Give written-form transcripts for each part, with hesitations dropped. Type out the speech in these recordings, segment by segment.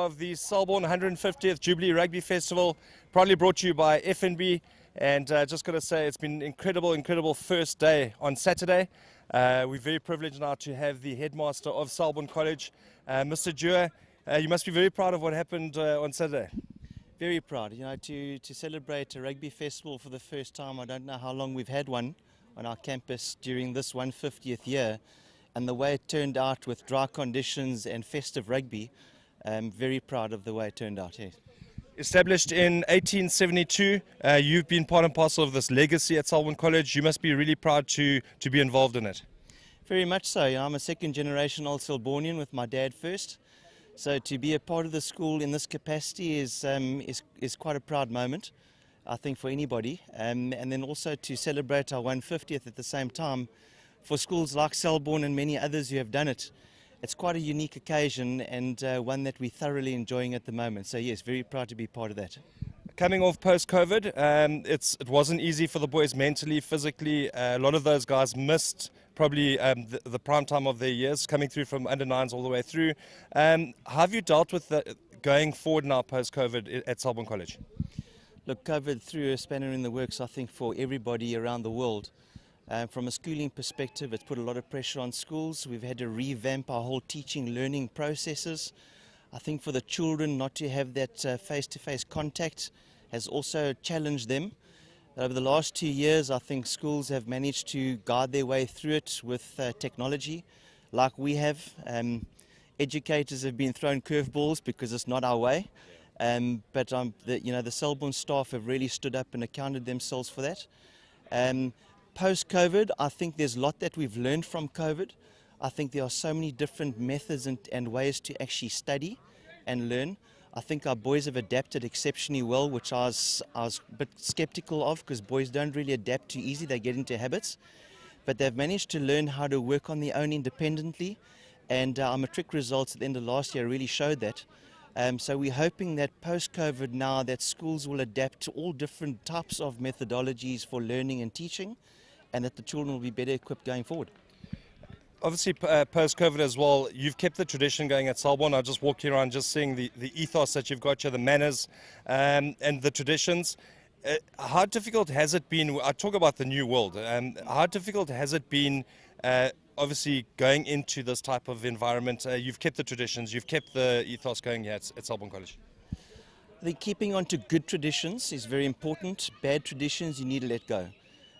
of the Selborne 150th Jubilee Rugby Festival, proudly brought to you by FNB. And just got to say, it's been an incredible first day on Saturday. We're very privileged now to have the headmaster of Selborne College, Mr. Dewar. You must be very proud of what happened on Saturday. Very proud, you know, to celebrate a rugby festival for the first time. I don't know how long we've had one on our campus during this 150th year. And the way it turned out with dry conditions and festive rugby, I'm very proud of the way it turned out. Yes. Established in 1872, you've been part and parcel of this legacy at Selborne College. You must be really proud to be involved in it. Very much so. You know, I'm a second generation old Selbornian with my dad first. So to be a part of the school in this capacity is quite a proud moment, I think, for anybody. And then also to celebrate our 150th at the same time, for schools like Selborne and many others who have done it. It's quite a unique occasion and one that we're thoroughly enjoying at the moment. So yes, very proud to be part of that. Coming off post-COVID, it wasn't easy for the boys mentally, physically. A lot of those guys missed probably the prime time of their years, coming through from under-9s all the way through. How have you dealt with that going forward now post-COVID at Selborne College? Look, COVID threw a spanner in the works, I think, for everybody around the world. From a schooling perspective, it's put a lot of pressure on schools. We've had to revamp our whole teaching, learning processes. I think for the children not to have that face-to-face contact has also challenged them. Over the last 2 years, I think schools have managed to guide their way through it with technology, like we have. Educators have been thrown curveballs because it's not our way. But the Selborne staff have really stood up and accounted themselves for that. Post-COVID, I think there's a lot that we've learned from COVID. I think there are so many different methods and ways to actually study and learn. I think our boys have adapted exceptionally well, which I was a bit skeptical of, because boys don't really adapt too easy, they get into habits. But they've managed to learn how to work on their own independently, and our matric results at the end of last year really showed that. So we're hoping that post-COVID now that schools will adapt to all different types of methodologies for learning and teaching, and that the children will be better equipped going forward. Obviously, post-COVID as well, you've kept the tradition going at Selborne. I just walk around just seeing the ethos that you've got here, the manners and the traditions. How difficult has it been? I talk about the new world. How difficult has it been, obviously, going into this type of environment? You've kept the traditions, you've kept the ethos going here at Selborne College. I think keeping on to good traditions is very important. Bad traditions, you need to let go.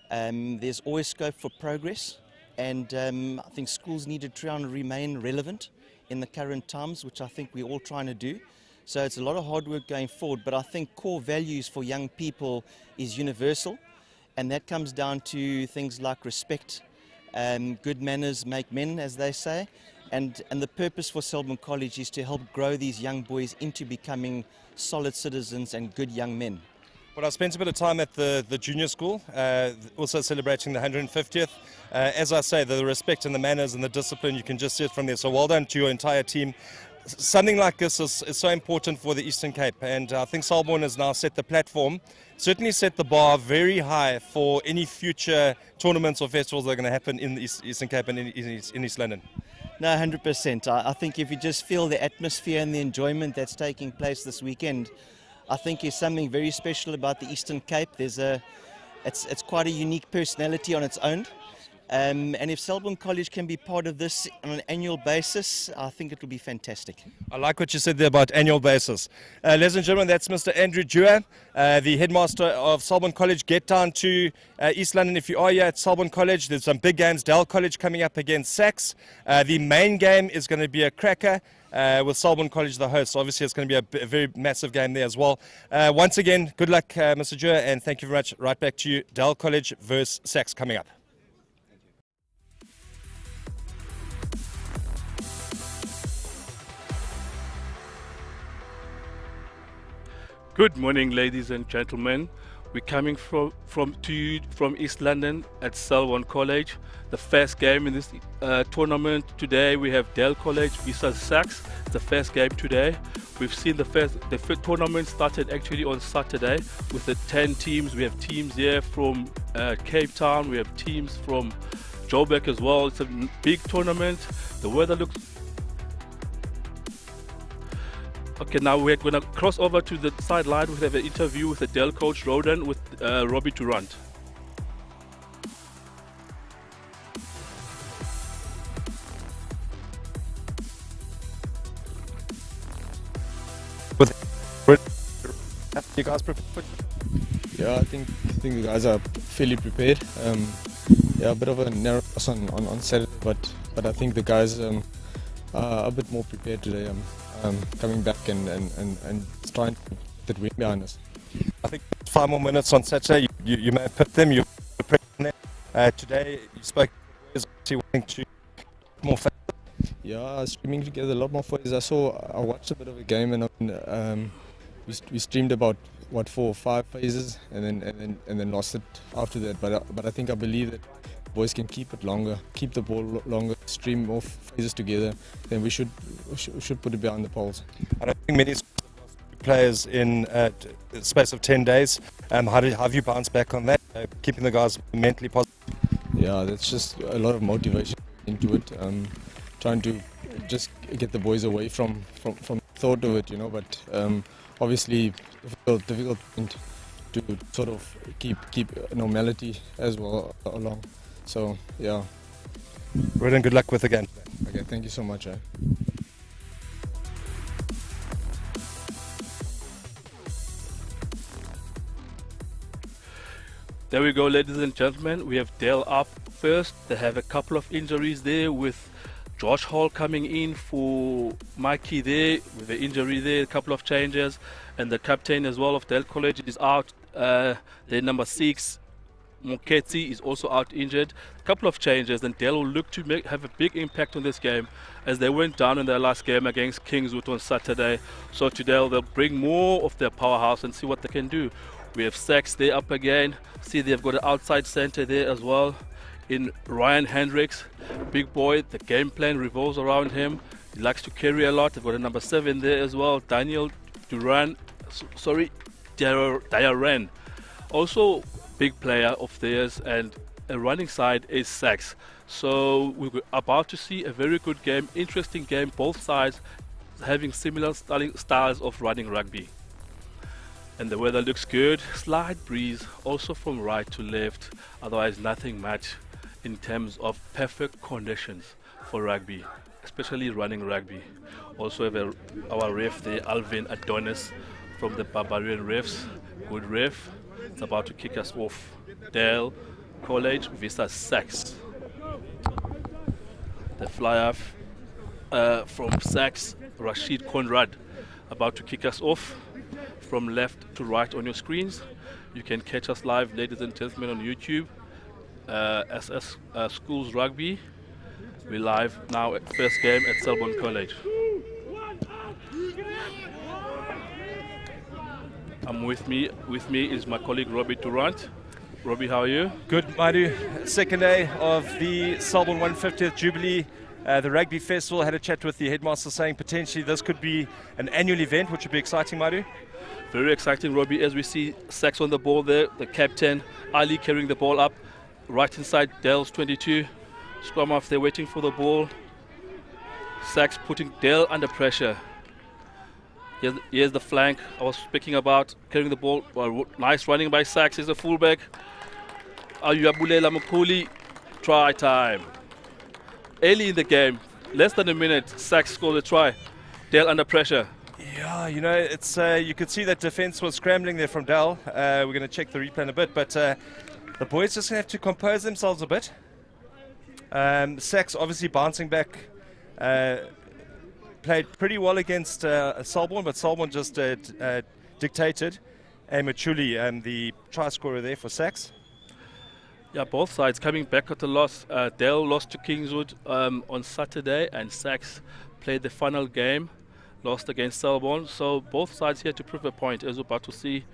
There's always scope for progress, and I think schools need to try and remain relevant in the current times, which I think we're all trying to do. So it's a lot of hard work going forward, but I think core values for young people is universal, and that comes down to things like respect, good manners make men, as they say, and the purpose for Selborne College is to help grow these young boys into becoming solid citizens and good young men. Well, I spent a bit of time at the junior school, also celebrating the 150th. As I say, the respect and the manners and the discipline, you can just see it from there. So well done to your entire team. Something like this is so important for the Eastern Cape, and I think Selborne has now set the platform, certainly set the bar very high for any future tournaments or festivals that are going to happen in the Eastern Cape and in East London. No, 100%. I think if you just feel the atmosphere and the enjoyment that's taking place this weekend, I think is something very special about the Eastern Cape. It's quite a unique personality on its own. And if Selborne College can be part of this on an annual basis, I think it will be fantastic. I like what you said there about annual basis. Ladies and gentlemen, that's Mr. Andrew Dewar, the headmaster of Selborne College. Get down to East London if you are here at Selborne College. There's some big games. Dell College coming up against SACS. The main game is going to be a cracker. With Selborne College the host. So obviously it's going to be a very massive game there as well. Once again, good luck, Mr. Dewar, and thank you very much. Right back to you. Dell College versus SACS coming up. Good morning, ladies and gentlemen. We're coming from East London at Selborne College. The first game in this tournament today, we have Dell College versus SACS. It's the first game today. We've seen the first tournament started actually on Saturday with the 10 teams. We have teams here from Cape Town. We have teams from Joburg as well. It's a big tournament. The weather looks Okay, now we're going to cross over to the sideline. We have an interview with the Dell coach, Roden, with Robbie Durant. You guys prepared? Yeah, I think the guys are fairly prepared. Yeah, a bit of a narrow loss on Saturday, but I think the guys are a bit more prepared today. Coming back and trying to get that win behind us. I think 5 more minutes on Saturday. You may have put them. You today you spoke to wanting to more. Yeah, streaming together a lot more phases. I watched a bit of a game and we streamed about 4 or 5 phases and then lost it after that. But I believe that boys can keep it longer, keep the ball longer, stream more phases together. Then we should put it behind the poles. I don't think many players in a space of 10 days. How have you bounced back on that? Keeping the guys mentally positive. Yeah, that's just a lot of motivation into it. Trying to just get the boys away from thought of it, you know. But obviously difficult to sort of keep normality as well along. So yeah. Roden, good luck with the game. Okay, thank you so much. There we go, ladies and gentlemen. We have Dell up first. They have a couple of injuries there, with Josh Hall coming in for Mikey there with the injury there, a couple of changes, and the captain as well of Dell College is out. Their number 6, Moketsi, is also out injured. A couple of changes, and Dell will look to have a big impact on this game, as they went down in their last game against KINGSWOOD on Saturday. So today they'll bring more of their powerhouse and see what they can do. We have SACS there up again. See, they've got an outside center there as well in Ryan Hendricks. Big boy, the game plan revolves around him. He likes to carry a lot. They've got a number 7 there as well, Daniel Duran, Diaren. Also big player of theirs, and a running side is SACS. So we're about to see a very good game, interesting game, both sides having similar styles of running rugby. And the weather looks good, slight breeze also from right to left, otherwise nothing much in terms of perfect conditions for rugby, especially running rugby. Also have our ref there, Alvin Adonis from the Barbarian Refs, good ref. It's about to kick us off. Dell College versus SACS. The fly-off from SACS, Rashid Conrad, about to kick us off. From left to right on your screens. You can catch us live, ladies and gentlemen, on YouTube. SS Schools Rugby. We're live now at first game at Selborne College. With me is my colleague Robbie Durant. Robbie, how are you? Good, Madu. Second day of the Selborne 150th Jubilee. The Rugby Festival. Had a chat with the headmaster saying potentially this could be an annual event, which would be exciting, Madu. Very exciting, Robbie, as we see SACS on the ball there, the captain, Ali, carrying the ball up, right inside Dell's 22. Scrum off, they're waiting for the ball. SACS putting Dell under pressure. Here's the flank I was speaking about, carrying the ball. Well, nice running by SACS, here's the fullback. Ayuabulela Mukuli, try time. Early in the game, less than a minute, SACS scored a try. Dell under pressure. Yeah, you know, it's you could see that defense was scrambling there from Dell. We're going to check the replay in a bit, but the boys just going to have to compose themselves a bit. SACS obviously bouncing back, played pretty well against Selborne, but Selborne just dictated. And Machuli, the try scorer there for SACS. Yeah, both sides coming back at a loss. Dell lost to KINGSWOOD on Saturday, and SACS played the final game, lost against Selborne. So both sides here to prove a point, as we're about to see.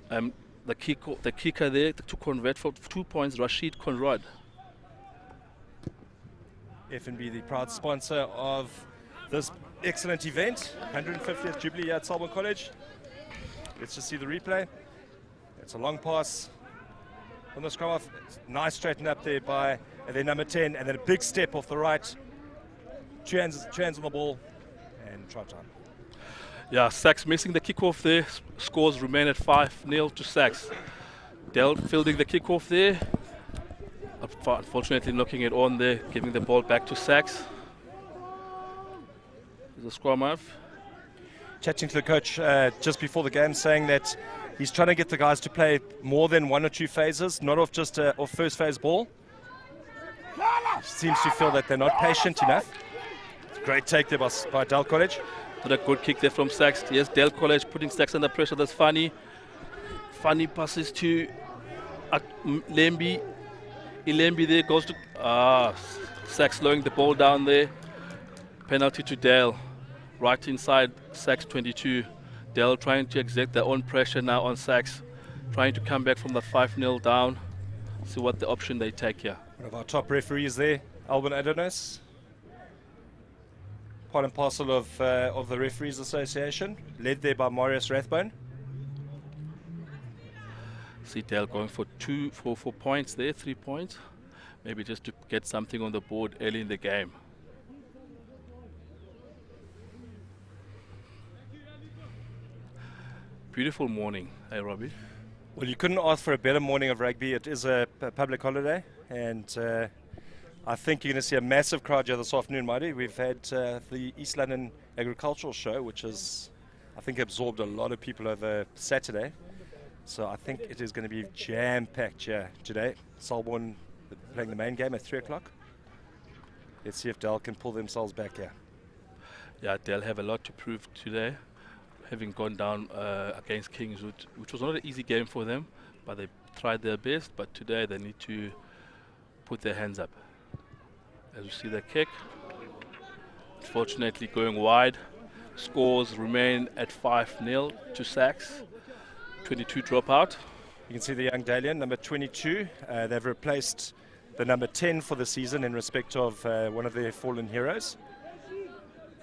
The kicker there to convert for 2 points, Rashid Conrad. FNB, the proud sponsor of this excellent event, 150th Jubilee at Selborne College. Let's just see the replay. It's a long pass on the scrum off. Nice straighten up there by their number 10, and then a big step off the right. Two hands on the ball, and try time. Yeah, SACS missing the kickoff there. Scores remain at 5-0 to SACS. Dell fielding the kickoff there. Unfortunately knocking it on there, giving the ball back to SACS. There's a scrum half. Chatting to the coach just before the game, saying that he's trying to get the guys to play more than 1 or 2 phases, not off just off first phase ball. Seems to feel that they're not patient enough. Great take there by Dell College. Not a good kick there from SACS. Yes, Dell College putting SACS under pressure. That's funny. Funny passes to Lembi. Ilembi there goes to SACS slowing the ball down there. Penalty to Dell. Right inside SACS 22. Dell trying to exert their own pressure now on SACS. Trying to come back from the 5-0 down. See what the option they take here. One of our top referees there, Alban Adonis. Part and parcel of the Referees Association, led there by Marius Rathbone. See Dell going for 4 points there, 3 points. Maybe just to get something on the board early in the game. Beautiful morning, hey Robbie? Well, you couldn't ask for a better morning of rugby. It is a public holiday, and I think you're going to see a massive crowd here this afternoon, Madi. We've had the East London Agricultural Show, which has, I think, absorbed a lot of people over Saturday. So I think it is going to be jam-packed here today. Selborne playing the main game at 3 o'clock. Let's see if Dell can pull themselves back here. Yeah, Dell have a lot to prove today, having gone down against KINGSWOOD, which was not an easy game for them, but they tried their best. But today they need to put their hands up. As you see the kick, unfortunately going wide. Scores remain at 5-0 to SACS. 22 dropout. You can see the young Dalian, number 22. They've replaced the number 10 for the season in respect of one of their fallen heroes.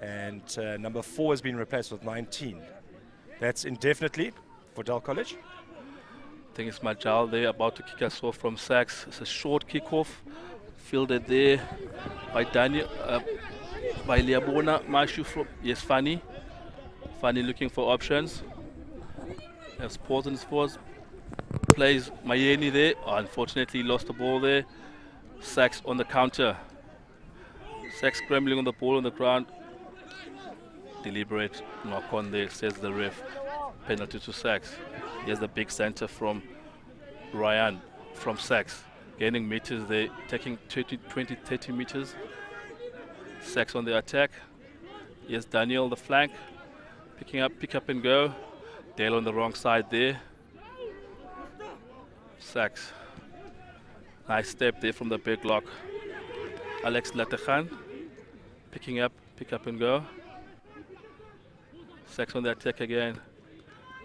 And number 4 has been replaced with 19. That's indefinitely for Dell College. I think it's Majal there about to kick us off from SACS. It's a short kickoff, fielded there by Daniel, by Liabona Mashu from, yes, Fanny. Fanny looking for options. Has pause and pause. Plays Mayeni there. Oh, unfortunately lost the ball there. SACS on the counter. SACS scrambling on the ball on the ground. Deliberate knock on there, says the ref. Penalty to SACS. Here's the big center from Ryan from SACS. Gaining meters there, taking 20-30 meters. SACS on the attack. Here's Daniel, the flank. Pick up and go. Dale on the wrong side there. SACS. Nice step there from the big lock. Alex Latechan. Pick up and go. SACS on the attack again.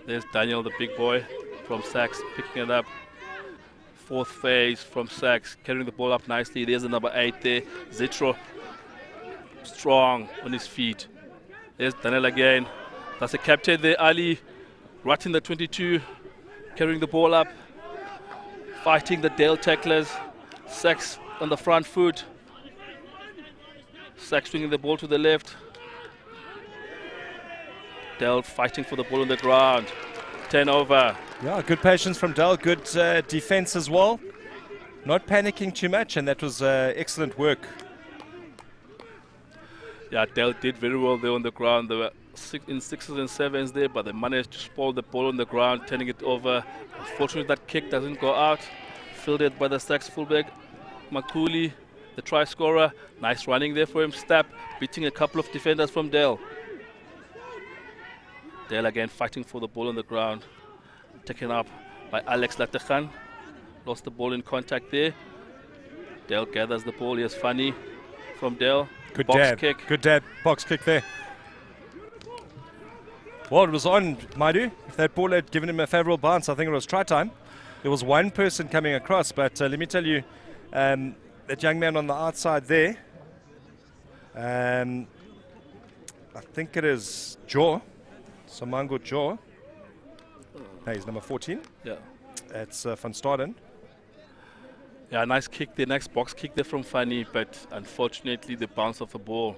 There's Daniel, the big boy from SACS, picking it up. 4th phase from SACS, carrying the ball up nicely. There's the number 8 there. Zitro, strong on his feet. There's Daniel again. That's the captain there, Ali. Right in the 22, carrying the ball up. Fighting the Dale tacklers. SACS on the front foot. SACS swinging the ball to the left. Dell fighting for the ball on the ground. 10 over. Yeah, good patience from Dell. Good defense as well. Not panicking too much, and that was excellent work. Yeah, Dell did very well there on the ground. They were in 6s and 7s there, but they managed to spoil the ball on the ground, turning it over. Unfortunately, that kick doesn't go out. Fielded by the SACS fullback, Makuli, the try scorer. Nice running there for him. Stap, beating a couple of defenders from Dell. Dell again fighting for the ball on the ground. Taken up by Alex Latechan. Lost the ball in contact there. Dell gathers the ball. Here's Fanny from Dell. Good box dab. kick. Good dab. Box kick there. Well, it was on, Maidu. If that ball had given him a favourable bounce, I think it was try time. There was one person coming across, but let me tell you, that young man on the outside there, I think it is Jaw, Samango Jaw. No, he's number 14. Yeah. It's Van Staden. Yeah, nice kick there, nice box kick there from Fanny, but unfortunately the bounce of the ball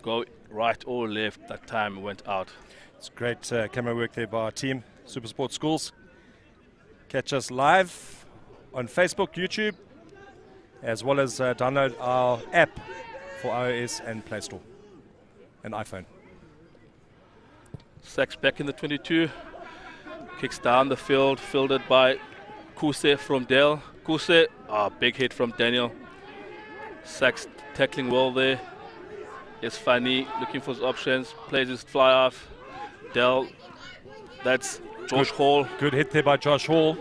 go right or left. That time went out. It's great camera work there by our team, Supersport Schools. Catch us live on Facebook, YouTube, as well as download our app for iOS and Play Store and iPhone. SACS back in the 22. Kicks down the field, fielded by Kuse from Dell. Kuse, big hit from Daniel. SACS tackling well there. It's funny, looking for his options, plays his fly off. Dell, that's Josh Hall. Good hit there by Josh Hall.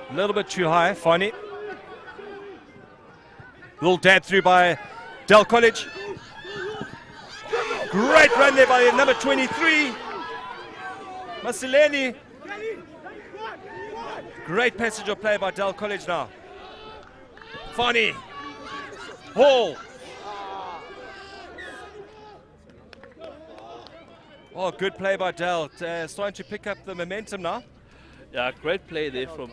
A little bit too high, funny. Little dab through by Dell College. Great run there by number 23, Masileni. Great passage of play by Dell College now. Funny. Hall. Oh, good play by Dell. Starting to pick up the momentum now. Yeah, great play there from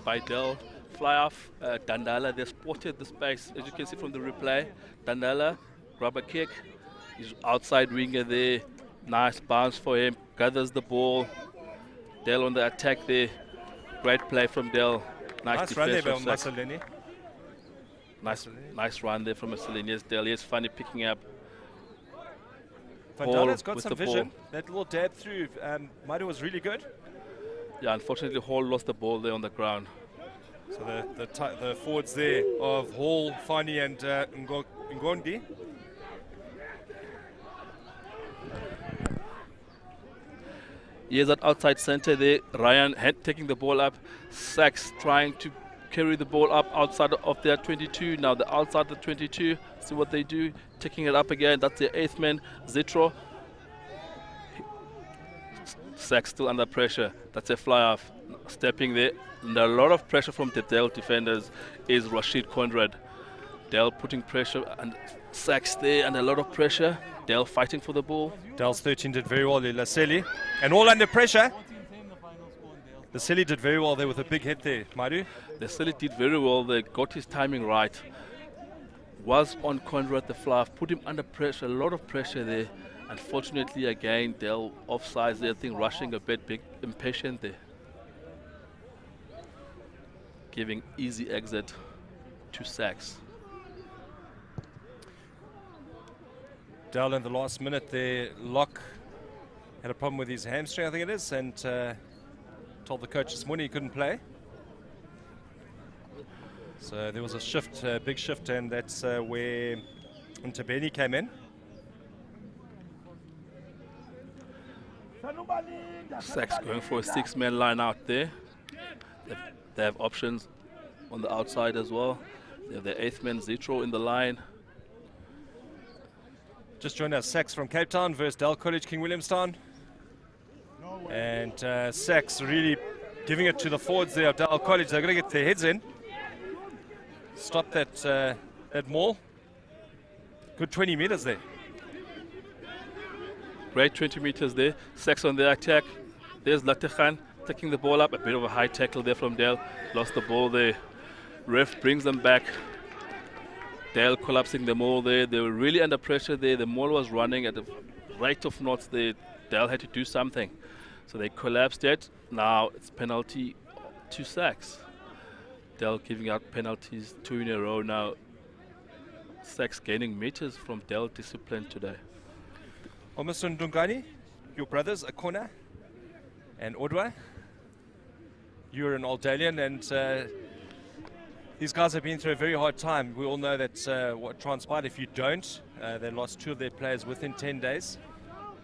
by Dell. Fly off Dandala. They spotted the space, as you can see from the replay. Dandala, grab a kick. He's outside winger there. Nice bounce for him. Gathers the ball. Dell on the attack there. Great play from Dell. Nice run there by Masileni. Nice run there from Masileni. Yes, Dell is funny picking up. Vandala's got some vision. That little dab through Madu was really good. Yeah, unfortunately Hall lost the ball there on the ground. So the forwards there of Hall, Fani and Ngondi. Here's that outside centre there. Ryan taking the ball up. SACS trying to carry the ball up outside of their 22. Now the outside the 22. See what they do. Taking it up again. That's their 8th man, Zitro. SACS still under pressure. That's a fly off. Stepping there. Under a lot of pressure from the Dell defenders is Rashid Conrad. Dell putting pressure and SACS there and a lot of pressure. Dell fighting for the ball. Dell's 13 did very well there, Laseli. And all under pressure. Laseli did very well there with a big hit there, Madu. Laseli did very well there, got his timing right. Was on Conrad the fly, put him under pressure, a lot of pressure there. Unfortunately again, Dell offsides there, I think rushing a bit, big impatient there. Giving easy exit to SACS. Dell in the last minute there, Locke had a problem with his hamstring, I think it is, and told the coach this morning he couldn't play. So there was a shift, a big shift, and that's where Ntabeni came in. SACS going for a 6-man line out there. They have options on the outside as well. They have their 8th man, Zitro, in the line. Just joined us, SACS from Cape Town versus Dell College, King Williamstown. And SACS really giving it to the forwards there of Dell College. They're going to get their heads in. Stop that that maul. Good 20 meters there. Great 20 meters there. SACS on the attack. There's Latekhan taking the ball up. A bit of a high tackle there from Dell. Lost the ball there. Ref brings them back. Dell collapsing the maul there. They were really under pressure there. The maul was running at a rate of knots there. Dell had to do something. So they collapsed it. Now it's penalty to SACS. Dell giving out penalties 2 in a row now. SACS gaining meters from Dell discipline today. Mr. Ndungani, your brothers, Akona and Odwa. You're an Aldalian, and these guys have been through a very hard time. We all know that what transpired. If you don't, they lost 2 of their players within 10 days.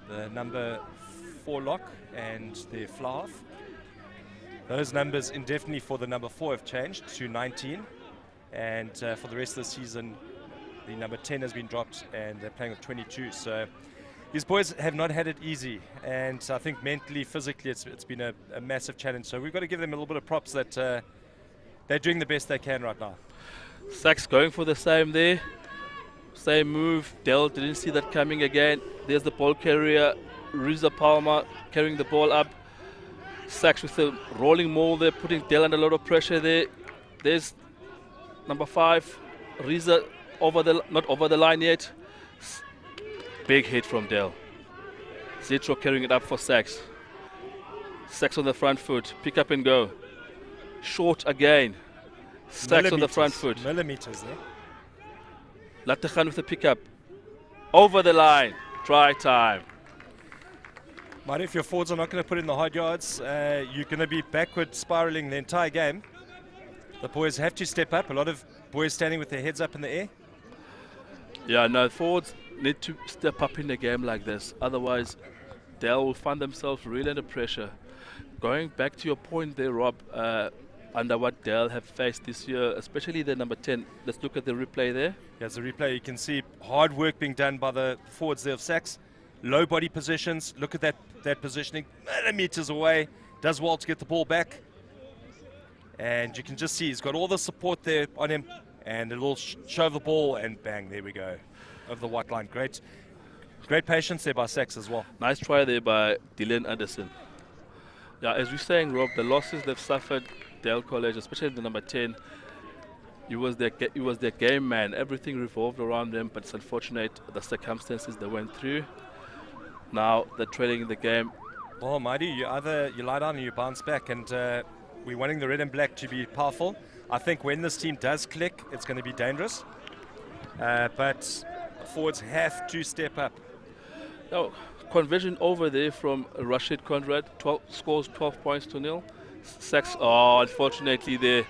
The number 4 lock and the fly-off. Those numbers indefinitely for the number 4 have changed to 19. And for the rest of the season, the number 10 has been dropped and they're playing with 22. So these boys have not had it easy. And I think mentally, physically, it's been a massive challenge. So we've got to give them a little bit of props that they're doing the best they can right now. SACS going for the same there. Same move. Dell didn't see that coming again. There's the ball carrier, Riza Palmer carrying the ball up. SACS with the rolling maul there, putting Dell under a lot of pressure there. There's number 5, Riza not over the line yet. Big hit from Dale. Zitro carrying it up for SACS. SACS on the front foot. Pick up and go. Short again. SACS on the front foot. Millimeters there. Latekhan with the pickup. Over the line. Try time. But if your forwards are not going to put in the hard yards, you're going to be backward spiraling the entire game. The boys have to step up. A lot of boys standing with their heads up in the air. Yeah, no, forwards need to step up in a game like this. Otherwise, Dale will find themselves really under pressure. Going back to your point there, Rob, under what Dale have faced this year, especially the number 10. Let's look at the replay there. As a replay, you can see hard work being done by the forwards there of SACS. Low body positions. Look at that positioning. Millimeters away. Does well to get the ball back. And you can just see he's got all the support there on him. And it'll shove the ball and bang, there we go. Over the white line. Great patience there by SACS as well. Nice try there by Dylan Anderson. Yeah, as we're saying, Rob, the losses they've suffered, Dale College, especially the number 10, he was their game man. Everything revolved around them, but it's unfortunate the circumstances they went through. Now they're trailing in the game. Well, Mighty, you lie down or you bounce back, and we're wanting the red and black to be powerful. I think when this team does click, it's going to be dangerous. But forwards have to step up. Now, conversion over there from Rashid Conrad, scores 12 points to 0. SACS, unfortunately there.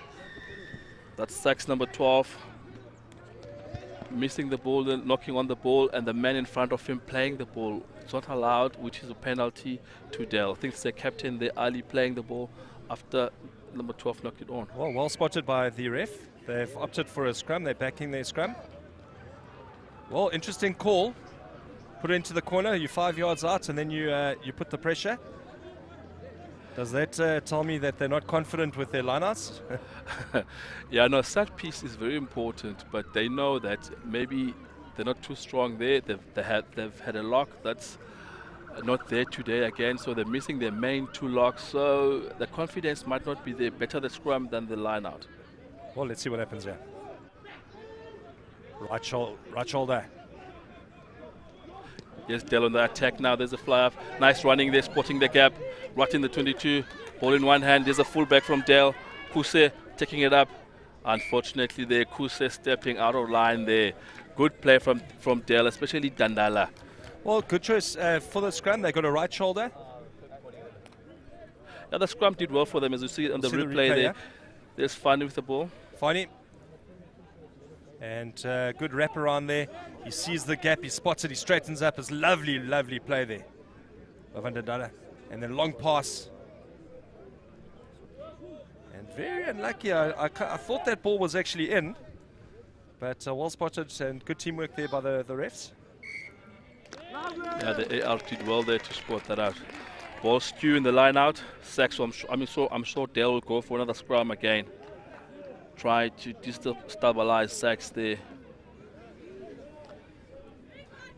That's SACS number 12. Missing the ball, then knocking on the ball, and the man in front of him playing the ball. It's not allowed, which is a penalty to Dale. I think it's the captain there, Ali, playing the ball after number 12 knocked it on. Well spotted by the ref. They've opted for a scrum. They're backing their scrum. Well, interesting call. Put it into the corner. You're 5 yards out, and then you put the pressure. Does that tell me that they're not confident with their lineouts? Yeah, no, set piece is very important, but they know that maybe they're not too strong there. They've had a lock that's not there today again, so they're missing their main two locks. So the confidence might not be there. Better the scrum than the lineout. Well, let's see what happens here. Right shoulder. Yes, Dale on the attack now. There's a fly off. Nice running there, spotting the gap. Right in the 22. Ball in one hand. There's a fullback from Dale. Kuse taking it up. Unfortunately there, Kuse stepping out of line there. Good play from Dale, especially Dandala. Well, good choice for the scrum. They got a right shoulder. Yeah, the scrum did well for them, as you see on the replay there. Yeah. There's Fani with the ball. Fani. And good wrap around there. He sees the gap, he spots it, he straightens up. It's lovely, lovely play there of Dandala. And then long pass. And very unlucky. I thought that ball was actually in. But well spotted and good teamwork there by the refs. Yeah, the AR did well there to spot that out. Ball skew in the line out. SACS, I'm sure Dale will go for another scrum again. Try to destabilize SACS there.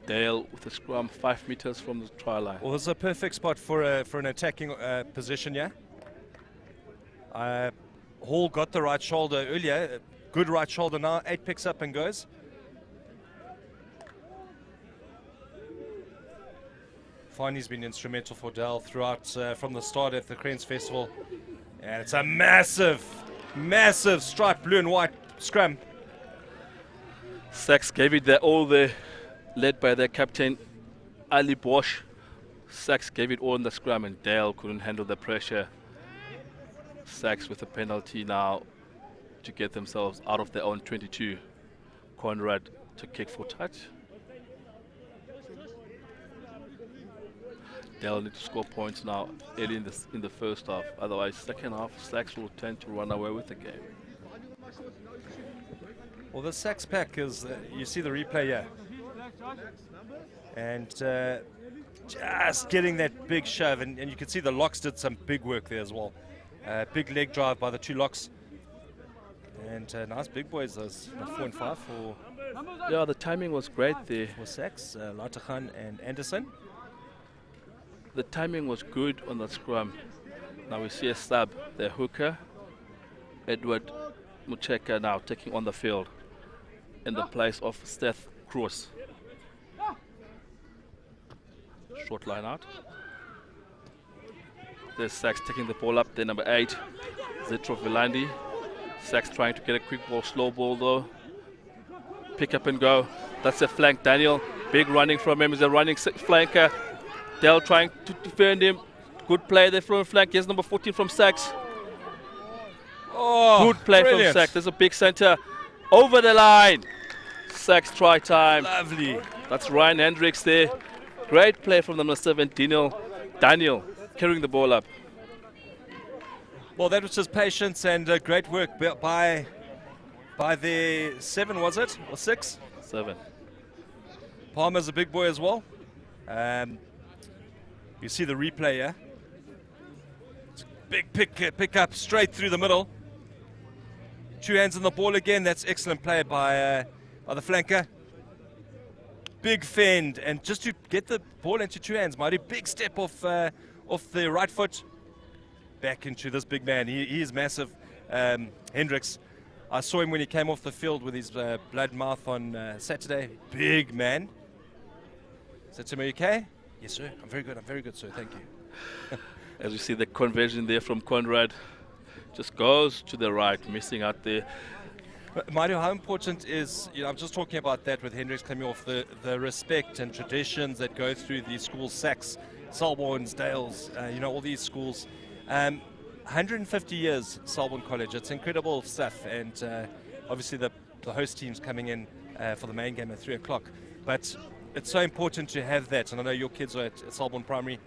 Dale with a scrum 5 meters from the try line. Well, this is a perfect spot for an attacking position, yeah. Hall got the right shoulder earlier. Good right shoulder now. 8 picks up and goes. Fani's been instrumental for Dale throughout from the start at the Cranes Festival. And it's a massive striped blue and white scrum. SACS gave it their all there, led by their captain, Ali Bosch. SACS gave it all in the scrum and Dale couldn't handle the pressure. SACS with a penalty now to get themselves out of their own 22. Conrad to kick for touch. Dale need to score points now early in the first half. Otherwise, second half, SACS will tend to run away with the game. Well, the SACS pack is, you see the replay here. And just getting that big shove. And you can see the locks did some big work there as well. Big leg drive by the two locks. And nice big boys, those 4 and 5 for... Yeah, the timing was great there. For SACS, Latekhan and Anderson. The timing was good on the scrum. Now we see a sub, the hooker, Edward Mucheka now taking on the field. in the place of Seth Kroos. Short line out. There's SACS taking the ball up. Then number 8, Zetro Vilandi. SACS trying to get a quick ball, slow ball though. Pick up and go. That's a flank. Daniel, big running from him. He's a running flanker. Dell trying to defend him. Good play there from flank. Here's number 14 from SACS. Oh, good play brilliant. from SACS. There's a big center. Over the line. SACS try time. Lovely. That's Ryan Hendricks there. Great play from number 7, Daniel, carrying the ball up. Well, that was just patience and great work by the 7, was it? Or 6? 7. Palmer's a big boy as well. You see the replay here. It's a big pick up straight through the middle. 2 hands on the ball again. That's excellent play by the flanker. Big fend, and just to get the ball into 2 hands, Mighty, big step off the right foot. Back into this big man. He is massive, Hendricks. I saw him when he came off the field with his blood mouth on Saturday. Big man. Is that Timmy okay? Yes, sir. I'm very good, sir. Thank you. As you see the conversion there from Conrad, just goes to the right, missing out there. Mario, how important is, I'm just talking about that with Hendricks coming off, the respect and traditions that go through these schools, SACS, Selborne, Dales, all these schools. 150 years, Selborne College. It's incredible stuff, and obviously the host team's coming in for the main game at 3 o'clock. But it's so important to have that, and I know your kids are at Selborne Primary.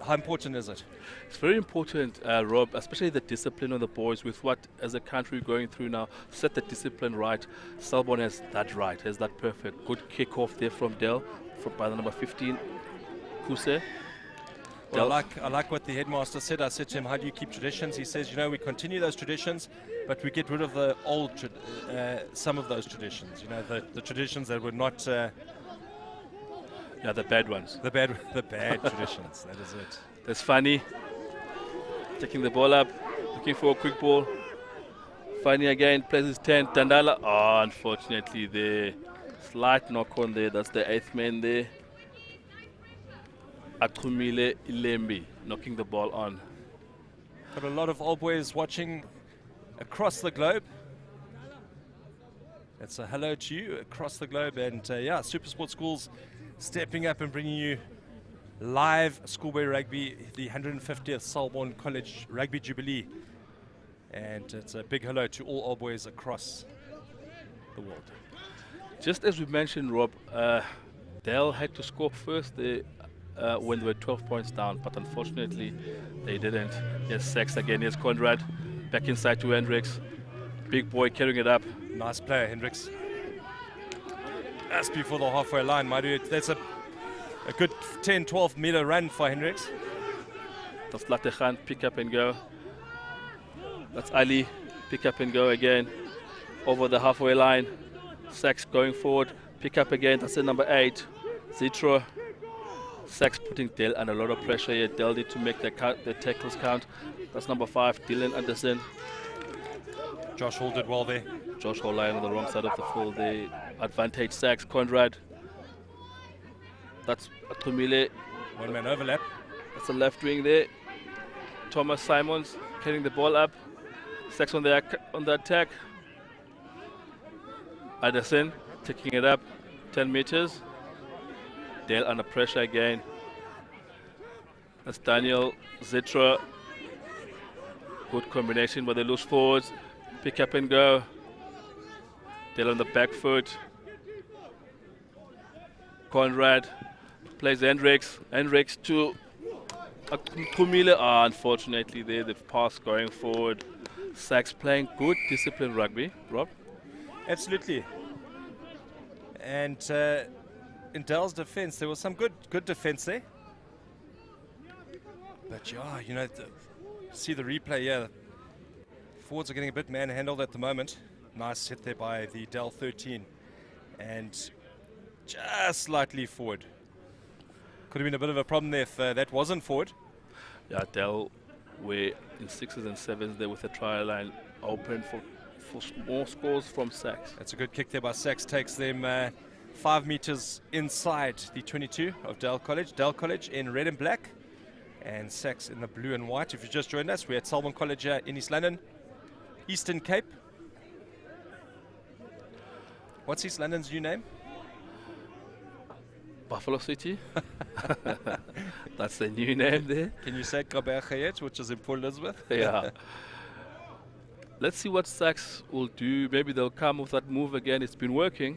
How important is it? It's very important, Rob, especially the discipline on the boys with what, as a country, we're going through now. Set the discipline right. Selborne has that right, has that perfect. Good kick-off there from Dell, by the number 15, Kuse. Well, I like what the headmaster said. I said to him, how do you keep traditions? He says, we continue those traditions, but we get rid of the old, some of those traditions. The traditions that were not... yeah, the bad ones. The bad traditions, that is it. That's funny. Taking the ball up, looking for a quick ball. Funny again, plays his 10, Tandala. Oh, unfortunately there. Slight knock on there, that's the 8th man there. Akumile Ilembi knocking the ball on. Got a lot of old boys watching across the globe. It's a hello to you across the globe, and Super Sport Schools stepping up and bringing you live schoolboy rugby, the 150th Selborne College Rugby Jubilee. And it's a big hello to all old boys across the world. Just as we mentioned, Rob, Dale had to score first when they were 12 points down, but unfortunately they didn't. Yes, SACS again. Here's Conrad back inside to Hendricks. Big boy carrying it up. Nice player, Hendricks. That's before the halfway line, my dude. That's a good 10-12 meter run for Hendricks. That's Latechan, pick up and go. That's Ali, pick up and go again. Over the halfway line. SACS going forward, pick up again. That's the number 8, Zitro. SACS putting Dell under a lot of pressure here. Dell need to make the tackles count. That's number 5, Dylan Anderson. Josh Hall did well there. Josh Hall lying on the wrong side of the field. The advantage SACS, Conrad. That's Atumile. One man overlap. That's the left wing there. Thomas Simons carrying the ball up. SACS on the attack. Anderson taking it up 10 meters. Dale under pressure again. That's Daniel Zitra. Good combination with the loose forwards. Pick up and go. Dale on the back foot. Conrad plays Hendricks. Hendricks to Kumile. Unfortunately there, the pass going forward. SACS playing good disciplined rugby. Rob? Absolutely. And in Dell's defense, there was some good defense there. But yeah, see the replay here. Forwards are getting a bit manhandled at the moment. Nice hit there by the Dell 13. And just slightly forward. Could have been a bit of a problem there if that wasn't forward. Yeah, Dell were in 6s and 7s there with the try line open for more scores from SACS. That's a good kick there by SACS. Takes them 5 meters inside the 22 of Dale College. Dale College in red and black, and SACS in the blue and white. If you just joined us, we're at Selborne College in East London, Eastern Cape. What's East London's new name? Buffalo City. That's the new name there. Can you say Kabergayet, which is in Port Elizabeth? Yeah. Let's see what SACS will do. Maybe they'll come with that move again. It's been working.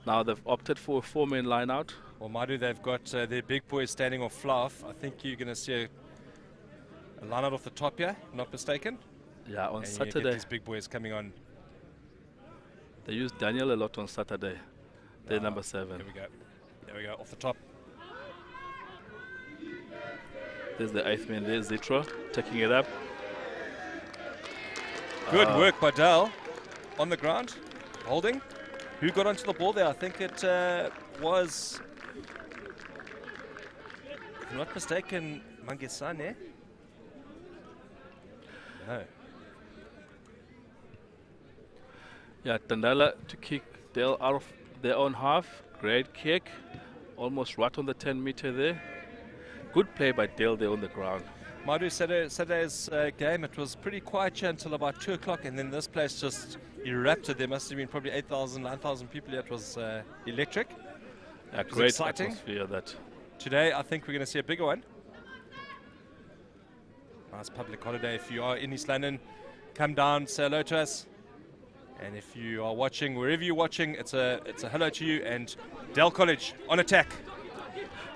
Now they've opted for a 4-man line out. Well, Madu, they've got their big boys standing off fluff. I think you're going to see a line out off the top here, not mistaken. Yeah, on and Saturday. you get these big boys coming on. They used Daniel a lot on Saturday. They're number 7. Here we go. There we go, off the top. There's the 8th man there, Zitra, taking it up. Good work by Dale on the ground, holding. Who got onto the ball there? I think it was, if I'm not mistaken, Mangesane. No. Yeah, Tandala to kick Dale out of their own half. Great kick, almost right on the 10-meter there. Good play by Dale there on the ground. Madu, Saturday's game, it was pretty quiet here until about 2 o'clock, and then this place just erupted. There must have been probably 8,000, 9,000 people here. It was electric. A great exciting. atmosphere that. Today, I think we're going to see a bigger one. Nice public holiday. If you are in East London, come down, say hello to us. And if you are watching, wherever you're watching, it's a hello to you. And Dale College on attack.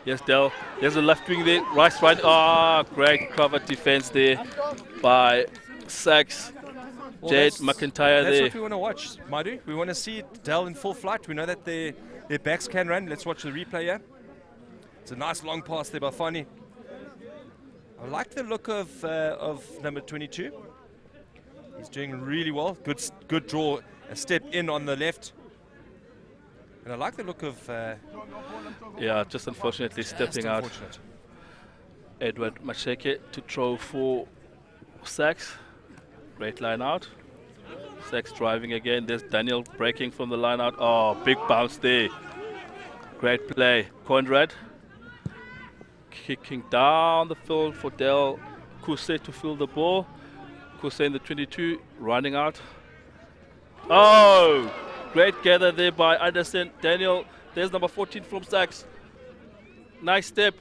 Yes, Dale. There's a left wing there. Right. Great cover defense there by SACS. Well, Jade McIntyre that's there. what we want to watch, Madu. We want to see Dale in full flight. We know that their backs can run. Let's watch the replay here. It's a nice long pass there by Fani. I like the look of number 22. He's doing really well. Good draw. A step in on the left. And I like the look of... yeah, just unfortunately stepping out. Edward Macheke to throw for SACS. Great line out. SACS driving again. There's Daniel breaking from the line out. Oh, big bounce there. Great play. Conrad kicking down the field for Del Kuse to fill the ball. Kuse in the 22 running out. Oh, great gather there by Anderson. Daniel, there's number 14 from SACS. Nice step,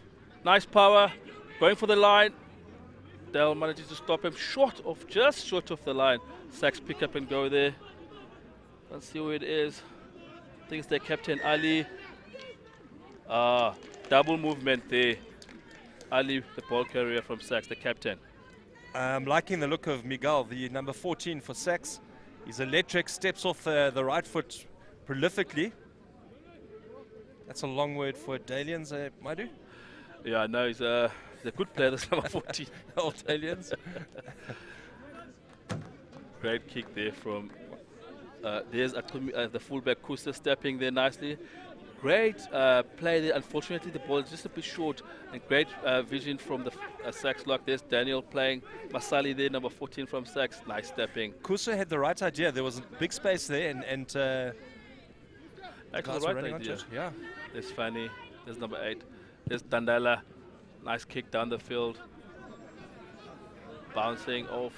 nice power, going for the line. Del manages to stop him just short of the line. SACS pick up and go there. Let's see who it is. I think it's their captain, Ali. Double movement there. Ali, the ball carrier from SACS, the captain. I'm liking the look of Miguel, the number 14 for SACS. He's electric, steps off the right foot prolifically. That's a long word for Dalians, Madu. Yeah, no, he's a good player, this number 14. Old Dalians. Great kick there from, there's the fullback Kusa stepping there nicely. Great play there. Unfortunately, the ball is just a bit short, and great vision from the SACS lock. There's Daniel playing. Masali there, number 14 from SACS. Nice stepping. Kusa had the right idea. There was a big space there, and actually the right idea. Yeah. There's Fanny. There's number 8. There's Dandala. Nice kick down the field. Bouncing off.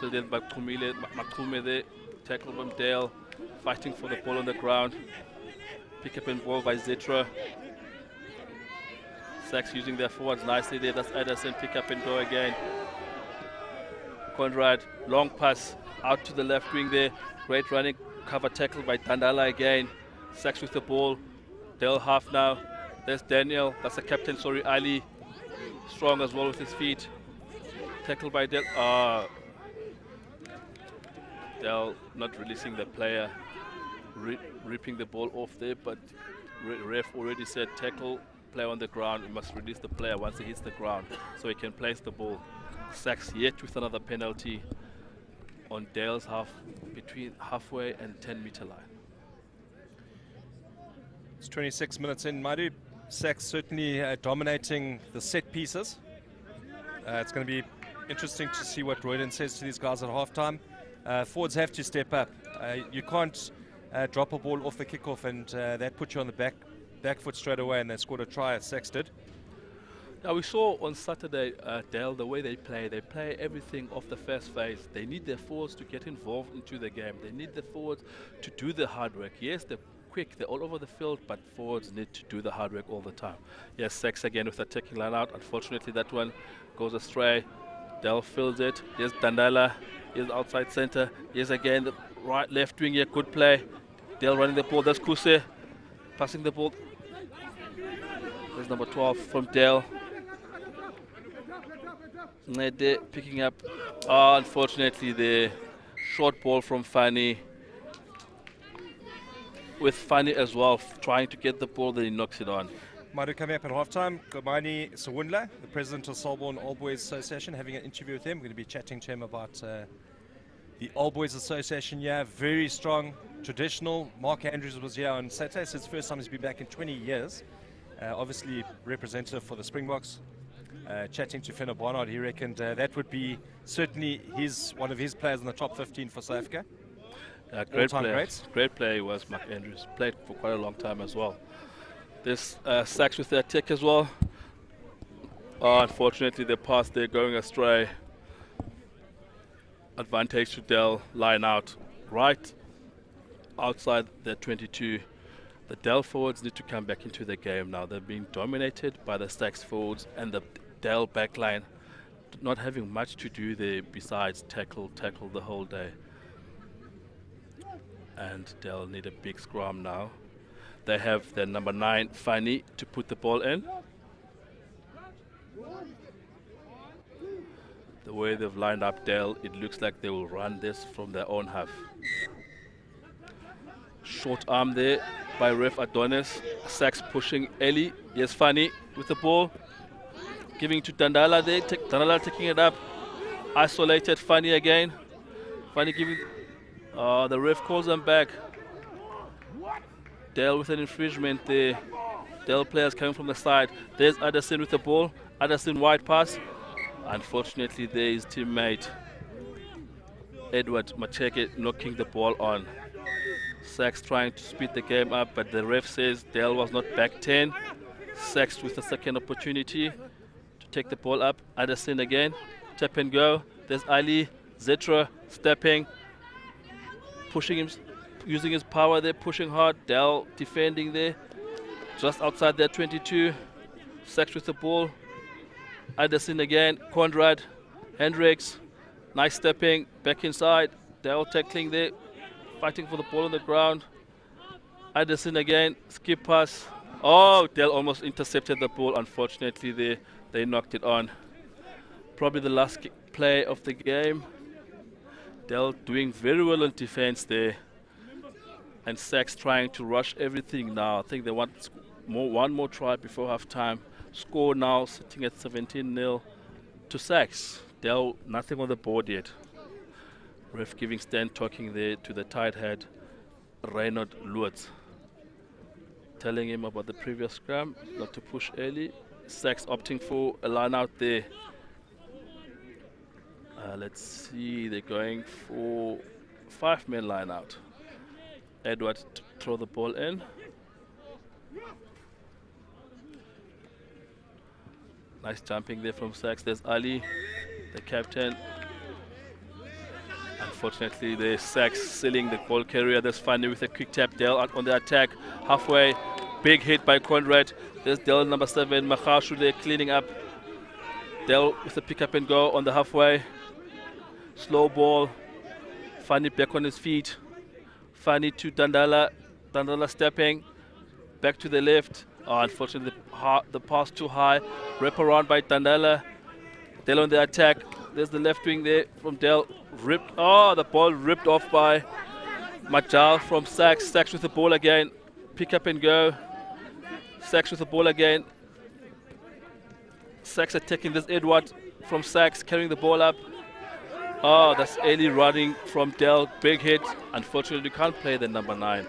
Filled in by Makume there. Tackle from Dale. Fighting for the ball on the ground. Pick up and ball by Zitra. SACS using their forwards nicely there. That's Ederson. Pick up and go again. Conrad. Long pass out to the left wing there. Great running cover tackle by Tandala again. SACS with the ball. Dale half now. There's Daniel. That's the captain. Sorry, Ali. Strong as well with his feet. Tackle by Dale. Dale not releasing the player. Ripping the ball off there, but ref already said tackle, player on the ground. You must release the player once he hits the ground so he can place the ball. SACS yet with another penalty on Dale's half, between halfway and 10-meter line. It's 26 minutes in, Madu. SACS certainly dominating the set pieces. It's going to be interesting to see what Royden says to these guys at halftime. Forwards have to step up. You can't drop a ball off the kickoff and that puts you on the back foot straight away, and they scored a try, as SACS did. Now we saw on Saturday, Dale, the way they play everything off the first phase. They need their forwards to get involved into the game. They need the forwards to do the hard work. Yes, they're quick, they're all over the field, but forwards need to do the hard work all the time. Yes, SACS again with the taking line out. Unfortunately, that one goes astray. Dale fills it. Here's Dandala. Here's outside center. Here's again the right, left wing here. Good play. Dale running the ball. That's Kuse passing the ball. There's number 12 from Dale. Nede picking up. Unfortunately, the short ball from Fani. With Fani as well, trying to get the ball, then he knocks it on. Madu coming up at halftime. Gomani Sawundla, the president of Selborne All Boys Association, having an interview with him. We're going to be chatting to him about the All Boys Association. Yeah, very strong, traditional. Mark Andrews was here on Saturday. It's his first time he's been back in 20 years. Obviously, representative for the Springboks. Chatting to Fenner Barnard, he reckoned that would be certainly one of his players in the top 15 for South Africa. Great player. Great player he was, Mark Andrews. Played for quite a long time as well. This SACS with their tick as well. Unfortunately, the pass they're going astray. Advantage to Dell, line out right outside the 22. The Dell forwards need to come back into the game now. They're being dominated by the SACS forwards and the Dell backline, not having much to do there besides tackle the whole day. And Dell need a big scrum now. They have their number 9, Fani, to put the ball in. The way they've lined up Dell, it looks like they will run this from their own half. Short arm there by ref Adonis. SACS pushing Eli. Yes, Fani with the ball. Giving to Dandala there. Dandala taking it up. Isolated Fani again. Fani giving... the ref calls them back. Dale with an infringement there. Dale players coming from the side. There's Addison with the ball. Addison wide pass. Unfortunately, there is teammate Edward Macheke knocking the ball on. SACS trying to speed the game up, but the ref says Dale was not back 10. SACS with a second opportunity to take the ball up. Addison again. Tap and go. There's Ali. Zetra stepping. Pushing him, using his power there, pushing hard. Dell defending there, just outside their 22. SACS with the ball. Addison again. Conrad, Hendricks, nice stepping back inside. Dell tackling there, fighting for the ball on the ground. Addison again, skip pass. Oh, Dell almost intercepted the ball. Unfortunately, they knocked it on. Probably the last play of the game. Dell doing very well on defense there, and SACS trying to rush everything now. I think they want one more try before half time. Score now sitting at 17-0 to SACS. Dell nothing on the board yet. Ref giving stand talking there to the tight head Reinhard Lutz, telling him about the previous scrum, not to push early. SACS opting for a line out there. Let's see, they're going for 5-man line out. Edward to throw the ball in. Nice jumping there from SACS. There's Ali, the captain. Unfortunately, the SACS sealing the ball carrier. There's Fani with a quick tap. Dell out on the attack. Halfway, big hit by Conrad. There's Dell number 7, Mahashu there cleaning up. Dell with a pick up and go on the halfway. Slow ball. Fani back on his feet. Fani to Dandala. Dandala stepping. Back to the left. Unfortunately, the pass too high. Wrap around by Dandala. Dell on the attack. There's the left wing there from Dell. Ripped. Oh, the ball ripped off by Majal from SACS. SACS with the ball again. Pick up and go. SACS with the ball again. SACS attacking. This Edward from SACS carrying the ball up. Oh, that's Eli running from Dell. Big hit. Unfortunately, you can't play the number 9.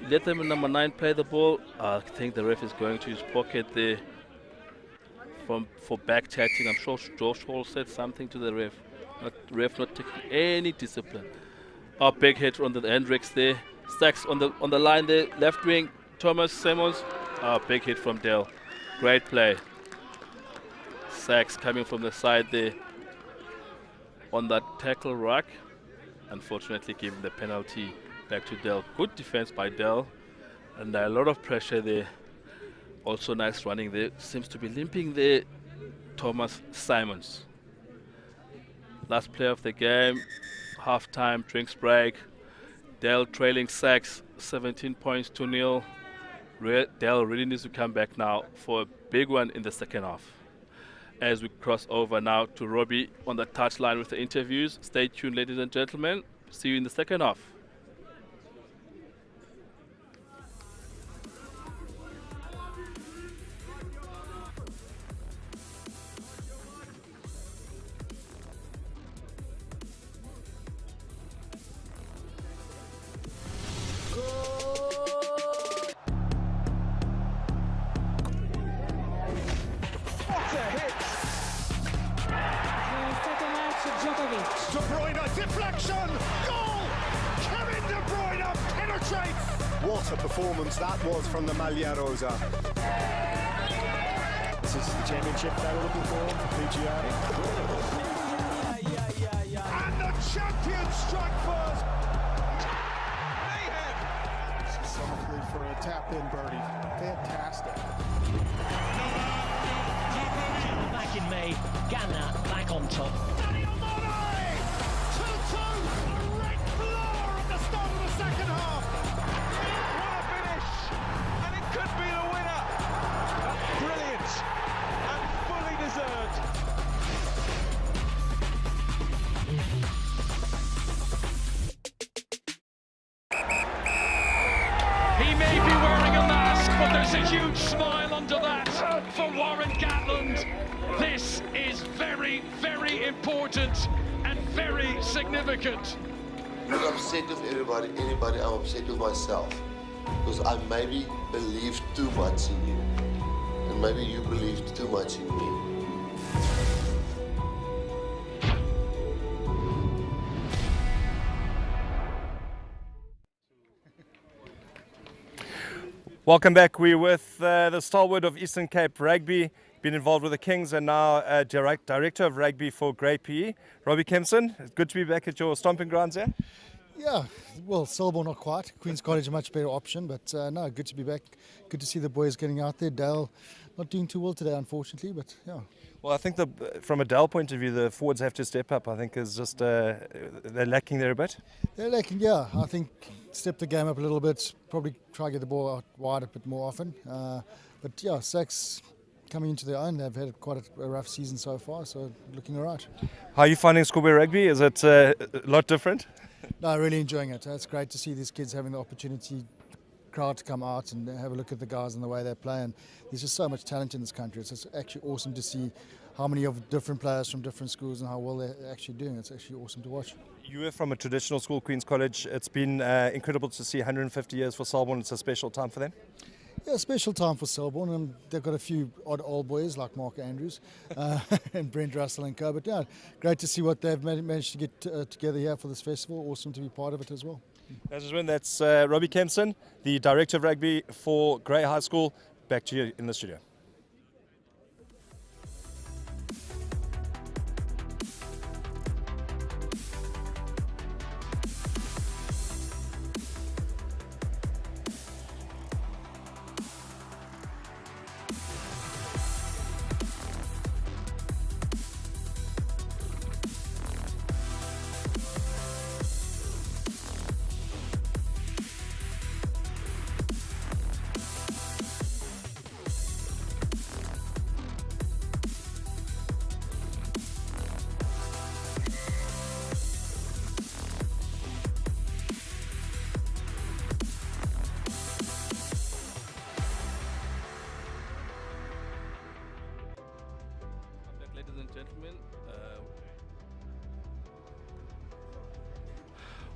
Let them in number 9 play the ball. I think the ref is going to his pocket there for back chatting. I'm sure Josh Hall said something to the ref. Ref not taking any discipline. Our big hit on the Hendricks there. SACS on the line there, left wing, Thomas Semos. Our big hit from Dell. Great play. SACS coming from the side there on that tackle rack. Unfortunately giving the penalty back to Dell. Good defense by Dell. And a lot of pressure there. Also nice running there. Seems to be limping there, Thomas Simons. Last play of the game. Half-time, drinks break. Dell trailing SACS 17 points to 0. Dell really needs to come back now for a big one in the second half. As we cross over now to Robbie on the touchline with the interviews. Stay tuned, ladies and gentlemen. See you in the second half. De Bruyne, deflection, goal! Kevin De Bruyne penetrates! What a performance that was from the Maglia Rosa. This is the championship they were looking for PGA. And the champions strike first! Mayhem! Softly for a tap-in birdie. Fantastic. Back in May, Ghana back on top. Second half. What a finish! And it could be the winner. Brilliant and fully deserved. He may be wearing a mask, but there's a huge smile under that for Warren Gatland. This is very, very important and very significant. I'm not upset with anybody, I'm upset with myself. Because I maybe believed too much in you. And maybe you believed too much in me. Welcome back. We're with the stalwart of Eastern Cape Rugby, been involved with the Kings and now Director of Rugby for Grey PE. Robbie Kempson, it's good to be back at your stomping grounds here. Yeah, well, Selborne not quite. Queen's College a much better option, but no, good to be back. Good to see the boys getting out there. Dale not doing too well today, unfortunately, but yeah. Well, I think from a Dell point of view, the forwards have to step up. I think is just they're lacking there a bit. They're lacking, yeah. I think step the game up a little bit. Probably try to get the ball out wide a bit more often. But yeah, SACS coming into their own. They've had quite a rough season so far, so looking all right. How are you finding schoolboy rugby? Is it a lot different? No, really enjoying it. It's great to see these kids having the opportunity, crowd to come out and have a look at the guys and the way they play. And there's just so much talent in this country. It's actually awesome to see how many of different players from different schools and how well they're actually doing. It's actually awesome to watch. You were from a traditional school, Queen's College. It's been incredible to see 150 years for Selborne. It's a special time for them. Yeah, special time for Selborne, and they've got a few odd old boys like Mark Andrews and Brent Russell and co. But yeah, great to see what they've managed to get together here for this festival. Awesome to be part of it as well. That's Robbie Kempson, the Director of Rugby for Grey High School. Back to you in the studio.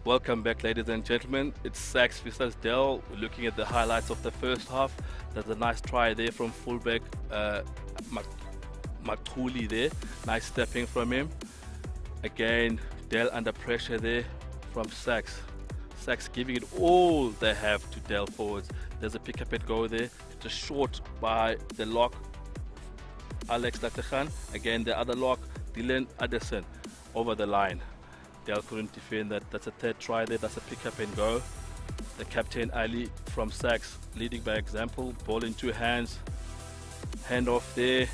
Welcome back, ladies and gentlemen. It's SACS versus Dell. We're looking at the highlights of the first half. There's a nice try there from fullback Makuli there. Nice stepping from him. Again, Dell under pressure there from SACS. SACS giving it all they have to Dell forwards. There's a pick up and go there, just short by the lock, Alex Latekhan. Again, the other lock, Dylan Addison, over the line. Dell couldn't defend that. That's a third try there. That's a pick up and go. The captain Ali from SACS leading by example. Ball in two hands. Hand off there.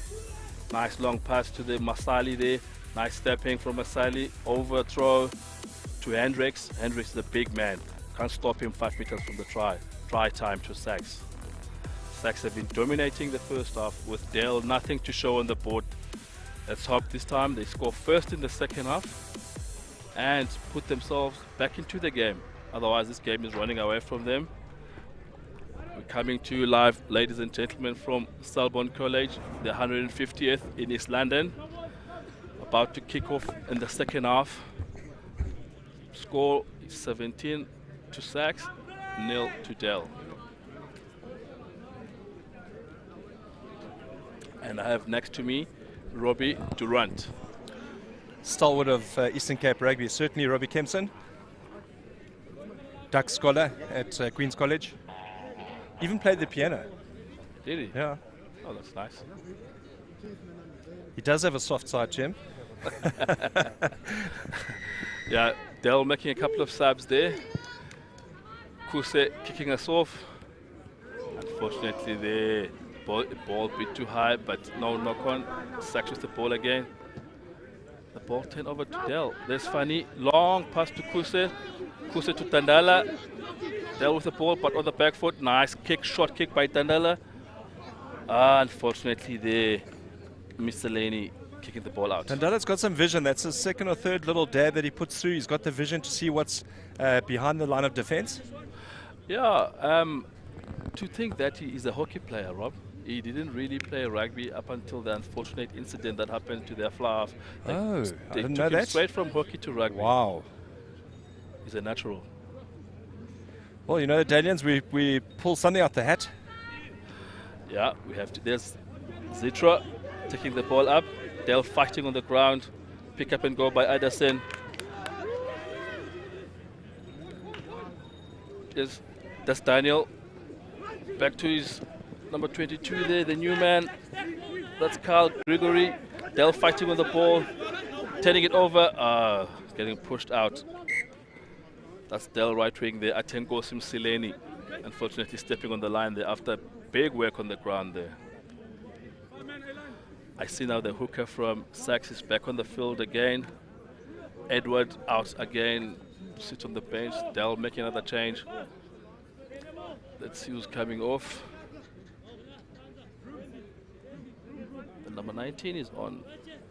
Nice long pass to the Masali there. Nice stepping from Masali. Overthrow to Hendricks. Hendricks is a big man. Can't stop him 5 meters from the try. Try time to SACS. SACS have been dominating the first half with Dell nothing to show on the board. Let's hope this time they score first in the second half and put themselves back into the game. Otherwise, this game is running away from them. We're coming to you live, ladies and gentlemen, from Selborne College, the 150th in East London. About to kick off in the second half. Score is 17 to SACS, 0 to Dell. And I have next to me Robbie Durant. Stalwart of Eastern Cape Rugby, certainly Robbie Kempson. Duck scholar at Queen's College. Even played the piano. Did he? Yeah. Oh, that's nice. He does have a soft side, Jim. Yeah, Dell making a couple of subs there. Kuse kicking us off. Unfortunately, the ball a bit too high, but no knock on. SACS with the ball again. The ball turned over to Dell. There's Fani. Long pass to Kuse. Kuse to Tandala. Dell with the ball, but on the back foot. Nice kick, short kick by Tandala. Unfortunately, the Miscellany kicking the ball out. Tandala's got some vision. That's his second or third little dab that he puts through. He's got the vision to see what's behind the line of defense. Yeah, to think that he is a hockey player, Rob. He didn't really play rugby up until the unfortunate incident that happened to their fly-half. Oh, I didn't know took him that. straight from hockey to rugby. Wow. He's a natural. Well, you know, Dalians, we pull something out the hat. Yeah, we have to. There's Zitra taking the ball up. Dell fighting on the ground. Pick up and go by Addison. That's Daniel. Back to his number 22 there, the new man. That's Carl Gregory. Dell fighting on the ball. Turning it over. Getting pushed out. That's Dell right wing there. Atengosim Sileni. Unfortunately stepping on the line there after big work on the ground there. I see now the hooker from SACS is back on the field again. Edward out again. Sit on the bench. Dell making another change. Let's see who's coming off. The number 19 is on.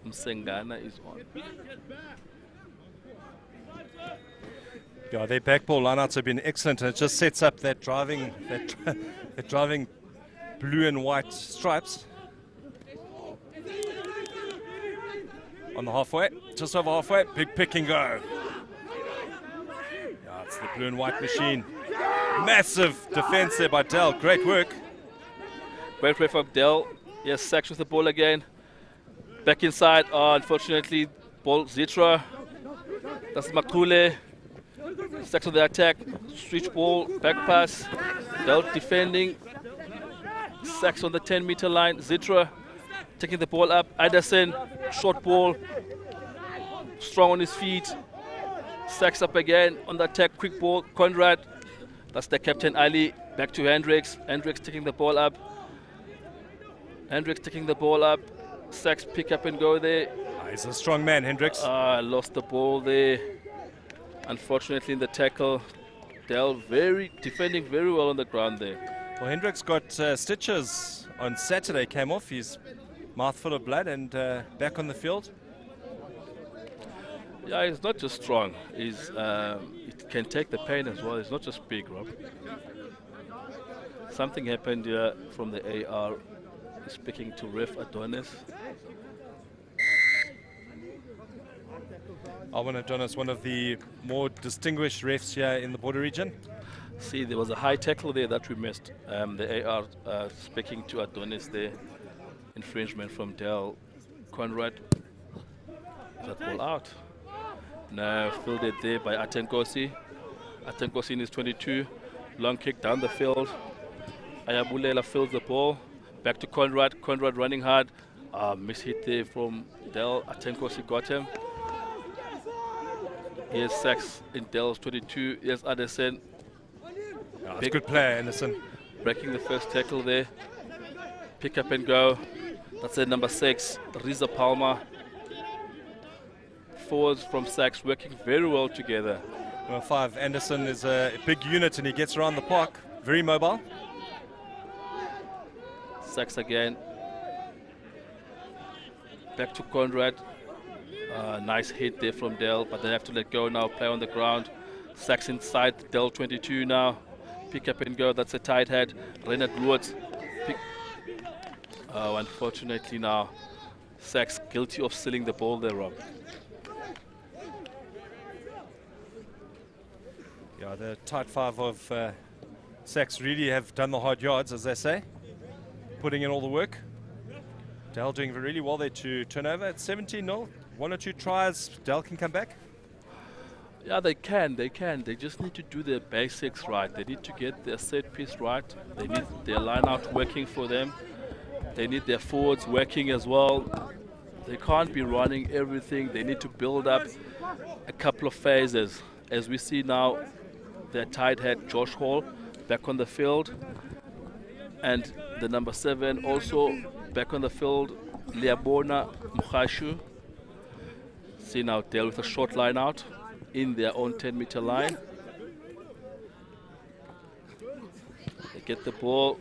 Msengana is on. Yeah, their back ball lineouts have been excellent, and it just sets up that driving that driving blue and white stripes. On the halfway, just over halfway, big pick and go. Yeah, it's the blue and white machine. Massive defense there by Dell. Great work. Great play from Dell. Yes, SACS with the ball again. Back inside. Unfortunately, ball Zitra. That's Makule. SACS on the attack. Switch ball, back pass. Dell defending. SACS on the 10-meter line. Zitra taking the ball up. Addison, short ball. Strong on his feet. SACS up again on the attack. Quick ball. Conrad. That's the captain Ali. Back to Hendricks. Hendricks taking the ball up. Hendricks taking the ball up. SACS pick up and go there. He's a strong man, Hendricks. Lost the ball there. Unfortunately in the tackle. Dell defending very well on the ground there. Well, Hendricks got stitches on Saturday. Came off his mouth full of blood and back on the field. Yeah, he's not just strong. He's it can take the pain as well. He's not just big, Rob. Something happened here from the AR. Speaking to Ref Adonis. Arwen Adonis, one of the more distinguished refs here in the border region. See, there was a high tackle there that we missed. The AR speaking to Adonis there. Infringement from Dell. Conrad. That ball out. No, fielded there by Atenkosi. Atenkosi in his 22. Long kick down the field. Ayabulela fields the ball. Back to Conrad. Conrad running hard. Miss hit there from Del. Atenkosi got him. Here's SACS in Del's 22. Here's Addison. Big good player, Anderson. Breaking the first tackle there. Pick up and go. That's it, number 6, Riza Palmer. Forwards from SACS working very well together. Number 5, Anderson is a big unit and he gets around the park. Very mobile. SACS again. Back to Conrad. Nice hit there from Del, but they have to let go now. Play on the ground. SACS inside Del 22 now. Pick up and go. That's a tight head. Renard Lewis. Unfortunately now, SACS guilty of stealing the ball there, Rob. Yeah, the tight 5 of SACS really have done the hard yards, as they say. Putting in all the work. Del doing really well there to turn over at 17-0. 1 or 2 tries, Del can come back. Yeah, they can. They just need to do their basics right. They need to get their set piece right. They need their line out working for them. They need their forwards working as well. They can't be running everything. They need to build up a couple of phases. As we see now, their tight head, Josh Hall, back on the field. And the number 7 also back on the field, Liabona Mukhashu. See now Del with a short line out in their own 10-meter line. They get the ball.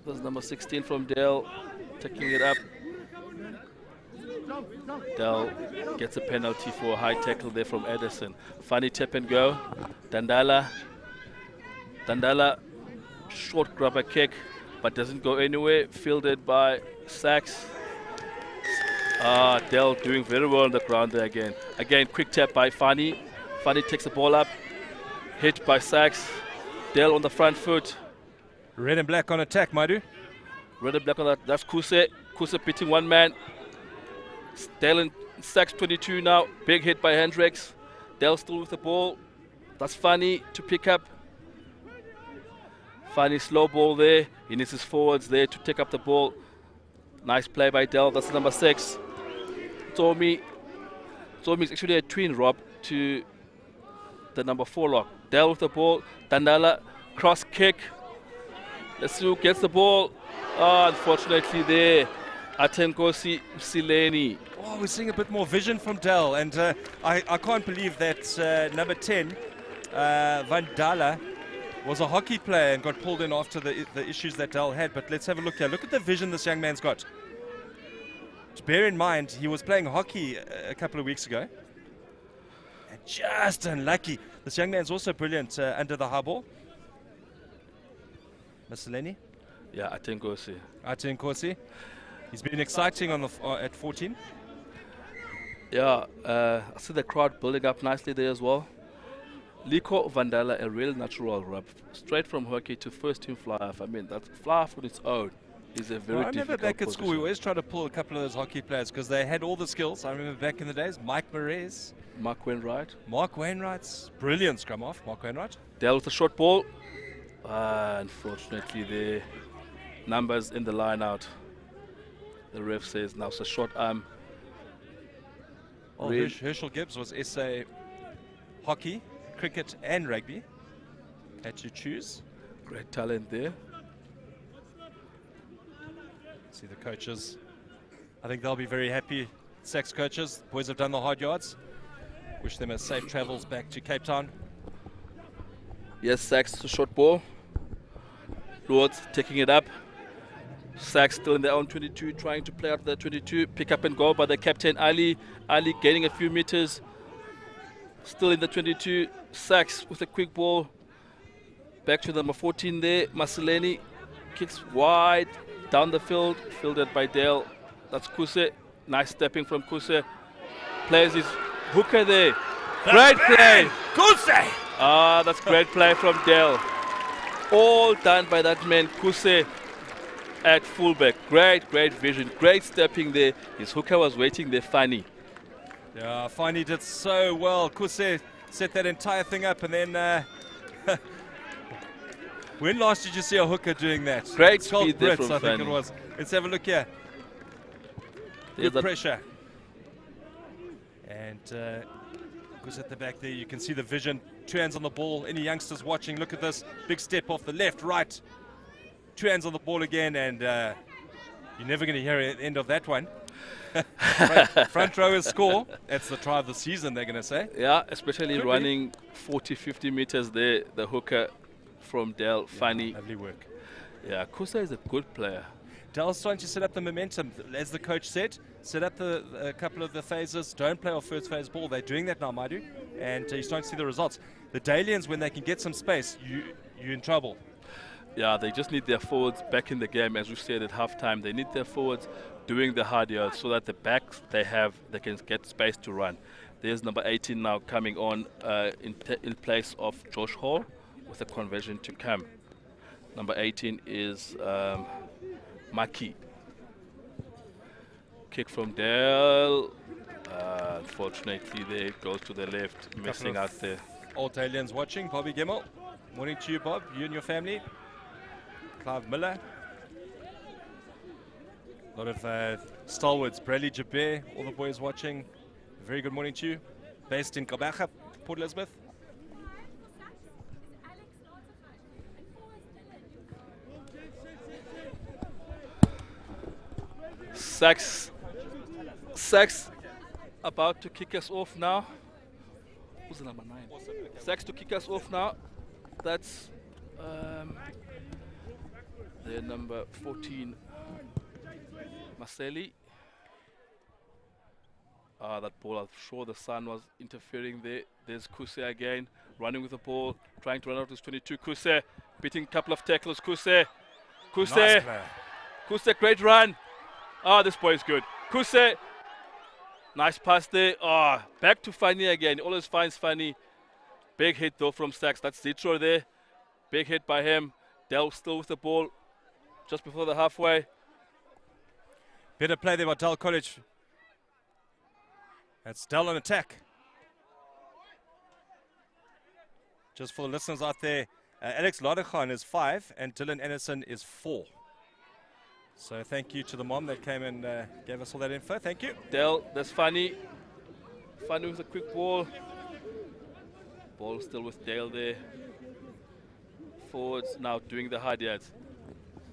There's number 16 from Del, taking it up. Del gets a penalty for a high tackle there from Edison. Funny tap and go. Dandala, short grabber kick, but doesn't go anywhere. Fielded by SACS. Del doing very well on the ground there again. Again, quick tap by Funny. Funny takes the ball up. Hit by SACS. Del on the front foot. Red and black on attack, Madu. Red and black on that. That's Kuse. Kuse beating one man. Del in SACS 22 now. Big hit by Hendricks. Del still with the ball. That's Funny to pick up. Funny slow ball there. He needs his forwards there to take up the ball. Nice play by Del. That's number 6. Tommy is actually a twin, Rob, to the number 4 lock. Del with the ball. Dandala, cross kick. Let's see who gets the ball. Unfortunately there, Atenkosi Sileni. Oh, we're seeing a bit more vision from Del, and I can't believe that number 10, Vandala, was a hockey player and got pulled in after the issues that Del had. But let's have a look here. Look at the vision this young man's got. To bear in mind, he was playing hockey a couple of weeks ago. And just unlucky. This young man's also brilliant under the high ball. Maseleni? Yeah, Atenkosi. Atenkosi. He's been exciting on at 14. Yeah, I see the crowd building up nicely there as well. Liko Vandala, a real natural rub. Straight from hockey to first team fly-off. I mean, that fly-off on its own is a very difficult I remember back at school, we position. always tried to pull a couple of those hockey players because they had all the skills. I remember back in the days, Mike Perez. Mark Wainwright. Mark Wainwright's brilliant scrum off, Mark Wainwright. Del with a short ball. Unfortunately, the numbers in the line out. The ref says now it's a short arm. Well, Herschel Gibbs was SA hockey, cricket and rugby. Had to choose. Great talent there. See the coaches. I think they'll be very happy. SACS coaches, boys have done the hard yards. Wish them a safe travels back to Cape Town. Yes, SACS a short ball. Lords taking it up. SACS still in their own 22, trying to play out the 22. Pick up and go by the captain, Ali. Ali gaining a few meters. Still in the 22. SACS with a quick ball. Back to number 14 there. Maseleni kicks wide down the field. Fielded by Dale. That's Kuse. Nice stepping from Kuse. Plays his hooker there. Great play. Kuse! That's great play from Dale. All done by that man, Kuse, at fullback. Great vision. Great stepping there. His hooker was waiting there, Funny. Yeah, Fani did so well. Kuse set that entire thing up, and then when last did you see a hooker doing that? Great Schalk speed there Brits, from I think Fani. it was. Let's have a look here. There's Good that- pressure. And Kuse at the back there, you can see the vision. 2 hands on the ball. Any youngsters watching, look at this. Big step off the left, right. 2 hands on the ball again, and you're never going to hear the end of that one. front rowers score. That's the try of the season, they're going to say. Yeah, especially Could be. running 40, 50 meters there, the hooker from Del, Fani. Lovely work. Yeah, Kusa is a good player. Dell's trying to set up the momentum. As the coach said, set up a couple of the phases. Don't play off first phase ball. They're doing that now, Maidu. And you're starting to see the results. The Dalians, when they can get some space, you're in trouble. Yeah, they just need their forwards back in the game, as we said at halftime. They need their forwards doing the hard yards so that the backs they can get space to run. There's number 18 now coming on in place of Josh Hall with a conversion to come. Number 18 is Maki. Kick from Dale. Unfortunately, there it goes to the left, missing out there. Old Dalians watching. Bobby Gemmell. Morning to you, Bob. You and your family. Clive Miller. A lot of stalwarts. Brelly Jabir, all the boys watching. Very good morning to you. Based in Kabacha, Port Elizabeth. SACS about to kick us off now. Who's the number 9? SACS to kick us off now. That's the number 14, Marcelli. That ball, I'm sure the sun was interfering there. There's Kuse again, running with the ball, trying to run out his 22. Kuse, beating a couple of tackles. Kuse. Nice player. Kuse, great run. This boy is good. Kuse, nice pass there. Back to Fani again. He always finds Fani. Big hit though from SACS. That's Zitro there. Big hit by him. Del still with the ball just before the halfway. Better play there by Dell College. That's Dell on attack. Just for the listeners out there, Alex Ladekhan is 5 and Dylan Anderson is 4. So thank you to the mom that came and gave us all that info. Thank you. Del, that's Fani. Fani with a quick ball. Ball still with Dale there. Forwards now doing the hard yards.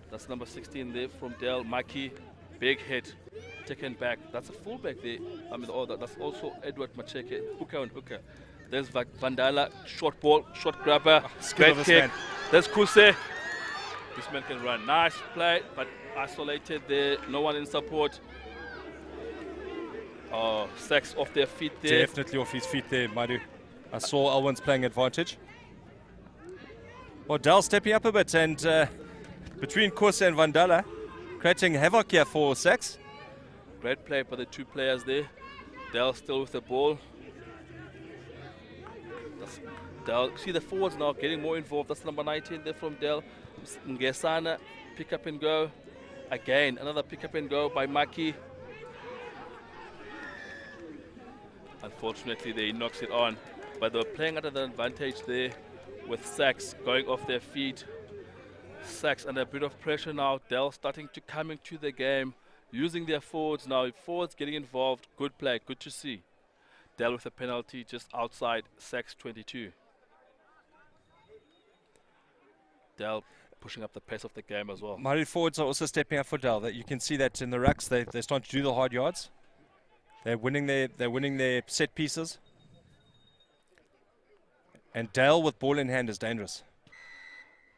That's number 16 there from Del. Maki, big hit, taken back. That's a fullback there. That's also Edward Macheke, hooker on hooker. There's Vandala, short ball, short grabber, great kick. Man. There's Kuse. This man can run. Nice play, but isolated there. No one in support. SACS off their feet there. Definitely off his feet there, Madu. I saw Alwyn's playing advantage. Well, Dell stepping up a bit, and between Kuse and Vandala, creating havoc here for SACS. Great play by the two players there. Dell still with the ball. Dell, see the forwards now getting more involved. That's number 19 there from Dell. Ngesana, pick up and go. Again, another pick up and go by Maki. Unfortunately, they knocks it on. But they're playing at an advantage there with SACS going off their feet. SACS under a bit of pressure now. Dell starting to come into the game, using their forwards now. Forwards getting involved. Good play, good to see. Dell with a penalty just outside SACS 22. Dell pushing up the pace of the game as well. Madu forwards are also stepping up for Dell. That you can see that in the rucks. They're starting to do the hard yards. They're winning their set pieces. And Dale with ball in hand is dangerous.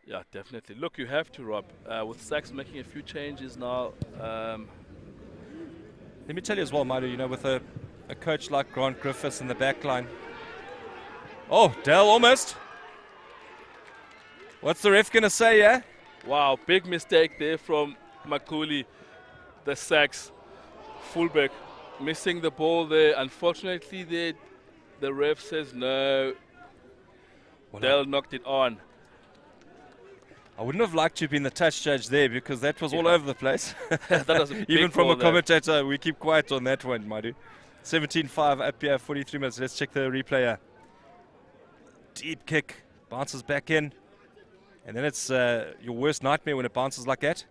Yeah, definitely. Look, you have to, Rob. With SACS making a few changes now. Let me tell you as well, Madu, you know, with a coach like Grant Griffiths in the back line. Oh, Dale almost. What's the ref going to say, yeah? Wow, big mistake there from Makuli, the SACS fullback. Missing the ball there. Unfortunately, the ref says no. Dale knocked it on. I wouldn't have liked to have been the touch judge there because that was all over the place. That was a big Even from a ball there. commentator, we keep quiet on that one, Madu. 17-5 up here, 43 minutes. Let's check the replay here. Deep kick, bounces back in. And then it's your worst nightmare when it bounces like that.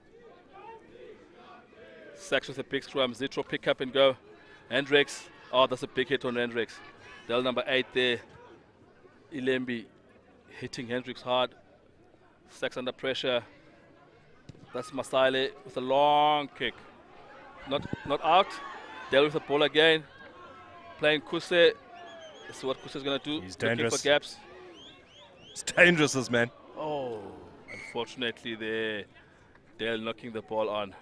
SACS with a big scrum. Zitro pick up and go. Hendricks. Oh, that's a big hit on Hendricks. Del number 8 there. Ilembi hitting Hendricks hard. SACS under pressure. That's Masale with a long kick. Not out. Del with the ball again. Playing Kuse. This is what Kuse is going to do. He's Looking dangerous. for gaps. It's dangerous, this man. Oh, unfortunately there. Del knocking the ball on.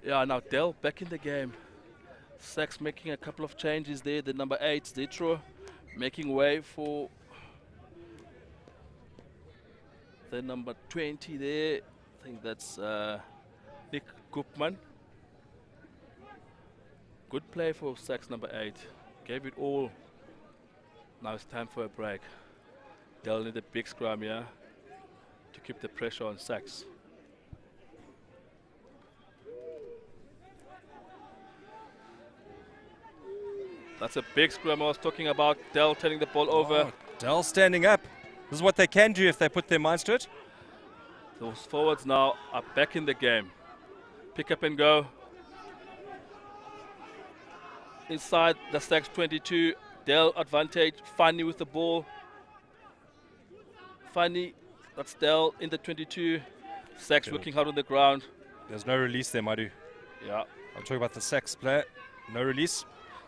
Yeah, now Del back in the game. SACS making a couple of changes there. The number 8, Zitro, making way for the number 20 there. I think that's Nick Koopman. Good play for SACS number 8. Gave it all. Now it's time for a break. Del need a big scrum here to keep the pressure on SACS. That's a big scrum I was talking about. Del turning the ball over. Oh, Del standing up. This is what they can do if they put their minds to it. Those forwards now are back in the game. Pick up and go. Inside the SACS 22. Del advantage. Fanny with the ball. Fanny, that's Del in the 22. SACS working hard on the ground. There's no release there, Madu. Yeah. I'm talking about the SACS player. No release.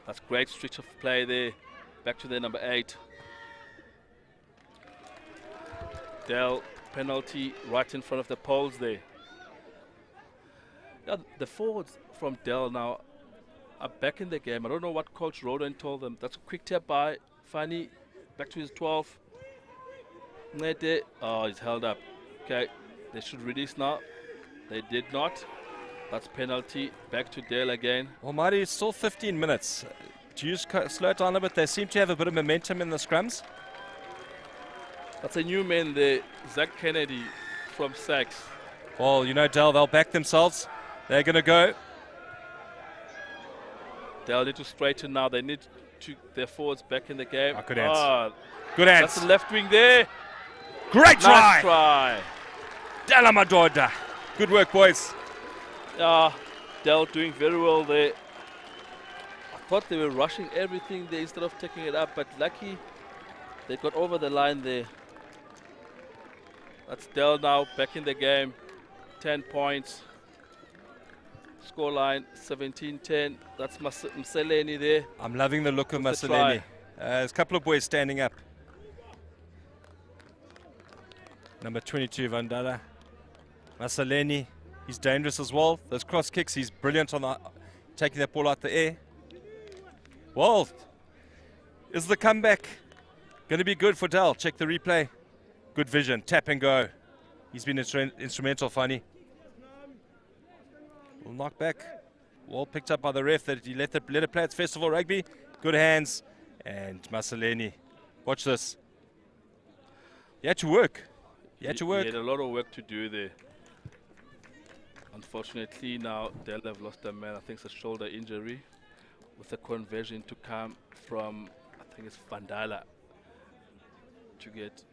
That's great stretch of play there. Back to the number 8. Del penalty right in front of the poles there. Yeah, the forwards from Del now are back in the game. I don't know what Coach Roden told them. That's a quick tap by Fanny. Back to his 12. Nete. Oh, he's held up. Okay, they should release now. They did not. That's penalty. Back to Del again. Well, Madu, it's still 15 minutes. Do you slow it down a bit? They seem to have a bit of momentum in the scrums. That's a new man there. Zach Kennedy from SACS. Well, you know, Del, they'll back themselves. They're going to go. They'll need to straighten now. They need to their forwards back in the game. Oh, good hands. Ah, Good hands. that's the left wing there. Great try. Nice try. Della Madorda. Good work, boys. Yeah, Del doing very well there. I thought they were rushing everything there instead of taking it up, but lucky they got over the line there. That's Del now back in the game. 10 points. Scoreline 17-10. That's Mseleni there. I'm loving the look of With the Maseleni. try. There's a couple of boys standing up. Number 22, Vandala. Maseleni, he's dangerous as well. Those cross kicks, he's brilliant on the, taking that ball out the air. Well, is the comeback going to be good for Del? Check the replay. Good vision, tap and go. He's been instrumental, Fanny. Will knock back. Well picked up by the ref that he let it play. It's Festival Rugby. Good hands. And Maseleni. Watch this. He had to work. He had to work. He had a lot of work to do there. Unfortunately, now Del have lost a man. I think it's a shoulder injury with a conversion to come from, I think it's Vandala, to get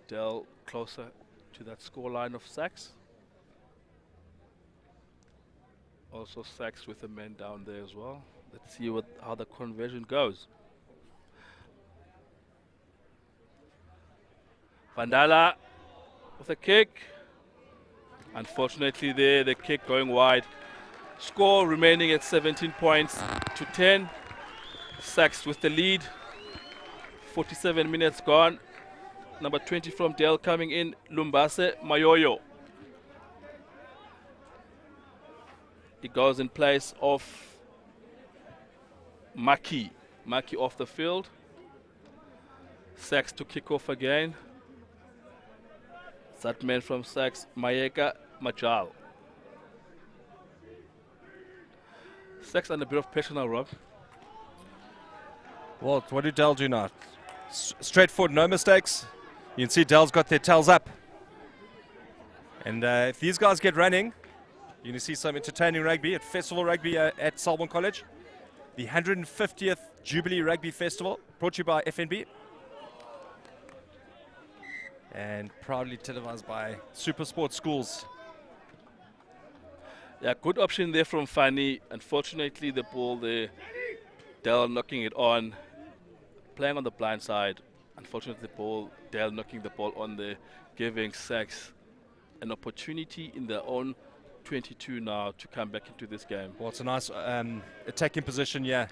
Del closer to that score line of SACS. Also SACS with a man down there as well. Let's see how the conversion goes. Vandala with a kick. Unfortunately there, the kick going wide. Score remaining at 17 points to 10. SACS with the lead. 47 minutes gone. Number 20 from Del coming in, Lumbase Mayoyo. He goes in place of Maki. Maki off the field. SACS to kick off again. That man from SACS, Mayeka Majal. SACS under a bit of pressure now, Rob. Well, what did Del do now? Straightforward, no mistakes. You can see Del's got their tails up. And if these guys get running, You're going to see some entertaining rugby at Festival Rugby at Selborne College. The 150th Jubilee Rugby Festival, brought to you by FNB. And proudly televised by Super Sport Schools. Yeah, good option there from Fanny. Unfortunately, the ball there, Dell knocking it on, playing on the blind side. Unfortunately, the ball, Dell knocking the ball on there, giving SACS an opportunity in their own 22 now to come back into this game. Well, it's a nice attacking position, yeah.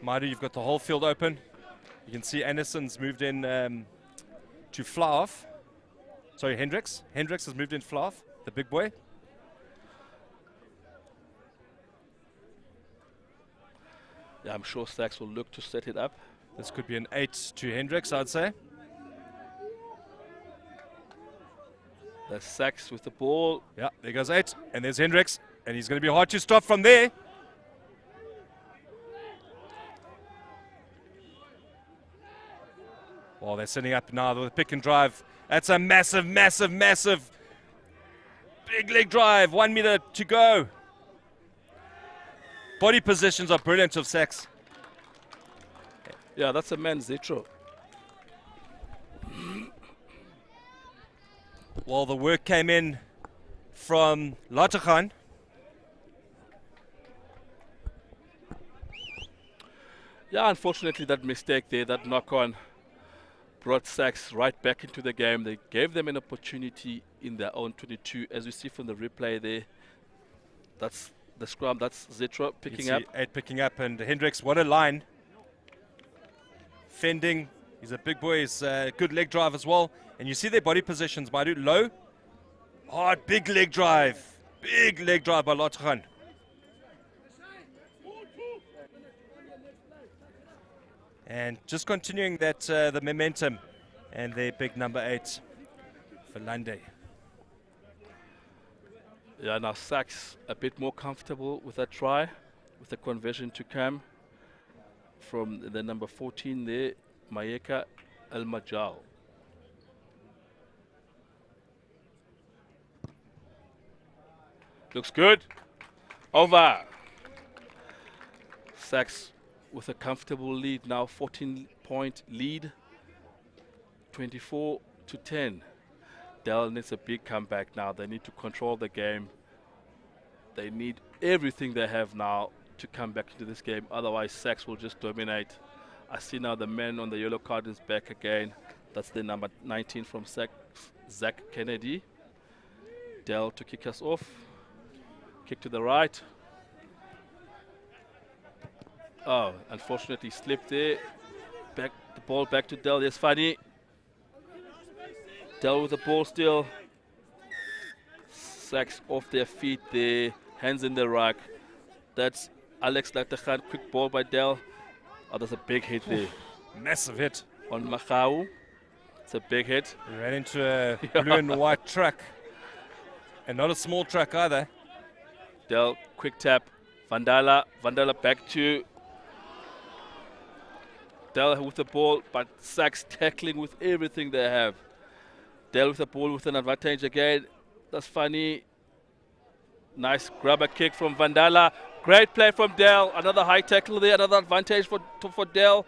Maidu, you've got the whole field open. You can see Anderson's moved in to fly off. Sorry, Hendricks. Hendricks has moved in to fly off, the big boy. Yeah, I'm sure SACS will look to set it up. This could be an 8 to Hendricks, I'd say. That's SACS with the ball. Yeah, there goes 8. And there's Hendricks. And he's going to be hard to stop from there. Well, they're setting up now with a pick and drive. That's a massive, massive, massive big leg drive. 1 meter to go. Body positions are brilliant of SACS. Yeah, that's a man Zetro. Well, the work came in from Latachan. Yeah, unfortunately, that mistake there, that knock-on, brought SACS right back into the game. They gave them an opportunity in their own 22. As you see from the replay there, that's the scrum, that's Zetro picking up. 8 picking up, and Hendricks, what a line. Fending, he's a big boy, he's a good leg drive as well. And you see their body positions, Maidu, low, hard, big leg drive. Big leg drive by Latachan. And just continuing that, the momentum, and their big number 8 for Lande. Yeah, now SACS a bit more comfortable with that try, with the conversion to come from the number 14 there, Mayeka El-Majal. Looks good. Over. SACS with a comfortable lead now, 14-point lead, 24 to 10. Dell needs a big comeback now. They need to control the game. They need everything they have now to come back into this game. Otherwise, SACS will just dominate. I see now the man on the yellow card is back again. That's the number 19 from SACS, Zach Kennedy. Dell to kick us off. Kick to the right. Oh, unfortunately slipped there. Back the ball back to Dell. Yes, Fanny. Dell with the ball still. SACS off their feet there. Hands in the rack. That's Alex Latachan. Quick ball by Dell. Oh, there's a big hit there. Massive hit. On Machau. It's a big hit. He ran into a blue and white truck. And not a small truck either. Dell, quick tap. Vandala. Vandala back to Dell with the ball, but SACS tackling with everything they have. Dell with the ball with an advantage again. That's funny. Nice grabber kick from Vandala. Great play from Dell. Another high tackle there. Another advantage for Dell.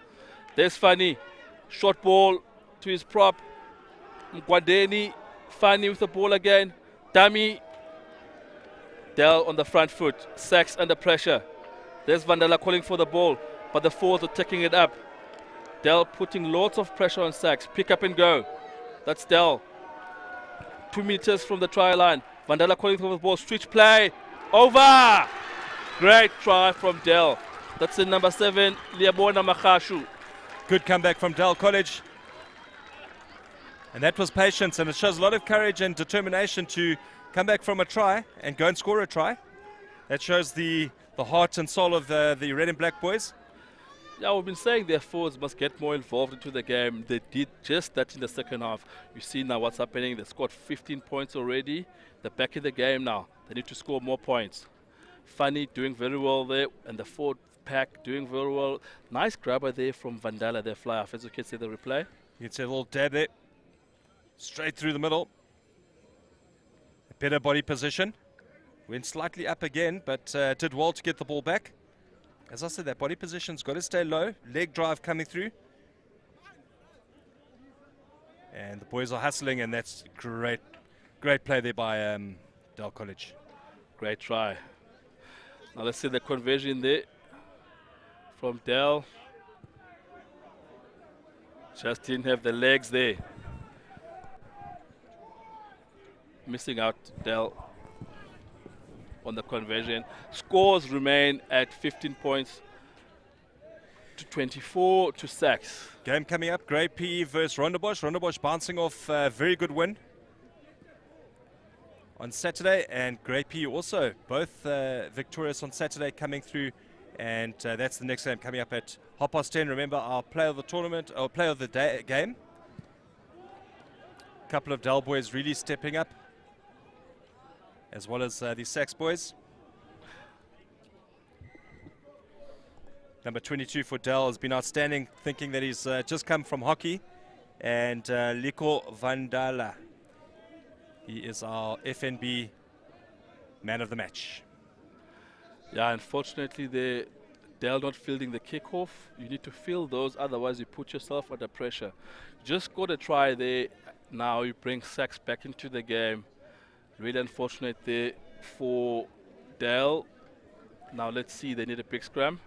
There's Fanny. Short ball to his prop. Mgwadeni. Fanny with the ball again. Dummy. Dell on the front foot. SACS under pressure. There's Vandala calling for the ball, but the forwards are taking it up. Dell putting lots of pressure on SACS. Pick up and go. That's Dell. 2 meters from the try line. Vandala calling for the ball. Switch play. Over. Great try from Dell. That's the number 7, Liabona Makashu. Good comeback from Dell College. And that was patience, and it shows a lot of courage and determination to come back from a try and go and score a try. That shows the heart and soul of the red and black boys. Yeah, we've been saying their forwards must get more involved into the game. They did just that in the second half. You see now what's happening. They scored 15 points already. They're back in the game now. They need to score more points. Fanny doing very well there, and the forward pack doing very well. Nice grabber there from Vandala, their fly off. As you can see the replay. You can see a little dab there. Straight through the middle. A better body position. Went slightly up again, but did well to get the ball back. As I said, that body position's got to stay low. Leg drive coming through. And the boys are hustling, and that's great play there by Dell College. Great try. Now let's see the conversion there from Dell. Just didn't have the legs there. Missing out Dell on the conversion. Scores remain at 15 points to 24 to SACS. Game coming up, Grey PE versus RONDEBOSCH. RONDEBOSCH bouncing off a very good win on Saturday, and Grey PE also both victorious on Saturday coming through, and that's the next game coming up at 10:30. Remember, our player of the tournament, or player of the day game. A couple of Dell boys really stepping up, as well as the SACS boys. Number 22 for Dell has been outstanding, thinking that he's just come from hockey. And Liko Vandala, he is our FNB man of the match. Yeah, unfortunately, Dell not fielding the kickoff. You need to field those, otherwise you put yourself under pressure. Just got a try there. Now you bring SACS back into the game. Really unfortunate there for Dell. Now let's see, they need a big scrum.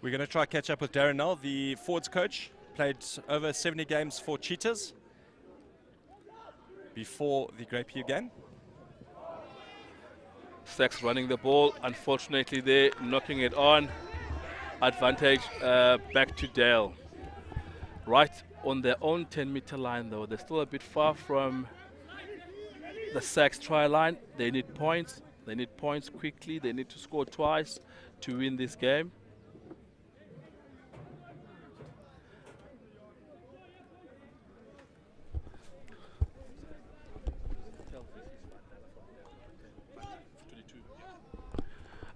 We're going to try catch up with Darren now, the forwards coach. Played over 70 games for Cheetahs before the Grey PE game. SACS running the ball. Unfortunately, they're knocking it on. Advantage back to Dale. Right on their own 10-meter line, though. They're still a bit far from the SACS try line. They need points. They need points quickly. They need to score twice to win this game.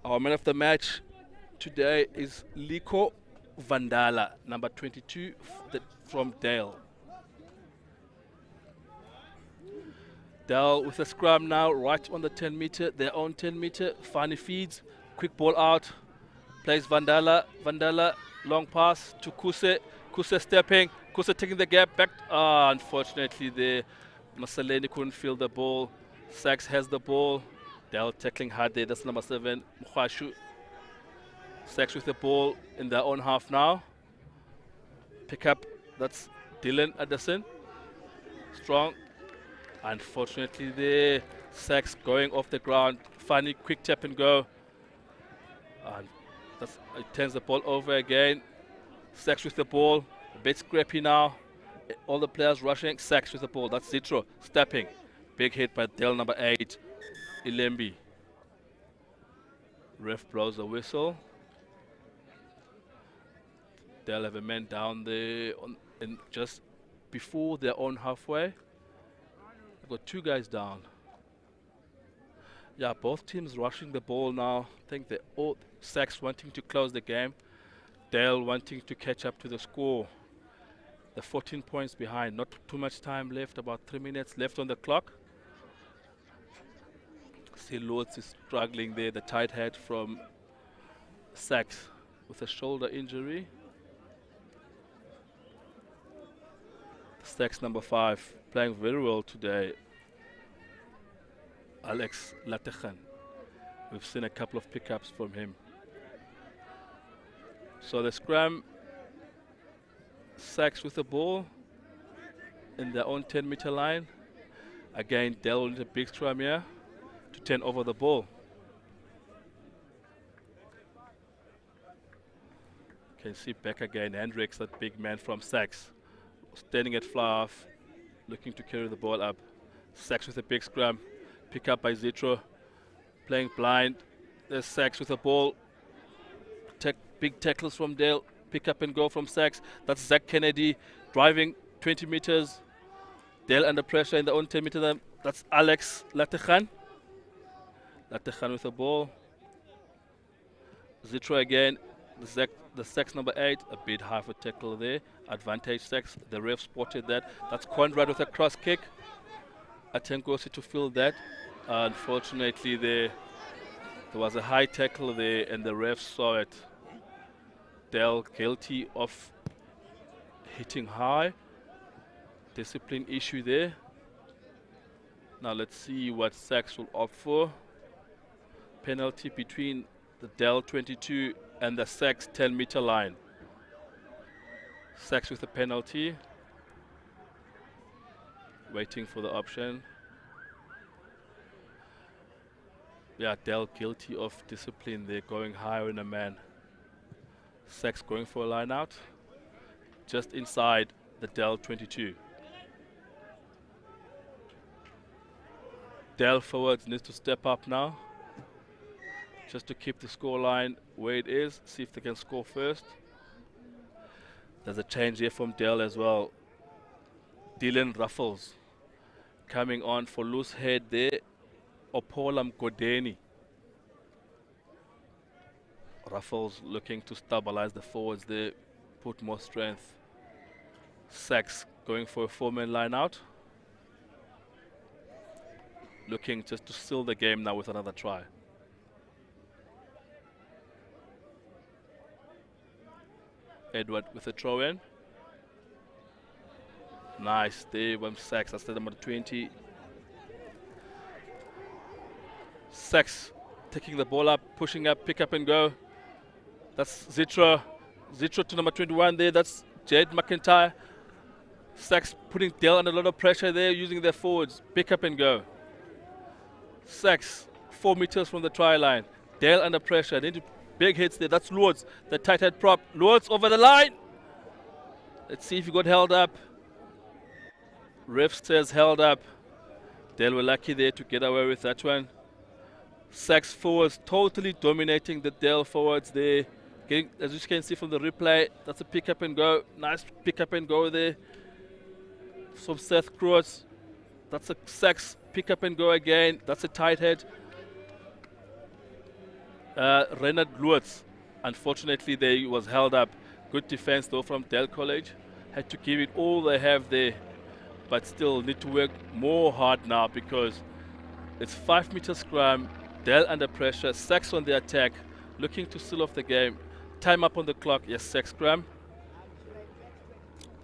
Our man of the match today is Liko Vandala, number 22 from Dale. Dale with a scrum now, right on the 10-meter, their own 10-meter. Fani feeds, quick ball out, plays Vandala. Vandala, long pass to Kuse. Kuse stepping, Kuse taking the gap back. Unfortunately, the Masaleni couldn't field the ball. SACS has the ball. Dale tackling hard there. That's number 7, Mukhashu. SACS with the ball in their own half now. Pick up, that's Dylan Anderson. Strong. Unfortunately, the SACS going off the ground. Funny, quick tap and go. And it turns the ball over again. SACS with the ball. A bit scrappy now. All the players rushing. SACS with the ball. That's Zitro stepping. Big hit by Dale, number 8. Ilembi. Ref blows the whistle. They'll have a man down there and just before their own halfway. They've got 2 guys down. Yeah, both teams rushing the ball now. I think they're all SACS wanting to close the game. Dale wanting to catch up to the score. The 14 points behind. Not too much time left. About 3 minutes left on the clock. See Lords is struggling there, the tight head from SACS with a shoulder injury. SACS number 5 playing very well today. Alex Latechan. We've seen a couple of pickups from him. So the scrum, SACS with the ball in their own 10-meter line. Again, Dell with a big scrum here to turn over the ball. Can see back again, Hendricks, that big man from SACS, standing at fly off, looking to carry the ball up. SACS with a big scrum, pick up by Zitro, playing blind. There's SACS with the ball, big tackles from Dale, pick up and go from SACS. That's Zach Kennedy driving 20 meters. Dale under pressure in the own 10-meter. That's Alex Latechan. Latechan with the ball. Zitro again. The SACS number 8, a bit high for tackle there. Advantage SACS. The ref spotted that. That's Conrad with a cross kick. Atengosi to fill that. Unfortunately, There was a high tackle there and the ref saw it. Dell guilty of hitting high. Discipline issue there. Now let's see what SACS will opt for. Penalty between the Dell 22 and the SACS 10-meter line. SACS with a penalty. Waiting for the option. Yeah, Dell guilty of discipline. They're going higher in a man. SACS going for a line out. Just inside the Dell 22. Dell forwards needs to step up now. Just to keep the score line where it is. See if they can score first. There's a change here from Dell as well. Dylan Ruffles coming on for loose head there. Opolam Godeni. Ruffles looking to stabilize the forwards there, put more strength. SACS going for a 4-man line out. Looking just to seal the game now with another try. Edward with a throw in. Nice there from SACS. That's the number 20. SACS taking the ball up, pushing up, pick up and go. That's Zitra. Zitra to number 21 there. That's Jade McIntyre. SACS putting Dell under a lot of pressure there, using their forwards. Pick up and go. SACS 4 meters from the try line. Dell under pressure. They need big hits there. That's Lords, the tight head prop. Lords over the line. Let's see if he got held up. Ref says held up. Dell were lucky there to get away with that one. SACS forwards totally dominating the Dell forwards there. Getting, as you can see from the replay, that's a pick up and go. Nice pick up and go there. From Seth Cross. That's a SACS pick up and go again. That's a tight head. Renard Lutz, unfortunately, there was held up. Good defense though from Dell College. Had to give it all they have there, but still need to work more hard now because it's 5-meter scrum. Dell under pressure. SACS on the attack, looking to seal off the game. Time up on the clock. Yes, SACS scrum.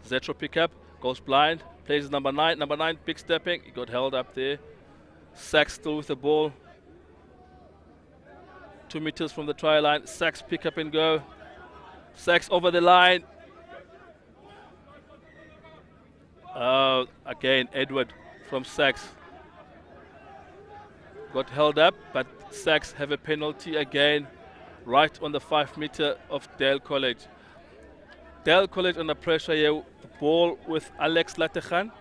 Zetro pick up, goes blind, plays number 9. Number 9 big stepping. He got held up there. SACS still with the ball. 2 meters from the try line. SACS pick up and go. SACS over the line. Again, Edward from SACS got held up, but SACS have a penalty again, right on the 5-meter of Dell College. Dell College under pressure here. The ball with Alex Latechan.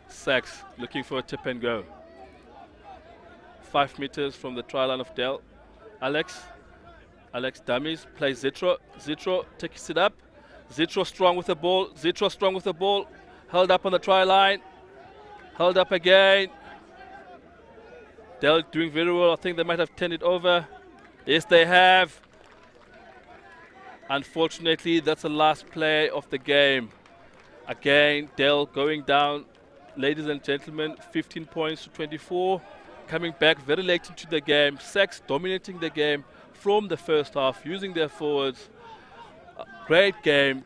SACS looking for a tip and go. 5 meters from the try line of Dell. Alex dummies, plays Zitro. Zitro takes it up. Zitro strong with the ball. Zitro strong with the ball. Held up on the try line. Held up again. Dell doing very well. I think they might have turned it over. Yes, they have. Unfortunately, that's the last play of the game. Again, Dell going down. Ladies and gentlemen, 15 points to 24. Coming back very late into the game. SACS dominating the game from the first half, using their forwards. Great game.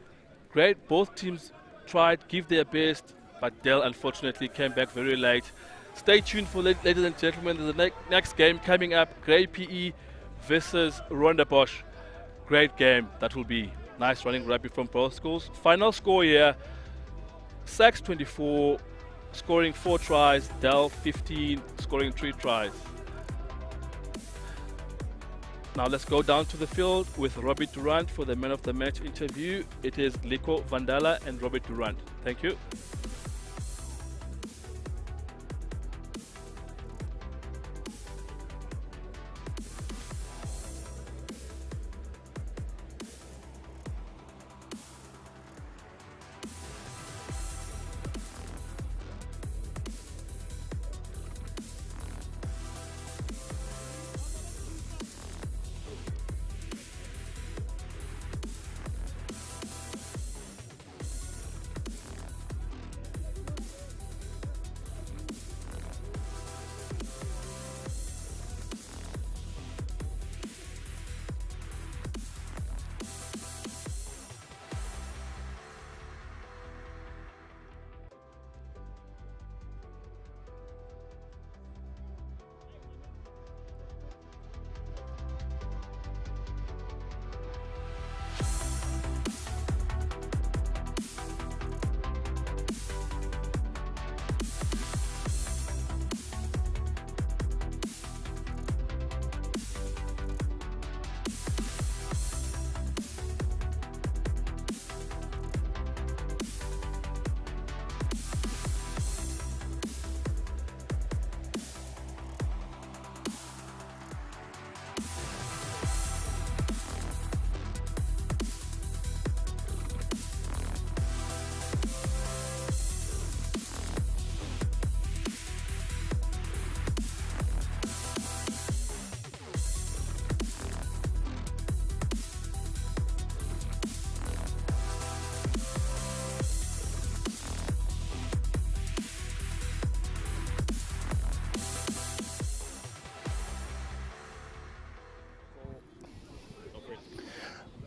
Great. Both teams tried, give their best, but Dell unfortunately came back very late. Stay tuned for ladies and gentlemen. There's the next game coming up. Grey PE versus RONDEBOSCH. Great game that will be. Nice running rugby from both schools. Final score here. SACS 24, scoring 4 tries. Dell 15, scoring 3 tries. Now let's go down to the field with Robbie Durant for the man of the match interview. It is Liko Vandala and Robert Durant. Thank you.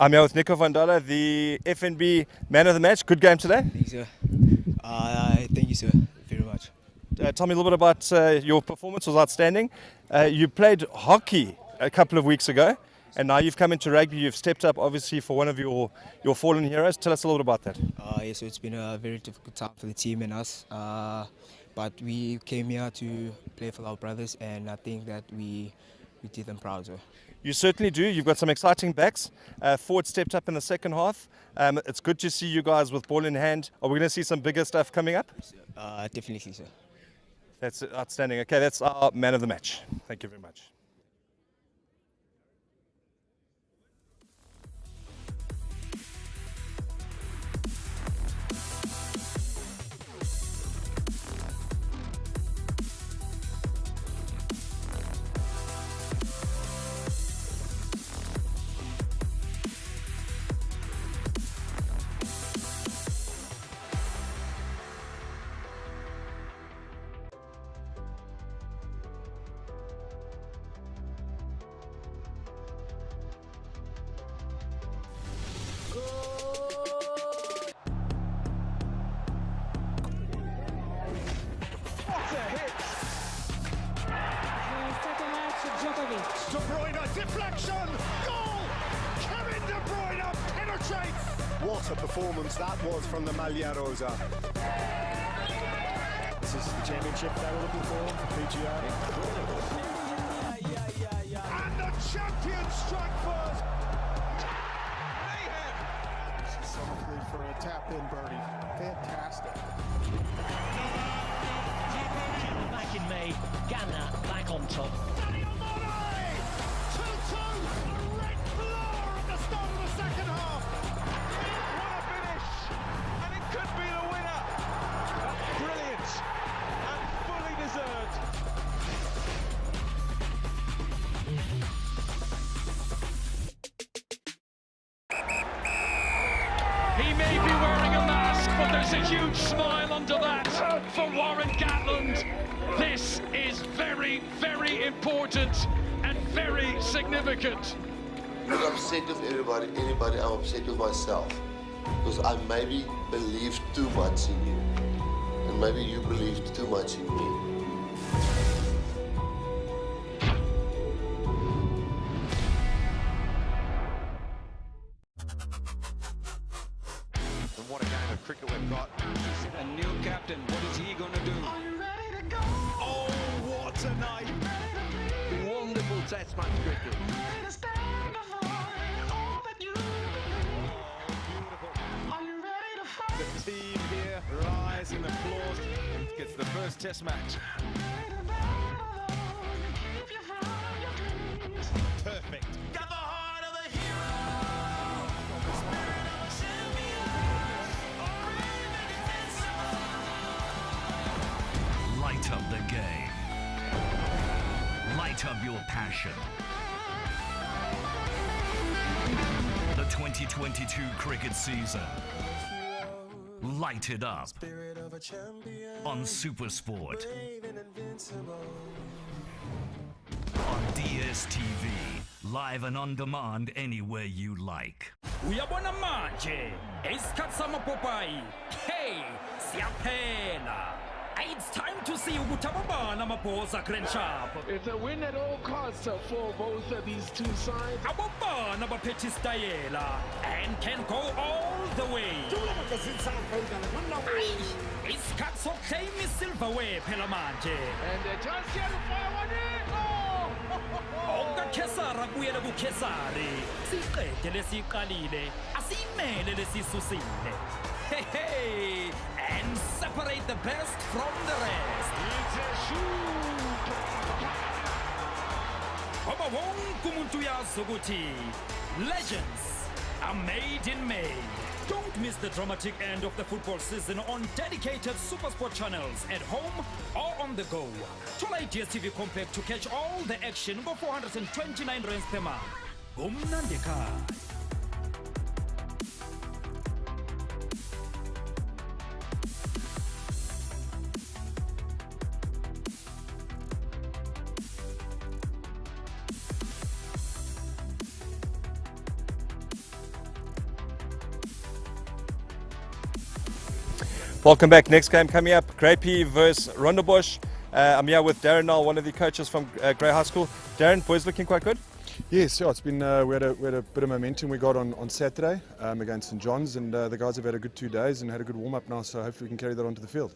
I'm here with Nico van Dalla, the FNB man of the match. Good game today. Thank you, sir. Thank you, sir, very much. Tell me a little bit about your performance. Was outstanding. You played hockey a couple of weeks ago, and now you've come into rugby. You've stepped up, obviously, for one of your fallen heroes. Tell us a little about that. Yeah, so it's been a very difficult time for the team and us, but we came here to play for our brothers, and I think that we did them proud, sir. You certainly do. You've got some exciting backs. Forward stepped up in the second half. It's good to see you guys with ball in hand. Are we going to see some bigger stuff coming up? Definitely, sir. That's outstanding. Okay, that's our man of the match. Thank you very much. De Bruyne, deflection, goal! Kevin De Bruyne penetrates! What a performance that was from the Maglia Rosa. This is the championship they were looking for PGR. And the champions strike first! Mayhem! Softly for a tap-in birdie. Fantastic. Back in May, Ghana back on top. 2-2, a red blur at the start of the second half. What a finish, and it could be the winner. Brilliant and fully deserved. He may be wearing a mask, but there's a huge smile under that for Warren Gatland. This is very, very important and very significant. I'm not upset with anybody, I'm upset with myself. Because I maybe believed too much in you. And maybe you believed too much in me. And what a game of cricket we've got. A new captain, what is he going to do? Are you ready to go? Oh, what a night! Wonderful test match cricket. The team here rise in applause. Gets the first test match. Perfect. Got the heart of a hero. Light up the game. Light up your passion. The 2022 cricket season. Light it up on SuperSport, on DSTV, live and on demand anywhere you like. Uyabona manje, isikhathi samapopayi. Hey, siyaphela. It's time to see ukuthi ababana amabhoza Grand Sharp. It's a win at all costs for both of these two sides. Ababana baphethe istayela and can go all the way. Isikhathi sokuclaim isilverware phela manje. And the chance here to fire one in. Okakesara kuyela kuKesari. Siqede lesiqalile, asimele lesisusile. Hey, hey, and separate the best from the rest. It's a shoot. Ngoba wonke umuntu uyazi ukuthi legends are made in May. Don't miss the dramatic end of the football season on dedicated SuperSport channels at home or on the go. Thola DSTV Compact to catch all the action for 429 rands per month. Umnandi ekhaya. Welcome back. Next game coming up, Grey P versus RONDEBOSCH. I'm here with Darren now, one of the coaches from Grey High School. Darren, boys looking quite good? Yes, yeah, it's been we had a bit of momentum we got on Saturday against St John's, and the guys have had a good 2 days and had a good warm up now, so hopefully we can carry that onto the field.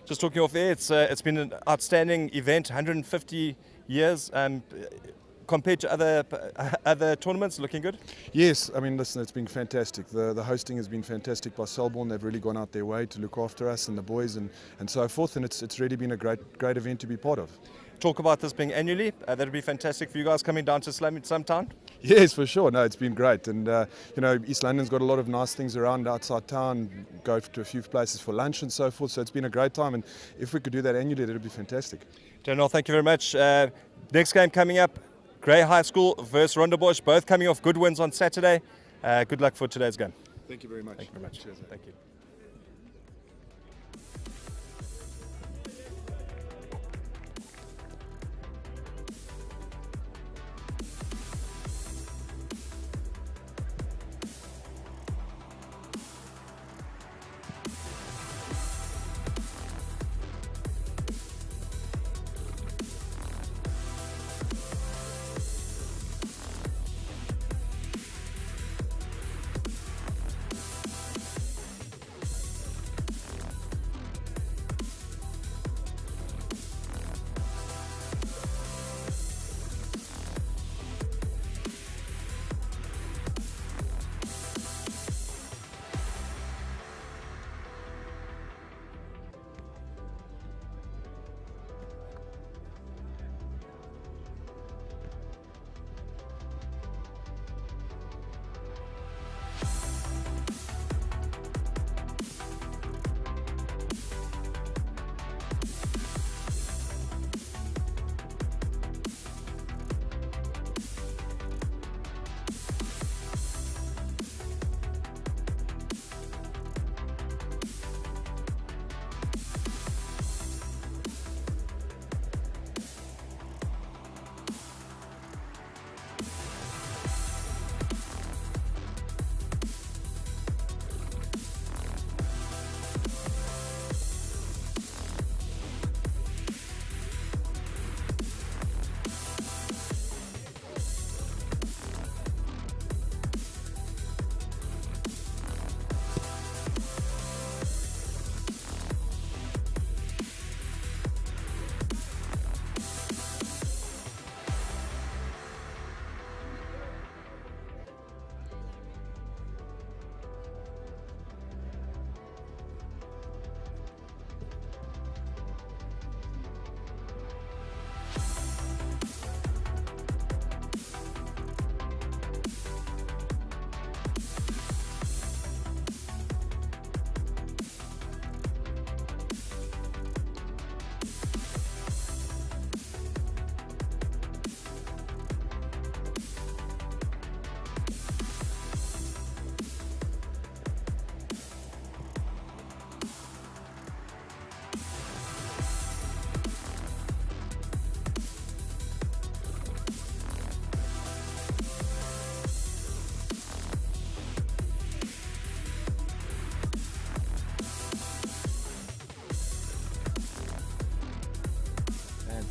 Just talking off air, it's been an outstanding event, 150 years. Compared to other tournaments, looking good? Yes, I mean, listen, it's been fantastic. The hosting has been fantastic by Selborne. They've really gone out their way to look after us and the boys and so forth, and it's really been a great event to be part of. Talk about this being annually. That'd be fantastic for you guys coming down to sometime. Yes, for sure. No, it's been great, and you know, East London's got a lot of nice things around outside town. Go to a few places for lunch and so forth. So it's been a great time, and if we could do that annually, that'd be fantastic. General, thank you very much. Next game coming up. Grey High School versus RONDEBOSCH, both coming off good wins on Saturday. Good luck for today's game. Thank you very much. Thank you very much. Cheers. Thank you.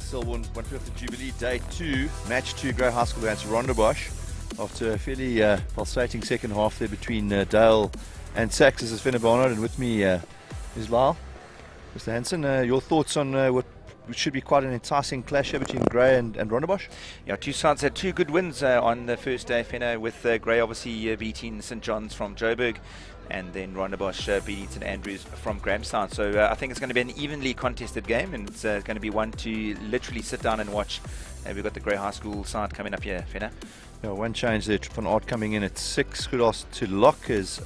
Selborne went with the Jubilee Day 2, match 2, Grey High School against RONDEBOSCH. After a fairly pulsating second half there between Dale and SACS. This is Fenner Barnard, and with me is Lyle. Mr. Hansen, your thoughts on what should be quite an enticing clash here between Grey and RONDEBOSCH? Yeah, two sides had two good wins on the first day, Fenner, with Grey obviously beating St John's from Joburg, and then RONDEBOSCH beating St Andrews from Grahamstown. So I think it's going to be an evenly contested game, and it's going to be one to literally sit down and watch. We've got the Grey High School side coming up here, Fenner. Yeah, one change there from Art coming in at 6. Kudos to Locke as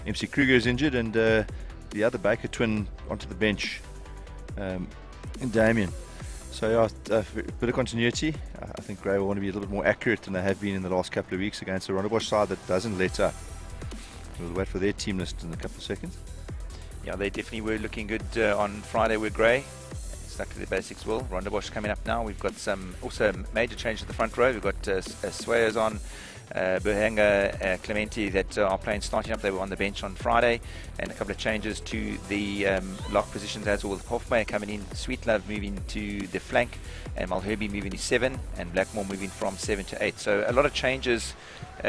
MC Kruger is injured, and the other Baker twin onto the bench in Damien. So yeah, a bit of continuity. I think Grey will want to be a little bit more accurate than they have been in the last couple of weeks against the RONDEBOSCH side that doesn't let up. We'll wait for their team list in a couple of seconds. Yeah, they definitely were looking good on Friday with Grey. Stuck to the basics well. RONDEBOSCH coming up now. We've got some also major change at the front row. We've got Swayers on Behanga, Clementi that are playing starting up. They were on the bench on Friday, and a couple of changes to the lock positions as well, with Hofmeyer coming in, Sweet Love moving to the flank, and Malherbe moving to 7, and Blackmore moving from 7 to 8. So a lot of changes,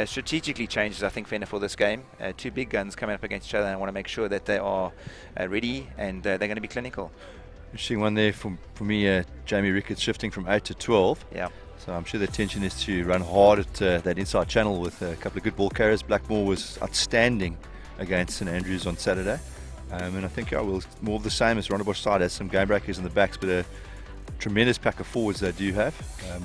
strategically changes, I think, for this game. Two big guns coming up against each other, and I want to make sure that they are ready and they're going to be clinical. Interesting one there for me, Jamie Ricketts shifting from 8 to 12. Yeah. So I'm sure the intention is to run hard at that inside channel with a couple of good ball carriers. Blackmore was outstanding against St Andrews on Saturday. And I think we'll more of the same as Rondebosch side, has some game breakers in the backs, but a tremendous pack of forwards they do have,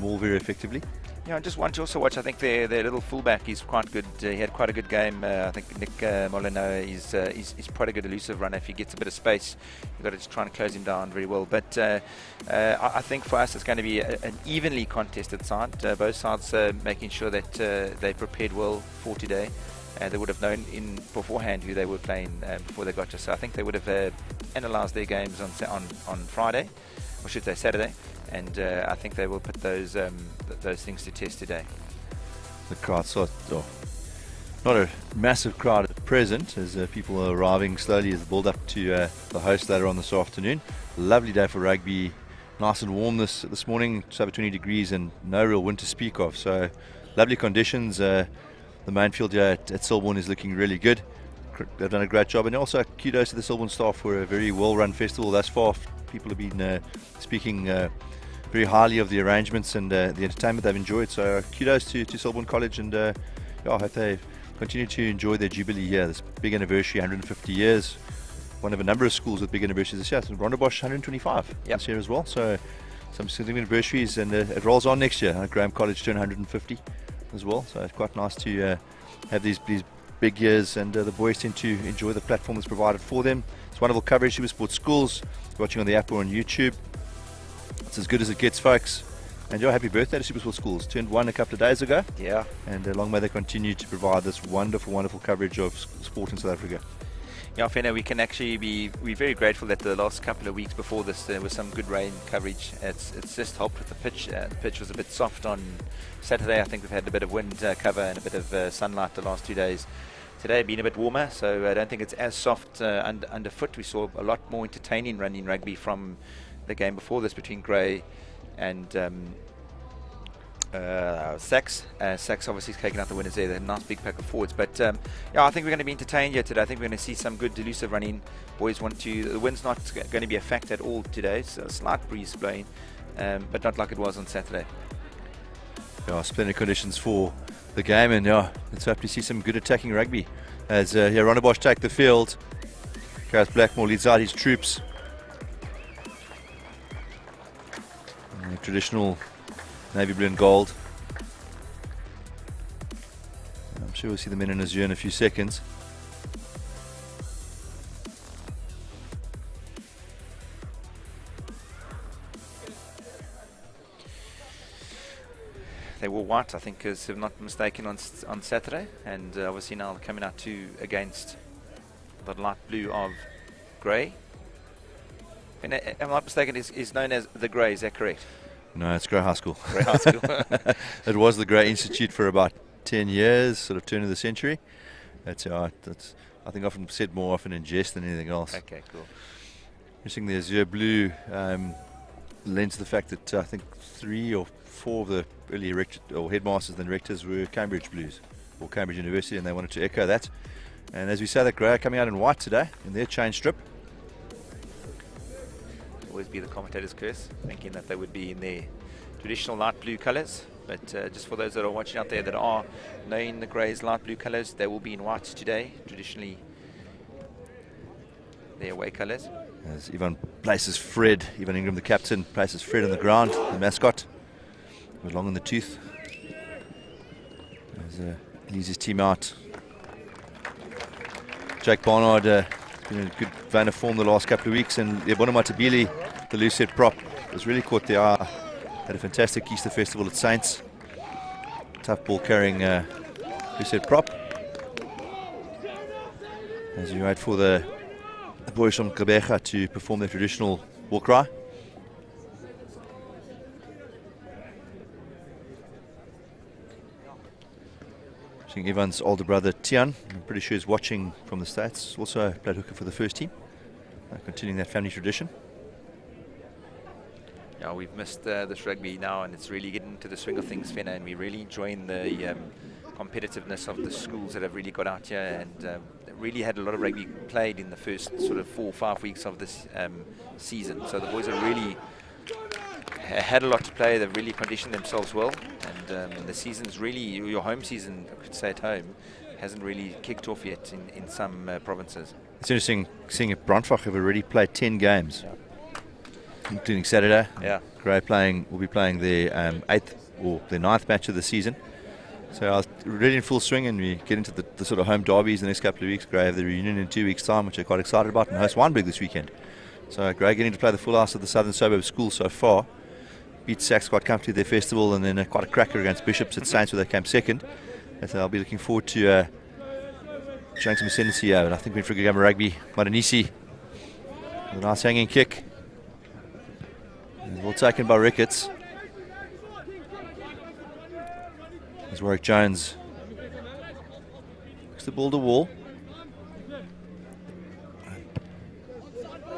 all very effectively. Yeah, I just want to also watch, I think their little fullback is quite good. He had quite a good game. I think Nick Molyneux is quite a good elusive runner. If he gets a bit of space, you've got to just try and close him down very well. But I think for us it's going to be an evenly contested side. Both sides making sure that they prepared well for today. They would have known beforehand who they were playing before they got to. So I think they would have analysed their games on Friday, or should I say Saturday. And I think they will put those things to test today. The crowd not a massive crowd at present, as people are arriving slowly as the build up to the host later on this afternoon. Lovely day for rugby, nice and warm this morning, just over 20 degrees and no real wind to speak of. So lovely conditions. The main field here at Selborne is looking really good. They've done a great job, and also kudos to the Selborne staff for a very well run festival thus far. People have been speaking very highly of the arrangements and the entertainment they've enjoyed. So kudos to Selborne College, and I hope they continue to enjoy their Jubilee here. This big anniversary, 150 years. One of a number of schools with big anniversaries this year. So RONDEBOSCH 125 this year as well. So some significant anniversaries, and it rolls on next year. Graham College turned 150 as well. So it's quite nice to have these big years, and the boys tend to enjoy the platform that's provided for them. It's wonderful coverage. Super Sports Schools, watching on the app or on YouTube. It's as good as it gets, folks. And happy birthday to Super Sports Schools. Turned 1 a couple of days ago. Yeah. And long may they continue to provide this wonderful, wonderful coverage of sport in South Africa. Yeah, Fena, we can actually we're very grateful that the last couple of weeks before this there was some good rain coverage. It's just helped with the pitch. The pitch was a bit soft on Saturday. I think we've had a bit of wind cover and a bit of sunlight the last 2 days. Today been a bit warmer, so I don't think it's as soft underfoot. We saw a lot more entertaining running rugby from the game before this between Grey and SACS. SACS obviously is taking out the winners there. They're a nice big pack of forwards. But yeah, I think we're going to be entertained here today. I think we're going to see some good elusive running. Boys want to. The wind's not going to be a factor at all today. So a slight breeze blowing, but not like it was on Saturday. Yeah, splendid conditions for the game, and let's hope to see some good attacking rugby as RONDEBOSCH take the field. Gareth Blackmore leads out his troops. Traditional navy blue and gold. I'm sure we'll see the men in azure in a few seconds. They were white, I think, if I'm not mistaken, on Saturday, and obviously now they're coming out against the light blue of Grey. And if I'm not mistaken, is known as the Grey, is that correct? No, it's Grey High School. Grey High School. It was the Grey Institute for about 10 years, sort of turn of the century. That's I think often said more often in jest than anything else. Okay, cool. Interesting, the azure blue lends to the fact that I think 3 or 4 of the early headmasters and rectors were Cambridge Blues, or Cambridge University, and they wanted to echo that. And as we say, that Grey are coming out in white today in their change strip. Always be the commentator's curse, thinking that they would be in their traditional light blue colours. But just for those that are watching out there that are knowing the Grey's light blue colours, they will be in white today, traditionally their away colours. As Ivan places Fred, Ivan Ingram, the captain, places Fred on the ground, the mascot, with long in the tooth. As leaves his team out. Jake Barnard been in a good vein of form the last couple of weeks, and Yebono Matabili, the loose head prop, has really caught the eye. Had a fantastic Easter festival at Saints. Tough ball carrying loose head prop. As you wait for the boys from Gqeberha to perform their traditional war cry. King Ivan's older brother Tian, I'm pretty sure he's watching from the States, also played hooker for the first team, continuing that family tradition. Yeah, we've missed this rugby now, and it's really getting to the swing of things, Fenna, and we're really enjoying the competitiveness of the schools that have really got out here and really had a lot of rugby played in the first sort of 4 or 5 weeks of this season. So the boys have really had a lot to play. They've really conditioned themselves well, and the season's really, your home season, I could say at home, hasn't really kicked off yet in some provinces. It's interesting seeing if BRANDWAG have already played 10 games, including Saturday. Yeah. Grey will be playing their 8th or their 9th match of the season. So I was really in full swing, and we get into the sort of home derbies the next couple of weeks. Grey have the reunion in 2 weeks' time, which I'm quite excited about, and host Wynberg this weekend. So Grey getting to play the full house of the Southern Suburb School so far. Beat SACS quite comfortably at their festival, and then quite a cracker against Bishops at Saints, where they came second. And so I'll be looking forward to showing some ascendancy here. But I think we're in for a good game of rugby. Madanisi with a nice hanging kick. Well taken by Ricketts. As Warwick Jones looks the ball to wall.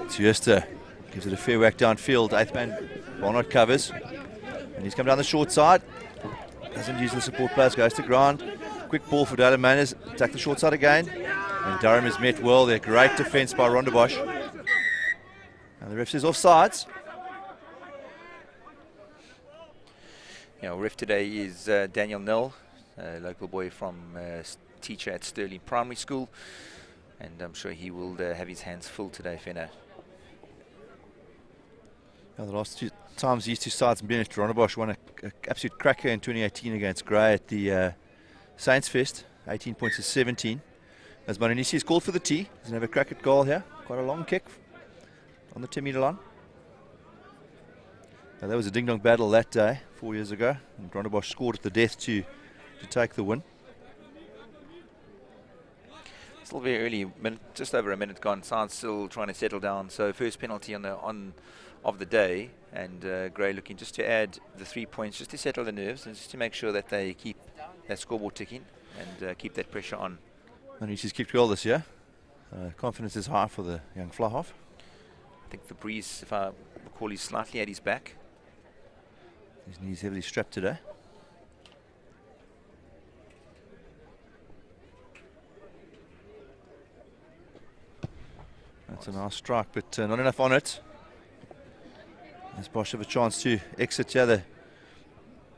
Tjuster gives it a fair whack downfield. 8th man Barnard covers. And he's come down the short side. Doesn't use the support players, goes to ground. Quick ball for Dylan Manners. Attack the short side again. And Durham is met well there. Great defence by RONDEBOSCH. And the ref says offsides. Yeah, ref today is Daniel Nell, a local boy from teacher at Stirling Primary School, and I'm sure he will have his hands full today, Fenna. Yeah, the last 2 times these 2 sides have been at RONDEBOSCH won an absolute cracker in 2018 against Grey at the Saints Fest, 18 points to 17. As Maranisi is called for the tee, he's going to have a crack at goal here. Quite a long kick on the 10-metre line. Now, that was a ding-dong battle that day, 4 years ago, and RONDEBOSCH scored at the death to take the win. Still very early, just over a minute gone. Saints still trying to settle down. So first penalty of the day, and Grey looking just to add the 3 points, just to settle the nerves and just to make sure that they keep that scoreboard ticking and keep that pressure on. And he's kicked well this year. Confidence is high for the young fly half. I think Fabrice, if I recall, he's slightly at his back. His knees heavily strapped today. That's a nice strike, but not enough on it. As Bosch have a chance to exit here, the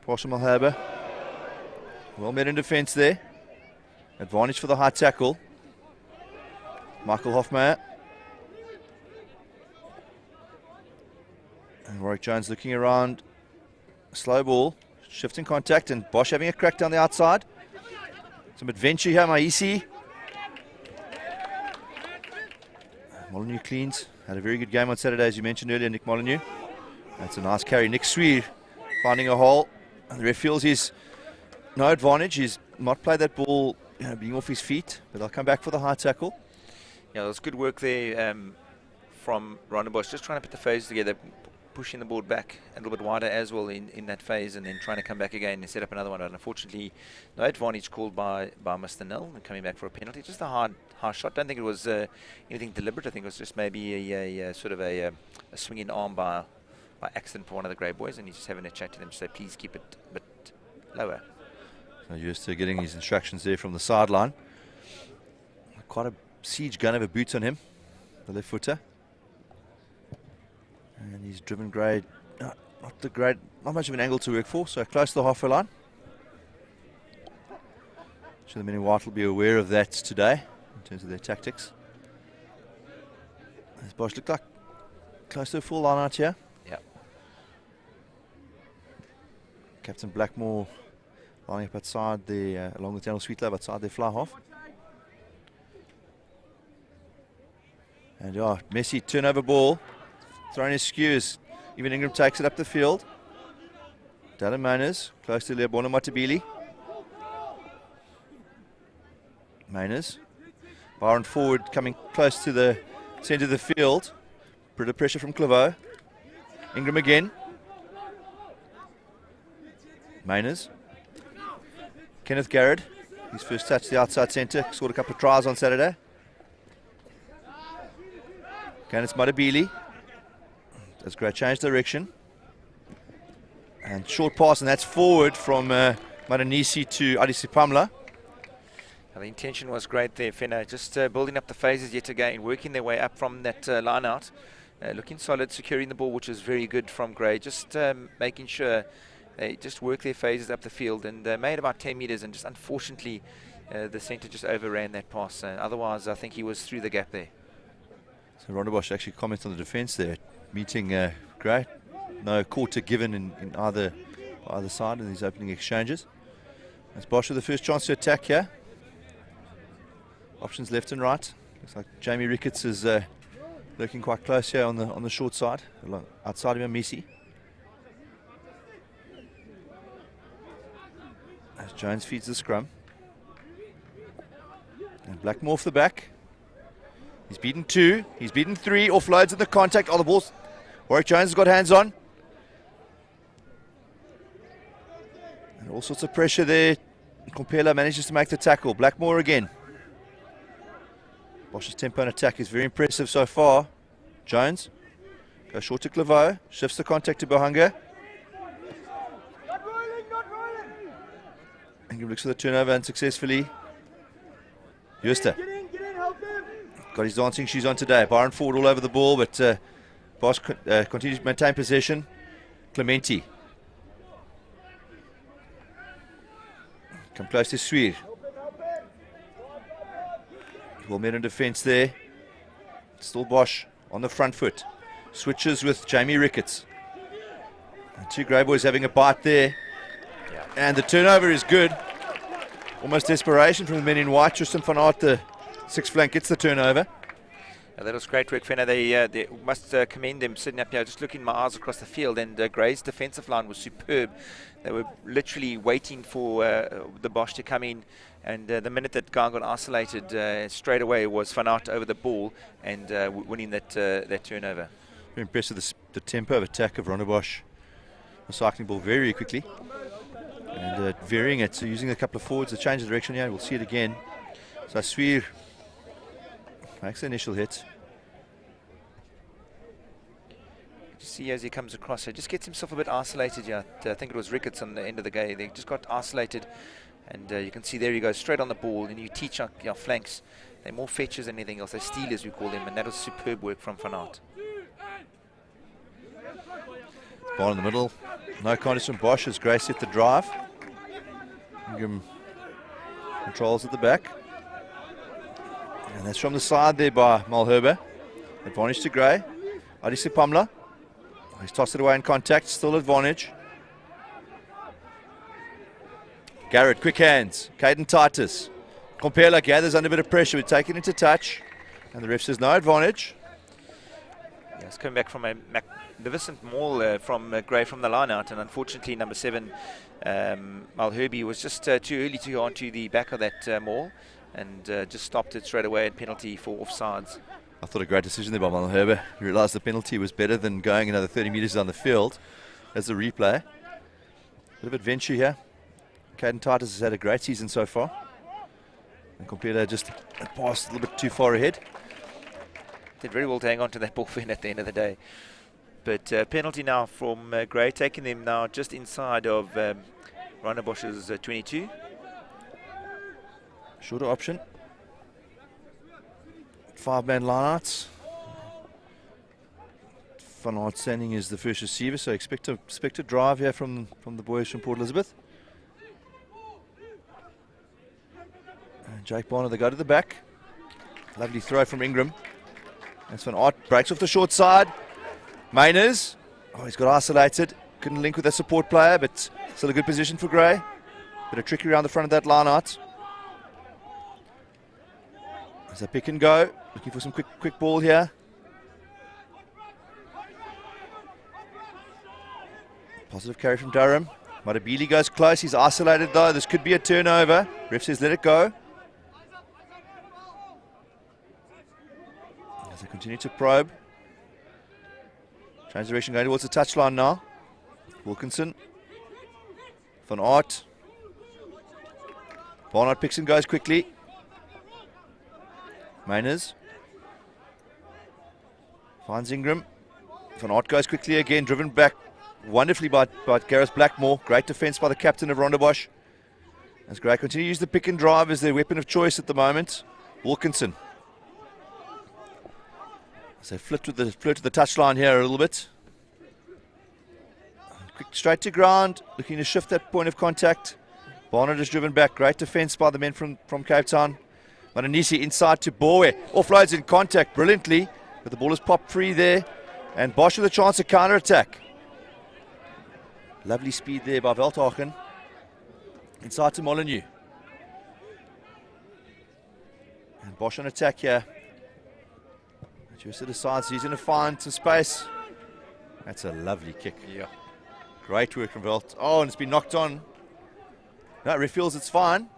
Porsche Malherbe. Well met in defence there. Advantage for the high tackle. Michael Hofmeyer. And Warwick Jones looking around. Slow ball, shifting contact, and Bosch having a crack down the outside. Some adventure here, Maisi. Molyneux cleans. Had a very good game on Saturday, as you mentioned earlier, Nick Molyneux. That's a nice carry. Nick Sweer finding a hole. And the ref feels he's no advantage. He's not played that ball, being off his feet, but I'll come back for the high tackle. Yeah, there's good work there from RONDEBOSCH, just trying to put the phases together, pushing the board back a little bit wider as well in that phase, and then trying to come back again and set up another one. But unfortunately, no advantage called by Mr. Nell, and coming back for a penalty. Just a hard shot. Don't think it was anything deliberate. I think it was just maybe a sort of a swinging arm by accident for one of the Grey boys, and he's just having a chat to them to say, please keep it a bit lower. So used to getting his instructions there from the sideline. Quite a siege gun of a boot on him, the left footer. And he's driven Grey, not much of an angle to work for, so close to the halfway line. Sure the men in white will be aware of that today in terms of their tactics. As Bosch looked like close to a full line out here. Yeah. Captain Blackmore lining up outside the along with Daniel Sweetlove outside their fly half. And messy turnover ball. Throwing his skews. Even Ingram takes it up the field. Dylan Mainers close to Leobono Matabili. Mainers. Byron forward coming close to the centre of the field. Bit of pressure from Claveau. Ingram again. Mainers. Kenneth Garrett. His first touch, the outside centre. Scored a couple of tries on Saturday. Again, it's Madabili. Does great change direction. And short pass, and that's forward from Madanisi to Adisipamla. The intention was great there, Fenna. Just building up the phases yet again, working their way up from that line out. Looking solid, securing the ball, which was very good from Gray. Just making sure they just work their phases up the field, and made about 10 metres, and just unfortunately the centre just overran that pass. Otherwise, I think he was through the gap there. So RONDEBOSCH actually comments on the defence there, meeting Gray. No quarter given in either side in these opening exchanges. That's Bosch with the first chance to attack here. Options left and right. Looks like Jamie Ricketts is looking quite close here on the short side, outside of Misi. As Jones feeds the scrum. And Blackmore off the back. He's beaten 2, he's beaten 3, offloads in the contact. Oh, the ball's Warwick Jones has got hands on. And all sorts of pressure there. Compella manages to make the tackle. Blackmore again. Bosch's tempo and attack is very impressive so far. Jones goes short to Claveau, shifts the contact to Bohanga. Ingram looks for the turnover unsuccessfully. Juster got his dancing shoes on today. Byron forward all over the ball, but Bosch continues to maintain possession. Clementi. Come close to Sweer. Well met in defence there. Still Bosch on the front foot. Switches with Jamie Ricketts. And 2 Grey Boys having a bite there. And the turnover is good. Almost desperation from the men in white. Tristan van Aert, the 6th flank, gets the turnover. That was great work, Fenna. They must commend them sitting up here, just looking my eyes across the field. And Grey's defensive line was superb. They were literally waiting for the Bosch to come in. And the minute that Guy got isolated, straight away was Van Aert over the ball and winning that turnover. Very impressive, the tempo of attack of RONDEBOSCH. Recycling ball very quickly. And varying it, so using a couple of forwards to change the direction here. We'll see it again. So Sweer makes the initial hit. See as he comes across, he just gets himself a bit isolated here. I think it was Ricketts on the end of the game. They just got isolated. And you can see there he goes straight on the ball, and you teach your flanks. They're more fetchers than anything else. They're stealers, we call them, and that was superb work from Van Aert. Ball in the middle. No contest from Bosch as Grace hit the drive. Ingram controls at the back. And that's from the side there by Malherbe. Advantage to Gray. Adisipamla. He's tossed it away in contact, still advantage. Garrett, quick hands. Caden Titus. Compella gathers under a bit of pressure, but taken into touch. And the ref says no advantage. Yes, coming back from a magnificent maul from Gray from the line out, and unfortunately number 7, Malherbe, was just too early to go onto the back of that maul, and just stopped it straight away at penalty for offsides. I thought a great decision there by Malherbe. He realised the penalty was better than going another 30 metres down the field. As the replay. Bit of adventure here. Caden Titus has had a great season so far. And Compella just passed a little bit too far ahead. Did very well to hang on to that ball fin at the end of the day. But penalty now from Gray, taking them now just inside of RONDEBOSCH's 22. Shorter option. 5-man lineouts. Van Aert standing as the first receiver, so expect a drive here from the boys from Port Elizabeth. And Jake Barner, they go to the back. Lovely throw from Ingram. That's Van Aert, breaks off the short side. Mainers, oh, he's got isolated. Couldn't link with that support player, but still a good position for Gray. Bit of trickery around the front of that line out. There's a pick and go. Looking for some quick ball here. Positive carry from Durham. Madabili goes close. He's isolated though. This could be a turnover. Ref says let it go. As they continue to probe. Change direction going towards the touchline now. Wilkinson. Van Aert. Barnard picks and goes quickly. Mainers. Finds Ingram. Van Aert goes quickly again, driven back wonderfully by Gareth Blackmore. Great defence by the captain of RONDEBOSCH. As Gray continue to use the pick and drive as their weapon of choice at the moment. Wilkinson. So flirt to the touchline here a little bit. Quick straight to ground, looking to shift that point of contact. Barnard is driven back. Great defence by the men from Cape Town. Mananisi inside to Bowe. Offloads in contact brilliantly, but the ball is popped free there. And Bosch with a chance to counter-attack. Lovely speed there by Veldhagen. Inside to Molyneux. And Bosch on attack here. Jooste decides he's going to find some space. That's a lovely kick. Yeah. Great work from Veld. Oh, and it's been knocked on. No, ref feels it's fine.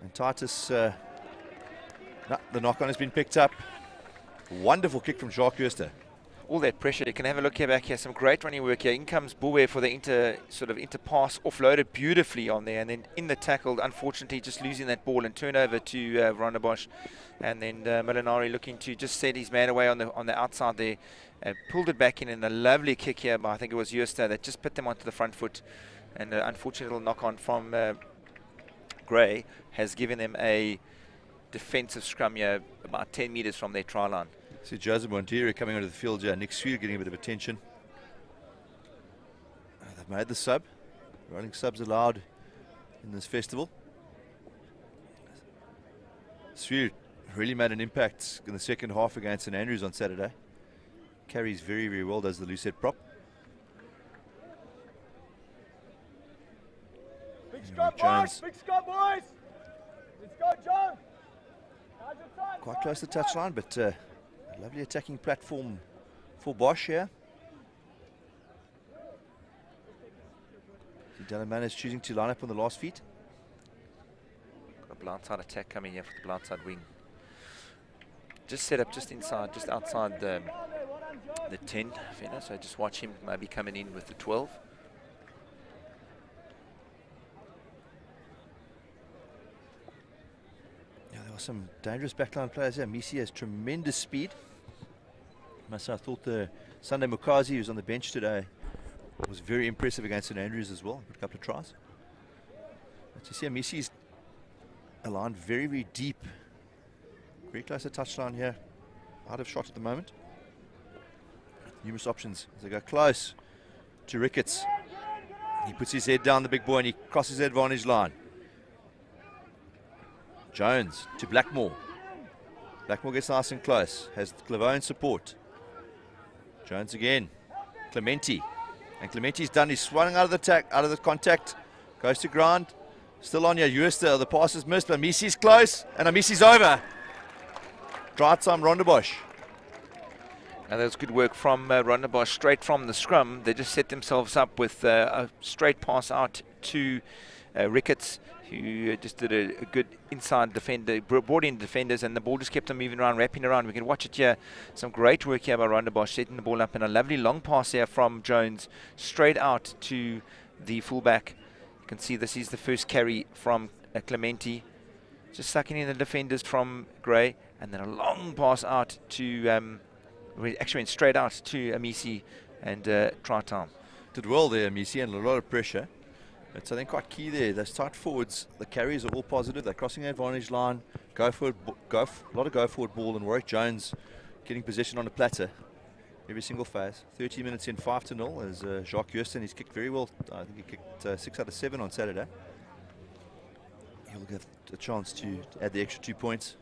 And Titus, no, the knock-on has been picked up. Wonderful kick from Jacques Jooste. All that pressure. You can have a look here back here. Some great running work here. In comes Bowe for the inter pass, offloaded beautifully on there, and then in the tackle, unfortunately just losing that ball and turnover to RONDEBOSCH, and then Molinari looking to just set his man away on the outside there, pulled it back in, and a lovely kick here by, I think it was Jooste, that just put them onto the front foot, and an unfortunate little knock on from Gray has given them a defensive scrum here about 10 metres from their try line. See Joseph Mondiri coming onto the field here. Nick Swede getting a bit of attention. They've made the sub. Rolling subs allowed in this festival. Swede really made an impact in the second half against St Andrews on Saturday. Carries very, very well, does the loose head prop. Big Scott, boys! Big Scott, boys! Let's go, John! Quite close to the touchline, but a lovely attacking platform for Bosch here. Delaman is choosing to line up on the last feet. Got a blindside attack coming here for the blindside wing. Just set up just inside, just outside the 10, so just watch him maybe coming in with the 12. Some dangerous backline players here. Misi has tremendous speed. Myself, I thought the Sunday Mukazi, who's on the bench today, was very impressive against St Andrews as well. A couple of tries. But you see, Misi's aligned very, very deep. Very close to touchline here. Out of shot at the moment. Numerous options as they go close to Ricketts. He puts his head down, the big boy, and he crosses the advantage line. Jones to Blackmore. Blackmore gets nice and close. Has Claveau in support. Jones again. Clementi. And Clementi's done. He's swung out of the contact. Goes to ground. Still on here. Jooste. The pass is missed, but Amisi's close. And Amisi's over. Try time RONDEBOSCH. Now that was good work from RONDEBOSCH. Straight from the scrum. They just set themselves up with a straight pass out to Ricketts, who just did a good inside defender, brought in defenders, and the ball just kept them moving around, wrapping around. We can watch it here. Some great work here by RONDEBOSCH, setting the ball up, and a lovely long pass here from Jones, straight out to the fullback. You can see this is the first carry from Clementi, just sucking in the defenders from Gray, and then a long pass out to, actually went straight out to Amisi, and try time. Did well there, Amisi, and a lot of pressure. It's, I think, quite key there. Those tight forwards, the carries are all positive. They're crossing the advantage line. A lot of go forward ball, and Warwick Jones getting possession on the platter every single phase. 30 minutes in, 5-0 as Jacques Jooste, he's kicked very well. I think he kicked 6 out of 7 on Saturday. He'll get a chance to add the extra 2 points.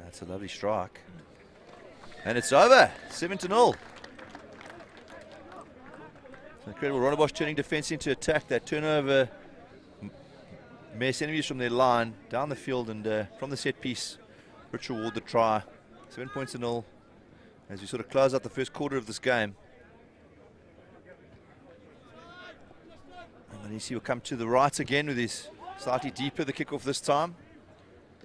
That's a lovely strike. And it's over. 7-0. It's incredible. RONDEBOSCH turning defence into attack. That turnover mess enemies from their line down the field, and from the set piece, Rich Award the try. 7 points to 0 as we sort of close out the first quarter of this game. And Manisi will come to the right again with his slightly deeper the kickoff this time.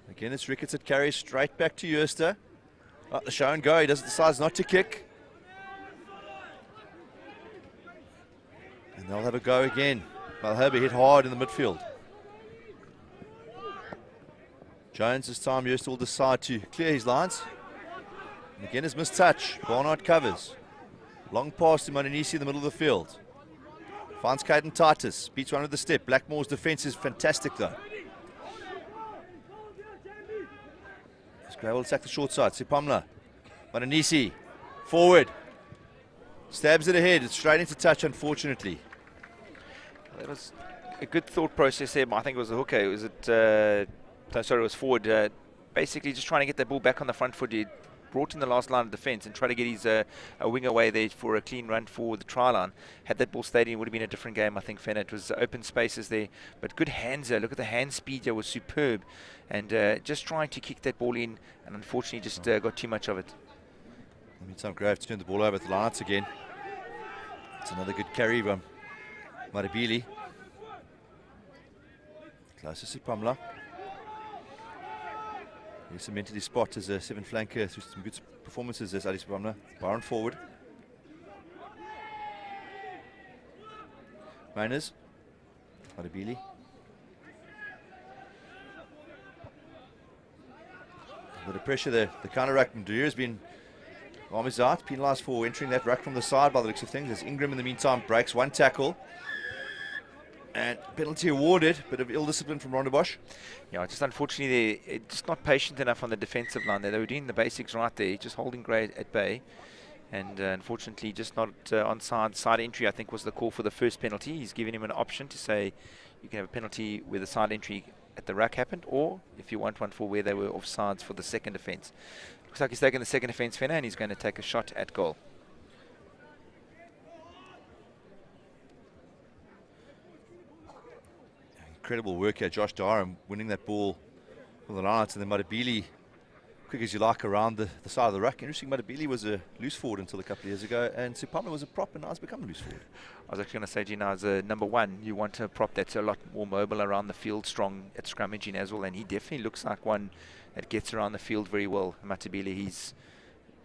Again, it's Ricketts that carries straight back to Jooster. The show and go. He decides not to kick. And they'll have a go again. Malherbe hit hard in the midfield. Jones this time, Jooster will decide to clear his lines. And again, his missed touch. Barnard covers. Long pass to Mananisi in the middle of the field. Finds Caden Titus. Beats one with the step. Blackmore's defense is fantastic though. Gray will attack the short side. Sipamla. Mananisi. Forward. Stabs it ahead. It's straight into touch, unfortunately. That was a good thought process there. I think it was the hooker. It was forward. Basically just trying to get that ball back on the front foot. He brought in the last line of defence and tried to get his a wing away there for a clean run for the try line. Had that ball stayed in, it would have been a different game, I think, Fenner. It was open spaces there, but good hands there. Look at the hand speed there, was superb. And just trying to kick that ball in, and unfortunately just got too much of it. In the meantime, Grave turned the ball over at the lines again. It's another good carry from Maribili. Close to Sipamla. He cemented his spot as a 7 flanker through some good performances as Ali Sipamla. Byron forward. Miners. Maribili. A bit of pressure there. The counter ruck from Deere has been armies out, penalised for entering that ruck from the side by the looks of things, as Ingram in the meantime breaks one tackle. And penalty awarded, bit of ill discipline from Rondebosch. Yeah, just unfortunately they're just not patient enough on the defensive line there. They were doing the basics right there, just holding Gray at bay. And unfortunately just not on side entry, I think, was the call for the first penalty. He's giving him an option to say you can have a penalty where the side entry at the ruck happened, or if you want one for where they were offsides for the second offence. Looks like he's taking the second offence, Fenner, and he's going to take a shot at goal. Incredible work here, Josh Durham winning that ball from the line, and then Maribili, quick as you like, around the side of the ruck. Interesting, Maribili was a loose forward until a couple of years ago, and Sipamla was a prop, and now has become a loose forward. I was actually going to say to you now, as a number one, you want a prop that's a lot more mobile around the field, strong at scrummaging as well, and he definitely looks like one that gets around the field very well. Matabile, he's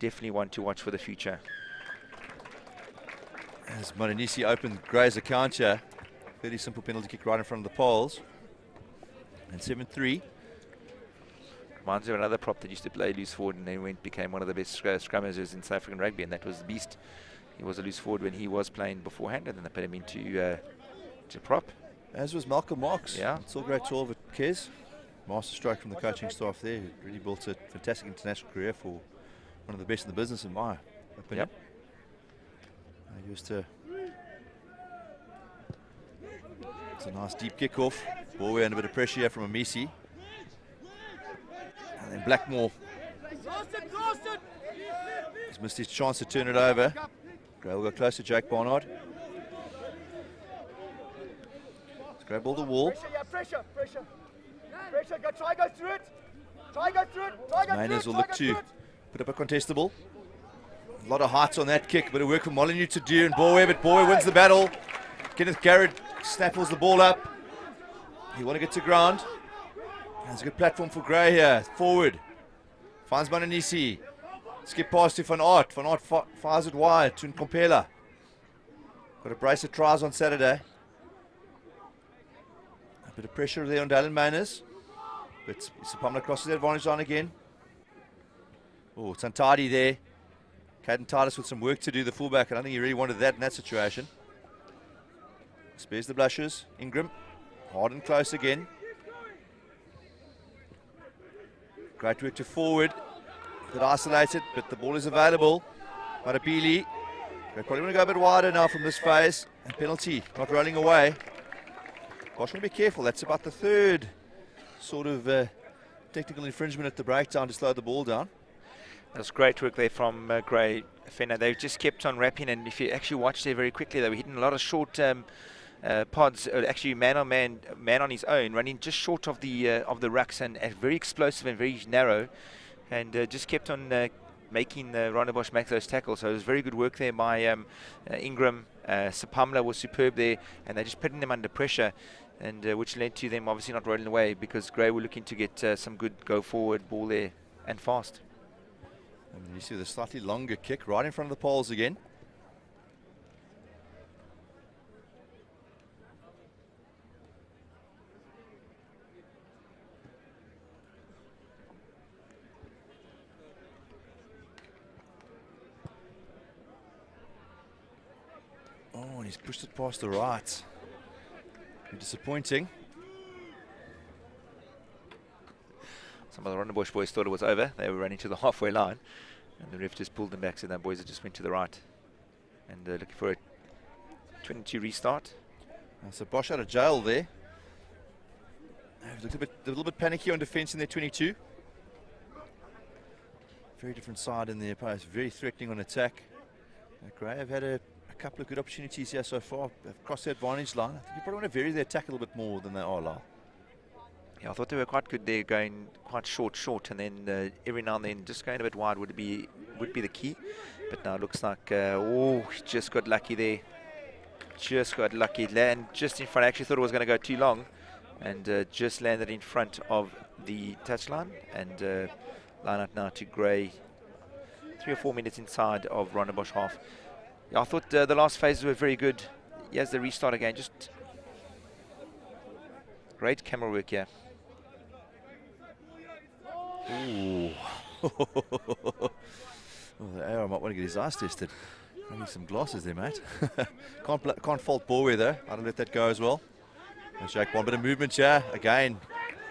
definitely one to watch for the future. As Mananisi opened Gray's account here, fairly simple penalty kick right in front of the poles. And 7-3. Reminds me of another prop that used to play loose forward and then became one of the best scrummagers in South African rugby, and that was the Beast. He was a loose forward when he was playing beforehand, and then they put him into prop. As was Malcolm Marks. Yeah. Still grade 12 at Kes. Master stroke from the coaching staff there. Really built a fantastic international career for one of the best in the business, in my opinion. Yep. Used to. It's a nice deep kick-off. Ball away under a bit of pressure here from Amisi. And then Blackmore. He's missed his chance to turn it over. Gray will go close to Jake Barnard. Let's grab all the wall. Pressure. Go through it. Mainers will look to put up a contestable. A lot of heights on that kick, bit of work for Molyneux to do, and Bowe, but Bowe wins the battle. Kenneth Garrett snaffles the ball up. He want to get to ground. There's a good platform for Gray here. Forward. Finds Mananisi. Skip past to Van Aert. Van Aert fires it wide to Nkompela. Got a brace of tries on Saturday. A bit of pressure there on Dallin Mainers. But Sipamla crosses the advantage line again. Oh, it's untidy there. Caden Titus with some work to do, the fullback. I don't think he really wanted that in that situation. Spares the blushes. Ingram. Hard and close again. Great work to forward. A bit isolated, but the ball is available. Marabili. They probably want to go a bit wider now from this phase. And penalty, not rolling away. Gosh, want to be careful. That's about the third sort of technical infringement at the breakdown to slow the ball down. That's great work there from Gray. Fenner, they just kept on wrapping, and if you actually watch there very quickly, they were hitting a lot of short pods, actually man on his own, running just short of the rucks, and very explosive and very narrow, and just kept on making Rondebosch make those tackles. So it was very good work there by Ingram. Sipamla was superb there, and they're just putting them under pressure. and which led to them obviously not rolling away, because Grey were looking to get some good go forward ball there and fast. And you see the slightly longer kick right in front of the poles again. Oh, and he's pushed it past the right. Disappointing. Some of the RONDEBOSCH boys thought it was over. They were running to the halfway line, and the ref just pulled them back, so that boys just went to the right. And looking for a 22 restart. So Bosch out of jail there. Looked a little bit panicky on defence in their 22. Very different side in their post. Very threatening on attack. Grey have had a couple of good opportunities here so far. They've crossed the advantage line. I think you probably want to vary their attack a little bit more than they are, Lyle. Yeah, I thought they were quite good there, going quite short, and then every now and then just going a bit wide would be the key. But now it looks like oh, just got lucky there. Just got lucky. Land just in front. I actually thought it was going to go too long, and just landed in front of the touchline. And line out now to Grey. 3 or 4 minutes inside of RONDEBOSCH half. Yeah, I thought the last phases were very good. Here's the restart again. Just great camera work here. Ooh. Oh, the arrow might want to get his eyes tested. I need some glasses there, mate. Can't fault ball though. I don't let that go as well. And Jake, one bit of movement here. Again,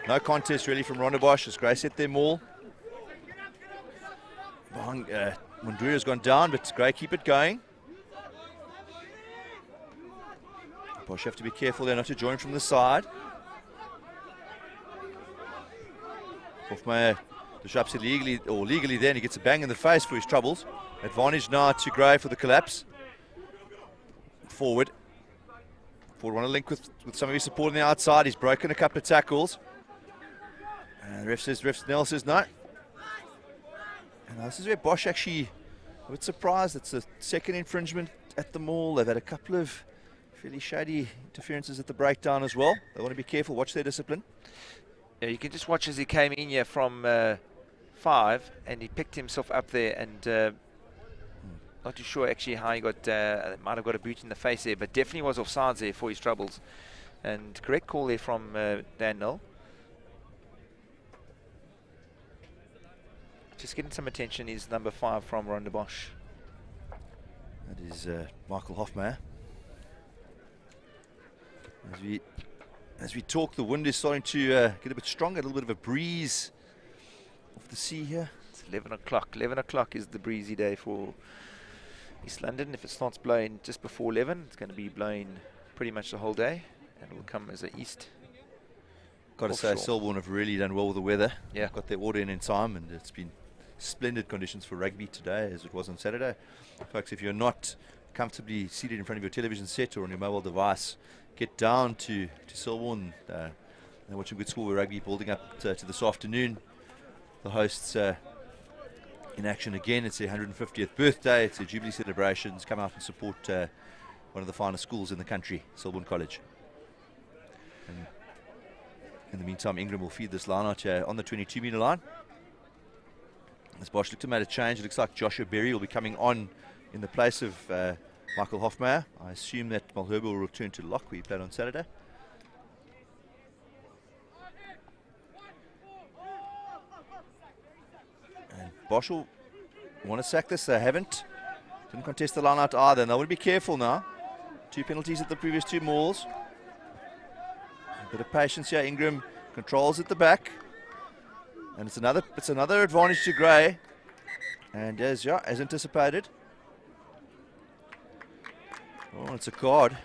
no contest really from RONDEBOSCH as Grey set their maul. Munduria's gone down, but Grey keep it going. Bosch have to be careful there not to join from the side. Hofmeyer disrupts illegally, or legally then, he gets a bang in the face for his troubles. Advantage now to Grey for the collapse. Forward want to link with some of his support on the outside. He's broken a couple of tackles. And the ref Nell says no. And this is where Bosch actually, a bit surprised. It's a second infringement at the maul. They've had a couple of fairly shady interferences at the breakdown as well. They want to be careful, watch their discipline. Yeah, you can just watch as he came in here from 5, and he picked himself up there, and not too sure actually how he got, might have got a boot in the face there, but definitely was offsides there for his troubles. And correct call there from Dan Null. Just getting some attention is number 5 from RONDEBOSCH. That is Michael Hofmeyer. As we talk, the wind is starting to get a bit stronger, a little bit of a breeze off the sea here. It's 11 o'clock. 11 o'clock is the breezy day for East London. If it starts blowing just before 11, it's going to be blowing pretty much the whole day, and it will come as an east. Got to say, Selborne have really done well with the weather. Yeah. Got their order in time, and it's been splendid conditions for rugby today, as it was on Saturday. Folks, if you're not comfortably seated in front of your television set or on your mobile device, get down to Selborne and watch some good school rugby building up to this afternoon. The hosts in action again. It's their 150th birthday. It's their Jubilee celebrations. Come out and support one of the finest schools in the country, Selborne College. And in the meantime, Ingram will feed this line out on the 22-metre line. As Bosch looked to make a change, it looks like Joshua Berry will be coming on in the place of Michael Hofmeyer. I assume that Malherbe will return to lock where he played on Saturday. And Bosch will want to sack this. They haven't. Didn't contest the line out either. And they want to be careful now. 2 penalties at the previous 2 mauls. A bit of patience here. Ingram controls at the back. And it's another advantage to Grey. And as anticipated. Oh, it's a card.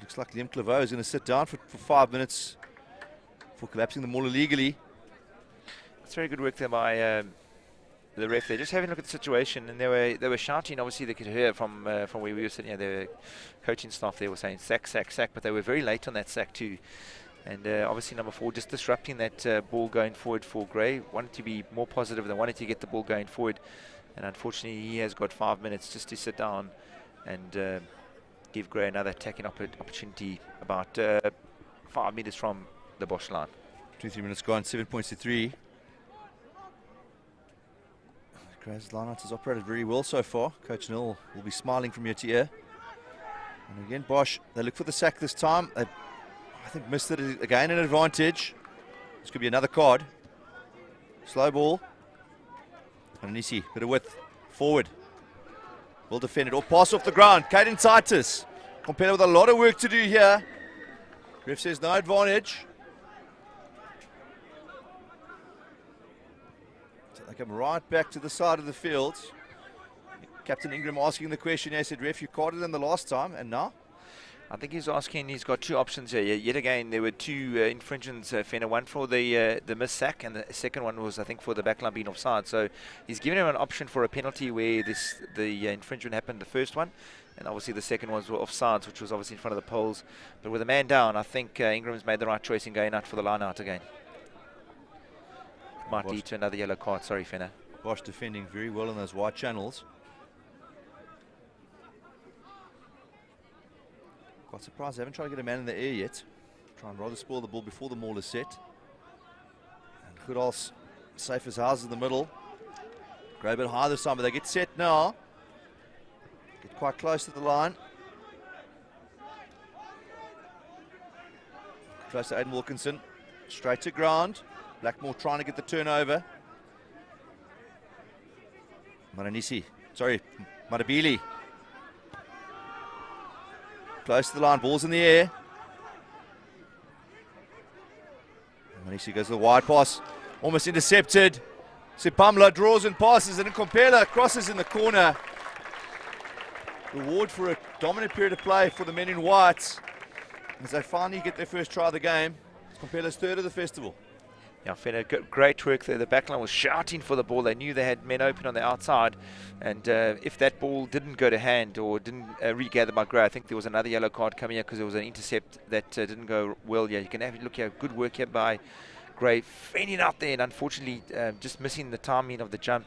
Looks like Liam Claveau is going to sit down for 5 minutes for collapsing the maul illegally. It's very good work there by the ref. They're just having a look at the situation, and they were shouting. Obviously, they could hear from where we were sitting. The coaching staff there were saying sack, sack, sack, but they were very late on that sack too. And obviously number 4 just disrupting that ball going forward for Grey. Wanted to be more positive. They wanted to get the ball going forward. And unfortunately, he has got 5 minutes just to sit down and give Gray another attacking opportunity about 5 metres from the Bosch line. 2-3 minutes gone, 7 points to 3. Gray's lineout has operated very well so far. Coach Neil will be smiling from ear to ear. And again, Bosch, they look for the sack this time. They, I think, missed it again, an advantage. This could be another card. Slow ball. Anisi, bit of width, forward. Well defended, or pass off the ground. Caden Titus. Compeller with a lot of work to do here. Ref says no advantage. So they come right back to the side of the field. Captain Ingram asking the question. He said, ref, you carded him the last time, and now? I think he's asking, he's got two options here. Yet again, there were two infringements, Fenner. One for the missed sack, and the second one was, I think, for the backline being offside. So he's given him an option for a penalty where the infringement happened, the first one. And obviously the second ones were offsides, which was obviously in front of the poles. But with a man down, I think Ingram's made the right choice in going out for the line out again. Might lead to another yellow card. Sorry, Fenner. Bosch defending very well in those wide channels. Quite surprised they haven't tried to get a man in the air yet. Try and rather spoil the ball before the maul is set. And Goodals safe as houses in the middle. Gray a bit high this time, but they get set now. Get quite close to the line. Close to Aiden Wilkinson. Straight to ground. Blackmore trying to get the turnover. Maranisi, sorry, Marabili. Close to the line, ball's in the air. Maranisi goes to the wide pass, almost intercepted. Sipamla draws and passes, and Kompela crosses in the corner. Reward for a dominant period of play for the men in white as they finally get their first try of the game. Kompela's third of the festival. Yeah, Fenner, great work there. The backline was shouting for the ball. They knew they had men open on the outside. And if that ball didn't go to hand or didn't regather by Gray, I think there was another yellow card coming here because there was an intercept that didn't go well. Yeah, you can have a look here. Good work here by Gray, fending out there and unfortunately just missing the timing of the jump.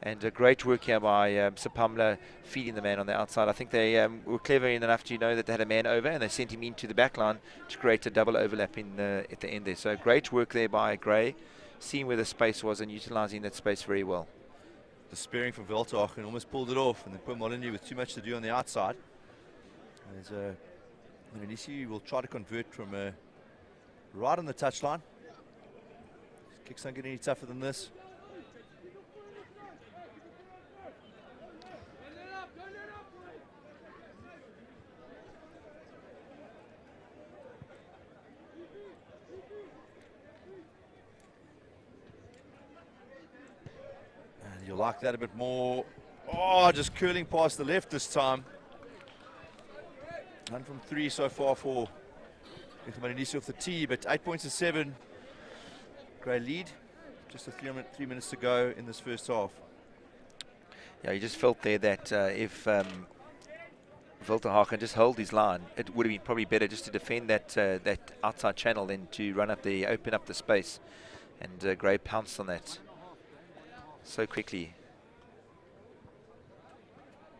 And great work here by Sipamla feeding the man on the outside. I think they were clever enough to know that they had a man over and they sent him into the back line to create a double overlap at the end there. So great work there by Gray, seeing where the space was and utilising that space very well. The sparing from Veldhoven almost pulled it off, and then put Molyneux with too much to do on the outside. As Maranisi will try to convert from right on the touchline. Kicks don't get any tougher than this. You'll like that a bit more. Oh, just curling past the left this time. 1 from 3 so far for Maranisi off the tee, but 8 points to 7. Great lead. Just 3 minutes to go in this first half. Yeah, you just felt there that if Veldhoven just held his line, it would have been probably better just to defend that outside channel than to open up the space. And Gray pounced on that so quickly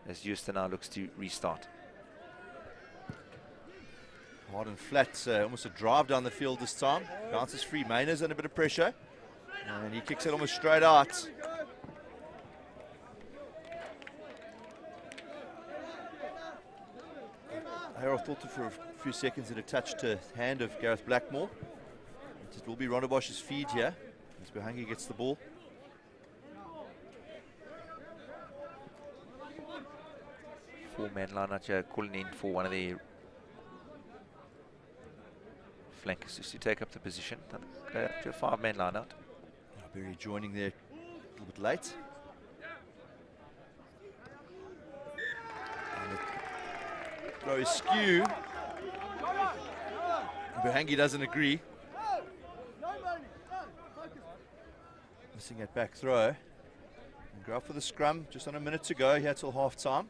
as Houston now looks to restart. Hard and flat, almost a drive down the field this time. Bounces free, Maynard's under a bit of pressure. And he kicks it almost straight out. Harold thought for a few seconds it had touched the hand of Gareth Blackmore. It will be RONDEBOSCH's feed here as Behangi gets the ball. Four-man line out here, calling in for one of the flankers just to take up the position. Go up to a 5-man line out. Berry joining there a little bit late. And the throw is skew. Behangi doesn't agree. Missing that back throw. And go up for the scrum, just on a minute to go here till half time.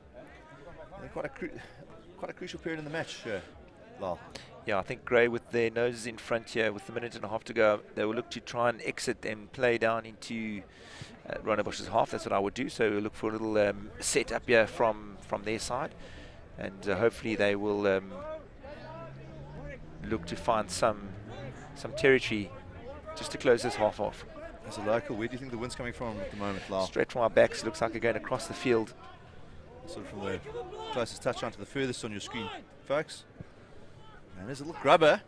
Quite a crucial period in the match, Lyle. Yeah, I think Gray with their noses in front here with a minute and a half to go, they will look to try and exit and play down into RONDEBOSCH's half. That's what I would do. So we'll look for a little set up here from their side. and hopefully they will look to find some territory just to close this half off. As a local, where do you think the wind's coming from at the moment, Lau? Straight from our backs, looks like we're going across the field. Sort of from the closest touchline to the furthest on your screen, folks. And there's a little grubber,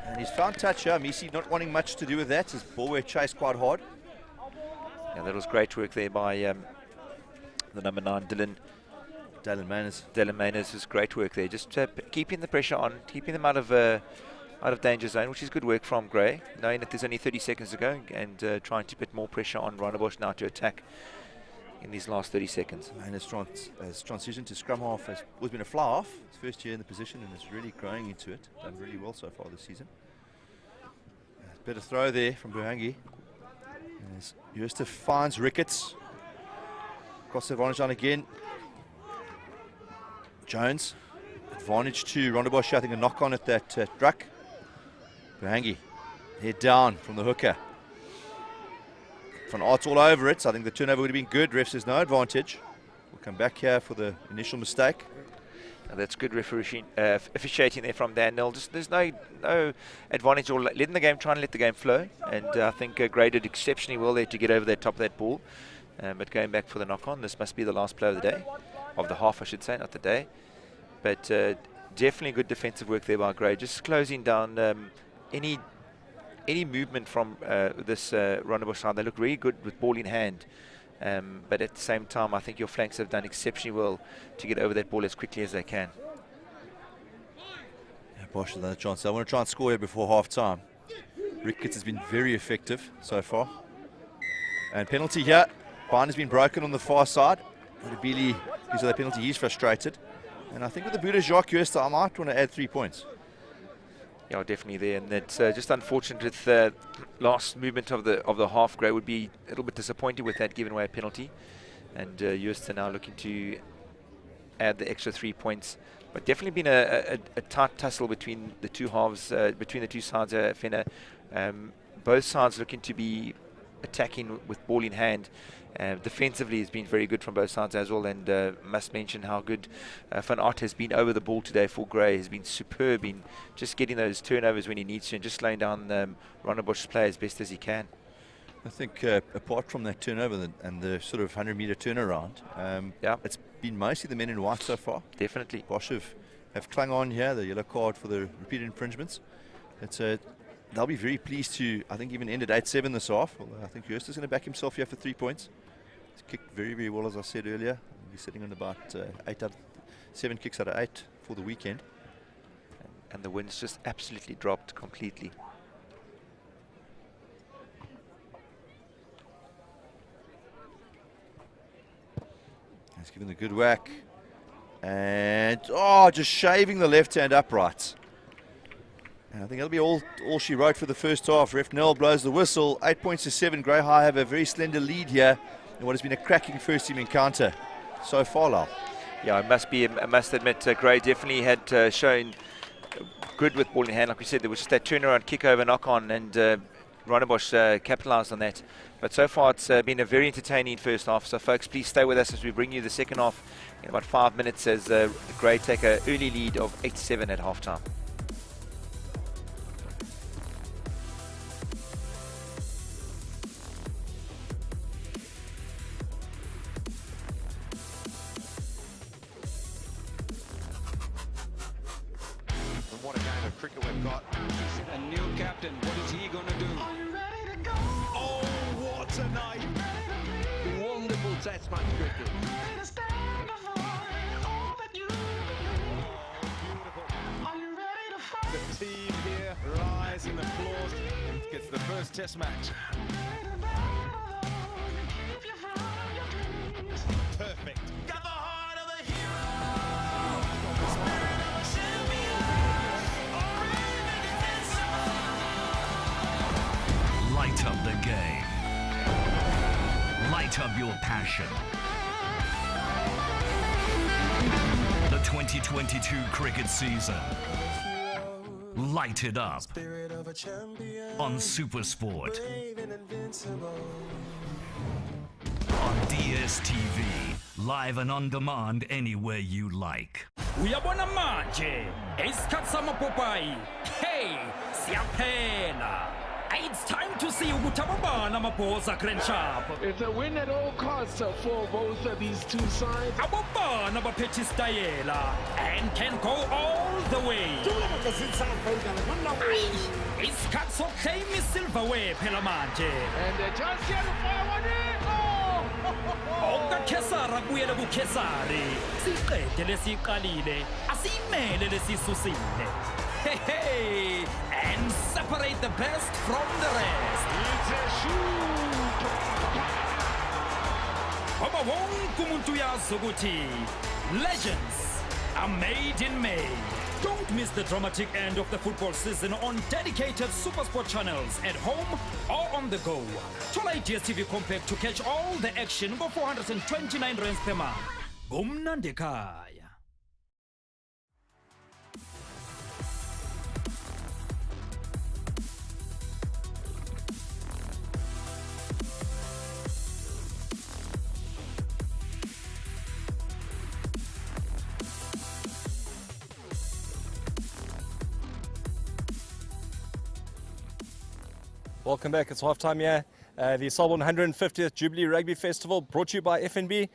and he's found touch here. Misi not wanting much to do with that. His ball were chased quite hard. Yeah, that was great work there by the number 9, Dalen Mainers. Dalen Mainers was great work there. Just keeping the pressure on, keeping them out of danger zone, which is good work from Gray, knowing that there's only 30 seconds to go, and trying to put more pressure on RONDEBOSCH now to attack in these last 30 seconds. And his transition to scrum half has always been a fly off. His first year in the position, and is really growing into it. Done really well so far this season. Better throw there from Buhangi. As Jooste finds Ricketts. Cross the advantage line again. Jones. Advantage to RONDEBOSCH. I think a knock on at that Druck. Buhangi. Head down from the hooker. Van Aert's all over it, so I think the turnover would have been good. Ref says no advantage. We'll come back here for the initial mistake. And that's good officiating there from Dan Nel. There's no advantage or letting the game, trying to let the game flow. And I think Gray did exceptionally well there to get over the top of that ball. But going back for the knock-on, this must be the last play of the day. Of the half, I should say, not the day. But definitely good defensive work there by Gray. Just closing down any movement from this RONDEBOSCH side. They look really good with ball in hand. But at the same time, I think your flanks have done exceptionally well to get over that ball as quickly as they can. Yeah, Bosch has another chance. I want to try and score here before half time. Ricketts has been very effective so far. And penalty here. Bind has been broken on the far side. Jubilee gives the penalty. He's frustrated. And I think with the boot of Jacques Jooste, I might want to add 3 points. Yeah, definitely there, and it's just unfortunate with the last movement of the half. Gray would be a little bit disappointed with that, giving away a penalty, and Jooste now looking to add the extra 3 points. But definitely been a tight tussle between the two halves, between the two sides. Fenna, both sides looking to be attacking with ball in hand. Defensively has been very good from both sides as well, and must mention how good Van Aert has been over the ball today for Gray. Has been superb in just getting those turnovers when he needs to, and just slowing down RONDEBOSCH's play as best as he can. I think apart from that turnover and the sort of 100-meter turnaround, it's been mostly the men in white so far. Definitely. Bosch have clung on here, the yellow card for the repeated infringements. They'll be very pleased to, I think, even end at 8-7 this half. Although I think Jooste is going to back himself here for 3 points. He's kicked very, very well, as I said earlier. He's sitting on about 7 kicks out of 8 for the weekend. And the wind's just absolutely dropped completely. He's given a good whack. And, just shaving the left hand upright. And I think that'll be all she wrote for the first half. Ref Nell blows the whistle. 8 points to 7. Grey High have a very slender lead here in what has been a cracking first team encounter so far, Lau. Yeah, I must admit, Grey definitely had shown good with ball in hand. Like we said, there was just that turnaround, kick over, knock on, and RONDEBOSCH capitalised on that. But so far, it's been a very entertaining first half. So, folks, please stay with us as we bring you the second half in about 5 minutes as Grey take an early lead of 8-7 at halftime. What a game of cricket we've got. A new captain, what is he going to do? Oh, what a night! Wonderful test match cricket. The team here rise in applause. Gets the first test match. Perfect. Got the heart of a Light up the game. Light up your passion. The 2022 cricket season. Light it up on SuperSport. On DSTV, live and on demand anywhere you like. Uyabona manje, isikhathi samapopayi. Hey, siyaphela. It's time to see ukuthi ababana amabhoza Grand Sharp. It's a win at all costs for both of these two sides. Ababana baphethe istayela and can go all the way. Isikhathi sokuclaim isilverware phela manje. And a chance here to fire one in. Okakesara kuyele kuKesari. Siqede lesiqalile, asimele lesisusile. Hey, hey, and separate the best from the rest. It's a shoot. Baba wonke umuntu uyazi ukuthi legends are made in May. Don't miss the dramatic end of the football season on dedicated SuperSport channels at home or on the go. Thola DStv Compact to catch all the action for 429 rands per month. Gumnandi ekhaya. Welcome back. It's half-time here. The Selborne 150th Jubilee Rugby Festival brought to you by FNB.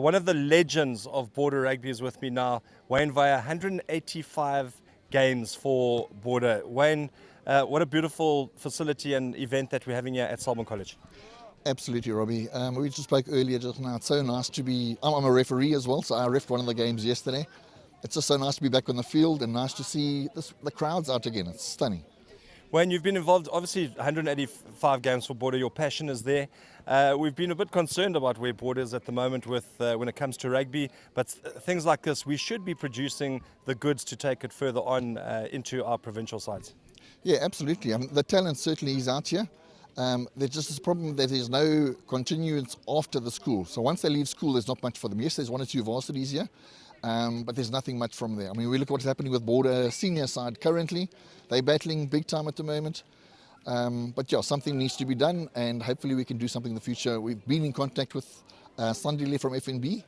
One of the legends of Border Rugby is with me now. Wayne Via, 185 games for Border. Wayne, what a beautiful facility and event that we're having here at Selborne College. Absolutely, Robbie. We just spoke earlier just now. It's so nice to be... I'm a referee as well, so I reffed one of the games yesterday. It's just so nice to be back on the field and nice to see the crowds out again. It's stunning. Wayne, you've been involved, obviously 185 games for Border, your passion is there. We've been a bit concerned about where Border is at the moment with when it comes to rugby, but things like this, we should be producing the goods to take it further on into our provincial sides. Yeah, absolutely. I mean, the talent certainly is out here. There's just this problem that there's no continuance after the school. So once they leave school, there's not much for them. Yes, there's one or two varsities here, but there's nothing much from there. I mean, we look at what's happening with Border senior side currently. They're battling big time at the moment. But yeah, something needs to be done, and hopefully we can do something in the future. We've been in contact with Sandile from FNB,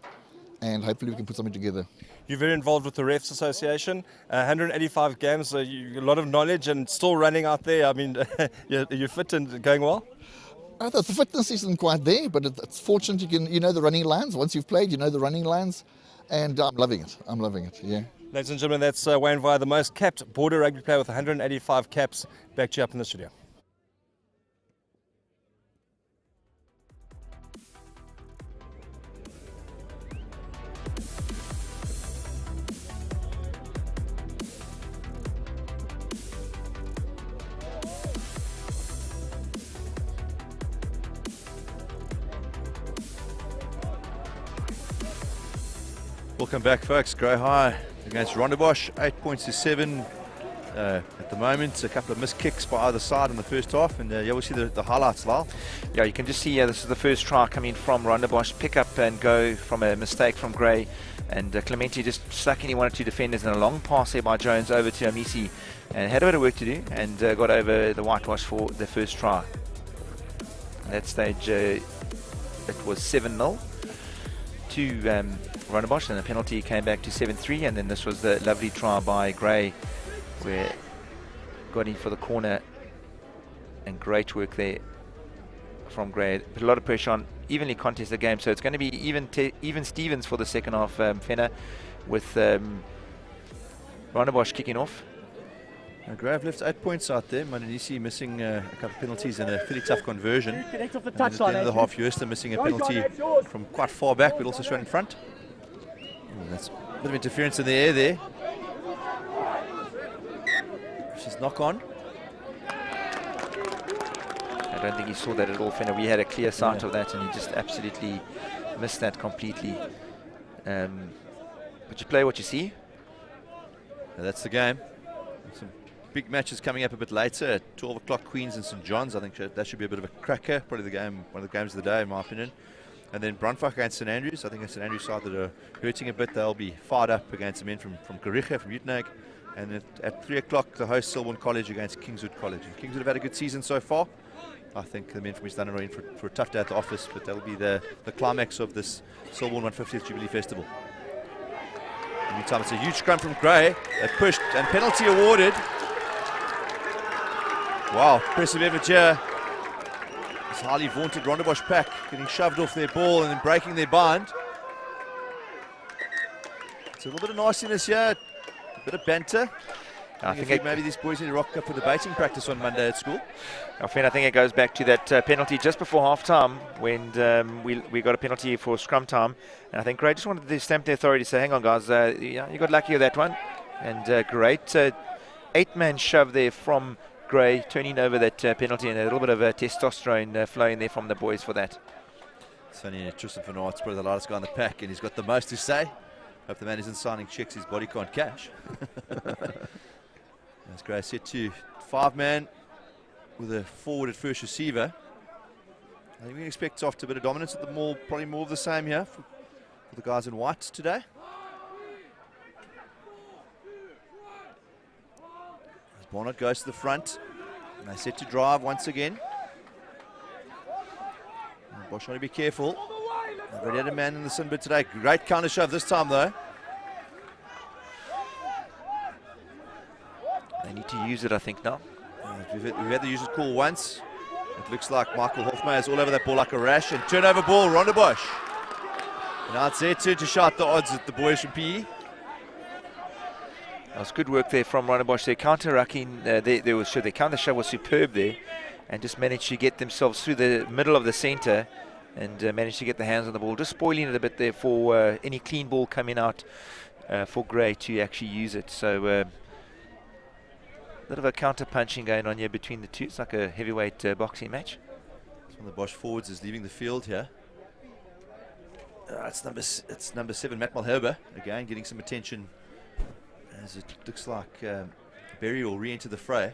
and hopefully we can put something together. You're very involved with the Refs Association. 185 games, a lot of knowledge and still running out there. I mean, you're fit and going well? The fitness isn't quite there, but it's fortunate you know the running lines. Once you've played, you know the running lines, and I'm loving it. I'm loving it, yeah. Ladies and gentlemen, that's Wayne Via, the most capped Border rugby player with 185 caps. Back to you up in the studio. Welcome back, folks. Grow High against RONDEBOSCH, 8 points to 7 at the moment. A couple of missed kicks by either side in the first half, and you will see the highlights, Lyle. Yeah, you can just see this is the first try coming from RONDEBOSCH. Pick up and go from a mistake from Gray, and Clementi just stuck in one or two defenders, and a long pass here by Jones over to Amisi, and had a bit of work to do, and got over the whitewash for the first try. At that stage, it was 7-0 to RONDEBOSCH, and the penalty came back to 7-3, and then this was the lovely try by Gray, where got in for the corner, and great work there from Gray. Put a lot of pressure on, evenly contested game, so it's going to be even Stevens for the second half, Fenner, with RONDEBOSCH kicking off. Gray have left 8 points out there. Mananisi missing a couple of penalties and a fairly tough conversion. Connect off the And at the end of the half, Jooste missing a penalty from quite far back, but also straight in front. Ooh, that's a bit of interference in the air there. Just knock on. I don't think he saw that at all, Fenner. We had a clear sight of that, and he just absolutely missed that completely. But you play what you see. That's the game. Some big matches coming up a bit later at 12 o'clock, Queens and St John's. I think that should be a bit of a cracker, probably one of the games of the day in my opinion. And then BRANDWAG against St Andrews. I think it's St Andrews side that are hurting a bit. They'll be fired up against the men from Kariga, from Utenhage. And at 3 o'clock, the host Selborne College against KINGSWOOD College. And KINGSWOOD have had a good season so far. I think the men from East London are in for a tough day at the office, but that'll be the climax of this Selborne 150th Jubilee Festival. Meantime, it's a huge scrum from Gray. They pushed and penalty awarded. Wow, impressive effort here. This highly vaunted RONDEBOSCH pack getting shoved off their ball and then breaking their bind. It's a little bit of nastiness here, a bit of banter. I think maybe these boys need to rock up for the baiting practice on Monday at school. I think it goes back to that penalty just before half-time when we got a penalty for scrum time. And I think Gray just wanted to stamp the authority, say, hang on, guys, you got lucky with that one. And great 8-man shove there from Gray, turning over that penalty, and a little bit of testosterone flowing there from the boys for that. It's funny, Tristan van Aert's probably the loudest guy in the pack, and he's got the most to say. Hope the man isn't signing checks his body can't cash. As Gray set to 5-man with a forward at first receiver. I think we can expect after a bit of dominance at the mall, probably more of the same here for the guys in white today. As Barnard goes to the front, and they set to drive once again. And Bosch want to be careful. They've already had a man in the sin bit today. Great counter shove this time though. They need to use it, I think, now. We've had the users call once. It looks like Michael Hofmeyer is all over that ball like a rash. And turnover ball, RONDEBOSCH. Now it's their turn to shout the odds at the boys from PE. That was good work there from RONDEBOSCH. Their counter-rucking, their counter shove was superb there, and just managed to get themselves through the middle of the centre and managed to get the hands on the ball, just spoiling it a bit there for any clean ball coming out for Gray to actually use it. So a bit of a counter-punching going on here between the two. It's like a heavyweight boxing match. One of the Bosch forwards is leaving the field here. It's number 7, Matt Malherbe, again getting some attention as it looks like Berry will re-enter the fray.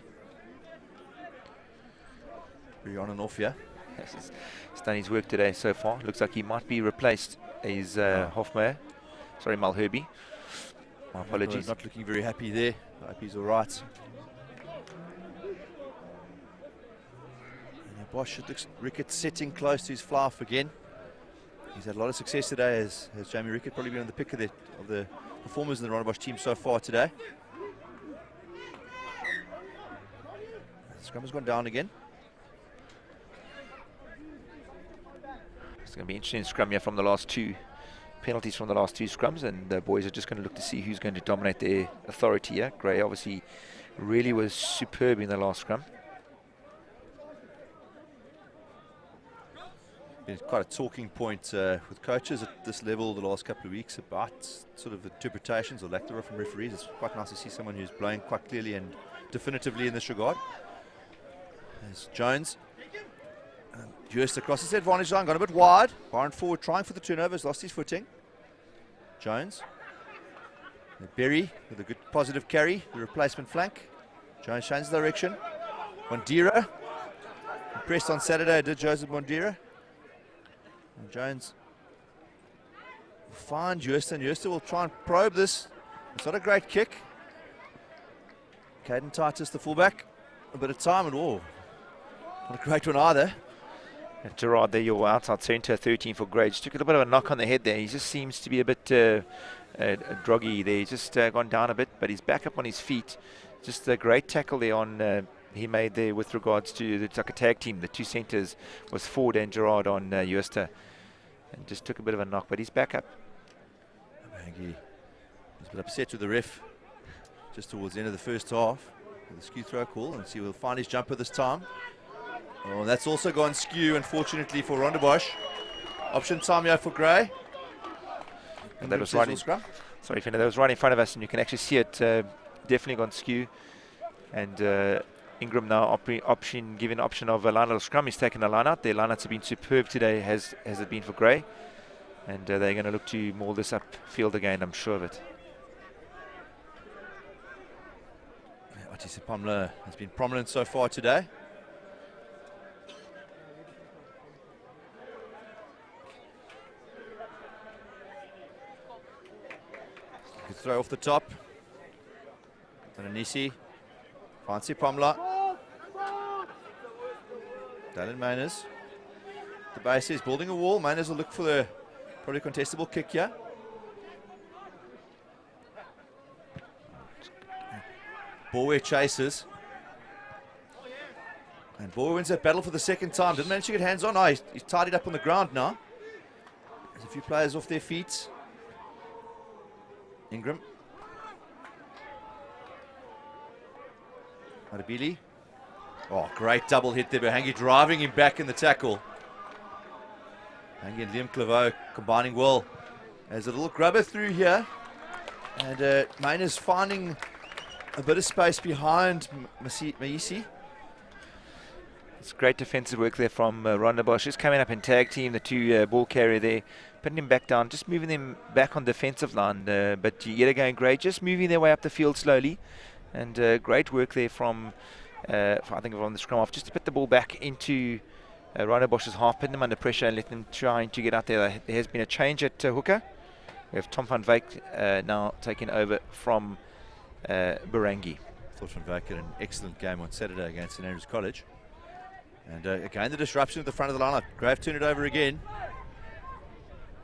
Berry on and off here. He's done his work today so far. Looks like he might be replaced as Hofmeyer. Sorry, Malherbe. My apologies. Not looking very happy there. I hope he's all right. Bosch, it looks Rickett sitting close to his fly-off again. He's had a lot of success today, as Jamie Rickett probably been on the pick of the performers in the RONDEBOSCH team so far today. The scrum has gone down again. It's going to be interesting scrum here from the last two penalties from the last two scrums, and the boys are just going to look to see who's going to dominate their authority here. Gray obviously really was superb in the last scrum. Been quite a talking point with coaches at this level the last couple of weeks about sort of interpretations or lack thereof from referees. It's quite nice to see someone who's blowing quite clearly and definitively in this regard. There's Jones. Just across his advantage line, gone a bit wide. Byron forward trying for the turnovers, lost his footing. Jones. Berry with a good positive carry, the replacement flank. Jones changes direction. Mondira. Impressed on Saturday, did Joseph Mondira. And Jones will find Houston. Houston will try and probe this. It's not a great kick. Caden Titus, the fullback. A bit of time and not a great one either. And Gerard there, your outside centre, 13 for Gray. Just took a little bit of a knock on the head there. He just seems to be a bit groggy there. He's just gone down a bit, but he's back up on his feet. Just a great tackle there on he made there with regards to it's like a tag team. The two centres was Ford and Gerard on Uester. And just took a bit of a knock, but he's back up. He's a bit upset with the ref just towards the end of the first half with the skew throw call, and see we'll find his jumper this time. Oh, that's also gone skew, unfortunately, for RONDEBOSCH. Option time here for Gray. And that was right in scrum. Sorry, Fender, that was right in front of us, and you can actually see it definitely gone skew. And Ingram now given option of a line out scrum. He's taken a line out. Their line outs have been superb today, has it been for Gray. And they're going to look to maul this up field again, I'm sure of it. Otise Pamela has been prominent so far today. Good throw off the top. Tananisi. Fancy Pamela. Dallin Mainers. The base is building a wall. Mainers will look for the probably contestable kick here. Borwe chases. And Borwe wins that battle for the second time. Didn't manage to get hands on. Oh, he's tidied up on the ground now. There's a few players off their feet. Ingram. Jubilee. Oh, great double hit there. Hangi driving him back in the tackle. Hangi and Liam Claveau combining well. There's a little grubber through here. And Maynard's finding a bit of space behind Maisi. It's great defensive work there from RONDEBOSCH. Just coming up in tag team, the two ball carrier there, putting him back down, just moving them back on defensive line. But yet again, great, just moving their way up the field slowly. And great work there from, I think, from the scrum off, just to put the ball back into RONDEBOSCH's half, putting them under pressure and let them trying to get out there. There has been a change at hooker. We have Tom van Wyk now taking over from Barangi. Thought van Wyk had an excellent game on Saturday against St Andrews College. And again, the disruption at the front of the lineup. Grave turned it over again.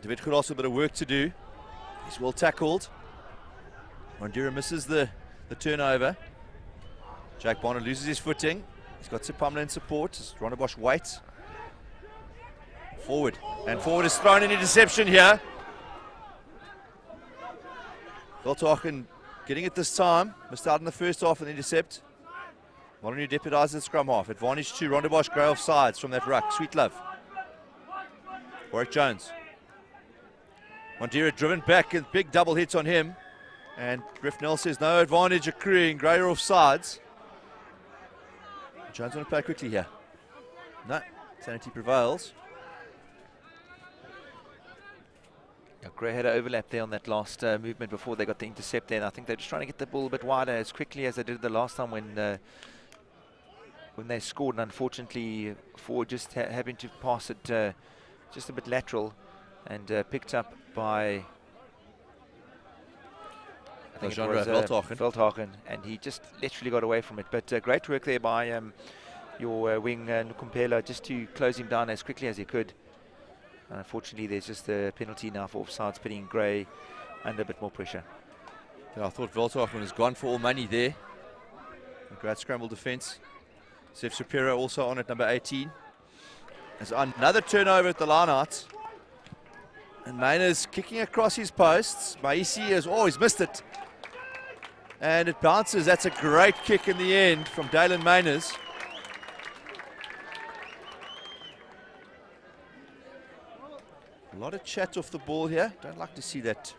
David could also a bit of work to do. He's well tackled. Mondira misses the turnover. Jake Bonner loses his footing. He's got Sipamla in support as RONDEBOSCH waits. Forward. And forward is thrown in interception here. Veldhoven getting it this time. Missed out in the first half of the intercept. Molyneux deputised the scrum half. Advantage to RONDEBOSCH, grey off sides from that ruck. Sweet Love. Warwick Jones. Mondira driven back and big double hits on him. And Griff Nell says no advantage accruing. Grey off sides. Jones want to play quickly here. No, sanity prevails. Yeah, Grey had an overlap there on that last movement before they got the intercept there. And I think they're just trying to get the ball a bit wider as quickly as they did the last time when they scored. And unfortunately, Ford just having to pass it just a bit lateral and picked up by I think it was Veldhoven, and he just literally got away from it. But great work there by your wing Nkumpela just to close him down as quickly as he could. Unfortunately, there's just a penalty now for offsides, putting Grey under a bit more pressure. Yeah, I thought Veldhoven was gone for all money there. A great scramble defence. Seth Shapiro also on at number 18. There's another turnover at the line-out. And Maynard's kicking across his posts. Maisi has always missed it. And it bounces. That's a great kick in the end from Dalen Mayners. A lot of chat off the ball here. Don't like to see that,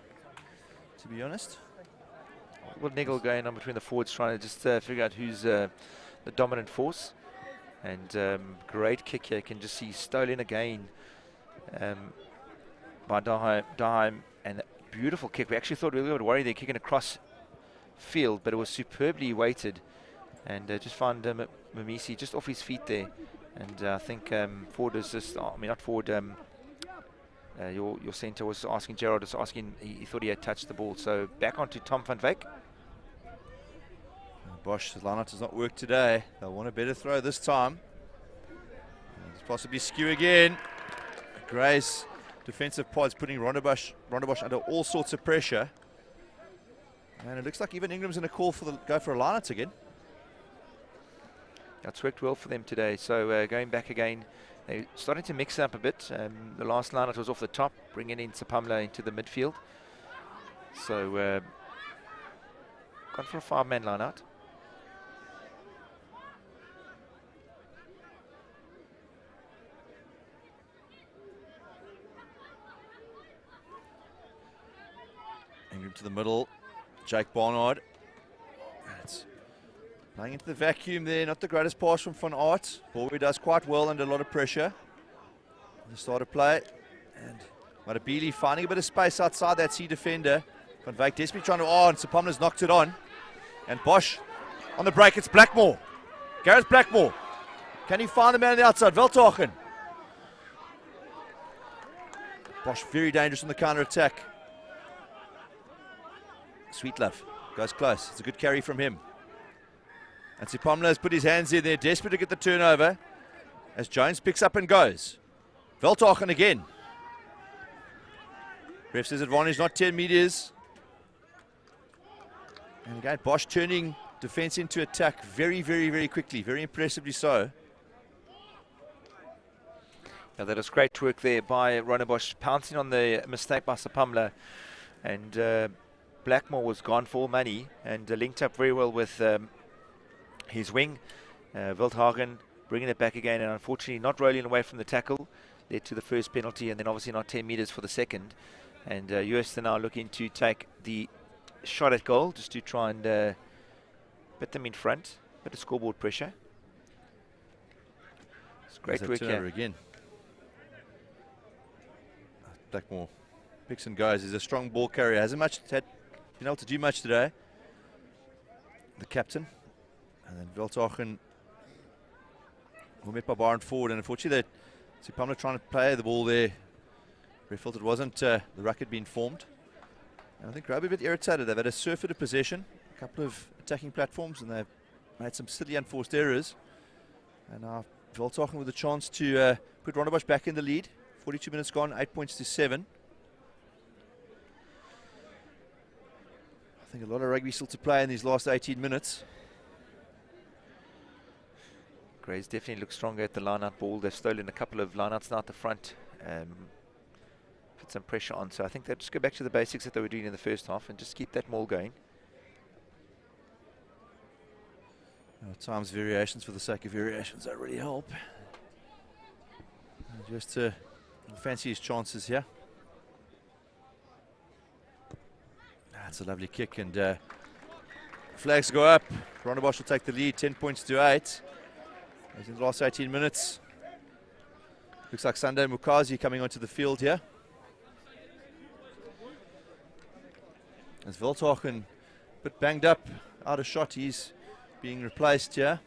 to be honest. Well, niggle going on between the forwards, trying to just figure out who's the dominant force. And great kick here. You can just see stolen again by Daheim, and a beautiful kick. We actually thought we were worried they're kicking across field, but it was superbly weighted, and just found Mamisi just off his feet there. And I think Ford is just, not Ford, your centre was asking, Gerard was asking, he thought he had touched the ball. So back onto Tom van Wyk. Bosch's lineup does not work today. They'll want a better throw this time. It's possibly skew again. Gray's defensive pods putting RONDEBOSCH under all sorts of pressure. And it looks like even Ingram's going to call for go for a line-out again. That's worked well for them today. So going back again, they're starting to mix up a bit. The last line-out was off the top, bringing in Sipamla into the midfield. So gone for a 5-man line-out. Ingram to the middle. Jake Barnard. It's playing into the vacuum there. Not the greatest pass from Van Aert. Borwe does quite well under a lot of pressure. The start of play. And Jubilee finding a bit of space outside that C defender. Van Wyk desperately trying to, and Sipamla's knocked it on. And Bosch on the break. It's Blackmore. Gareth Blackmore. Can he find the man on the outside? Veldhoven. Bosch very dangerous on the counter-attack. Sweet Love goes close. It's a good carry from him. And Sipamla has put his hands in there, desperate to get the turnover. As Jones picks up and goes. Veldhoven again. Ref says advantage, not 10 metres. And again, Bosch turning defence into attack very, very, very quickly, very impressively so. Now that was great work there by RONDEBOSCH, pouncing on the mistake by Sapamla, and Blackmore was gone for all money and linked up very well with his wing. Wildhagen bringing it back again, and unfortunately not rolling away from the tackle, led to the first penalty, and then obviously not 10 metres for the second. And Joost now looking to take the shot at goal just to try and put them in front, bit of scoreboard pressure. It's great work here again. Blackmore picks and goes. He's a strong ball carrier. Hasn't been able to do much today. The captain. And then Wildhagen were met by Byron forward, and unfortunately Sapamla trying to play the ball there. Referee felt it wasn't the ruck had been formed. And I think Rugby a bit irritated. They've had a surfeit of possession, a couple of attacking platforms, and they've made some silly unforced errors. And now Wildhagen with a chance to put RONDEBOSCH back in the lead. 42 minutes gone, 8 points to 7. I think a lot of rugby still to play in these last 18 minutes. Grays definitely look stronger at the line-out ball. They've stolen a couple of line-outs now at the front. Put some pressure on. So I think they'll just go back to the basics that they were doing in the first half and just keep that maul going. At times variations for the sake of variations don't really help. Just to fancy his chances here. That's a lovely kick, and flags go up. RONDEBOSCH will take the lead, 10 points to 8. As in the last 18 minutes. Looks like Sunday Mukazi coming onto the field here. As Wildhagen a bit banged up, out of shot, he's being replaced here.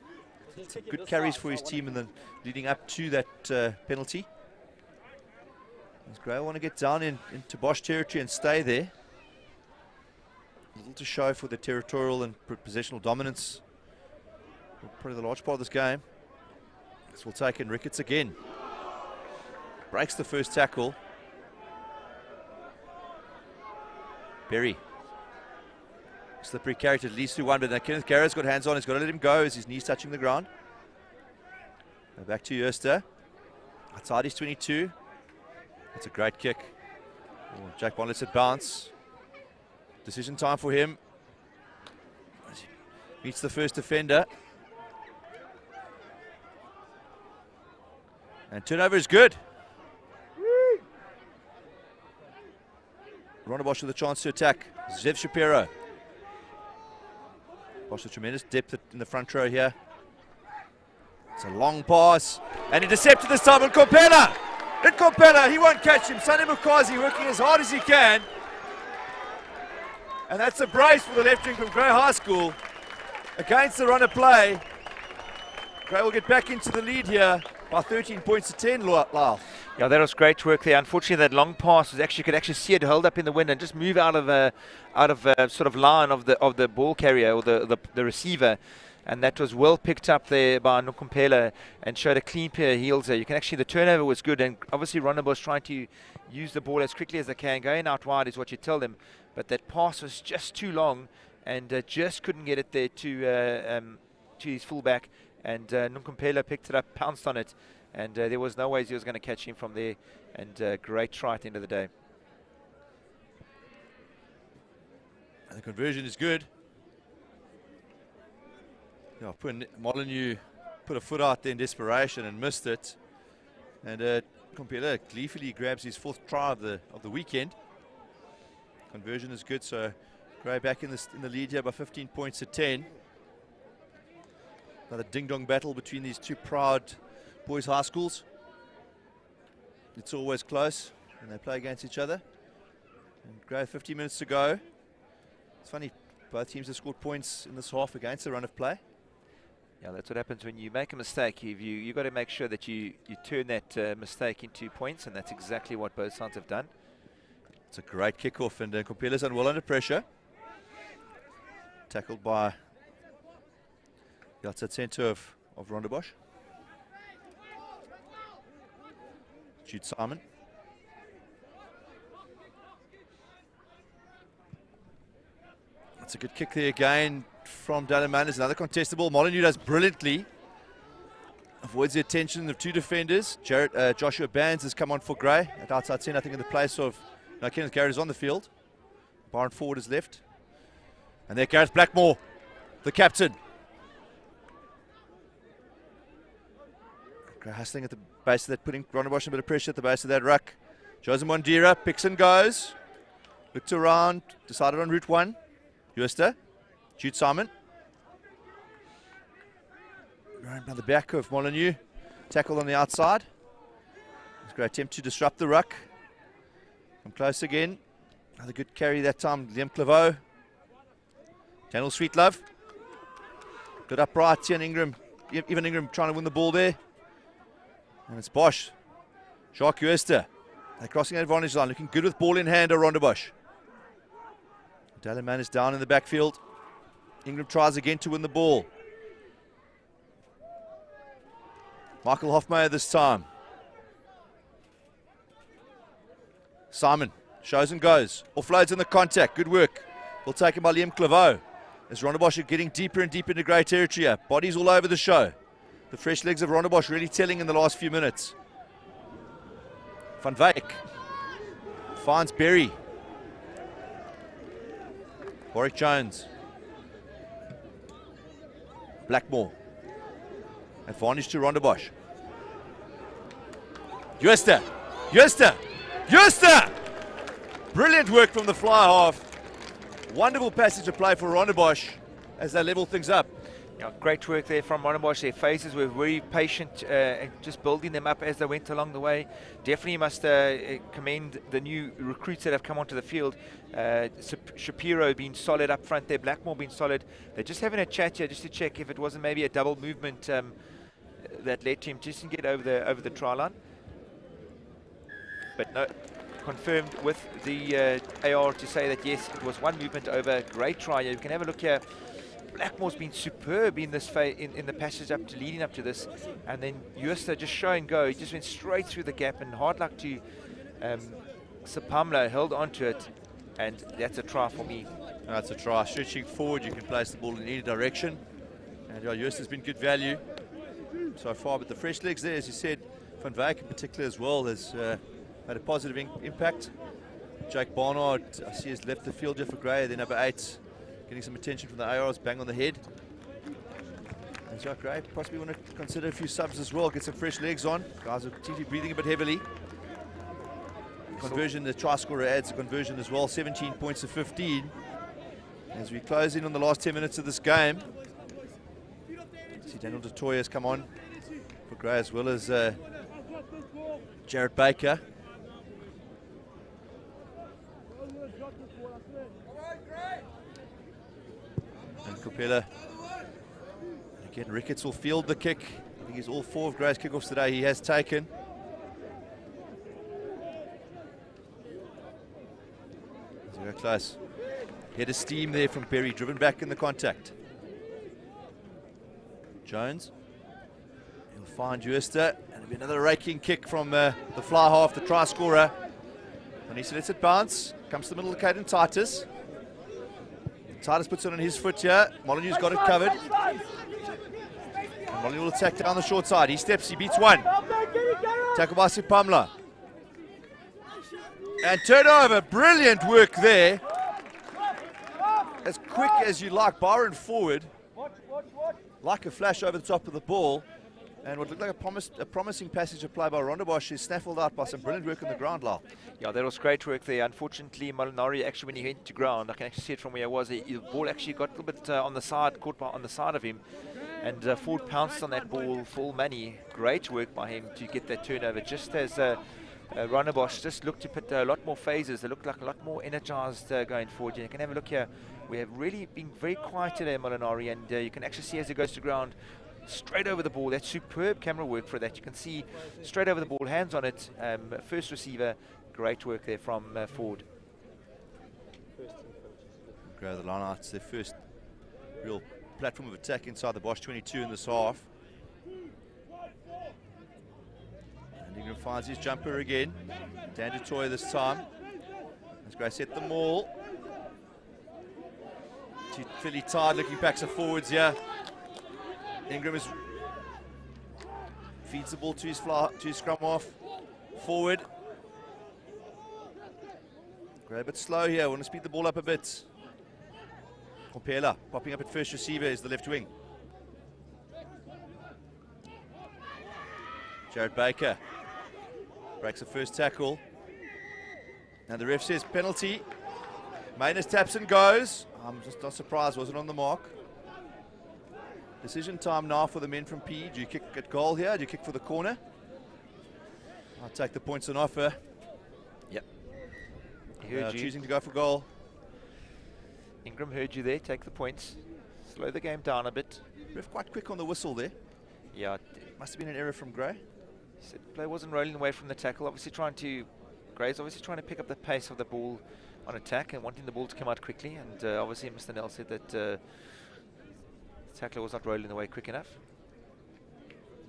Some good carries for his team in the leading up to that penalty. As Grail want to get down into Bosch territory and stay there. Little to show for the territorial and positional dominance. Probably the large part of this game. This will take in Ricketts again. Breaks the first tackle. Berry. Slippery character, leads to one, but now Kenneth Garrett's got hands on. He's got to let him go as his knees touching the ground. Back to Joost. Outside his 22. That's a great kick. Oh, Jack Bond lets it bounce. Decision time for him. Meets the first defender. And turnover is good. RONDEBOSCH with a chance to attack. Zev Shapiro. Bosch with tremendous depth in the front row here. It's a long pass. And intercepted this time in Nkompela. He won't catch him. Sunday Mukazi working as hard as he can. And that's a brace for the left wing from Grey High School. Against the run of play. Grey will get back into the lead here by 13 points to 10, Lyle. Yeah, that was great work there. Unfortunately, that long pass was actually, you could actually see it held up in the wind and just move out of sort of line of the ball carrier or the receiver. And that was well picked up there by Nkompela and showed a clean pair of heels there. You can actually, the turnover was good, and obviously RONDEBOSCH trying to use the ball as quickly as they can. Going out wide is what you tell them, but that pass was just too long and just couldn't get it there to his fullback. And Nkompela picked it up, pounced on it, and there was no way he was going to catch him from there. And great try at the end of the day. And the conversion is good. Yeah, Molyneux put a foot out there in desperation and missed it. And Nkompela gleefully grabs his 4th try of the weekend. Conversion is good, so Grey back in the lead here by 15 points to 10. Another ding-dong battle between these two proud boys' high schools. It's always close when they play against each other. And Grey, 50 minutes to go. It's funny, both teams have scored points in this half against the run of play. Yeah, that's what happens when you make a mistake. You've got to make sure that you turn that mistake into points, and that's exactly what both sides have done. It's a great kickoff, and Nkompela's done well under pressure. Tackled by the outside centre of RONDEBOSCH. Jude Simon. That's a good kick there again from Dallin Manners. Another contestable. Molyneux does brilliantly. Avoids the attention of two defenders. Joshua Bands has come on for Gray at outside 10, I think in the place of Kenneth Garrett is on the field. Byron Ford is left. And there Gareth Blackmore, the captain. Gray hustling at the base of that, putting Rondebosch a bit of pressure at the base of that ruck. Jose Mondira picks and goes. Looked around, decided on route 1. Jooste, Jude Simon. Right by the back of Molyneux. Tackled on the outside. It's a great attempt to disrupt the ruck. Come close again. Another good carry that time, Liam Claveau. Daniel Sweetlove. Good upright here, and Ingram, even Ingram trying to win the ball there. And it's Bosch. Jacques Jooste. They're crossing the advantage line, looking good with ball in hand, Rondebosch. Dallin is down in the backfield. Ingram tries again to win the ball. Michael Hofmeyer this time. Simon shows and goes. Offloads in the contact. Good work. Will taken by Liam Claveau. As Rondebosch are getting deeper and deeper into grey territory here. Bodies all over the show. The fresh legs of Rondebosch really telling in the last few minutes. Van Wyk finds Berry. Warwick Jones. Blackmore. Advantage to Rondebosch. Jooste. Jooste. Jooste! Brilliant work from the fly half. Wonderful passage of play for Rondebosch as they level things up. Yeah, great work there from Rondebosch. Their phases were very patient and just building them up as they went along the way. Definitely must commend the new recruits that have come onto the field. Shapiro being solid up front there, Blackmore being solid. They're just having a chat here just to check if it wasn't maybe a double movement that led to him just to get over the try line. But no, confirmed with the AR to say that yes, it was one movement over. Great try. You can have a look here. Blackmore's been superb in this in the passage up to leading up to this, and then Jooste just show and go. He just went straight through the gap, and hard luck to Sapamla held onto it, and that's a try for me. That's a try. Stretching forward, you can place the ball in any direction, and Jooste has been good value so far. But the fresh legs there, as you said, Van Wyk in particular as well has had a positive impact. Jake Barnard, I see, has left the field here for Gray. Then number 8. Getting some attention from the ARs, bang on the head. And Jacques Gray possibly want to consider a few subs as well, get some fresh legs on. Guys are TT breathing a bit heavily. Conversion, the try scorer adds a conversion as well, 17 points to 15. As we close in on the last 10 minutes of this game. See Daniel Du Toit has come on for Gray as well as Jarrett Baker. And Kupela. Again, Ricketts will field the kick. I think he's all 4 of Gray's kickoffs today he has taken. Zero close. Head of steam there from Berry, driven back in the contact. Jones. He'll find Jooste. And it'll be another raking kick from the fly half, the try scorer. And he lets it bounce. Comes to the middle of Caden Titus. Titus puts it on his foot here. Molyneux's got it covered. And Molyneux will attack down the short side. He steps, he beats one. Tackle by Sipamla. And turnover, brilliant work there. As quick as you like, Byron forward. Like a flash over the top of the ball. And what looked like a promising passage of play by Rondebosch is snaffled out by some brilliant work on the ground, Lyle. Yeah, that was great work there. Unfortunately, Molinari actually, when he went to ground, I can actually see it from where I was, the ball actually got a little bit on the side, caught on the side of him. And Ford pounced on that ball full money. Great work by him to get that turnover. Just as Rondebosch just looked to put a lot more phases. They looked like a lot more energized going forward. You can have a look here. We have really been very quiet today, Molinari, and you can actually see as he goes to ground, straight over the ball. That's superb camera work for that. You can see straight over the ball, hands on it. First receiver, great work there from Ford. Grow the line out. It's their first real platform of attack inside the Bosch 22 in this half. And Ingram finds his jumper again. Dan Du Toit this time. As Gray set the maul. Actually, fairly tired looking backs and forwards here. Ingram feeds the ball to his scrum half. Forward. Gray a bit slow here, want to speed the ball up a bit. Kompela popping up at first receiver is the left wing. Jared Baker breaks the first tackle. And the ref says penalty. Maynard taps and goes. I'm just not surprised, wasn't on the mark. Decision time now for the men from P. Do you kick at goal here? Do you kick for the corner? I'll take the points on offer. Yep. Heard you. Choosing to go for goal. Ingram heard you there. Take the points. Slow the game down a bit. Ref quite quick on the whistle there. Yeah. Must have been an error from Gray. He said the play wasn't rolling away from the tackle. Gray's obviously trying to pick up the pace of the ball on attack and wanting the ball to come out quickly. And obviously Mr. Nell said that the tackler was not rolling away quick enough.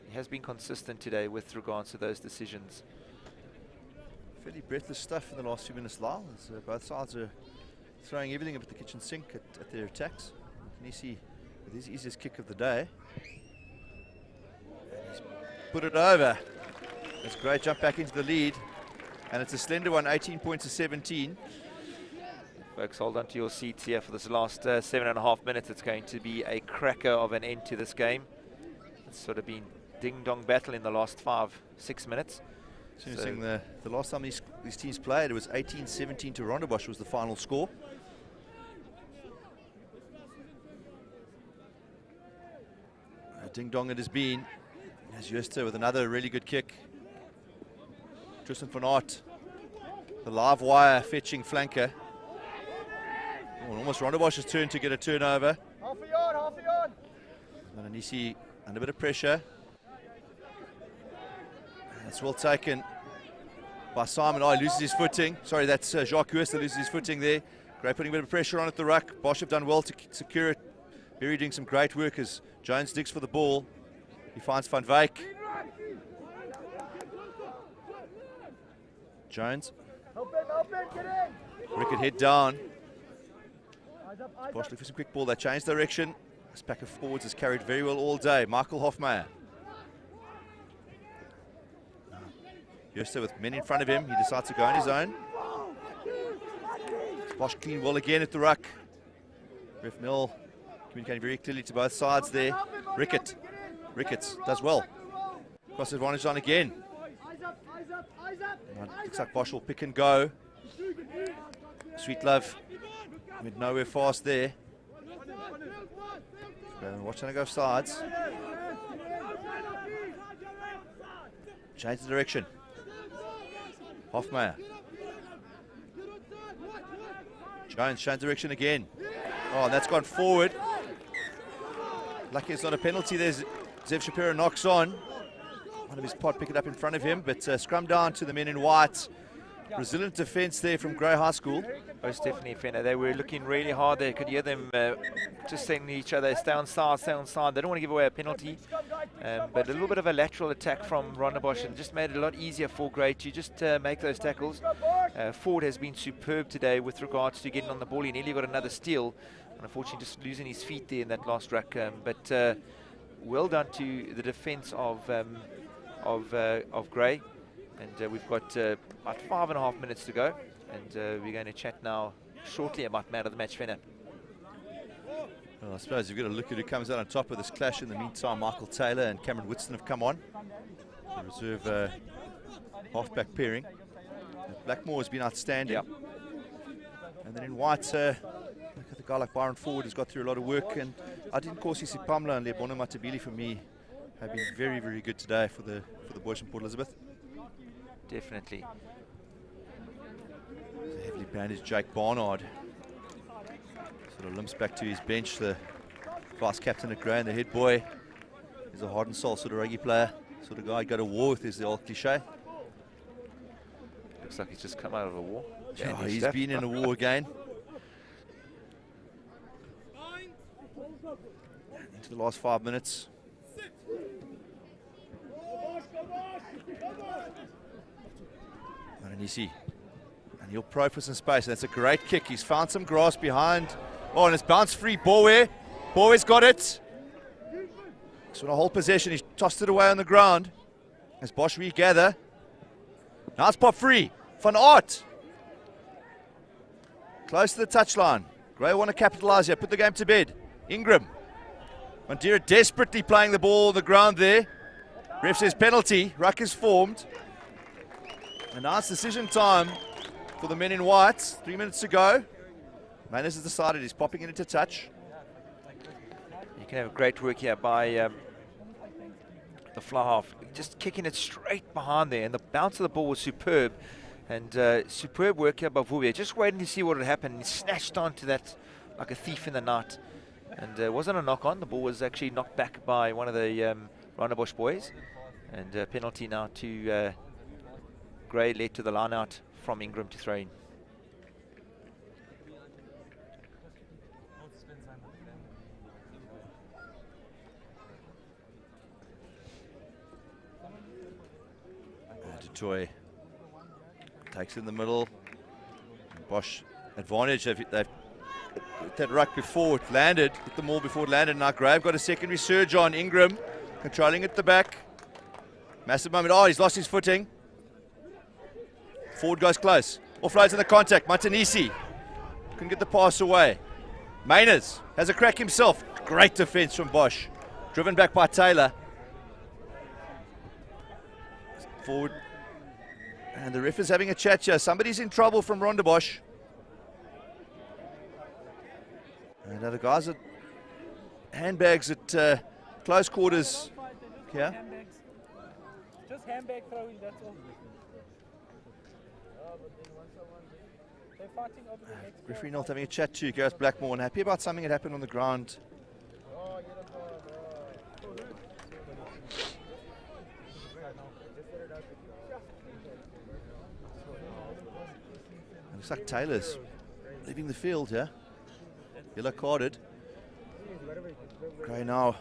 He has been consistent today with regards to those decisions. Fairly breathless stuff in the last few minutes, Lyle. As, both sides are throwing everything up at the kitchen sink at their attacks. Nisi with his easiest kick of the day. He's put it over. That's a great jump back into the lead. And it's a slender one, 18 points to 17. Folks, hold on to your seats here for this last 7.5 minutes. It's going to be a cracker of an end to this game. It's sort of been ding-dong battle in the last 5-6 minutes. So the last time these teams played, it was 18-17 to RONDEBOSCH was the final score. Ding-dong it has been. As Jooste with another really good kick. Tristan van Aert, the live wire fetching flanker. Oh, almost RONDEBOSCH's turn to get a turnover. Half a yard, half a yard. Mananisi under a bit of pressure. That's well taken by Simon. Oh, he loses his footing. Sorry, that's Jacques Jooste loses his footing there. Gray putting a bit of pressure on at the ruck. Bosch have done well to secure it. Berry doing some great work as Jones digs for the ball. He finds Van Wyk. Jones. Help in, get in. Rickett head down. Bosch looking for some quick ball. They changed direction. This pack of forwards has carried very well all day. Michael Hofmeyer. Jooste with men in front of him. He decides to go on his own. Bosch clean well again at the ruck. Ref Mill communicating very clearly to both sides there. Ricketts does well. Cross advantage on again. Looks like Bosch will pick and go. Sweet Love went nowhere fast there. Watching to go sides. Change the direction. Hofmeyer. Jones change direction again. Oh, and that's gone forward. Lucky it's not a penalty. There's Zev Shapiro knocks on. One of his pod pick it up in front of him, but scrum down to the men in white. Resilient defence there from Grey High School. Most definitely, Fenner. They were looking really hard there. Could hear them just saying to each other, stay on side, stay on side. They don't want to give away a penalty. But a little bit of a lateral attack from RONDEBOSCH and just made it a lot easier for Grey to just make those tackles. Ford has been superb today with regards to getting on the ball. He nearly got another steal. And unfortunately, just losing his feet there in that last ruck. But well done to the defence of Grey. And we've got about 5.5 minutes to go. And we're going to chat now shortly about man of the match, Fenner. Well, I suppose you've got to look at who comes out on top of this clash. In the meantime, Michael Taylor and Cameron Whitson have come on. The reserve halfback pairing. Blackmore has been outstanding. Yep. And then in white, look at the guy like Byron Ford who's got through a lot of work. And Adin Kosi Sipamla and Lebono Matabili for me have been very, very good today for the boys from Port Elizabeth. Definitely. The heavily bandaged Jake Barnard sort of limps back to his bench. The vice captain at Grey and the head boy is a heart and soul sort of rugby player, sort of guy you go to war with, is the old cliche. Looks like he's just come out of a war. Yeah, he's been in a war again. Into the last 5 minutes. Mananisi. And he'll probe for some space. That's a great kick. He's found some grass behind Oh, and it's bounced free. Bowe's got it. So a whole possession. He's tossed it away on the ground. As Bosch regather. Now it's pop free. Van Aert. Close to the touchline. Gray want to capitalise here. Put the game to bed. Ingram. Mandira desperately playing the ball on the ground there. Ref says penalty. Ruck is formed. And now it's decision time for the men in white. 3 minutes to go. Manus has decided he's popping it into touch. You can have a great work here by the fly half, just kicking it straight behind there, and the bounce of the ball was superb, and superb work here by Vubia, just waiting to see what would happen. He snatched onto that like a thief in the night, and it wasn't a knock on. The ball was actually knocked back by one of the RONDEBOSCH boys, and penalty now to Gray, led to the line out from Ingram to throw in. Toy takes in the middle. Bosch advantage. They've hit that ruck before it landed. Hit the maul before it landed. Now Grave got a secondary surge on. Ingram controlling at the back. Massive moment. Oh, he's lost his footing. Forward goes close. Offloads in the contact. Matanisi couldn't get the pass away. Mainers has a crack himself. Great defense from Bosch. Driven back by Taylor. Forward. And the ref is having a chat here. Somebody's in trouble from RONDEBOSCH. And the guys at handbags at close quarters. Yeah. Just handbag throwing, that's all. They're fighting over the next. Referee not having a chat to Gareth Blackmore, and happy about something that happened on the ground. Looks like Taylor's leaving the field here. Yellow carded. Gray now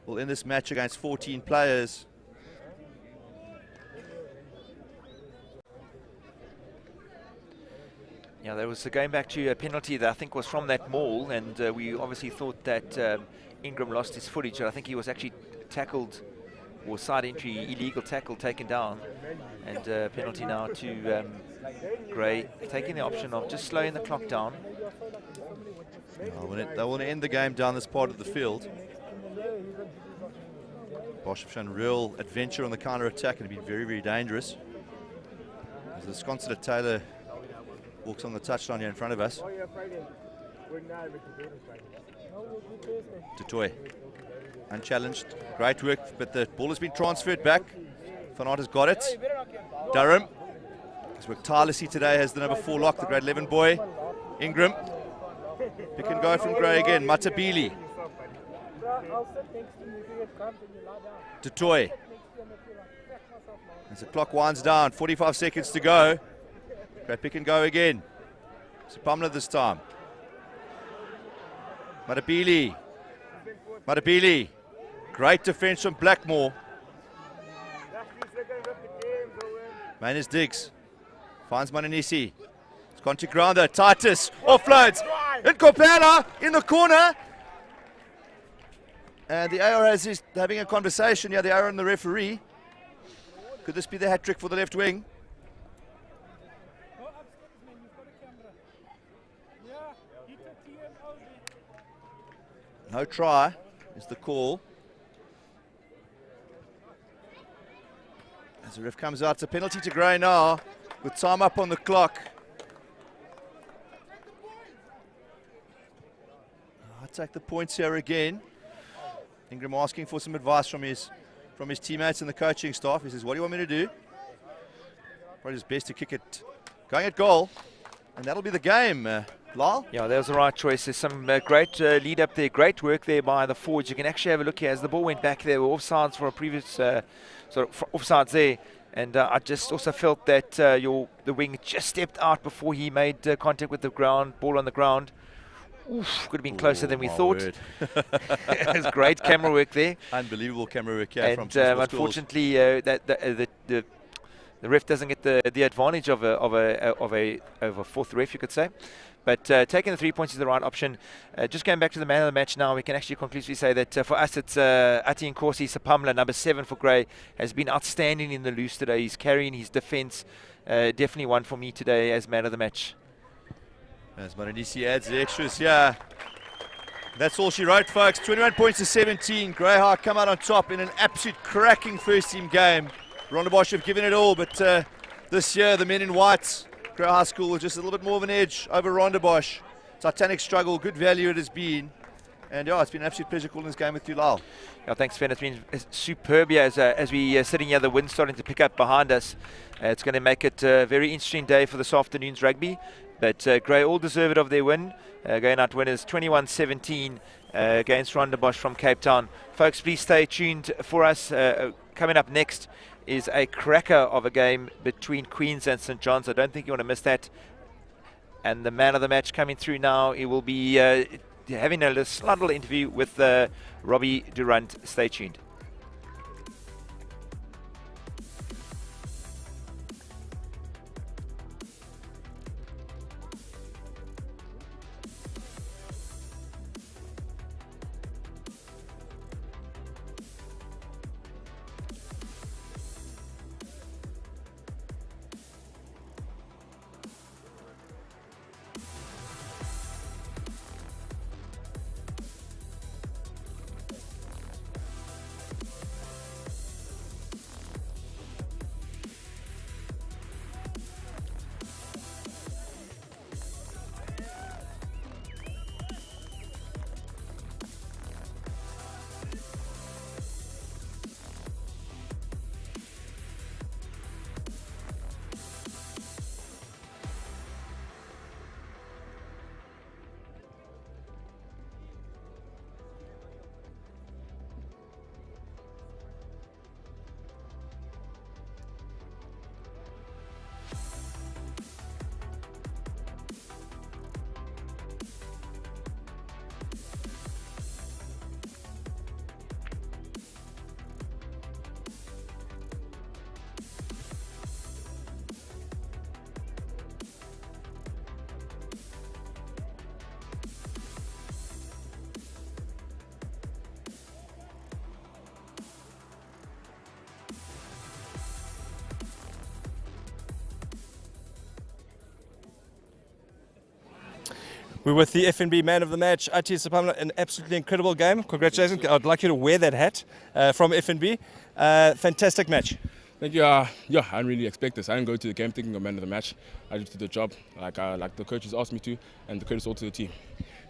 will end this match against 14 players. Yeah, there was going back to a penalty that I think was from that maul, and we obviously thought that Ingram lost his footage. I think he was actually tackled, or side entry, illegal tackle taken down, and penalty now to Gray, taking the option of just slowing the clock down. They want to end the game down this part of the field. Bosch have shown real adventure on the counter-attack and have been very, very dangerous. As the Sconset Taylor walks on the touchline here in front of us. Tutoy, unchallenged, great work, but the ball has been transferred back. Van Aert has got it. Durham has worked tirelessly today, has the number 4 lock, the grade 11 boy. Ingram, pick and go from Gray again. Matabili. Tutoy. As the clock winds down, 45 seconds to go. Great pick and go again. Sipamla this time. Matabili. Great defense from Blackmore. Manus digs. Finds Mananisi. It's gone to grounder. Titus. Offloads. And Kopana in the corner. And the AR is having a conversation. Yeah, the AR and the referee. Could this be the hat trick for the left wing? No try is the call. As the ref comes out, it's a penalty to Gray now, with time up on the clock. I'll take the points here again. Ingram asking for some advice from his teammates and the coaching staff. He says, what do you want me to do? Probably just best to kick it going at goal. And that'll be the game. Lyle? Yeah, that was the right choice. There's some great lead up there, great work there by the forwards. You can actually have a look here as the ball went back. There were offsides for a previous sort of offsides there, and I just also felt that the wing just stepped out before he made contact with the ground, ball on the ground. Oof, could have been closer than we thought. It was great camera work there. Unbelievable camera work here and from unfortunately, the ref doesn't get the advantage of a fourth ref, you could say. But taking the 3 points is the right option. Just going back to the man of the match now, we can actually conclusively say that for us it's Ati Nkosi Sapamla, number 7 for Grey, has been outstanding in the loose today. He's carrying his defence. Definitely one for me today as man of the match. As Maranisi adds the extras, yeah. That's all she wrote, folks. 21 points to 17. Greyhawk come out on top in an absolute cracking first team game. RONDEBOSCH have given it all, but this year the men in white, Grey High School, with just a little bit more of an edge over RONDEBOSCH. Titanic struggle, good value it has been. And yeah, it's been an absolute pleasure calling this game with you, Lyle. Yeah, thanks, Sven. It's been superb here as we sitting here, the wind's starting to pick up behind us. It's going to make it a very interesting day for this afternoon's rugby. But Grey all deserve it of their win. Going out winners 21-17 against RONDEBOSCH from Cape Town. Folks, please stay tuned for us. Coming up next is a cracker of a game between Queens and St. John's. I don't think you want to miss that. And the man of the match coming through now, he will be having a slight little interview with Robbie Durant. Stay tuned. We're with the FNB man of the match, Ati Sapamla, an absolutely incredible game. Congratulations. I'd like you to wear that hat from FNB. Fantastic match. Thank you. Yeah, I didn't really expect this. I didn't go to the game thinking of man of the match. I just did the job like the coaches asked me to, and the credit's all to the team.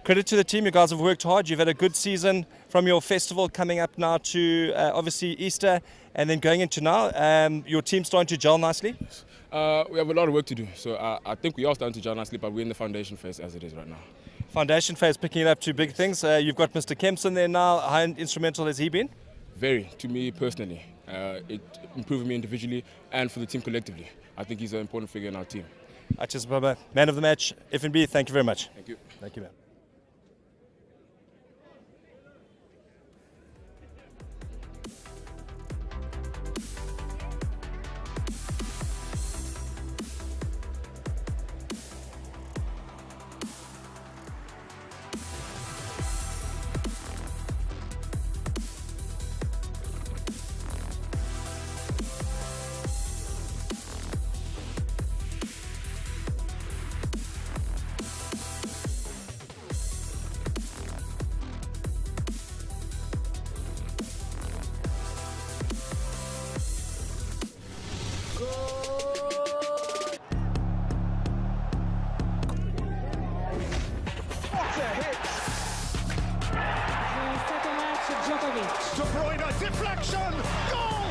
Credit to the team. You guys have worked hard. You've had a good season from your festival coming up now to obviously Easter, and then going into now. Your team's starting to gel nicely. We have a lot of work to do, so I think we are starting to gel nicely, but we're in the foundation phase as it is right now. Foundation phase, picking it up to big things. You've got Mr. Kempson there now. How instrumental has he been? Very, to me personally. It improved me individually and for the team collectively. I think he's an important figure in our team. Ati Sapamla, man of the match, FNB, thank you very much. Thank you. Thank you, man. De Bruyne, deflection, goal!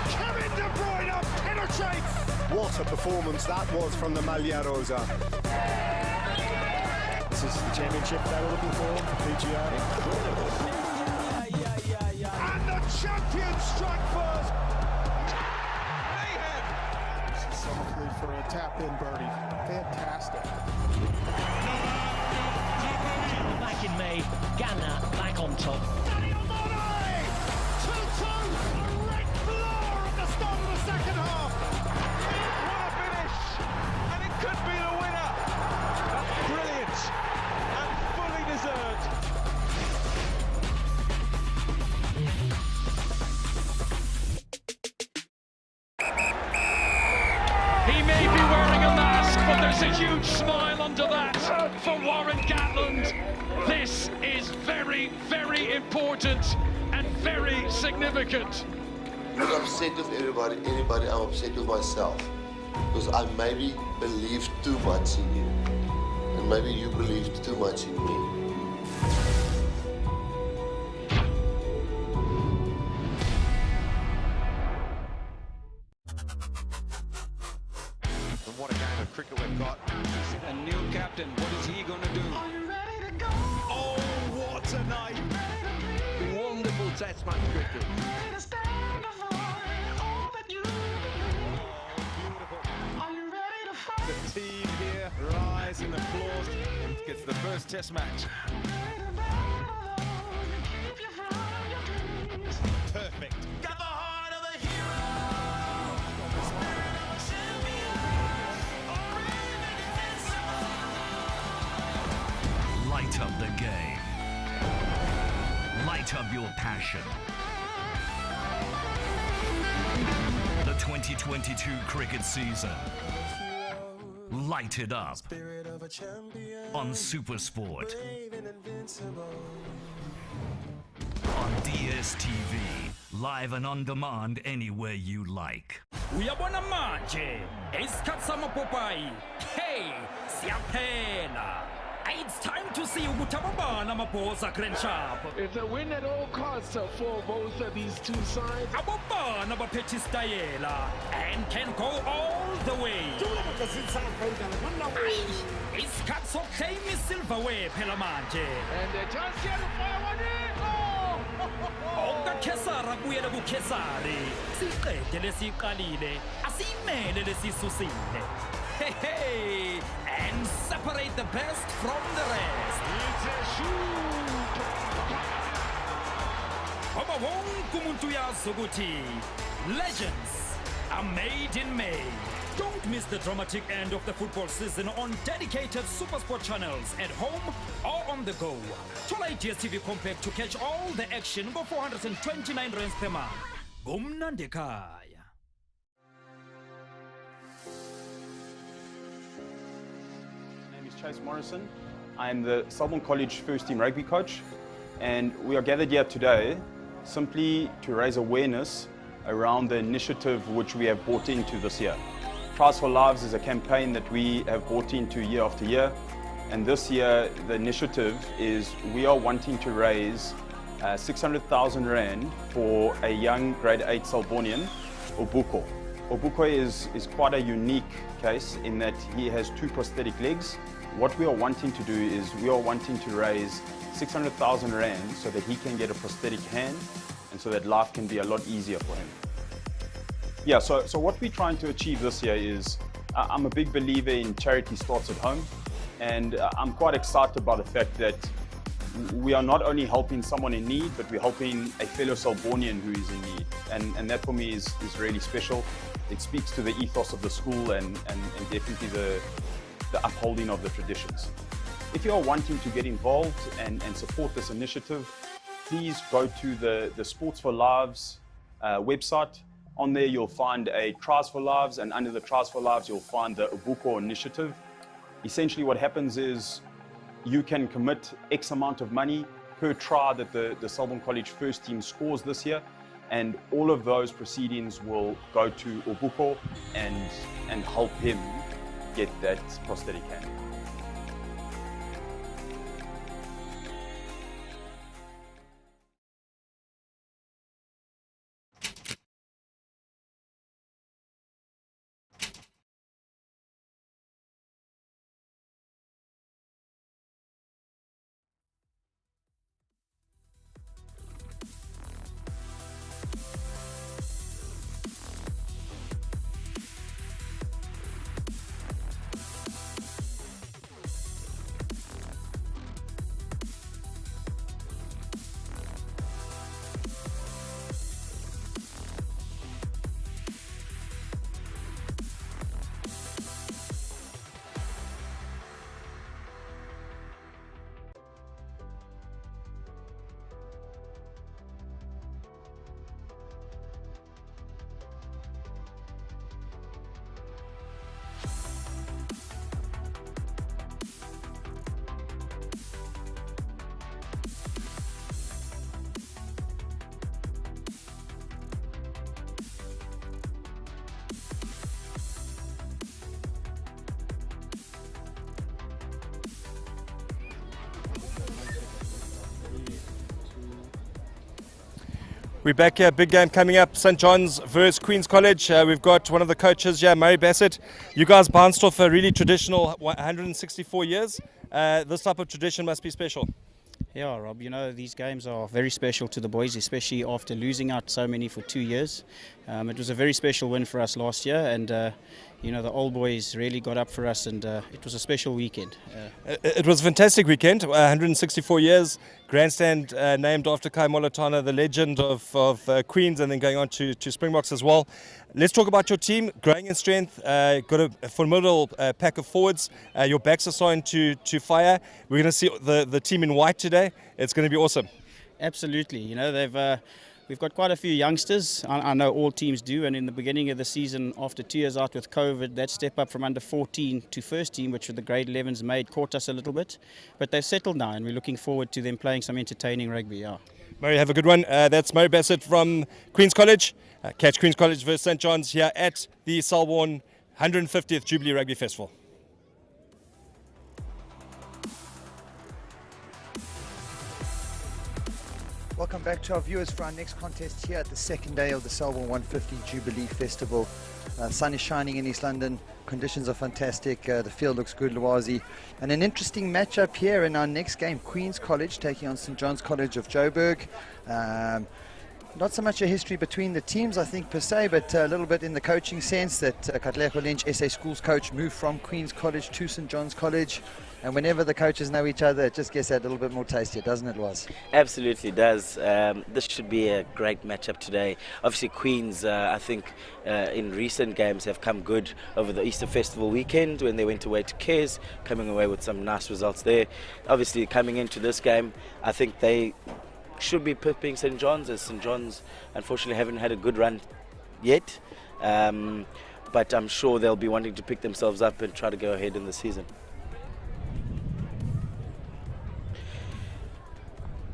Kevin De Bruyne penetrates! What a performance that was from the Maglia Rosa. This is the championship they were looking for, PGA. And the champions strike first! Mayhem! This is something for a tap-in birdie. Fantastic. Back in May, Ghana back on top. A red blur at the start of the second half. huge smile under that for Warren Gatland. This is very, very important and very significant. I'm not upset with anybody, I'm upset with myself. Because I maybe believed too much in you. And maybe you believed too much in me. And what a game of cricket we've got. A new captain, what is he going to do? Oh, what a night! Wonderful test match cricket. The team here rise in applause. Gets the first test match. Perfect. Got the heart of a hero. Light up the game. Light up your passion. The 2022 cricket season. Light it up on SuperSport, on DSTV, live and on demand anywhere you like. Uyabona manje, isikhathi samapopayi. Hey, siyaphela. It's time to see ukuthi ababana amabhoza Grand Sharp. It's a win at all costs for both of these two sides. Ababana baphethe istayela and can go all the way. Isikhathi sokuclaim isilverware phela manje. And the chance here to fire one in. Okakesara kuyele kuKesari. Siqede lesiqalile, asimele lesisusile. Hey, hey, and separate the best from the rest. It's a shoot. Ngoba wonke umuntu uyazi ukuthi legends are made in May. Don't miss the dramatic end of the football season on dedicated SuperSport channels at home or on the go. Thola iDStv Compact to catch all the action for 429 rands per month. Gumnandi ekhaya. Chase Morrison. I'm the Selborne College first team rugby coach, and we are gathered here today simply to raise awareness around the initiative which we have brought into this year. Tries for Lives is a campaign that we have brought into year after year, and this year the initiative is we are wanting to raise 600,000 Rand for a young grade 8 Selbornian, Obuko. Obuko is quite a unique case in that he has 2 prosthetic legs. What we are wanting to do is we are wanting to raise 600,000 Rand so that he can get a prosthetic hand and so that life can be a lot easier for him. Yeah, so what we're trying to achieve this year is, I'm a big believer in charity starts at home, and I'm quite excited by the fact that we are not only helping someone in need, but we're helping a fellow Selbornian who is in need. And that for me is really special. It speaks to the ethos of the school and definitely the upholding of the traditions. If you are wanting to get involved and support this initiative, please go to the Sports for Lives website. On there you'll find a Tries for Lives, and under the Tries for Lives you'll find the Obuko initiative. Essentially what happens is you can commit X amount of money per try that the Selborne College first team scores this year, and all of those proceedings will go to Obuko and help him get that prosthetic hand. We're back here, big game coming up, St John's versus Queen's College. We've got one of the coaches here, Murray Bassett. You guys bounced off a really traditional 164 years. This type of tradition must be special. Yeah, Rob, you know, these games are very special to the boys, especially after losing out so many for 2 years. It was a very special win for us last year, and you know, the old boys really got up for us, and it was a special weekend. It was a fantastic weekend, 164 years, grandstand named after Kai Molotana, the legend of Queens, and then going on to Springboks as well. Let's talk about your team, growing in strength, got a formidable pack of forwards, your backs are starting to fire. We're going to see the team in white today. It's going to be awesome. Absolutely, you know, we've got quite a few youngsters. I know all teams do, and in the beginning of the season, after 2 years out with COVID, that step up from under 14 to first team, which the grade 11s made, caught us a little bit. But they've settled now, and we're looking forward to them playing some entertaining rugby. Yeah. Murray, have a good one. That's Murray Bassett from Queen's College. Catch Queen's College versus St John's here at the Selborne 150th Jubilee Rugby Festival. Welcome back to our viewers for our next contest here at the second day of the Selborne 150 Jubilee Festival. Sun is shining in East London, conditions are fantastic, the field looks good, Lwazi. And an interesting matchup here in our next game, Queen's College taking on St John's College of Joburg. Not so much a history between the teams, I think, per se, but a little bit in the coaching sense that Katlego Lynch, SA Schools coach, moved from Queen's College to St John's College. And whenever the coaches know each other, it just gets that little bit more tastier, doesn't it, Waz? Absolutely does. This should be a great matchup today. Obviously, Queens, I think, in recent games have come good over the Easter Festival weekend when they went away to Cares, coming away with some nice results there. Obviously, coming into this game, I think they should be pipping St John's, as St John's unfortunately haven't had a good run yet. But I'm sure they'll be wanting to pick themselves up and try to go ahead in the season.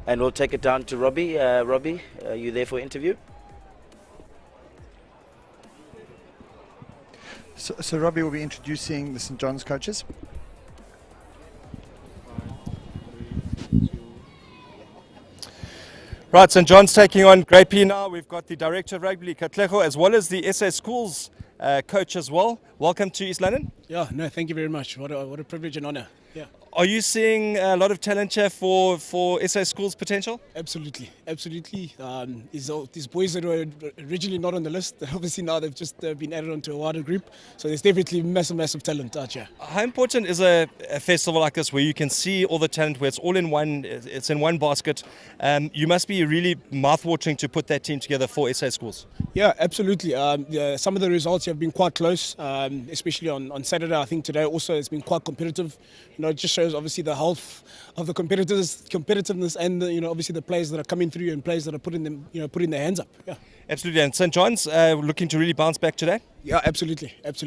And we'll take it down to Robbie. Robbie, are you there for interview? So Robbie will be introducing the St John's coaches. Right, St John's taking on Great P now. We've got the Director of Rugby, Katlego, as well as the SA Schools coach as well. Welcome to East London. Yeah, no, thank you very much. What a privilege and honour. Yeah. Are you seeing a lot of talent here for SA Schools potential? Absolutely, absolutely. These boys that were originally not on the list, obviously now they've just been added onto a wider group. So there's definitely massive talent out here. How important is a festival like this where you can see all the talent, where it's all in one, it's in one basket? You must be really mouth-watering to put that team together for SA Schools. Yeah, absolutely. Some of the results have been quite close, especially on Saturday. I think today also it's been quite competitive. You know, it just shows obviously the health of the competitiveness, and obviously the players that are coming through and players that are putting their hands up. Yeah, absolutely. And St John's looking to really bounce back today. Yeah, absolutely. That's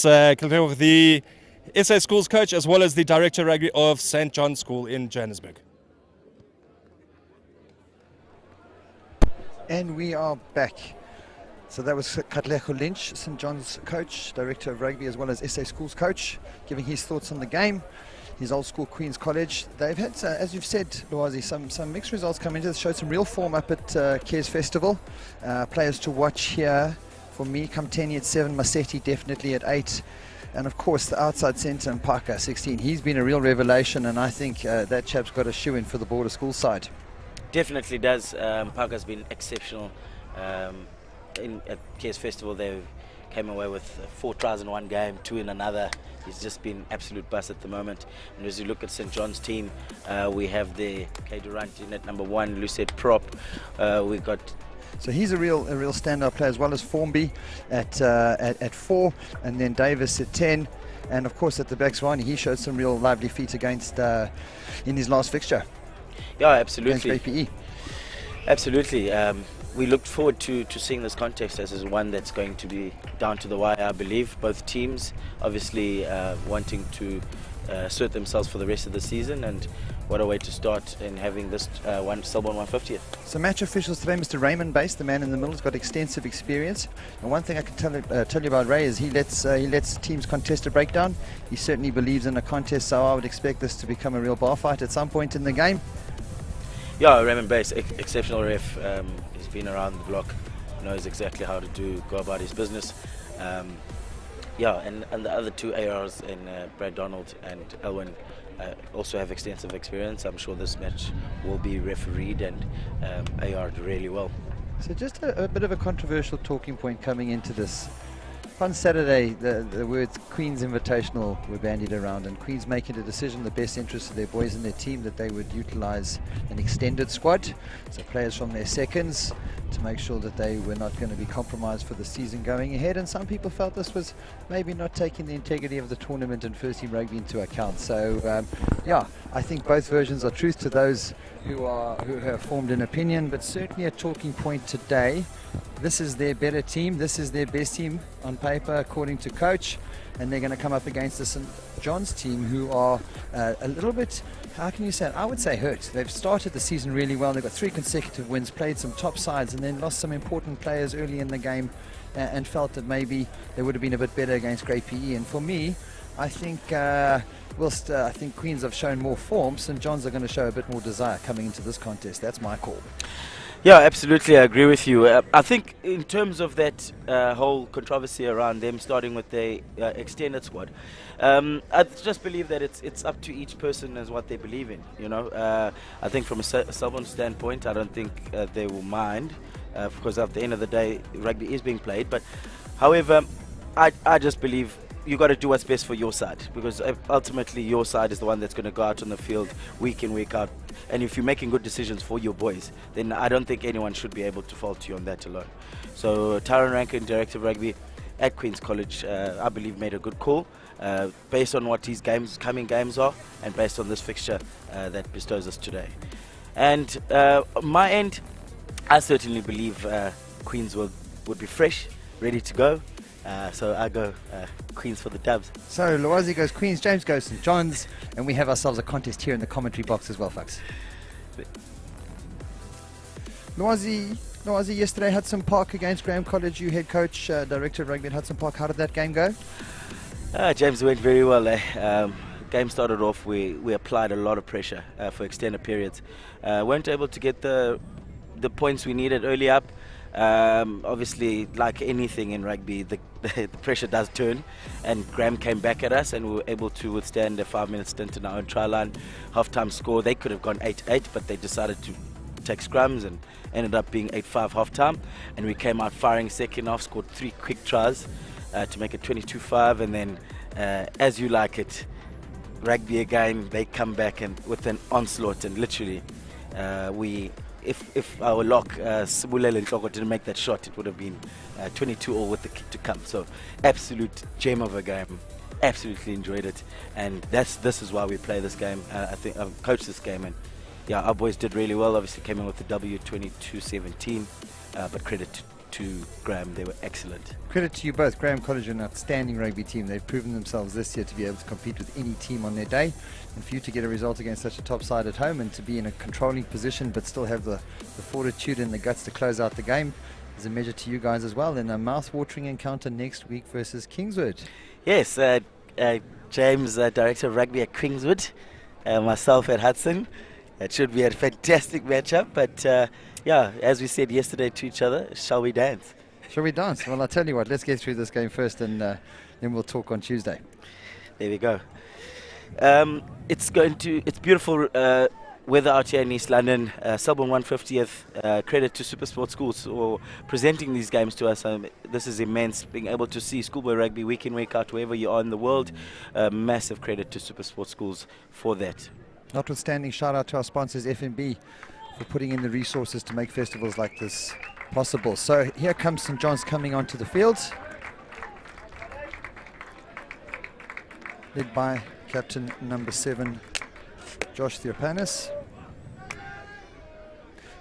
the SA Schools coach as well as the Director of Rugby of St John's School in Johannesburg. And we are back. So that was Katlego Lynch, St John's coach, Director of Rugby, as well as SA Schools coach, giving his thoughts on the game. His old school Queen's College. They've had, as you've said, Lwazi, some mixed results come into this. Showed some real form up at Cares Festival. Players to watch here for me: Kamteni at 7, Masetti definitely at 8, and of course the outside centre and Parker 16. He's been a real revelation, and I think that chap's got a shoe in for the border school side. Definitely does. Parker's been exceptional. At Cares Festival, they came away with 4 tries in one game, 2 in another. He's just been absolute buzz at the moment. And as you look at St John's team, we have the K Durant in at number 1, Lucette Prop. We got. So he's a real standout player, as well as Formby at 4, and then Davis at 10, and of course at the back, Swani, he showed some real lively feet against in his last fixture. Yeah, absolutely. Against APE. Absolutely. We looked forward to seeing this contest as one that's going to be down to the wire, I believe. Both teams obviously wanting to assert themselves for the rest of the season, and what a way to start in having this Selborne 150th. So match officials today, Mr. Raymond Base, the man in the middle, has got extensive experience. And one thing I can tell you about Ray is he lets teams contest a breakdown. He certainly believes in a contest, so I would expect this to become a real bar fight at some point in the game. Yeah, Raymond Bass, exceptional ref. He's been around the block, knows exactly how to go about his business. Yeah, and the other two ARs in Brad Donald and Elwin also have extensive experience. I'm sure this match will be refereed and AR'd really well. So just a bit of a controversial talking point coming into this. On Saturday, the words Queen's Invitational were bandied around, and Queen's making a decision in the best interest of their boys and their team that they would utilise an extended squad, so players from their seconds, to make sure that they were not going to be compromised for the season going ahead. And some people felt this was maybe not taking the integrity of the tournament and first team rugby into account. So yeah, I think both versions are truth to those who have formed an opinion, but certainly a talking point today. This is their better team, this is their best team on paper according to coach, and they're going to come up against the St John's team, who are a little bit, how can you say it? I would say hurt. They've started the season really well, they've got 3 consecutive wins, played some top sides, and then lost some important players early in the game, and felt that maybe they would have been a bit better against Grey PE. And for me, I think whilst I think Queens have shown more form, St John's are going to show a bit more desire coming into this contest. That's my call. Yeah, absolutely, I agree with you. I think in terms of that whole controversy around them starting with the extended squad, I just believe that it's up to each person as what they believe in. You know, I think from a Selborne standpoint, I don't think they will mind, because at the end of the day, rugby is being played. But however, I just believe you got to do what's best for your side, because ultimately your side is the one that's going to go out on the field week in, week out. And if you're making good decisions for your boys, then I don't think anyone should be able to fault you on that alone. So Tyrone Rankin, Director of Rugby at Queen's College, I believe made a good call based on what his coming games are, and based on this fixture that bestows us today. And my end, I certainly believe Queens would be fresh, ready to go. So I go Queens for the dubs. So Lwazi goes Queens, James goes St John's, and we have ourselves a contest here in the commentary box as well, folks. Lwazi, yesterday Hudson Park against Graham College, you head coach, director of rugby at Hudson Park. How did that game go? James, went very well. Game started off, we applied a lot of pressure for extended periods. Weren't able to get the points we needed early up. Obviously, like anything in rugby, the pressure does turn, and Graham came back at us, and we were able to withstand a 5-minute stint in our own try line. Half-time score, they could have gone 8-8, but they decided to take scrums and ended up being 8-5 half-time, and we came out firing second half, scored 3 quick tries to make it 22-5, and then as you like it, rugby again, they come back and with an onslaught, and literally if our lock Sibulele Nhloko didn't make that shot, it would have been 22-all with the kick to come. So absolute gem of a game. Absolutely enjoyed it, and this is why we play this game. I think I've coached this game, and yeah, our boys did really well. Obviously came in with the W 22-17, but credit to Graham, they were excellent. Credit to you both. Graham College, an outstanding rugby team. They've proven themselves this year to be able to compete with any team on their day, and for you to get a result against such a top side at home and to be in a controlling position but still have the fortitude and the guts to close out the game is a measure to you guys as well. And a mouth-watering encounter next week versus Kingswood. Yes, James, Director of Rugby at Kingswood, myself at Hudson. It should be a fantastic matchup, but yeah, as we said yesterday to each other, shall we dance? Shall we dance? Well, I'll tell you what, let's get through this game first, and then we'll talk on Tuesday. There we go. It's beautiful weather out here in East London. Selborne 150th, credit to Supersport Schools for presenting these games to us. This is immense, being able to see schoolboy rugby week in, week out, wherever you are in the world. Massive credit to Supersport Schools for that. Notwithstanding, shout out to our sponsors, FNB, for putting in the resources to make festivals like this possible. So here comes St John's coming onto the field, led by captain number 7, Josh Theopanis.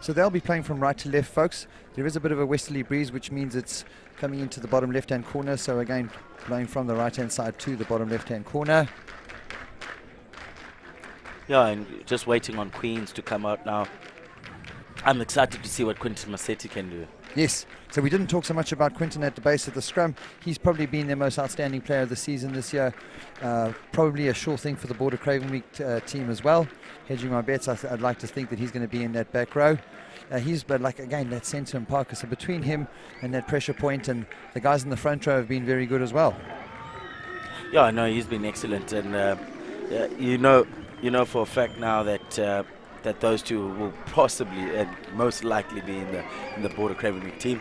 So they'll be playing from right to left, folks. There is a bit of a westerly breeze, which means it's coming into the bottom left-hand corner. So again, playing from the right-hand side to the bottom left-hand corner. Yeah, and just waiting on Queens to come out now. I'm excited to see what Quinton Massetti can do. Yes, so we didn't talk so much about Quinton at the base of the scrum. He's probably been their most outstanding player of the season this year. Probably a sure thing for the Border Cravenweek team as well. Hedging my bets, I'd like to think that he's going to be in that back row. But like again, that centre and Parker, so between him and that pressure point, and the guys in the front row have been very good as well. Yeah, I know he's been excellent, and you know for a fact now that that those two will possibly and most likely be in the Border Cravenweek team.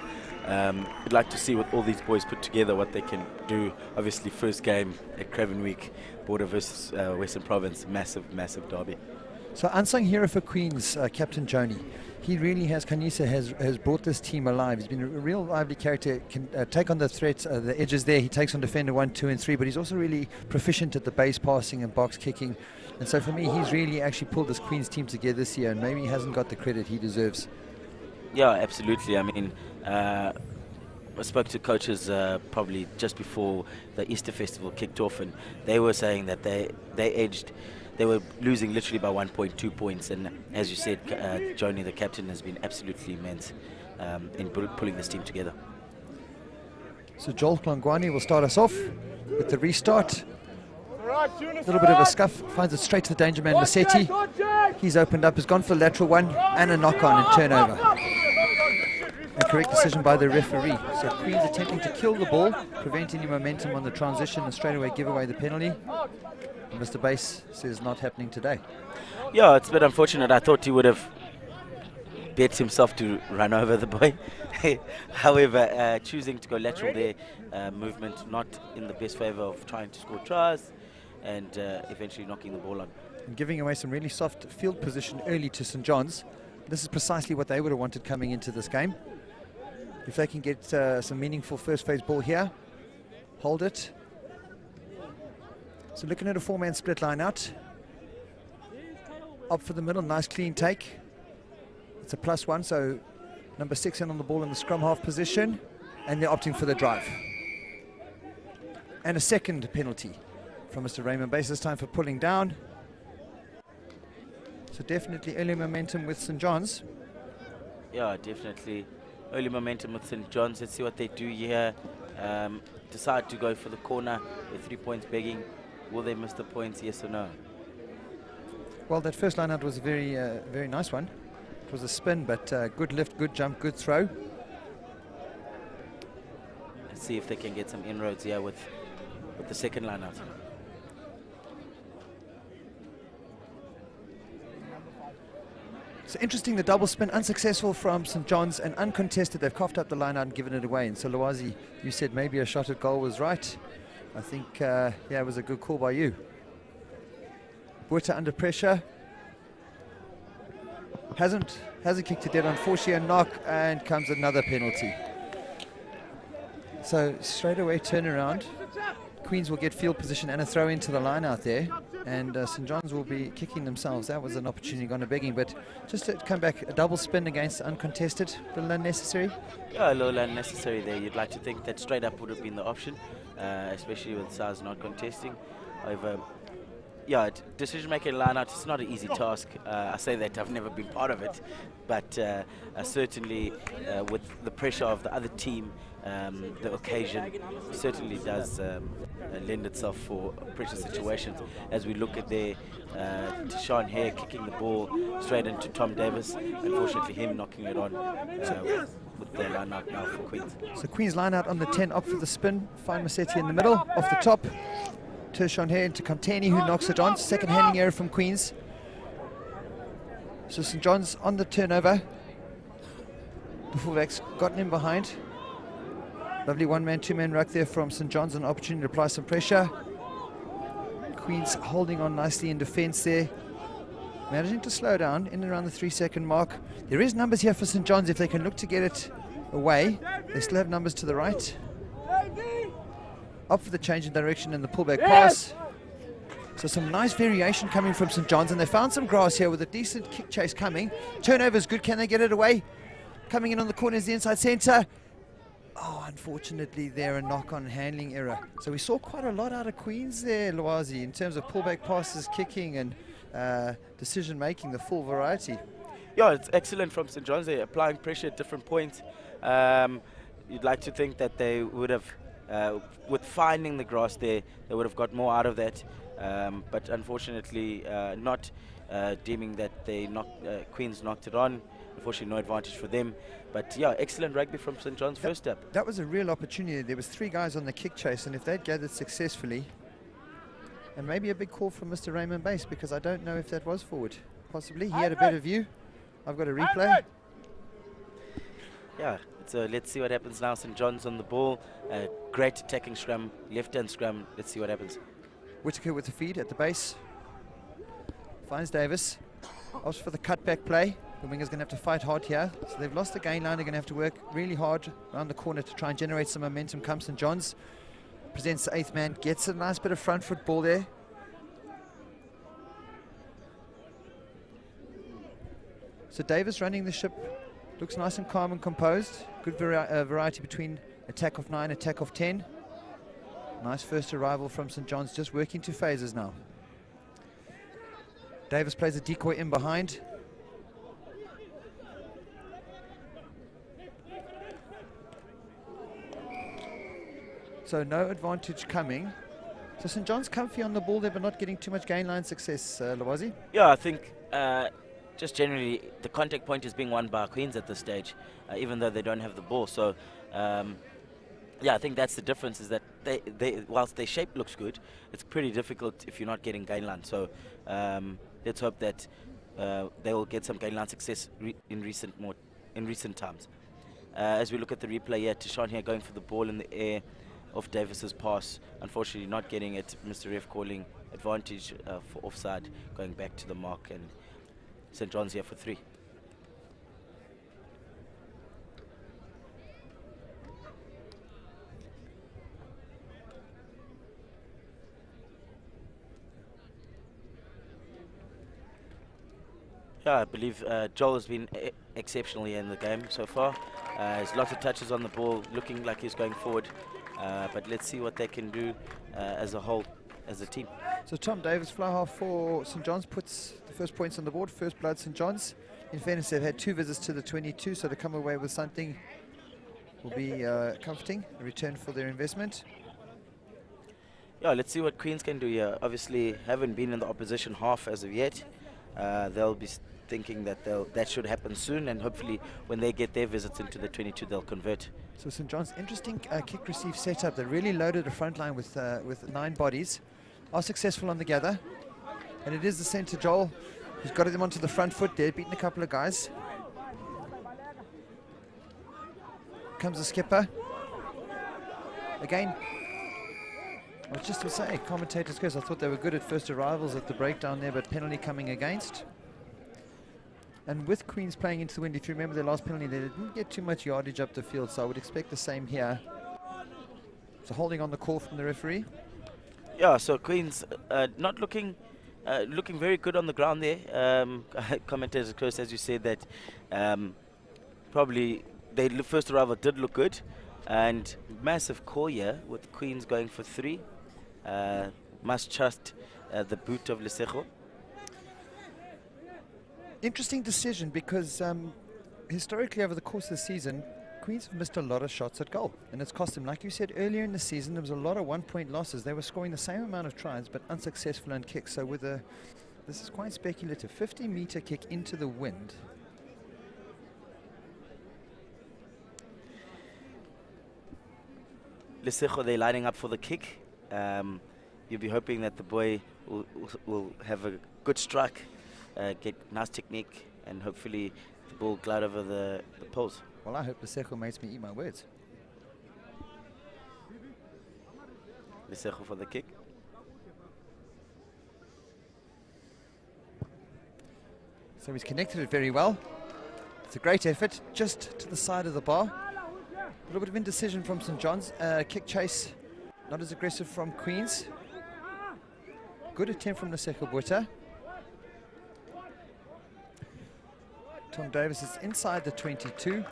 We'd like to see what all these boys put together, what they can do. Obviously, first game at Cravenweek, Border versus Western Province, massive derby. So unsung hero for Queens, Captain Joni. He really has, Kanisa has brought this team alive. He's been a real lively character, can take on the threats, the edges there. He takes on defender 1, 2 and 3, but he's also really proficient at the base passing and box kicking. And so for me, he's really actually pulled this Queens team together this year, and maybe he hasn't got the credit he deserves. Yeah, absolutely. I mean, I spoke to coaches probably just before the Easter Festival kicked off, and they were saying that they were losing literally by 1.2 points, and as you said, Joni, the captain, has been absolutely immense in pulling this team together. So Joel Klangwani will start us off with the restart. A little bit of a scuff, finds it straight to the danger man, Massetti. He's opened up, has gone for the lateral one, and a knock-on and turnover. A correct decision by the referee. So Queens attempting to kill the ball, prevent any momentum on the transition, and straight away give away the penalty. And Mr. Bass says not happening today. Yeah, it's a bit unfortunate. I thought he would have bet himself to run over the boy. However, choosing to go lateral there, movement not in the best favour of trying to score tries, and eventually knocking the ball on. And giving away some really soft field position early to St. John's. This is precisely what they would have wanted coming into this game. If they can get some meaningful first phase ball here, hold it. So looking at a 4-man split line out. Up for the middle, nice clean take. It's a +1, so number 6 in on the ball in the scrum half position, and they're opting for the drive. And a second penalty from Mr. Raymond Bass, this time for pulling down. So definitely early momentum with St. John's. Yeah, definitely early momentum with St. John's. Let's see what they do here. Decide to go for the corner. They're 3 points begging. Will they miss the points, yes or no? Well, that first line out was a very nice one. It was a spin, but good lift, good jump, good throw. Let's see if they can get some inroads here with the second line out. So interesting, the double spin, unsuccessful from St. John's and uncontested. They've coughed up the line out and given it away. And so Loazi, you said maybe a shot at goal was right. I think, yeah, it was a good call by you. Buerta under pressure. Hasn't kicked it dead, unfortunately, a knock, and comes another penalty. So straight away turnaround. Queens will get field position and a throw into the line out there, and St. John's will be kicking themselves. That was an opportunity gone to begging, but just to come back, a double spin against uncontested, a little unnecessary. Yeah, a little unnecessary there. You'd like to think that straight up would have been the option, especially with SARS not contesting. However, yeah, decision making line out, it's not an easy task. I say that I've never been part of it, but certainly with the pressure of the other team, the occasion certainly does lend itself for pressure situations. As we look at there, Deshaun Hare kicking the ball straight into Tom Davis, unfortunately him knocking it on with the line out now for Queens. So Queens line out on the 10, up for the spin, find Massetti in the middle, off the top. Tershon Hare into Contani, who knocks it on. Second handing error from Queens. So St. John's on the turnover. The fullback's gotten in behind. Lovely one-man, two-man ruck there from St. John's, an opportunity to apply some pressure. Queens holding on nicely in defence there. Managing to slow down in and around the 3-second mark. There is numbers here for St. John's if they can look to get it away. They still have numbers to the right. Up for the change in direction and the pullback pass. So some nice variation coming from St. John's, and they found some grass here with a decent kick chase coming. Turnover is good. Can they get it away? Coming in on the corner is the inside centre. Oh, unfortunately there, a knock-on handling error. So we saw quite a lot out of Queens there, Loazi, in terms of pullback passes, kicking and decision making, the full variety. Yeah, it's excellent from St. John's. They're applying pressure at different points. You'd like to think that they would have, with finding the grass there, they would have got more out of that. But unfortunately, not deeming that Queens knocked it on. Unfortunately, no advantage for them. But yeah, excellent rugby from St. John's first up. That was a real opportunity. There was 3 guys on the kick chase, and if they'd gathered successfully, and maybe a big call from Mr. Raymond Bass, because I don't know if that was forward. Possibly. He had a better view. I've got a replay. Yeah, so let's see what happens now. St. John's on the ball. Great attacking scrum, left-hand scrum. Let's see what happens. Whitaker with the feed at the base. Finds Davis. Opts for the cutback play. The winger's going to have to fight hard here. So they've lost the gain line. They're going to have to work really hard around the corner to try and generate some momentum. Comes St. John's. Presents the 8th man. Gets a nice bit of front foot ball there. So Davis running the ship. Looks nice and calm and composed. Good variety between attack of 9, attack of 10. Nice first arrival from St. John's, just working 2 phases now. Davis plays a decoy in behind. So no advantage coming. So St. John's comfy on the ball there, but not getting too much gain line success, Lawazi. Yeah, I think just generally the contact point is being won by Queens at this stage, even though they don't have the ball. So yeah, I think that's the difference, is that they whilst their shape looks good, it's pretty difficult if you're not getting gain line. So let's hope that they will get some gain line success in recent times. As we look at the replay here, Tishan here going for the ball in the air off Davis's pass, unfortunately not getting it. Mr. Ref calling advantage for offside, going back to the mark, and St. John's here for 3. Yeah, I believe Joel has been exceptionally in the game so far. There's lots of touches on the ball, looking like he's going forward. But let's see what they can do as a whole, as a team. So Tom Davis, fly half for St. John's, puts the first points on the board. First blood St. John's. In fairness, they've had 2 visits to the 22, so to come away with something will be comforting, a return for their investment. Yeah, let's see what Queens can do here. Obviously, haven't been in the opposition half as of yet. They'll be thinking that that should happen soon, and hopefully when they get their visits into the 22, they'll convert. So St. John's, interesting kick receive setup. They really loaded the front line with 9 bodies. Are successful on the gather, and it is the centre, Joel, who's got them onto the front foot there, beaten a couple of guys. Comes the skipper. Again, I was just to say, commentators' curse, I thought they were good at first arrivals at the breakdown there, but penalty coming against. And with Queens playing into the wind, if you remember their last penalty, they didn't get too much yardage up the field, so I would expect the same here. So holding on the call from the referee. Yeah, so Queens not looking very good on the ground there. Commentators' curse, as you said, that probably their first arrival did look good, and massive call here with Queens going for 3. Must trust the boot of Lesego. Interesting decision, because historically over the course of the season, Queens have missed a lot of shots at goal, and it's cost them. Like you said earlier in the season, there was a lot of 1-point losses. They were scoring the same amount of tries, but unsuccessful in kicks. So with this is quite speculative. 50-meter kick into the wind. Lesego, they're lining up for the kick. You'll be hoping that the boy will have a good strike, get nice technique, and hopefully the ball glide over the post. Well, I hope Lesego makes me eat my words. Lesego for the kick. So he's connected it very well. It's a great effort, just to the side of the bar. A little bit of indecision from St. John's. Kick chase, not as aggressive from Queens. Good attempt from Lesego Botha. Tom Davis is inside the 22.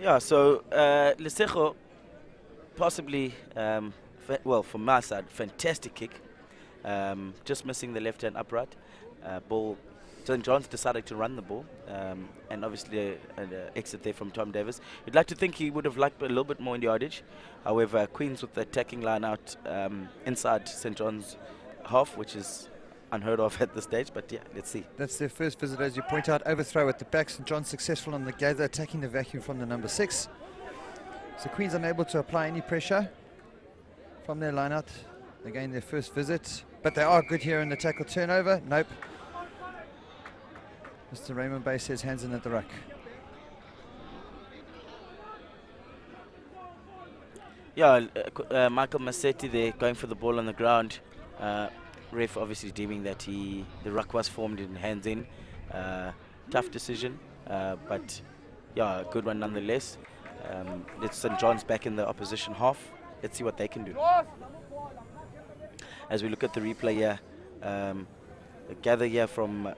Yeah, so Lesego possibly, well, from my side, fantastic kick. Just missing the left-hand upright. Ball St. John's decided to run the ball, and obviously an exit there from Tom Davis. You'd like to think he would have liked a little bit more in yardage. However, Queens with the attacking line out inside St. John's half, which is unheard of at this stage, but yeah, let's see. That's their first visit, as you point out. Overthrow at the back. St. John's successful on the gather, attacking the vacuum from the number 6. So Queens unable to apply any pressure from their line out. Again, their first visit, but they are good here in the tackle turnover. Nope. Mr. Raymond Bay says hands in at the ruck. Yeah, Michael Massetti there going for the ball on the ground. Ref obviously deeming that the ruck was formed in hands in. Tough decision, but yeah, good one nonetheless. It's St. John's back in the opposition half. Let's see what they can do. As we look at the replay here, the gather here from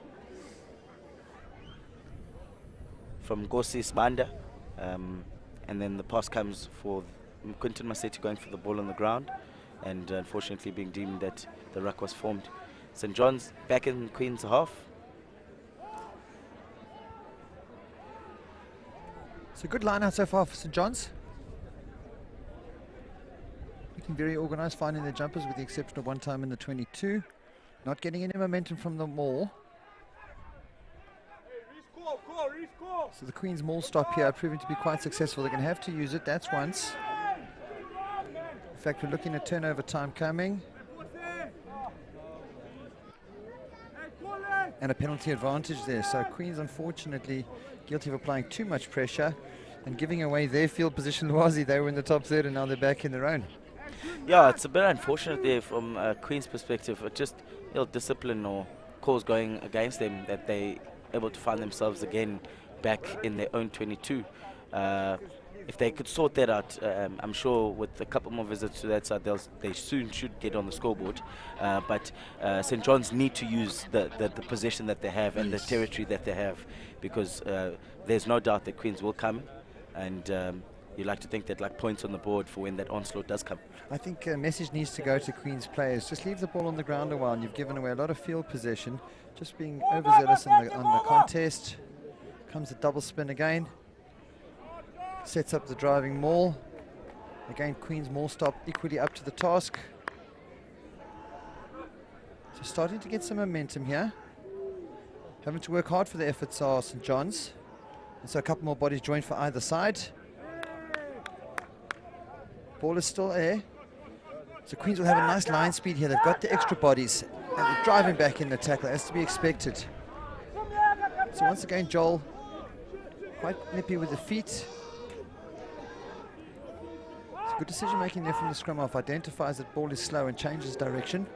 Gosi Sbanda, and then the pass comes for Quinton Massetti going for the ball on the ground, and unfortunately being deemed that the ruck was formed. St. John's back in Queen's half. It's a good line out so far for St. John's. Looking very organised, finding their jumpers with the exception of one time in the 22. Not getting any momentum from the maul. So the Queen's maul stop here proving to be quite successful. They're going to have to use it, that's once. In fact, we're looking at turnover time coming. And a penalty advantage there. So Queen's unfortunately guilty of applying too much pressure and giving away their field position. Lwazi, they were in the top third and now they're back in their own. Yeah, it's a bit unfortunate there from Queen's perspective. Just ill discipline or calls going against them that they able to find themselves again back in their own 22. If they could sort that out, I'm sure with a couple more visits to that side, they soon should get on the scoreboard. But St. John's need to use the possession that they have and the territory that they have, because there's no doubt that Queens will come, and you like to think that like points on the board for when that onslaught does come. I think a message needs to go to Queen's players. Just leave the ball on the ground a while, and you've given away a lot of field possession. Just being overzealous on the contest. Comes the double spin again. Sets up the driving maul. Again, Queen's maul stop equally up to the task. So starting to get some momentum here. Having to work hard for the efforts are St. John's. And so a couple more bodies joined for either side. Ball is still there. So Queens will have a nice line speed here. They've got the extra bodies and they're driving back in the tackle, as to be expected. So once again, Joel quite nippy with the feet. It's a good decision making there from the scrum half. Identifies that ball is slow and changes direction.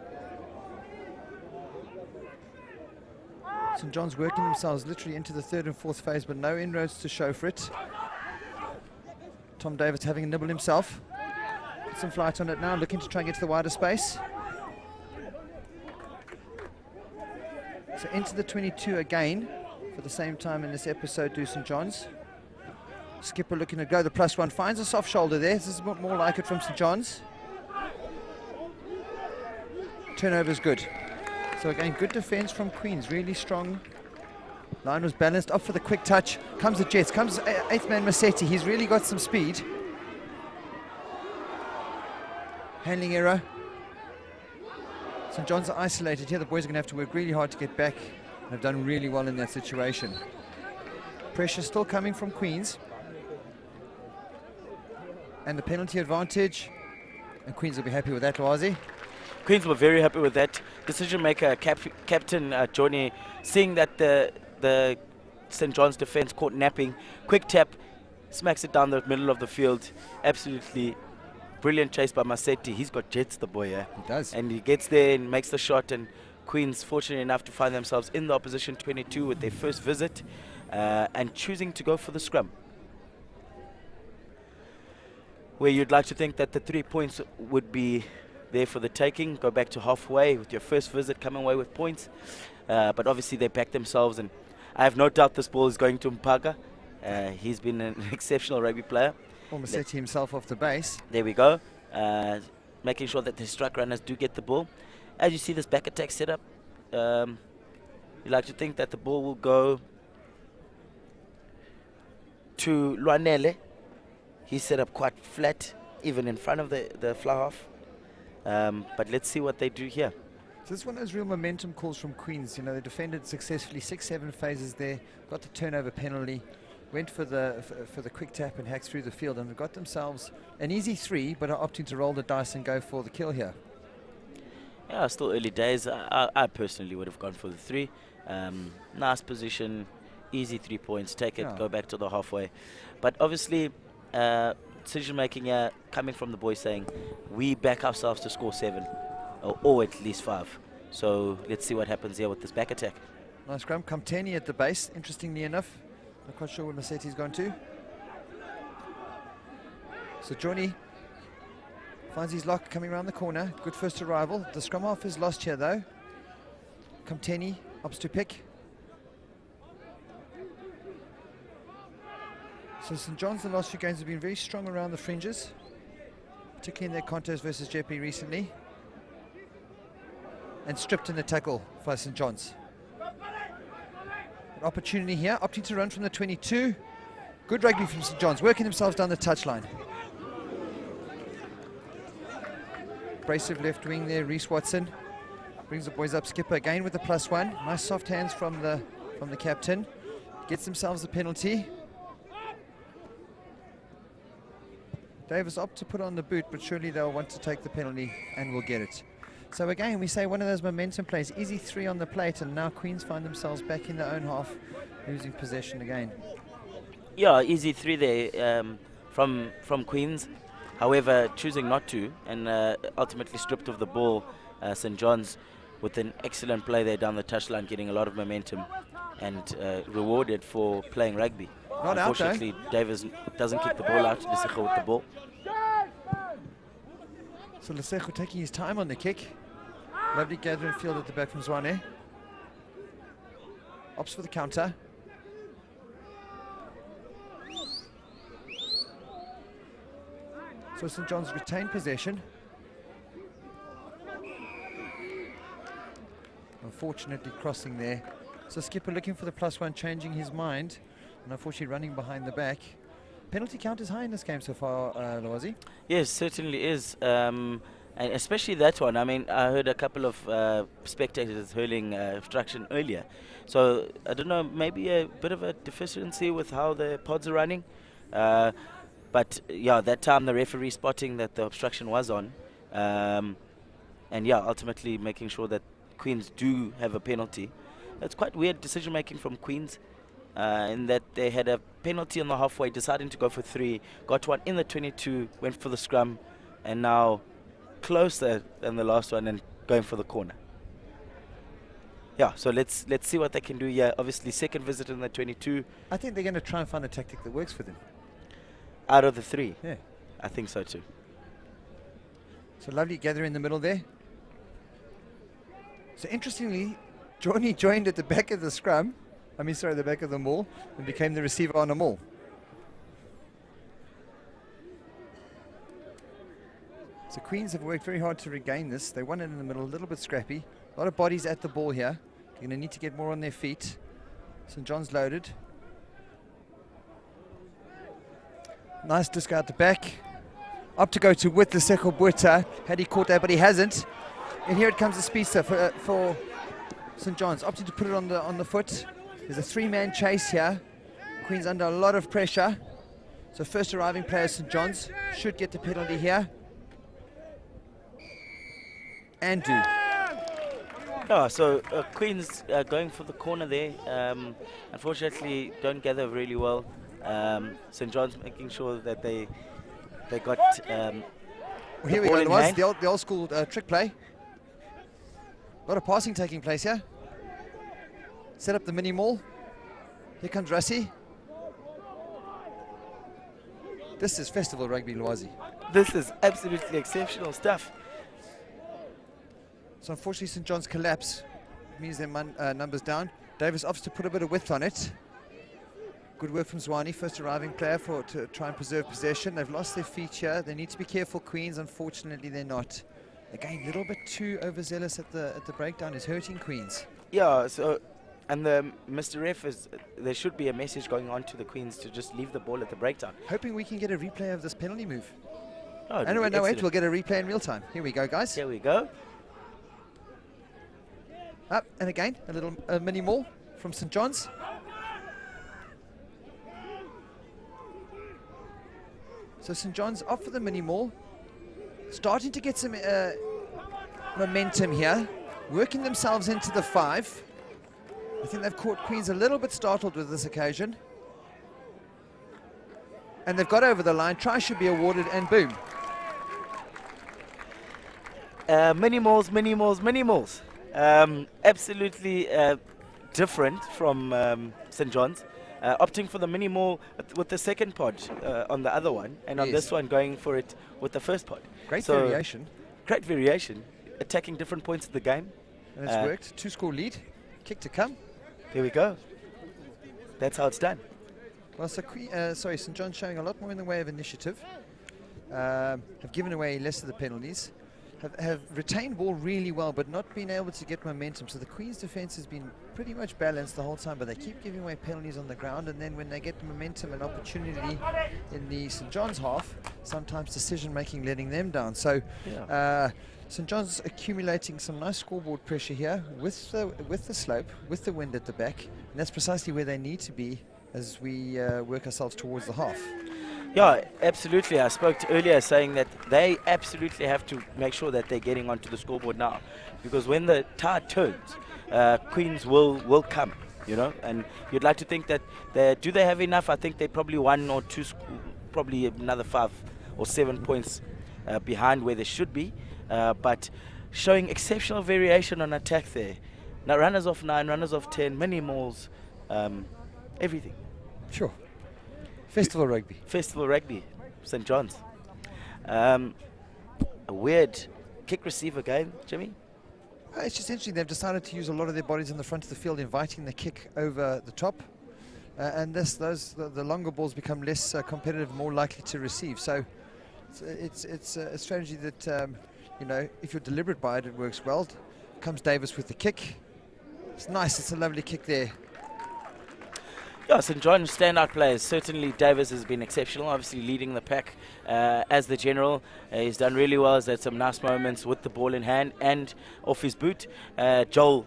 St. John's working themselves literally into the third and fourth phase, but no inroads to show for it. Tom Davis having a nibble himself. Put some flight on it now, looking to try and get to the wider space. So into the 22 again for the same time in this episode do St. John's. Skipper looking to go the +1, finds a soft shoulder there. This is more like it from St. John's. Turnover's good. So again, good defense from Queens, really strong. Line was balanced, up for the quick touch. Comes the Jets, comes 8th man Massetti. He's really got some speed. Handling error. St. John's are isolated here. The boys are going to have to work really hard to get back. They've done really well in that situation. Pressure still coming from Queens. And the penalty advantage. And Queens will be happy with that, Lwazi. Queens were very happy with that. Decision maker, Captain Johnny, seeing that the St. John's defense caught napping. Quick tap, smacks it down the middle of the field. Absolutely brilliant chase by Massetti. He's got jets, the boy, yeah. He does. And he gets there and makes the shot, and Queens fortunate enough to find themselves in the opposition 22 with their first visit and choosing to go for the scrum. Where you'd like to think that the 3 points would be there for the taking, go back to halfway with your first visit, come away with points. But obviously they back themselves, and I have no doubt this ball is going to Mpaga. He's been an exceptional rugby player. Almost set himself off the base. There we go. Making sure that the strike runners do get the ball. As you see this back attack set up, you'd You like to think that the ball will go to Lwanele. He's set up quite flat, even in front of the fly half. But let's see what they do here. So this is one of those real momentum calls from Queens. You know, they defended successfully 6-7 phases there, got the turnover penalty, went for the quick tap and hacked through the field, and got themselves an easy 3, but are opting to roll the dice and go for the kill here. Yeah, still early days. I personally would have gone for the 3. Nice position, easy 3 points, take it, go back to the halfway. But obviously, decision making here coming from the boys saying, we back ourselves to score 7, or at least 5. So let's see what happens here with this back attack. Nice scrum. Kamteni at the base, interestingly enough. Not quite sure where Maseti's gone to. So Johnny finds his lock coming around the corner. Good first arrival. The scrum half is lost here though. Kamteni opts to pick. So St. John's the last few games have been very strong around the fringes, particularly in their contest versus Jeppe recently. And stripped in the tackle for St. John's. An opportunity here, opting to run from the 22. Good rugby from St. John's, working themselves down the touchline. Abrasive left wing there, Reese Watson. Brings the boys up, skipper again with the +1. Nice soft hands from the captain. Gets themselves a penalty. Davis opt to put on the boot, but surely they'll want to take the penalty and will get it. So again, we say one of those momentum plays, easy 3 on the plate, and now Queens find themselves back in their own half, losing possession again. Yeah, easy 3 there from Queens. However, choosing not to, and ultimately stripped of the ball, St. John's with an excellent play there down the touchline, getting a lot of momentum and rewarded for playing rugby. Not Unfortunately, out, Davis doesn't kick the ball out, Lesego with the ball. So Lesego taking his time on the kick. Lovely gathering field at the back from Zwane. Opts for the counter. So St. John's retained possession. Unfortunately crossing there. So skipper looking for the +1, changing his mind, and unfortunately running behind the back. Penalty count is high in this game so far, Loazi. Yes, certainly is. And especially that one. I mean, I heard a couple of spectators hurling obstruction earlier. So, I don't know, maybe a bit of a deficiency with how the pods are running. But, yeah, that time the referee spotting that the obstruction was on. And, yeah, ultimately making sure that Queens do have a penalty. It's quite weird decision-making from Queens. In that they had a penalty on the halfway, deciding to go for 3, got one in the 22, went for the scrum, and now closer than the last one and going for the corner. Yeah, so let's see what they can do here. Obviously, second visit in the 22. I think they're going to try and find a tactic that works for them. Out of the 3? Yeah. I think so too. So lovely gather in the middle there. So interestingly, Johnny joined at the back of the scrum. The back of the maul, and became the receiver on a maul. So Queens have worked very hard to regain this. They won it in the middle, a little bit scrappy. A lot of bodies at the ball here. They're going to need to get more on their feet. St. John's loaded. Nice disc out the back. Up to go to with the Lesego Bueta. Had he caught that, but he hasn't. And here it comes the speedster for St. John's. Opted to put it on the foot. There's a 3-man chase here. Queens under a lot of pressure. So first arriving player St. John's should get the penalty here. And do. Yeah, so Queens going for the corner there. Unfortunately, don't gather really well. St. John's making sure that they got well, here we go, the old school trick play. A lot of passing taking place here. Set up the mini maul. Here comes Rassi. This is festival rugby, Loazi. This is absolutely exceptional stuff. So unfortunately St. John's collapse means their numbers down. Davis opts to put a bit of width on it. Good work from Zwane, first arriving player to try and preserve possession. They've lost their feet here. They need to be careful, Queens. Unfortunately, they're not. Again, a little bit too overzealous at the breakdown is hurting Queens. Yeah, so And Mr. Ref, there should be a message going on to the Queens to just leave the ball at the breakdown. Hoping we can get a replay of this penalty move. Oh, no, wait, we'll get a replay in real time. Here we go, guys. Here we go. Up, and again, a little mini maul from St. John's. So St. John's off for the mini maul. Starting to get some momentum here. Working themselves into the 5. I think they've caught Queens a little bit startled with this occasion. And they've got over the line. Try should be awarded, and boom. Mini mauls, mini mauls, mini mauls. Absolutely different from St. John's. Opting for the mini maul with the second pod on the other one, and on this one going for it with the first pod. Great variation. Great variation. Attacking different points of the game. And it's worked. 2-score lead. Kick to come. Here we go. That's how it's done. Well, so St. John's showing a lot more in the way of initiative. Have given away less of the penalties. Have retained ball really well, but not been able to get momentum. So the Queen's defence has been pretty much balanced the whole time, but they keep giving away penalties on the ground, and then when they get the momentum and opportunity in the St. John's half, sometimes decision-making letting them down. So St. John's accumulating some nice scoreboard pressure here with the slope, with the wind at the back, and that's precisely where they need to be as we work ourselves towards the half. Yeah, absolutely. I spoke earlier saying that they absolutely have to make sure that they're getting onto the scoreboard now, because when the tide turns, Queens will come, you know, and you'd like to think that do they have enough? I think they're probably 1 or 2, probably another 5 or 7 points behind where they should be, but showing exceptional variation on attack there. Now runners off 9, runners off 10, mini mauls, everything. Sure. Festival Rugby. Festival Rugby, St. John's. A weird kick receiver game, Jimmy? It's just interesting. They've decided to use a lot of their bodies in the front of the field, inviting the kick over the top. And the longer balls become less competitive, more likely to receive. So it's a strategy that, you know, if you're deliberate by it, it works well. Comes Davis with the kick. It's nice. It's a lovely kick there. Yeah, St. John's standout players. Certainly Davis has been exceptional, obviously leading the pack as the general. He's done really well. He's had some nice moments with the ball in hand and off his boot. Joel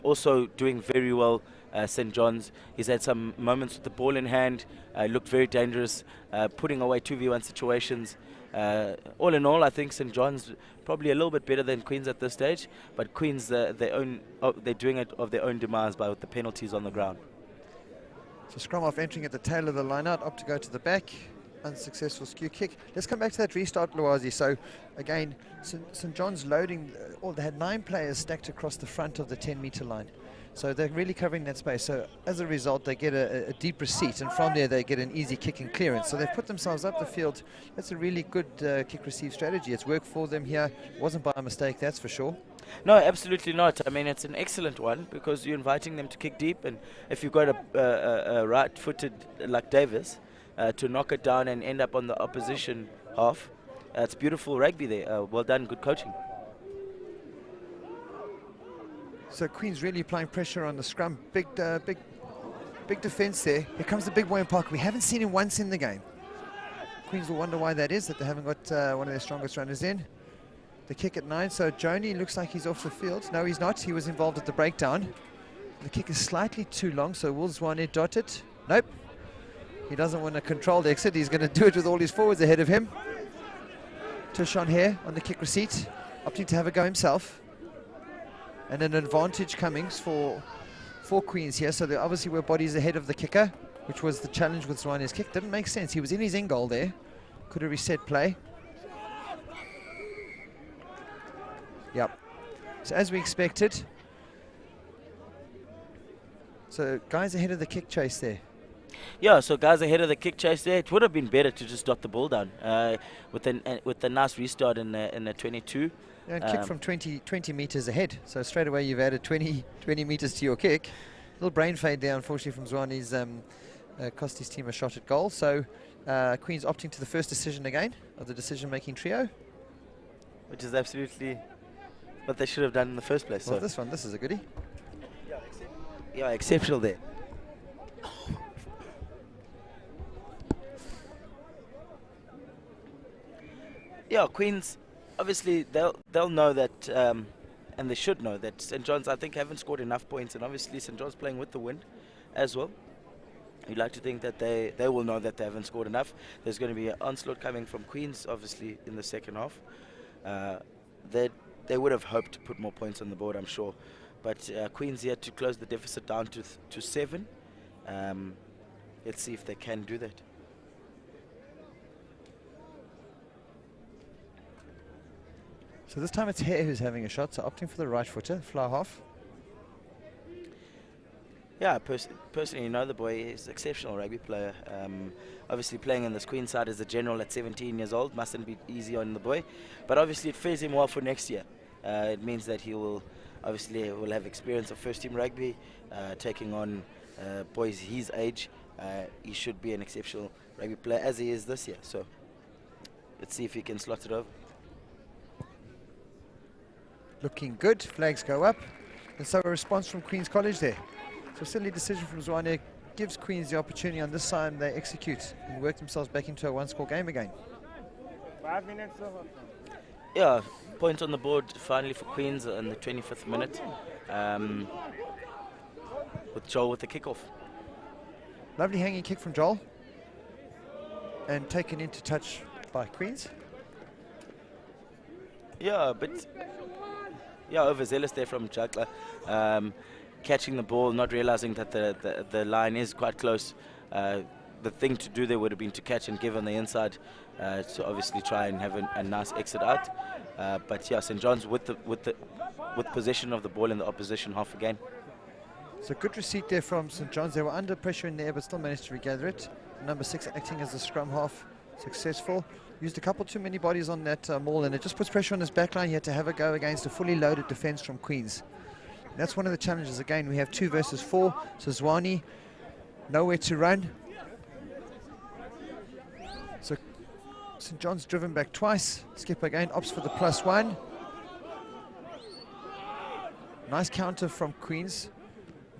also doing very well, St. John's. He's had some moments with the ball in hand, looked very dangerous, putting away 2v1 situations. All in all, I think St. John's probably a little bit better than Queens at this stage, but Queens, they're doing it of their own demise by with the penalties on the ground. So scrum off entering at the tail of the line out, opt to go to the back, unsuccessful skew kick. Let's come back to that restart, Luazi. So again, St. John's loading, they had 9 players stacked across the front of the 10-meter line. So they're really covering that space. So as a result, they get a deep receipt, and from there they get an easy kick and clearance. So they've put themselves up the field. That's a really good kick-receive strategy. It's worked for them here. It wasn't by mistake, that's for sure. No, absolutely not. I mean, it's an excellent one because you're inviting them to kick deep, and if you've got a right-footed like Davis to knock it down and end up on the opposition half, it's beautiful rugby there. Well done, good coaching. So Queen's really applying pressure on the scrum. Big defence there. Here comes the big boy in Parker. We haven't seen him once in the game. Queens will wonder why that is, that they haven't got one of their strongest runners in. The kick at 9, so Joni looks like he's off the field. No, he's not. He was involved at the breakdown. The kick is slightly too long, so will Zwane dot it? Nope. He doesn't want a controlled exit. He's going to do it with all his forwards ahead of him. Tushon here on the kick receipt, opting to have a go himself. And an advantage Cummings for Queens here. So there obviously were bodies ahead of the kicker, which was the challenge with Zwane's kick. Didn't make sense. He was in his end goal there. Could have reset play. Yep. So as we expected. So guys ahead of the kick chase there. Yeah, so guys ahead of the kick chase there. It would have been better to just dot the ball down with a nice restart in the 22. Yeah, and kick from 20 meters ahead. So straight away you've added 20 meters to your kick. Little brain fade there, unfortunately, from Zwane's cost his team a shot at goal. So Queen's opting to the first decision again of the decision-making trio. Which is absolutely what they should have done in the first place. Well, so. this is a goodie. Yeah, exceptional there. Yeah, Queens, obviously they'll know that, and they should know that St John's, I think, haven't scored enough points, and obviously St John's playing with the wind as well. You'd like to think that they will know that they haven't scored enough. There's going to be an onslaught coming from Queens, obviously, in the second half. They would have hoped to put more points on the board, I'm sure. But Queens here to close the deficit down to 7. Let's see if they can do that. So this time it's Hare who's having a shot, so opting for the right footer, fly half. Yeah, personally, you know, the boy is an exceptional rugby player. Obviously, playing on this Queen side as a general at 17 years old mustn't be easy on the boy. But obviously, it fares him well for next year. It means that he will have experience of first-team rugby, taking on boys his age. He should be an exceptional rugby player, as he is this year. So let's see if he can slot it over. Looking good, flags go up. And so a response from Queen's College there. So silly decision from Zwane gives Queens the opportunity on this time. They execute and work themselves back into a one-score game again. 5 minutes over. Yeah, points on the board finally for Queens in the 25th minute. With Joel with the kickoff. Lovely hanging kick from Joel. And taken into touch by Queens. Yeah, but yeah, overzealous there from Juggler. Catching the ball, not realizing that the line is quite close. The thing to do there would have been to catch and give on the inside to obviously try and have a nice exit out. But yeah, St John's with possession of the ball in the opposition half again. So good receipt there from St John's. They were under pressure in there, but still managed to regather it. Number 6 acting as the scrum half, successful. Used a couple too many bodies on that maul, and it just puts pressure on his back line. He had to have a go against a fully loaded defence from Queens. And that's one of the challenges. Again, we have 2 versus 4. So Zwane, nowhere to run. So St John's driven back twice. Skip again, opts for the +1. Nice counter from Queens.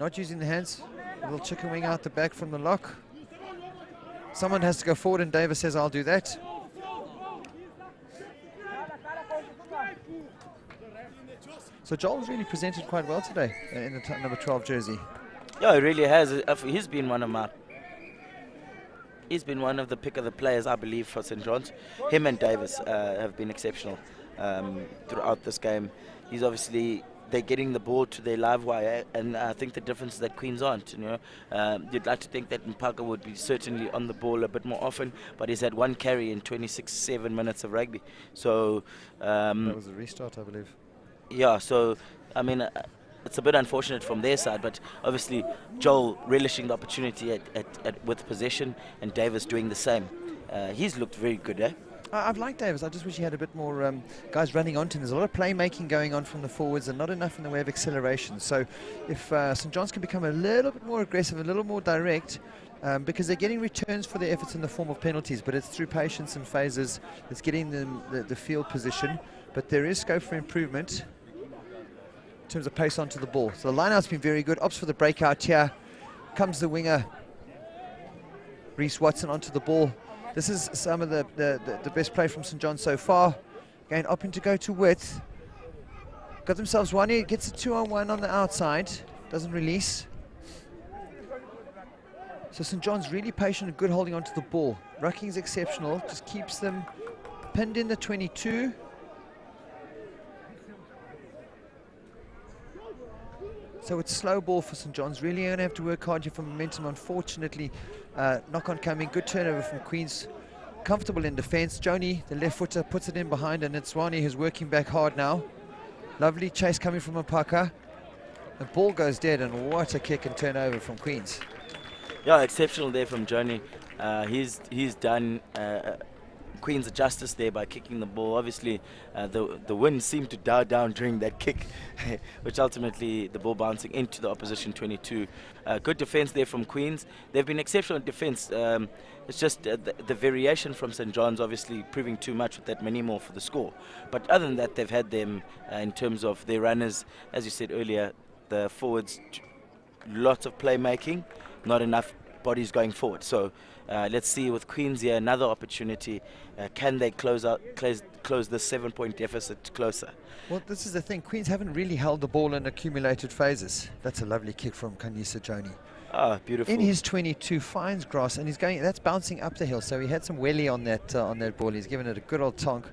Not using the hands. A little chicken wing out the back from the lock. Someone has to go forward, and Davis says, I'll do that. So Joel's really presented quite well today in the number 12 jersey. Yeah, he really has. He's been one of the pick of the players, I believe, for St John's. Him and Davis have been exceptional throughout this game. He's obviously, they're getting the ball to their live wire, and I think the difference is that Queens aren't. You know, you'd like to think that Mpaka would be certainly on the ball a bit more often, but he's had 1 carry in 26-7 minutes of rugby. So that was a restart, I believe. Yeah, so I mean, it's a bit unfortunate from their side, but obviously Joel relishing the opportunity with possession, and Davis doing the same. He's looked very good, eh? I've liked Davis. I just wish he had a bit more guys running onto him. There's a lot of playmaking going on from the forwards and not enough in the way of acceleration. So if St John's can become a little bit more aggressive, a little more direct, because they're getting returns for their efforts in the form of penalties, but it's through patience and phases. It's getting them the field position, but there is scope for improvement in terms of pace onto the ball. So the line-out's been very good. Opts for the breakout here. Comes the winger, Reese Watson, onto the ball. This is some of the best play from St John's so far. Again, opting to go to width. Got themselves one. He gets a 2-on-1 on the outside. Doesn't release. So St John's really patient and good holding onto the ball. Rucking's exceptional. Just keeps them pinned in the 22. So it's slow ball for St John's. Really going to have to work hard here for momentum. Unfortunately, knock on coming. Good turnover from Queens. Comfortable in defence. Joni, the left footer, puts it in behind, and it's Zwane who's working back hard now. Lovely chase coming from Mpaka. The ball goes dead, and what a kick and turnover from Queens. Yeah, exceptional there from Joni. He's done Queens a justice there by kicking the ball. Obviously, the wind seemed to die down during that kick, which ultimately the ball bouncing into the opposition 22. Good defence there from Queens. They've been exceptional in defence. It's just the variation from St John's obviously proving too much with that many more for the score. But other than that, they've had them in terms of their runners, as you said earlier, the forwards lots of playmaking, not enough bodies going forward. So let's see with Queens here, another opportunity. Can they close the 7-point deficit closer? Well, this is the thing. Queens haven't really held the ball in accumulated phases. That's a lovely kick from Kanisa Joni. Ah, beautiful. In his 22, finds grass, and he's going. That's bouncing up the hill. So he had some welly on that ball. He's given it a good old tonk,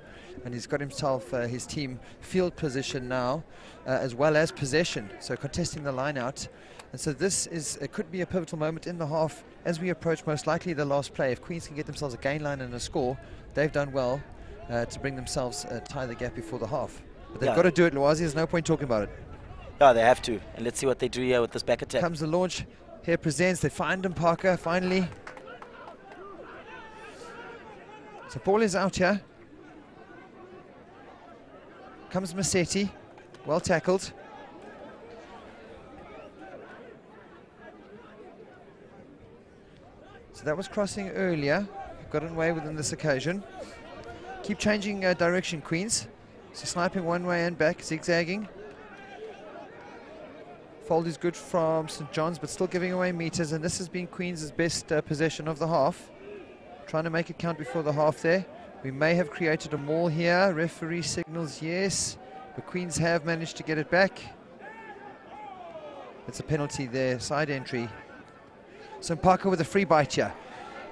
and he's got himself his team field position now, as well as possession. So contesting the line out, and so this is it could be a pivotal moment in the half as we approach most likely the last play. If Queens can get themselves a gain line and a score, they've done well to bring themselves tie the gap before the half. But they've got to do it, Luazi. There's no point talking about it. Yeah, they have to. And let's see what they do here with this back attack. Comes the launch. Here presents. They find him, Parker, finally. So ball is out here. Comes Massetti. Well tackled. So that was crossing earlier. Got away within this occasion. Keep changing direction, Queens. So sniping one way and back, zigzagging. Fold is good from St. John's, but still giving away meters, and this has been Queens' best possession of the half. Trying to make it count before the half there. We may have created a maul here. Referee signals yes, but Queens have managed to get it back. It's a penalty there, side entry. So Parker with a free bite here.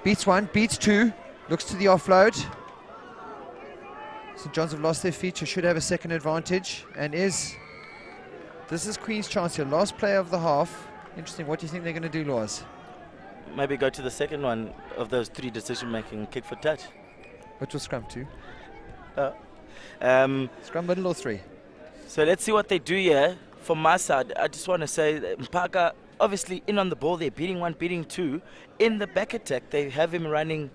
Beats one, beats two, looks to the offload. St. John's have lost their feature, should have a second advantage, and this is Queen's chance here. Last play of the half. Interesting. What do you think they're going to do, Laws? Maybe go to the second one of those three decision-making, kick for touch. Which was scrum two? Scrum middle or three? So let's see what they do here. From my side, I just want to say that Mpaka obviously in on the ball. They're beating one, beating two. In the back attack, they have him running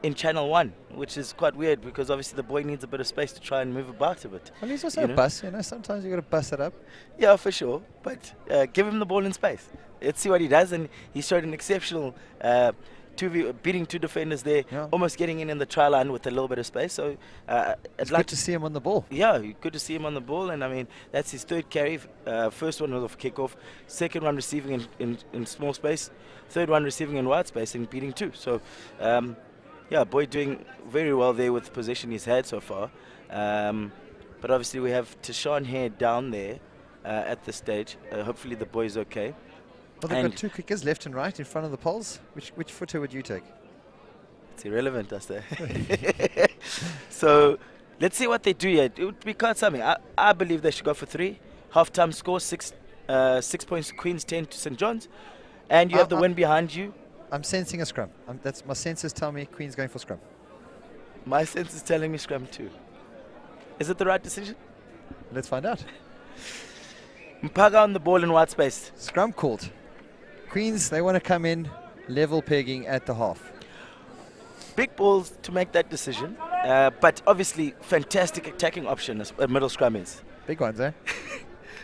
in channel one, which is quite weird because obviously the boy needs a bit of space to try and move about a bit. Well, he's also a bus, sometimes you got to bust it up. Yeah, for sure, but give him the ball in space. Let's see what he does, and he showed an exceptional beating two defenders there, almost getting in the try line with a little bit of space. So it's good to see him on the ball. Yeah, good to see him on the ball, and I mean that's his third carry. First one was off kickoff, second one receiving in small space, third one receiving in wide space and beating two. So yeah, boy doing very well there with the possession he's had so far. But obviously we have Tashawn here down there at this stage. Hopefully the boy's okay. Well, they've got two kickers left and right in front of the poles. Which footer would you take? It's irrelevant, I say. So let's see what they do here. It would be quite something. I believe they should go for three. Half-time score, 6 points to Queens, 10 to St. John's. And you have the win behind you. I'm sensing a scrum. That's my senses tell me Queen's going for scrum. My sense is telling me scrum too. Is it the right decision? Let's find out. Mpaga on the ball in wide space. Scrum called. Queens, they want to come in level pegging at the half. Big balls to make that decision, but obviously fantastic attacking option as a middle scrum is. Big ones, eh?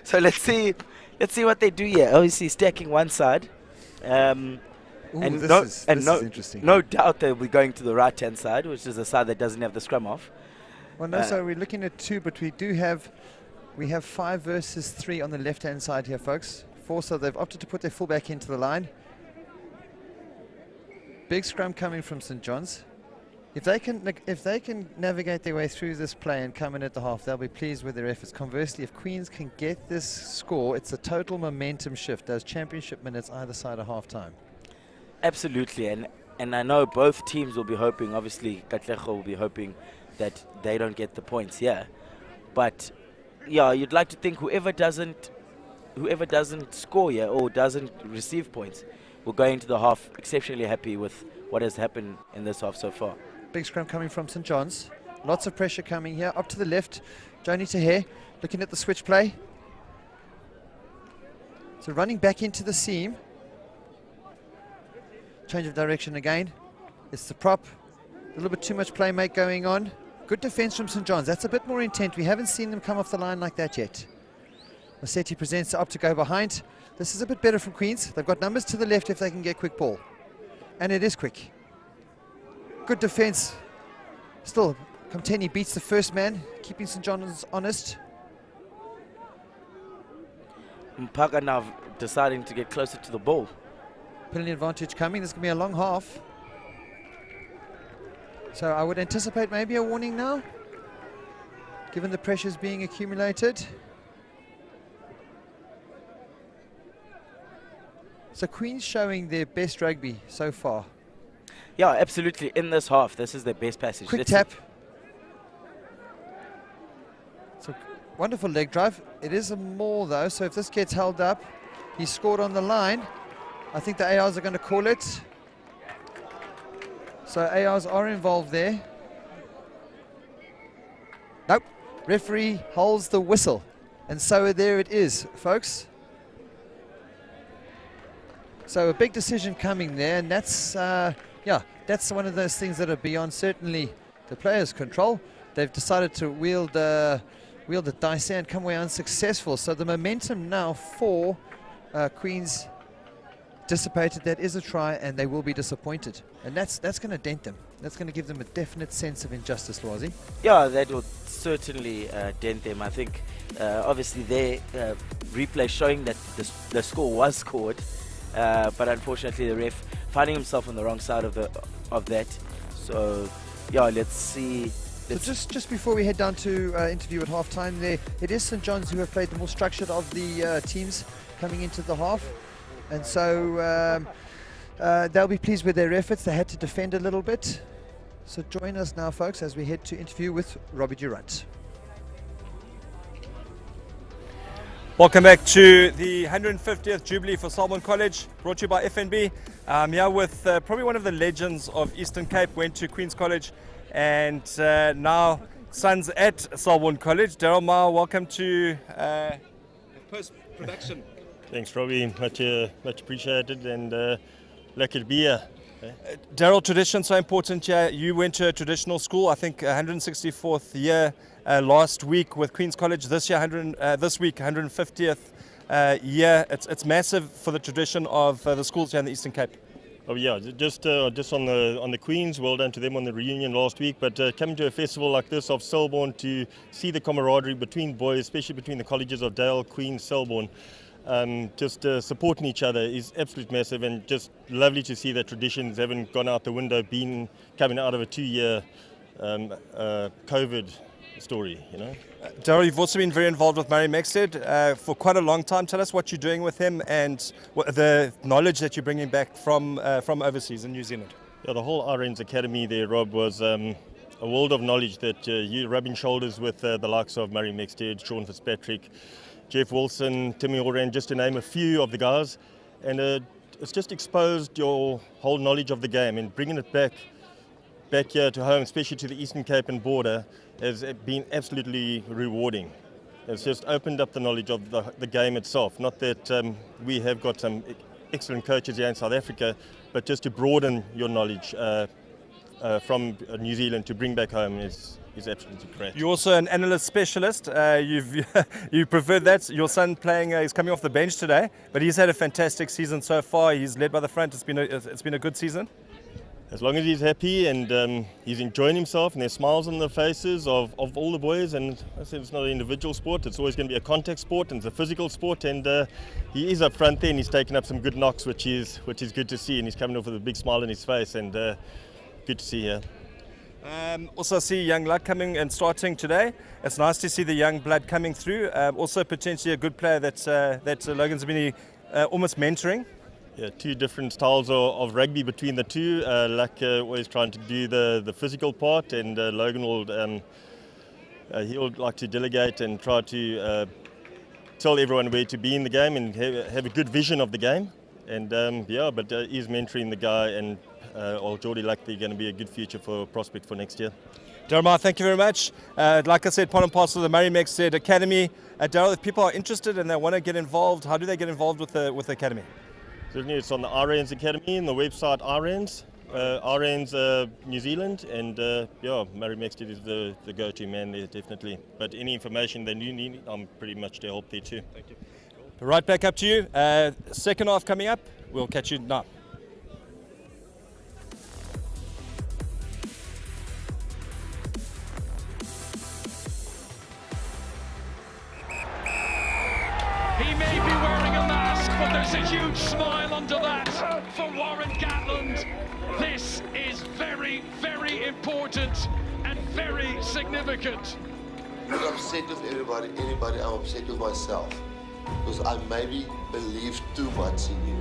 So let's see what they do here. Obviously stacking one side. This is interesting. No doubt they'll be going to the right-hand side, which is the side that doesn't have the scrum off. Well, no, so we're looking at two, but we have 5 versus 3 on the left-hand side here, folks. 4, so they've opted to put their fullback into the line. Big scrum coming from St. John's. If they can navigate their way through this play and come in at the half, they'll be pleased with their efforts. Conversely, if Queens can get this score, it's a total momentum shift. Those championship minutes either side of half-time. Absolutely, and I know both teams will be hoping, obviously Katlego will be hoping that they don't get the points here. But yeah, you'd like to think whoever doesn't score here or doesn't receive points will go into the half exceptionally happy with what has happened in this half so far. Big scrum coming from St. John's. Lots of pressure coming here. Up to the left, Joni Taher looking at the switch play. So running back into the seam. Change of direction again. It's the prop. A little bit too much playmate going on. Good defense from St. John's. That's a bit more intent. We haven't seen them come off the line like that yet. Massetti presents up to go behind. This is a bit better from Queens. They've got numbers to the left if they can get quick ball. And it is quick. Good defense. Still, Comteni beats the first man, keeping St. John's honest. Mpaka now deciding to get closer to the ball. Penalty advantage coming. This is going to be a long half. So I would anticipate maybe a warning now, given the pressures being accumulated. So Queen's showing their best rugby so far. Yeah, absolutely. In this half, this is their best passage. Quick tap. So wonderful leg drive. It is a maul though, so if this gets held up, he scored on the line. I think the ARs are going to call it. So ARs are involved there. Nope. Referee holds the whistle. And so there it is, folks. So a big decision coming there, and that's, yeah, that's one of those things that are beyond certainly the players' control. They've decided to wield the dice and come away unsuccessful. So the momentum now for Queens dissipated. That is a try, and they will be disappointed. And that's going to dent them. That's going to give them a definite sense of injustice, Lwazi. Yeah, that will certainly dent them. I think, obviously, their replay showing that the score was scored, but unfortunately, the ref finding himself on the wrong side of that. So, yeah, let's see. So just before we head down to interview at half-time there, it is St. John's who have played the more structured of the teams coming into the half. And so they'll be pleased with their efforts. They had to defend a little bit. So join us now, folks, as we head to interview with Robbie Durant. Welcome back to the 150th Jubilee for Selborne College, brought to you by FNB. I'm here with probably one of the legends of Eastern Cape, went to Queen's College, and now sons at Selborne College. Daryl Mao, welcome to post-production. Thanks, Robbie. Much appreciated, and lucky to be here. Daryl, tradition so important here. You went to a traditional school, I think 164th year last week with Queen's College. This year, this week, 150th year. It's massive for the tradition of the schools here in the Eastern Cape. Oh yeah, just on the Queens. Well done to them on the reunion last week. But coming to a festival like this of Selborne, to see the camaraderie between boys, especially between the colleges of Dale, Queen's, Selborne. Just supporting each other is absolutely massive, and just lovely to see that traditions haven't gone out the window, coming out of a 2-year COVID story, you know. Daryl, you've also been very involved with Murray Mexted for quite a long time. Tell us what you're doing with him and the knowledge that you're bringing back from overseas in New Zealand. Yeah, the whole RN's Academy there, Rob, was a world of knowledge that you're rubbing shoulders with the likes of Murray Mexted, Sean Fitzpatrick, Jeff Wilson, Timmy Oran, just to name a few of the guys. And it's just exposed your whole knowledge of the game, and bringing it back here to home, especially to the Eastern Cape and border, has been absolutely rewarding. It's just opened up the knowledge of the game itself. Not that we have got some excellent coaches here in South Africa, but just to broaden your knowledge from New Zealand to bring back home is absolutely great. You're also an analyst specialist. You preferred that. Your son he's coming off the bench today, but he's had a fantastic season so far. He's led by the front. It's been a good season. As long as he's happy and he's enjoying himself, and there's smiles on the faces of all the boys. And I said, it's not an individual sport. It's always going to be a contact sport, and it's a physical sport. And he is up front there, and he's taken up some good knocks, which is good to see. And he's coming off with a big smile on his face, and good to see here. Also see young Luck coming and starting today. It's nice to see the young blood coming through. Also potentially a good player that Logan's been almost mentoring. Yeah, two different styles of rugby between the two. Luck always trying to do the physical part, and Logan will he'll like to delegate and try to tell everyone where to be in the game and have a good vision of the game. And but he's mentoring the guy, and old Geordie Luck, they're going to be a good future for prospect for next year. Daryl, thank you very much. Like I said, part and parcel of the Murray Mexted Academy. Daryl, if people are interested and they want to get involved, how do they get involved with the Academy? Certainly, it's on the RN's Academy and the website RN's. RN's New Zealand, and Murray Mexted is the go-to man there, definitely. But any information they need, I'm pretty much to help there too. Thank you. Right back up to you. Second half coming up. We'll catch you now. He may be there's a huge smile under that for Warren Gatland. This is very, very important and very significant. I'm not upset with anybody, I'm upset with myself. Because I maybe believed too much in you.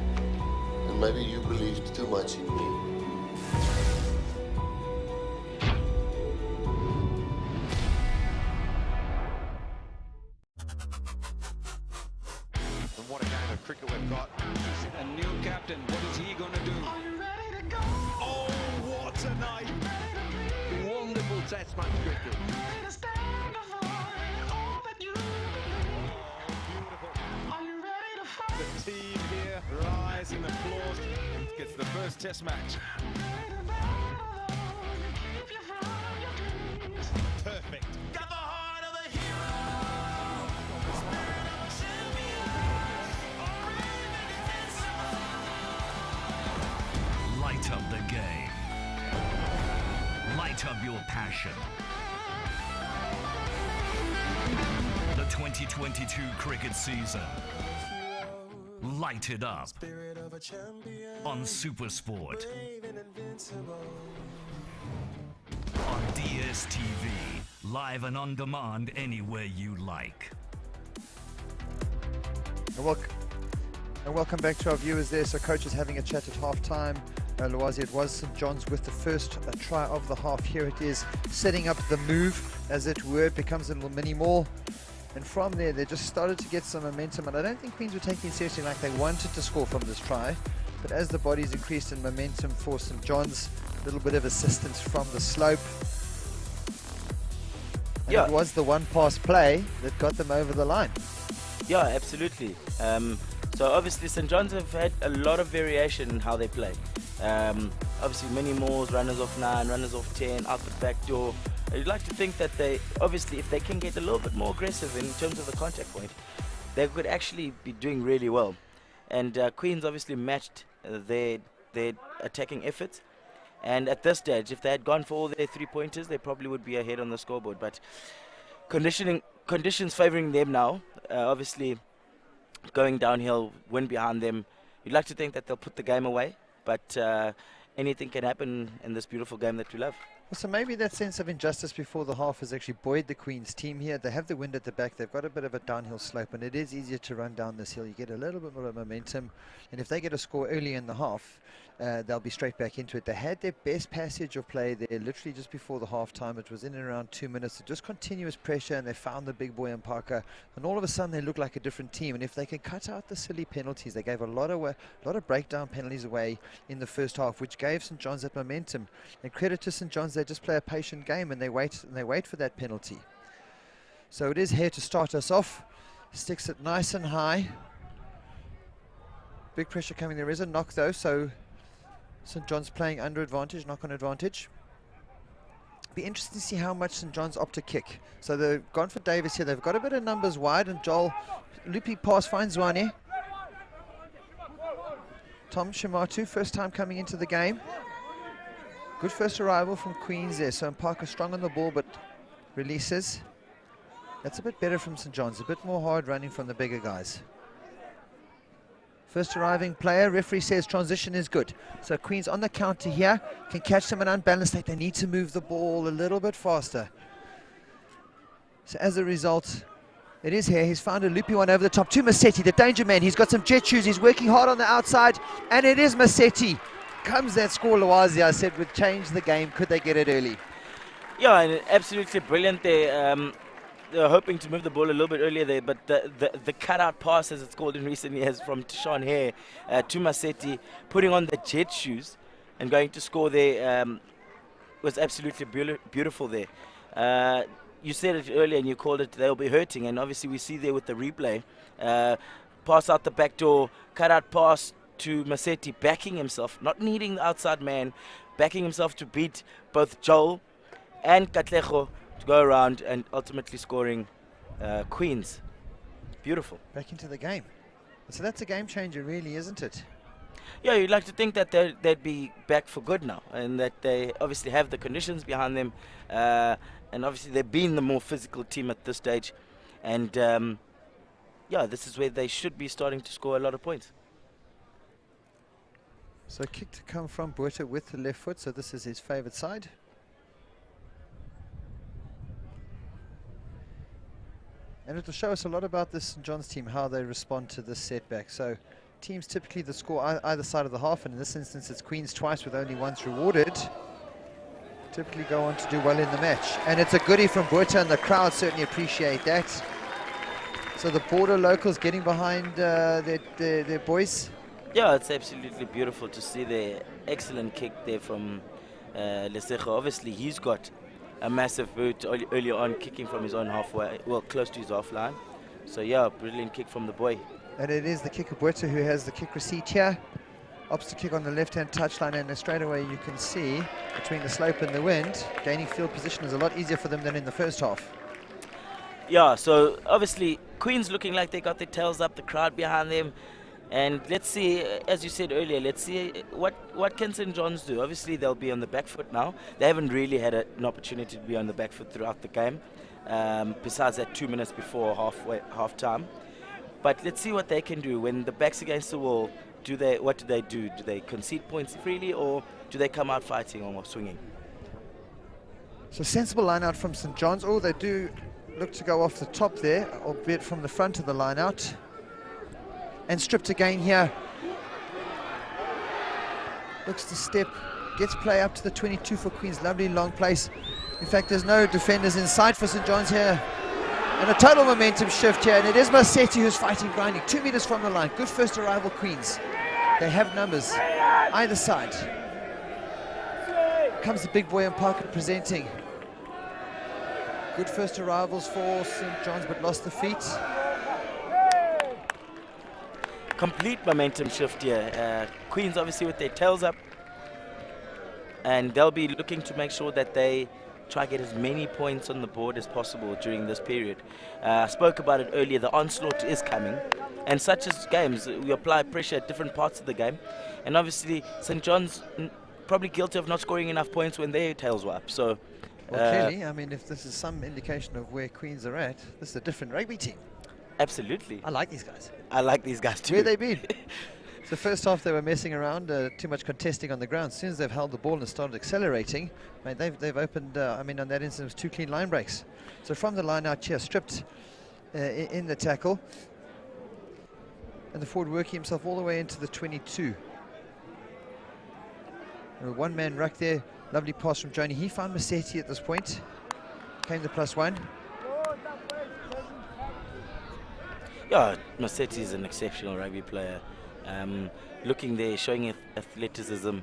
And maybe you believed too much in me. And what a game of cricket we've got. A new captain, what is he going to do? Oh, what a night! Wonderful test match cricket. The team here rise in applause. Gets the first test match. Perfect. Got the heart of a hero. Light up the game. Light up your passion. The 2022 cricket season. Light it up on SuperSport, on DSTV, live and on demand anywhere you like. And welcome back to our viewers there. So coach is having a chat at half-time. Lwazi, it was St John's with the first try of the half. Here it is, setting up the move, as it were. It becomes a little mini maul. And from there, they just started to get some momentum. And I don't think Queens were taking it seriously like they wanted to score from this try. But as the bodies increased in momentum for St John's, a little bit of assistance from the slope. And it was the one-pass play that got them over the line. Yeah, absolutely. So obviously St John's have had a lot of variation in how they play. Obviously many mauls, runners off 9, runners off 10, out the back door. You'd like to think that they, obviously, if they can get a little bit more aggressive in terms of the contact point, they could actually be doing really well. And Queens obviously matched their attacking efforts. And at this stage, if they had gone for all their 3-pointers, they probably would be ahead on the scoreboard. But conditions favouring them now, obviously going downhill, wind behind them. You'd like to think that they'll put the game away, but anything can happen in this beautiful game that we love. So maybe that sense of injustice before the half has actually buoyed the Queen's team here. They have the wind at the back. They've got a bit of a downhill slope, and it is easier to run down this hill. You get a little bit more of momentum, and if they get a score early in the half, they'll be straight back into it. They had their best passage of play there literally just before the half time. It was in and around 2 minutes. So just continuous pressure, and they found the big boy in Parker, and all of a sudden they look like a different team. And if they can cut out the silly penalties, they gave a lot of breakdown penalties away in the first half, which gave St John's that momentum. And credit to St John's, they just play a patient game, and they wait for that penalty. So it is here to start us off. Sticks it nice and high. Big pressure coming. There is a knock though, so St John's playing under advantage, knock on advantage. Be interesting to see how much St John's opt to kick. So they've gone for Davis here. They've got a bit of numbers wide, and Joel, loopy pass finds Zwane. Tom Shimatu, first time coming into the game. Good first arrival from Queens there. So Parker strong on the ball, but releases. That's a bit better from St John's. A bit more hard running from the bigger guys. First arriving player, referee says transition is good. So Queens on the counter here, can catch them in unbalanced state. They need to move the ball a little bit faster. So as a result, it is here. He's found a loopy one over the top to Massetti, the danger man. He's got some jet shoes. He's working hard on the outside, and it is Massetti. Comes that score, Lwazi, I said, would change the game. Could they get it early? Yeah, and absolutely brilliant there. They were hoping to move the ball a little bit earlier there, but the cutout pass, as it's called in recent years, from Tishan Hare to Massetti, putting on the jet shoes and going to score there was absolutely beautiful there. You said it earlier and you called it they'll be hurting, and obviously we see there with the replay. Pass out the back door, cutout pass to Massetti, backing himself, not needing the outside man, backing himself to beat both Joel and Katlejo to go around and ultimately scoring Queens. Beautiful. Back into the game. So that's a game changer really, isn't it? Yeah, you'd like to think that they'd be back for good now, and that they obviously have the conditions behind them, and obviously they've been the more physical team at this stage, and yeah, this is where they should be starting to score a lot of points. So kick to come from Buerta with the left foot, so this is his favoured side. And it will show us a lot about this St. John's team, how they respond to this setback. So teams typically that score either side of the half, and in this instance it's Queens twice with only once rewarded, typically go on to do well in the match. And it's a goodie from Buerta, and the crowd certainly appreciate that. So the border locals getting behind their boys. Yeah, it's absolutely beautiful to see the excellent kick there from Lesejo. Obviously, he's got a massive boot early on, kicking from his own halfway, well, close to his half line. So yeah, brilliant kick from the boy. And it is the kicker Buerta who has the kick receipt here. Opts to kick on the left-hand touchline, and straight away you can see between the slope and the wind, gaining field position is a lot easier for them than in the first half. Yeah, so obviously Queens looking like they got their tails up, the crowd behind them. And let's see, as you said earlier, let's see what can St. John's do. Obviously, they'll be on the back foot now. They haven't really had an opportunity to be on the back foot throughout the game, besides that 2 minutes before half time. But let's see what they can do. When the back's against the wall, what do they do? Do they concede points freely, or do they come out fighting or swinging? So sensible line out from St. John's. Oh, they do look to go off the top there, albeit from the front of the line out. And stripped again here. Looks to step, gets play up to the 22 for Queens. Lovely long place. In fact, there's no defenders in sight for St. John's here. And a total momentum shift here. And it is Massetti who's fighting, grinding. 2 meters from the line. Good first arrival, Queens. They have numbers either side. Comes the big boy and Parker presenting. Good first arrivals for St. John's, but lost the feet. Complete momentum shift here. Queens obviously with their tails up, and they'll be looking to make sure that they try to get as many points on the board as possible during this period. I spoke about it earlier, the onslaught is coming, and such as games, we apply pressure at different parts of the game, and obviously St. John's probably guilty of not scoring enough points when their tails were up. So, well, clearly, I mean, if this is some indication of where Queens are at, this is a different rugby team. Absolutely. I like these guys. I like these guys too. Where they been? So first half they were messing around, too much contesting on the ground. As soon as they've held the ball and started accelerating, mate, they've opened, I mean, on that instance, 2 clean line breaks. So from the line out here, stripped in the tackle. And the forward working himself all the way into the 22. And a one-man ruck there. Lovely pass from Joni. He found Massetti at this point. Came the +1. Yeah, Massetti is an exceptional rugby player. Looking there, showing athleticism,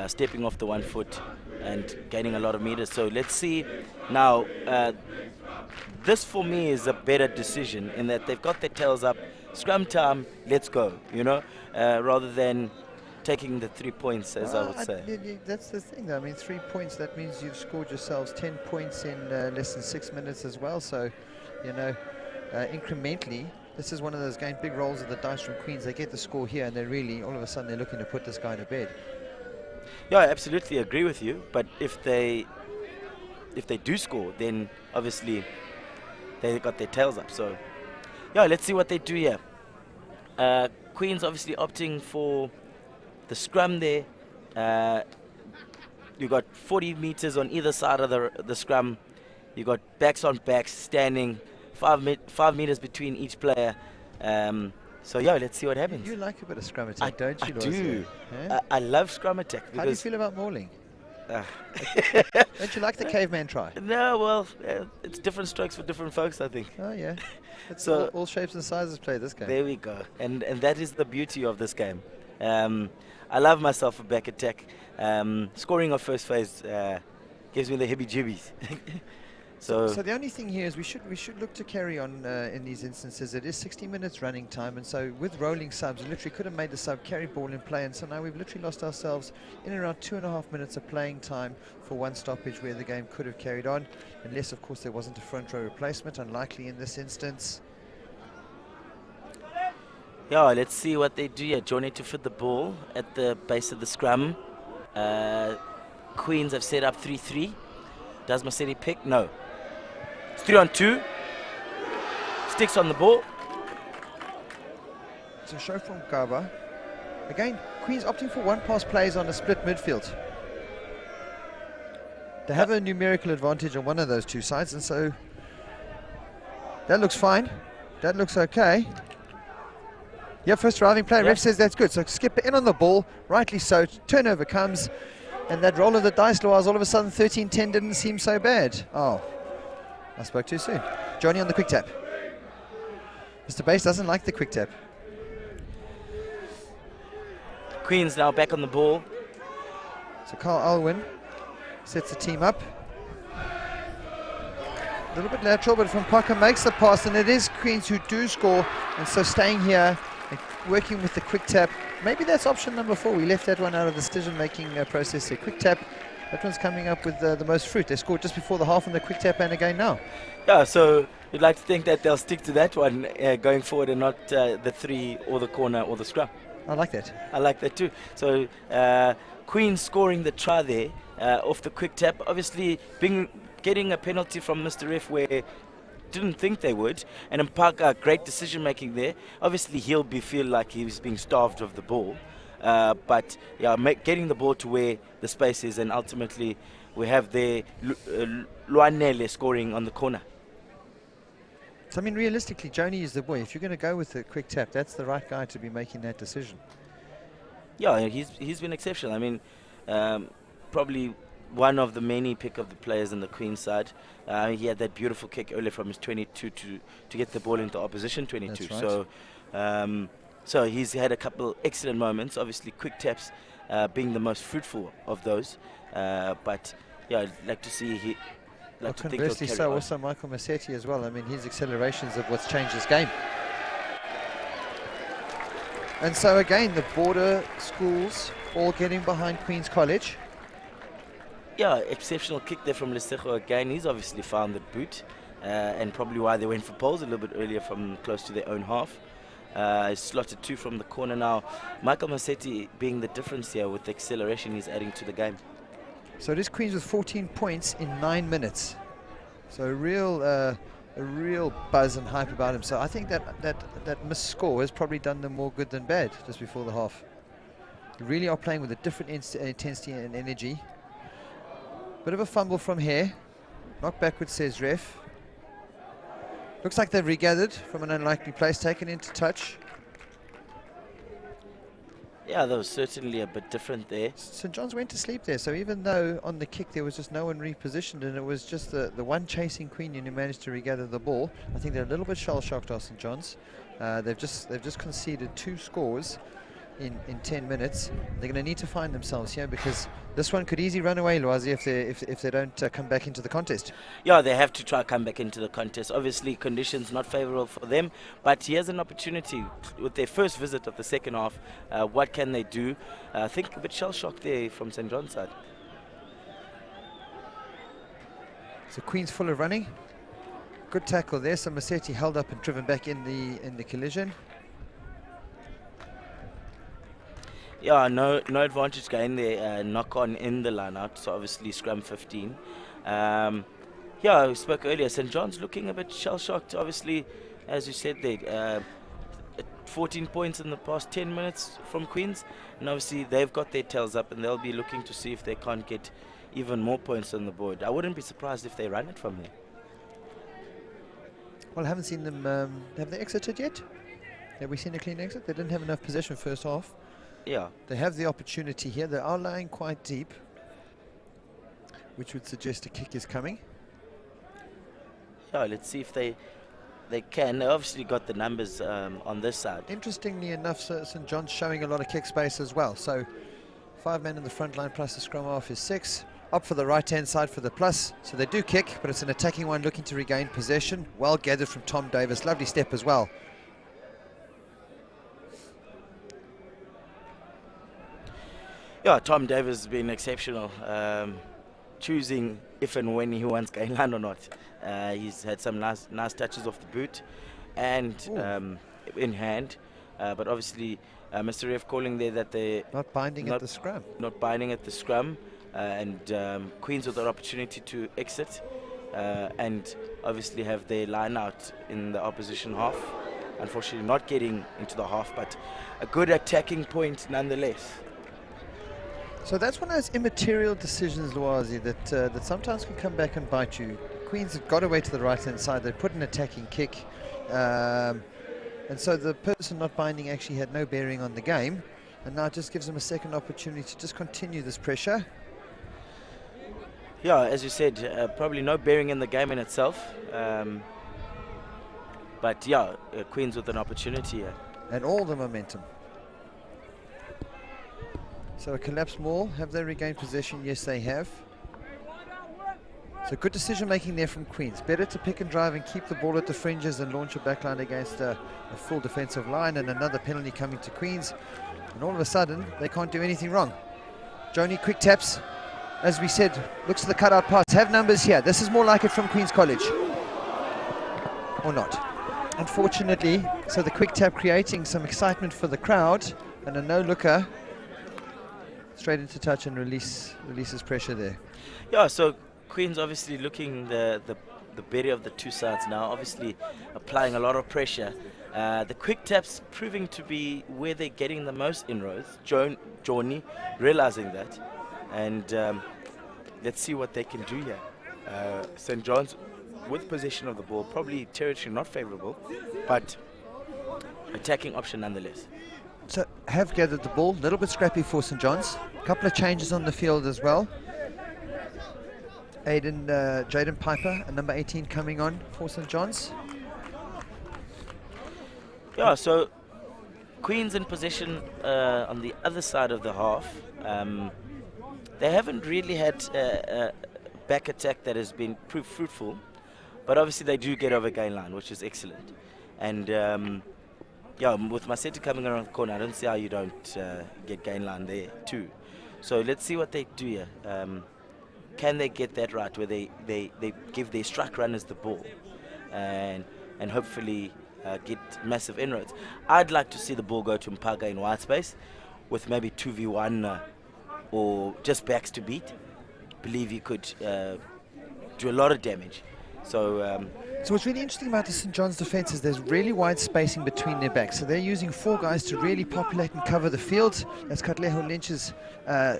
stepping off the 1 foot and gaining a lot of meters. So let's see now. This for me is a better decision in that they've got their tails up. Scrum time, let's go, you know, rather than taking the 3 points, as I would say. That's the thing, though. I mean, 3 points, that means you've scored yourselves 10 points in less than 6 minutes as well. So, you know, incrementally, this is one of those games, big rolls of the dice from Queens. They get the score here, and they're really, all of a sudden, they're looking to put this guy to bed. Yeah, I absolutely agree with you. But if they do score, then obviously they got their tails up. So, yeah, let's see what they do here. Queens obviously opting for the scrum there. You got 40 meters on either side of the scrum. You got backs on backs, standing. 5 meters between each player. So yeah, let's see what happens. You like a bit of scrum attack, don't you? I do. I love scrum attack. How do you feel about mauling? Don't you like the caveman try? No, well, it's different strokes for different folks, I think. Oh yeah. So all shapes and sizes play this game. There we go. And that is the beauty of this game. I love myself a back attack. Scoring of first phase gives me the heebie-jeebies. So the only thing here is we should look to carry on in these instances. It is 60 minutes running time, and so with rolling subs, we literally could have made the sub carry ball in play, and so now we've literally lost ourselves in around 2.5 minutes of playing time for one stoppage where the game could have carried on, unless of course there wasn't a front row replacement. Unlikely in this instance. Yeah, let's see what they do here. Johnny to fit the ball at the base of the scrum. Queens have set up 3-3. Does Massetti pick? No. It's 3-on-2. Sticks on the ball. It's a show from Kava. Again, Queens opting for one-pass plays on a split midfield. They have a numerical advantage on one of those two sides, and so that looks fine. That looks okay. Yeah, first driving play. Ref says that's good. So skip in on the ball, rightly so. Turnover comes, and that roll of the dice, Loaz, all of a sudden 13-10 didn't seem so bad. Oh, I spoke too soon. Johnny on the quick tap. Mr. Bass doesn't like the quick tap. Queens now back on the ball. So Carl Alwyn sets the team up. A little bit lateral, but from Parker makes the pass, and it is Queens who do score. And so staying here and working with the quick tap. Maybe that's option number 4. We left that one out of the decision-making process there. Quick tap. That one's coming up with the most fruit. They scored just before the half on the quick tap and again now. Yeah, so you'd like to think that they'll stick to that one going forward and not the 3 or the corner or the scrum. I like that. I like that too. So Queens scoring the try there off the quick tap. Obviously getting a penalty from Mr. Ref where didn't think they would. And Mpaka, great decision making there. Obviously he'll feel like he was being starved of the ball. But yeah, getting the ball to where the space is, and ultimately we have there Luanele scoring on the corner. So, I mean, realistically, Joni is the boy. If you're going to go with the quick tap, that's the right guy to be making that decision. Yeah, he's been exceptional. I mean, probably one of the many pick of the players on the Queen's side. He had that beautiful kick earlier from his 22 to get the ball into opposition 22. That's right. So, so he's had a couple excellent moments. Obviously, quick taps being the most fruitful of those. But yeah, I'd like to see conversely, so also Michael Massetti as well. I mean, his accelerations of what's changed this game. And so again, the border schools all getting behind Queen's College. Yeah, exceptional kick there from Lesego again. He's obviously found the boot, and probably why they went for poles a little bit earlier from close to their own half. He's slotted 2 from the corner now. Michael Massetti being the difference here with the acceleration he's adding to the game. So it is Queens with 14 points in 9 minutes. So a real buzz and hype about him. So I think that missed score has probably done them more good than bad just before the half. They really are playing with a different intensity and energy. Bit of a fumble from here. Knocked backwards, says ref. Looks like they've regathered from an unlikely place, taken into touch. Yeah, that was certainly a bit different there. St. John's went to sleep there, so even though on the kick there was just no one repositioned and it was just the one chasing Queen who managed to regather the ball, I think they're a little bit shell-shocked, are St. John's. They've just conceded 2 scores in 10 minutes. They're going to need to find themselves here because this one could easily run away, Loazi, if they don't come back into the contest. Yeah, they have to try to come back into the contest. Obviously, conditions not favourable for them, but here's an opportunity with their first visit of the second half. What can they do? I think a bit shell-shocked there from St. John's side. So Queen's full of running. Good tackle there. So Massetti held up and driven back in the collision. Yeah, no advantage gain there. Knock on in the line out. So obviously scrum 15. Yeah, we spoke earlier. St. John's looking a bit shell-shocked. Obviously, as you said there, 14 points in the past 10 minutes from Queens, and obviously they've got their tails up and they'll be looking to see if they can't get even more points on the board. I wouldn't be surprised if they run it from there. Well, I haven't seen them. Have they exited yet? Have we seen a clean exit? They didn't have enough possession first half. Yeah. They have the opportunity here. They are lying quite deep, which would suggest a kick is coming. Yeah, let's see if they can. They obviously got the numbers on this side. Interestingly enough, St. John's showing a lot of kick space as well. So 5 men in the front line plus the scrum half is 6. Up for the right-hand side for the plus. So they do kick, but it's an attacking one looking to regain possession. Well gathered from Tom Davis. Lovely step as well. Yeah, Tom Davis has been exceptional. Choosing if and when he wants going line or not. He's had some nice touches off the boot and in hand. But obviously, Mr. Ref calling there that they're not binding at the scrum. Not binding at the scrum. And Queens with an opportunity to exit and obviously have their line out in the opposition half. unfortunately not getting into the half, but a good attacking point nonetheless. So that's one of those immaterial decisions, Lwazi, that sometimes can come back and bite you. Queens have got away to the right-hand side. They put an attacking kick. And so the person not binding actually had no bearing on the game. And now it just gives them a second opportunity to just continue this pressure. Yeah, as you said, probably no bearing in the game in itself. But yeah, Queens with an opportunity here. And all the momentum. So a collapsed maul. Have they regained possession? Yes, they have. So good decision making there from Queens. Better to pick and drive and keep the ball at the fringes and launch a backline against a full defensive line, and another penalty coming to Queens. And all of a sudden, they can't do anything wrong. Joni quick taps. As we said, looks at the cutout pass. Have numbers here. This is more like it from Queens College. Or not. Unfortunately, so the quick tap creating some excitement for the crowd, and a no-looker straight into touch and releases pressure there. Yeah, so Queens obviously looking the better of the two sides now, obviously applying a lot of pressure. The quick taps proving to be where they're getting the most inroads. Joni realizing that, and let's see what they can do here. St. John's with possession of the ball, probably territory not favorable, but attacking option nonetheless. So have gathered the ball, a little bit scrappy for St. John's. A couple of changes on the field as well. Jaden Piper, and number 18 coming on for St. John's. Yeah, so Queens in possession on the other side of the half. They haven't really had a back attack that has been proved fruitful, but obviously they do get over gain line, which is excellent. And yeah, with Maseti coming around the corner, I don't see how you don't get gain line there too. So let's see what they do here. Can they get that right, where they give their strike runners the ball and hopefully get massive inroads? I'd like to see the ball go to Mpaga in wide space with maybe 2v1 or just backs to beat. Believe he could do a lot of damage. So what's really interesting about the St. John's defence is there's really wide spacing between their backs. So they're using 4 guys to really populate and cover the field. That's Katleho Lynch's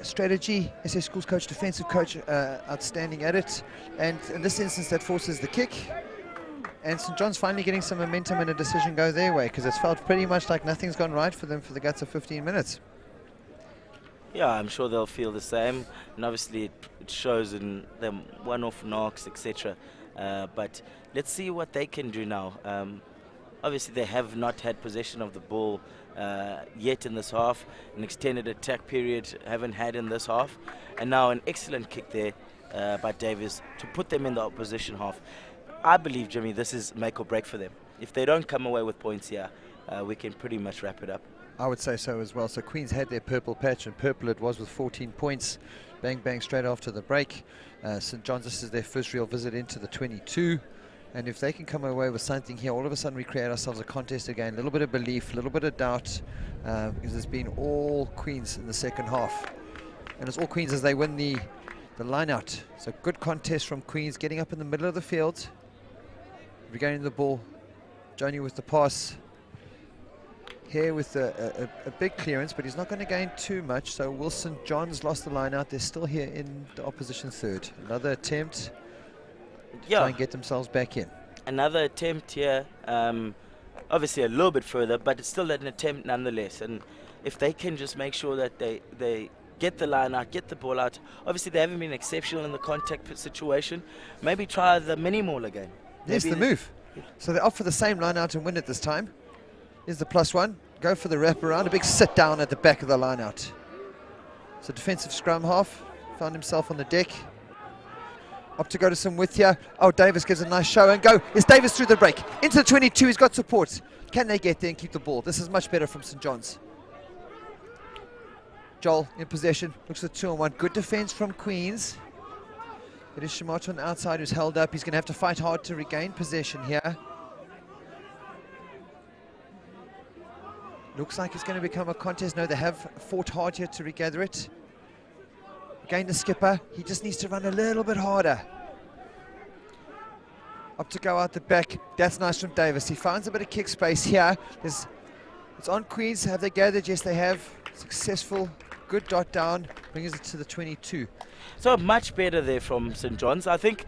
strategy. SA Schools coach, defensive coach, outstanding at it. And in this instance, that forces the kick. And St. John's finally getting some momentum and a decision go their way, because it's felt pretty much like nothing's gone right for them for the guts of 15 minutes. Yeah, I'm sure they'll feel the same. And obviously it shows in them one-off knocks, etc. But let's see what they can do now. Obviously they have not had possession of the ball yet in this half. An extended attack period haven't had in this half. And now an excellent kick there by Davies to put them in the opposition half. I believe, Jimmy, this is make or break for them. If they don't come away with points here, we can pretty much wrap it up. I would say so as well. So Queens had their purple patch, and purple it was with 14 points. Bang, bang, straight after the break. St. John's, this is their first real visit into the 22. And if they can come away with something here, all of a sudden we create ourselves a contest again. A little bit of belief, a little bit of doubt, because it's been all Queens in the second half. And it's all Queens as they win the line out. So good contest from Queens, getting up in the middle of the field, regaining the ball. Joni with the pass. Here with a big clearance, but he's not going to gain too much. So Wilson John's lost the line out. They're still here in the opposition third. Another attempt to try and get themselves back in. Another attempt here, obviously a little bit further, but it's still an attempt nonetheless. And if they can just make sure that they get the line out, get the ball out. Obviously they haven't been exceptional in the contact situation. Maybe try the mini maul again. There's the move. So they opt for the same line out and win it this time. Here's the +1. Go for the wraparound. A big sit down at the back of the line out. So defensive scrum half. Found himself on the deck. Up to go to some width here. Oh, Davis gives a nice show and go. It's Davis through the break. Into the 22. He's got support. Can they get there and keep the ball? This is much better from St. John's. Joel in possession. Looks at 2-on-1. Good defense from Queens. It is Shimoto on the outside who's held up. He's going to have to fight hard to regain possession here. Looks like it's going to become a contest. No, they have fought hard here to regather it. Again, the skipper. He just needs to run a little bit harder. Up to go out the back. That's nice from Davis. He finds a bit of kick space here. It's on Queens. Have they gathered? Yes, they have. Successful. Good dot down. Brings it to the 22. So much better there from St. John's. I think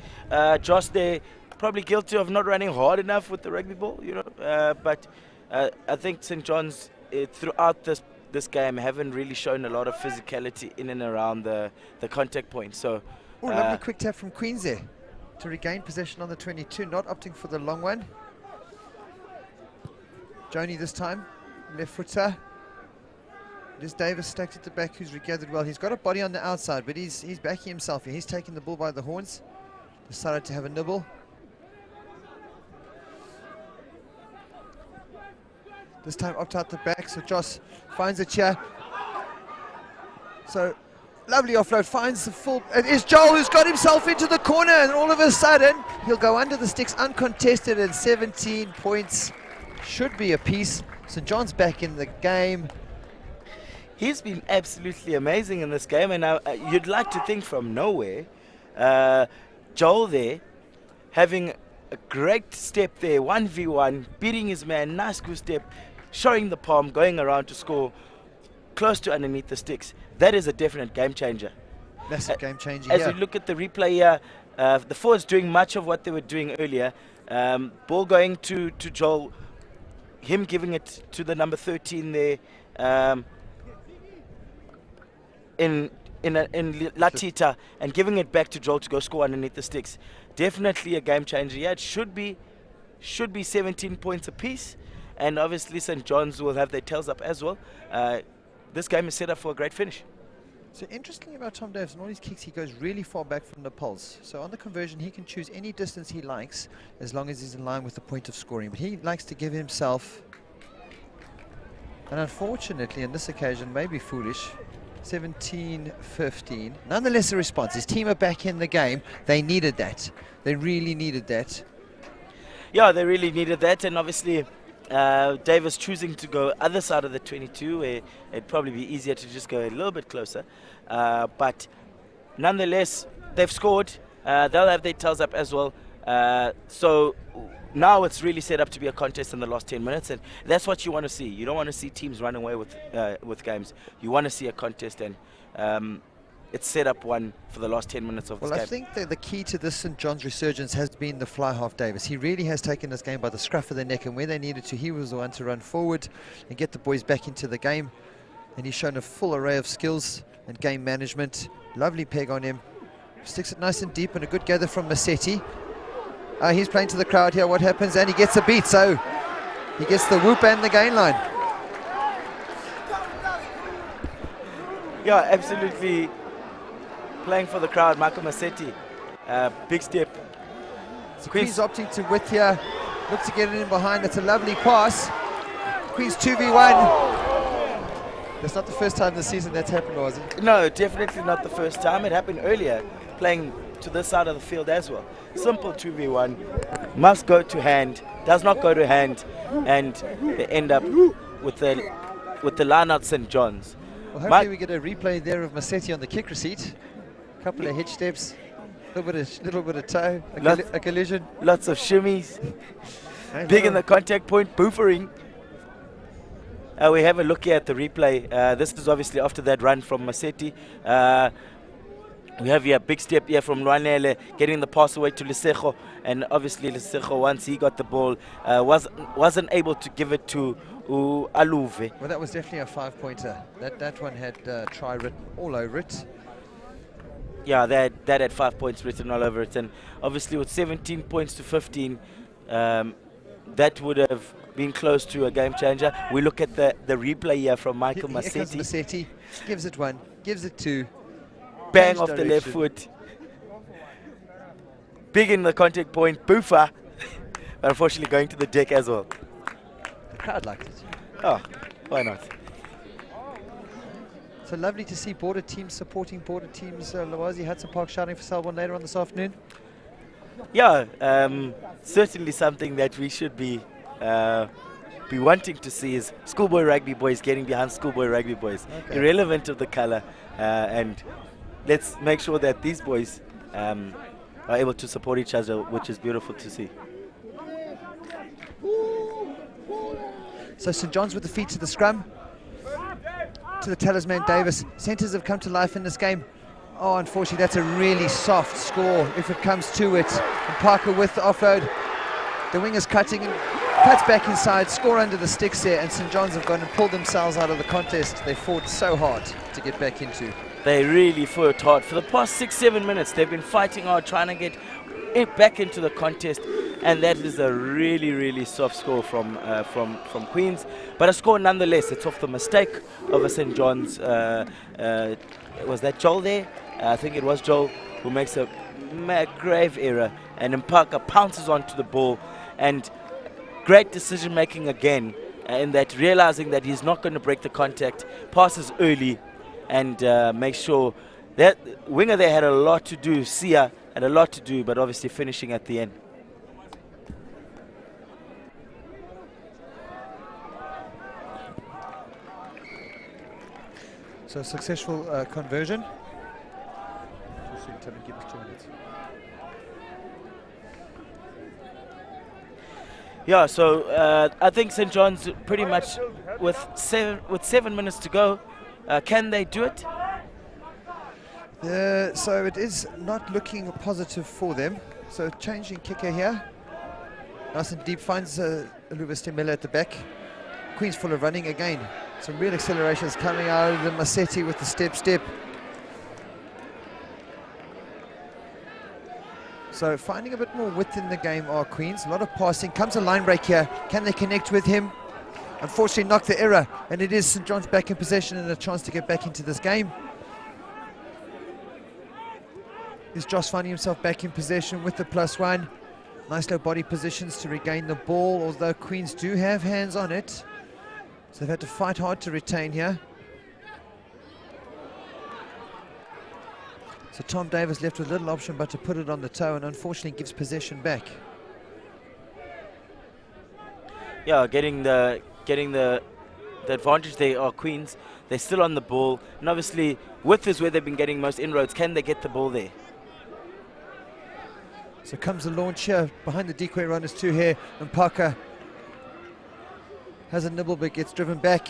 Josh there probably guilty of not running hard enough with the rugby ball, you know. But I think St. John's throughout this game haven't really shown a lot of physicality in and around the contact point. So, lovely quick tap from Queens there to regain possession on the 22, not opting for the long one. Joni this time, left footer. There's Davis stacked at the back, who's regathered well. He's got a body on the outside, but he's backing himself here. He's taking the bull by the horns. Decided to have a nibble. This time opt out the back, so Josh finds it here. So lovely offload, finds the full. It is Joel who's got himself into the corner, and all of a sudden he'll go under the sticks uncontested, and 17 points should be a piece. St. John's back in the game. He's been absolutely amazing in this game, and you'd like to think from nowhere, Joel there having a great step there, 1v1, beating his man, nice good step, showing the palm, going around to score, close to underneath the sticks. That is a definite game changer. Massive game changer. As we look at the replay here, the forwards doing much of what they were doing earlier. Ball going to Joel, him giving it to the number 13 there. In Latita, and giving it back to Joel to go score underneath the sticks. Definitely a game changer. Yeah, it should be 17 points apiece, and obviously St. John's will have their tails up as well. This game is set up for a great finish. So interesting about Tom Davis, and all his kicks, he goes really far back from the poles. So on the conversion, he can choose any distance he likes as long as he's in line with the point of scoring. But he likes to give himself, and unfortunately on this occasion, maybe foolish, 17-15. Nonetheless, a response. His team are back in the game. They needed that. They really needed that. Yeah, they really needed that, and obviously Davis choosing to go other side of the 22, where it'd probably be easier to just go a little bit closer. But nonetheless, they've scored. They'll have their tails up as well. So now it's really set up to be a contest in the last 10 minutes, and that's what you want to see. You don't want to see teams run away with games. You want to see a contest, and it's set up one for the last 10 minutes of this game. Well, I think the key to this St. John's resurgence has been the fly half Davis. He really has taken this game by the scruff of the neck, and where they needed to, he was the one to run forward and get the boys back into the game. And he's shown a full array of skills and game management. Lovely peg on him. Sticks it nice and deep, and a good gather from Massetti. He's playing to the crowd here. What happens? And he gets a beat, so he gets the whoop and the gain line. Yeah, absolutely. Playing for the crowd, Michael Massetti. Big step. So Queen's opting to width here. Look to get it in behind. It's a lovely pass. Queen's 2v1. That's not the first time this season that's happened, was it? No, definitely not the first time. It happened earlier, playing to this side of the field as well. Simple 2v1. Must go to hand. Does not go to hand. And they end up with the line out St. John's. Well, hopefully we get a replay there of Massetti on the kick receipt. A couple of hitch steps, a little bit of toe, a collision. Lots of shimmies. Big in the contact point, boofering. We have a look here at the replay. This is obviously after that run from Massetti. We have here a big step here from Lwanele, getting the pass away to Lesego, and obviously Lesego, once he got the ball, wasn't able to give it to Aluve. Well, that was definitely a 5-pointer. That one had try written all over it. Yeah, that had 5 points written all over it, and obviously with 17 points to 15, that would have been close to a game changer. We look at the replay here from Michael Massetti. Here comes Massetti, gives it one, gives it two. Bang off the left foot. Big in the contact point, boofer. But unfortunately going to the deck as well. The crowd liked it. Oh, why not? So lovely to see border teams supporting border teams. Lawazi Hudson Park shouting for Selborne later on this afternoon. Yeah, certainly something that we should be wanting to see is schoolboy rugby boys getting behind schoolboy rugby boys, irrelevant of the color, and let's make sure that these boys are able to support each other, which is beautiful to see. So St John's with the feet to the scrum, to the talisman Davis. Centres have come to life in this game. Oh, unfortunately, that's a really soft score if it comes to it. And Parker with the offload. The wingers cutting and cuts back inside, score under the sticks there, and St John's have gone and pulled themselves out of the contest. They fought so hard to get back into. They really fought hard. For the past 6-7 minutes, they've been fighting hard, trying to get back into the contest, and that is a really, really soft score from Queens. But a score nonetheless. It's off the mistake of a St John's. Was that Joel there? I think it was Joel who makes a grave error, and Mpaka pounces onto the ball, and great decision making again, in that realizing that he's not going to break the contact, passes early, and makes sure that winger there had a lot to do. Sia had a lot to do, but obviously finishing at the end. So successful conversion. Give us 2 minutes. Yeah, so I think St John's pretty much with 7 minutes to go. Can they do it? So it is not looking positive for them. So changing kicker here. Nice and deep, finds Lubis Miller at the back. Queen's full of running again. Some real accelerations coming out of the Massetti with the step. So finding a bit more width in the game are Queens. A lot of passing. Comes a line break here. Can they connect with him? Unfortunately, knocked the error. And it is St John's back in possession and a chance to get back into this game. Is Josh finding himself back in possession with the +1. Nice low body positions to regain the ball, although Queens do have hands on it. So they've had to fight hard to retain here. So Tom Davis left with little option but to put it on the toe, and unfortunately gives possession back. Yeah, getting the advantage there are Queens. They're still on the ball, and obviously width is where they've been getting most inroads. Can they get the ball there? So comes the launch here behind the decoy runners too here, and Parker has a nibble but gets driven back.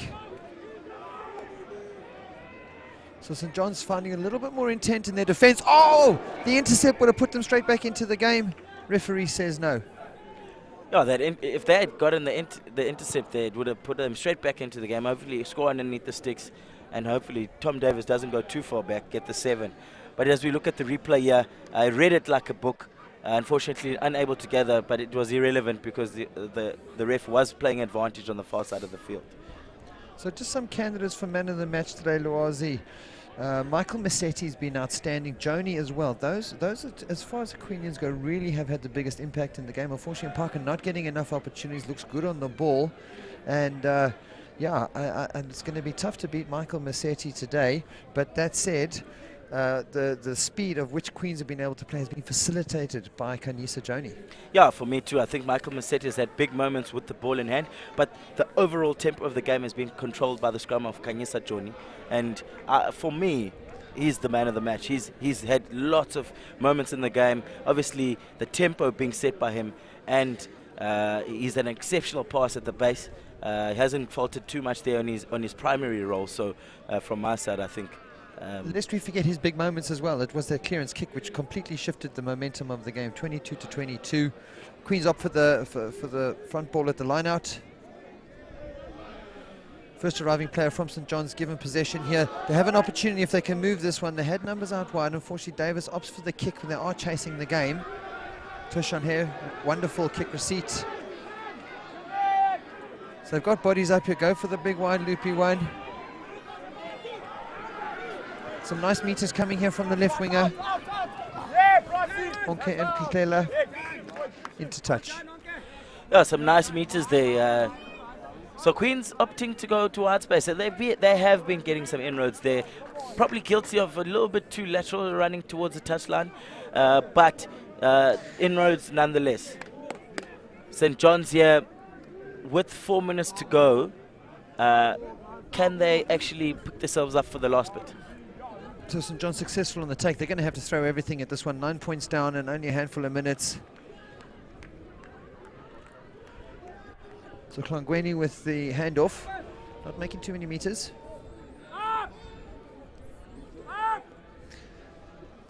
So St John's finding a little bit more intent in their defence. Oh! The intercept would have put them straight back into the game. Referee says no. Yeah, if they had gotten the intercept there, it would have put them straight back into the game. Hopefully score underneath the sticks, and hopefully Tom Davis doesn't go too far back, get the 7. But as we look at the replay here, I read it like a book. Unfortunately unable to gather, but it was irrelevant because the ref was playing advantage on the far side of the field. So just some candidates for man of the match today, Loazi. Michael Massetti's been outstanding. Joni as well. Those as far as the Queenians go, really have had the biggest impact in the game. Unfortunately, Parker not getting enough opportunities. Looks good on the ball, and yeah, and it's going to be tough to beat Michael Massetti today. But that said, the speed of which Queens have been able to play has been facilitated by Kanyisa Joni. Yeah, for me too. I think Michael Massetti has had big moments with the ball in hand, but the overall tempo of the game has been controlled by the scrum of Kanyisa Joni. And for me, he's the man of the match. He's had lots of moments in the game. Obviously, the tempo being set by him, and he's an exceptional pass at the base. He hasn't faltered too much there on his primary role. So from my side, I think. Lest we forget his big moments as well. It was that clearance kick which completely shifted the momentum of the game. 22-22. Queens up for the front ball at the line out. First arriving player from St John's given possession here. They have an opportunity if they can move this one. They had numbers out wide. Unfortunately, Davis opts for the kick when they are chasing the game. Tush on here, wonderful kick receipt. So they've got bodies up here. Go for the big wide loopy one. Some nice meters coming here from the left winger. Onke and Kiklela into touch. Yeah, some nice meters there. So Queens opting to go to wide space. So they have been getting some inroads there. Probably guilty of a little bit too lateral running towards the touchline. But inroads nonetheless. St John's here with 4 minutes to go. Can they actually pick themselves up for the last bit? So St John's successful on the take. They're going to have to throw everything at this one. 9 points down and only a handful of minutes. So Klangweni with the handoff, not making too many meters.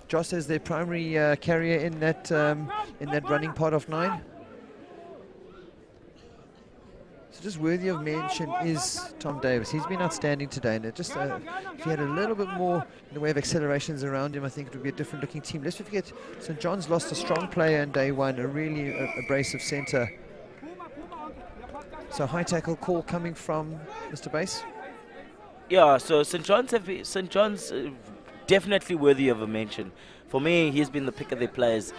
Joss is their primary carrier in that running part of 9. So just worthy of mention is Tom Davis. He's been outstanding today, and it just if he had a little bit more in the way of accelerations around him, I think it would be a different looking team. Let's not forget, St John's lost a strong player in day 1, a really abrasive centre. So high tackle call coming from Mr. Bass. Yeah, so St John's definitely worthy of a mention. For me, he's been the pick of their players.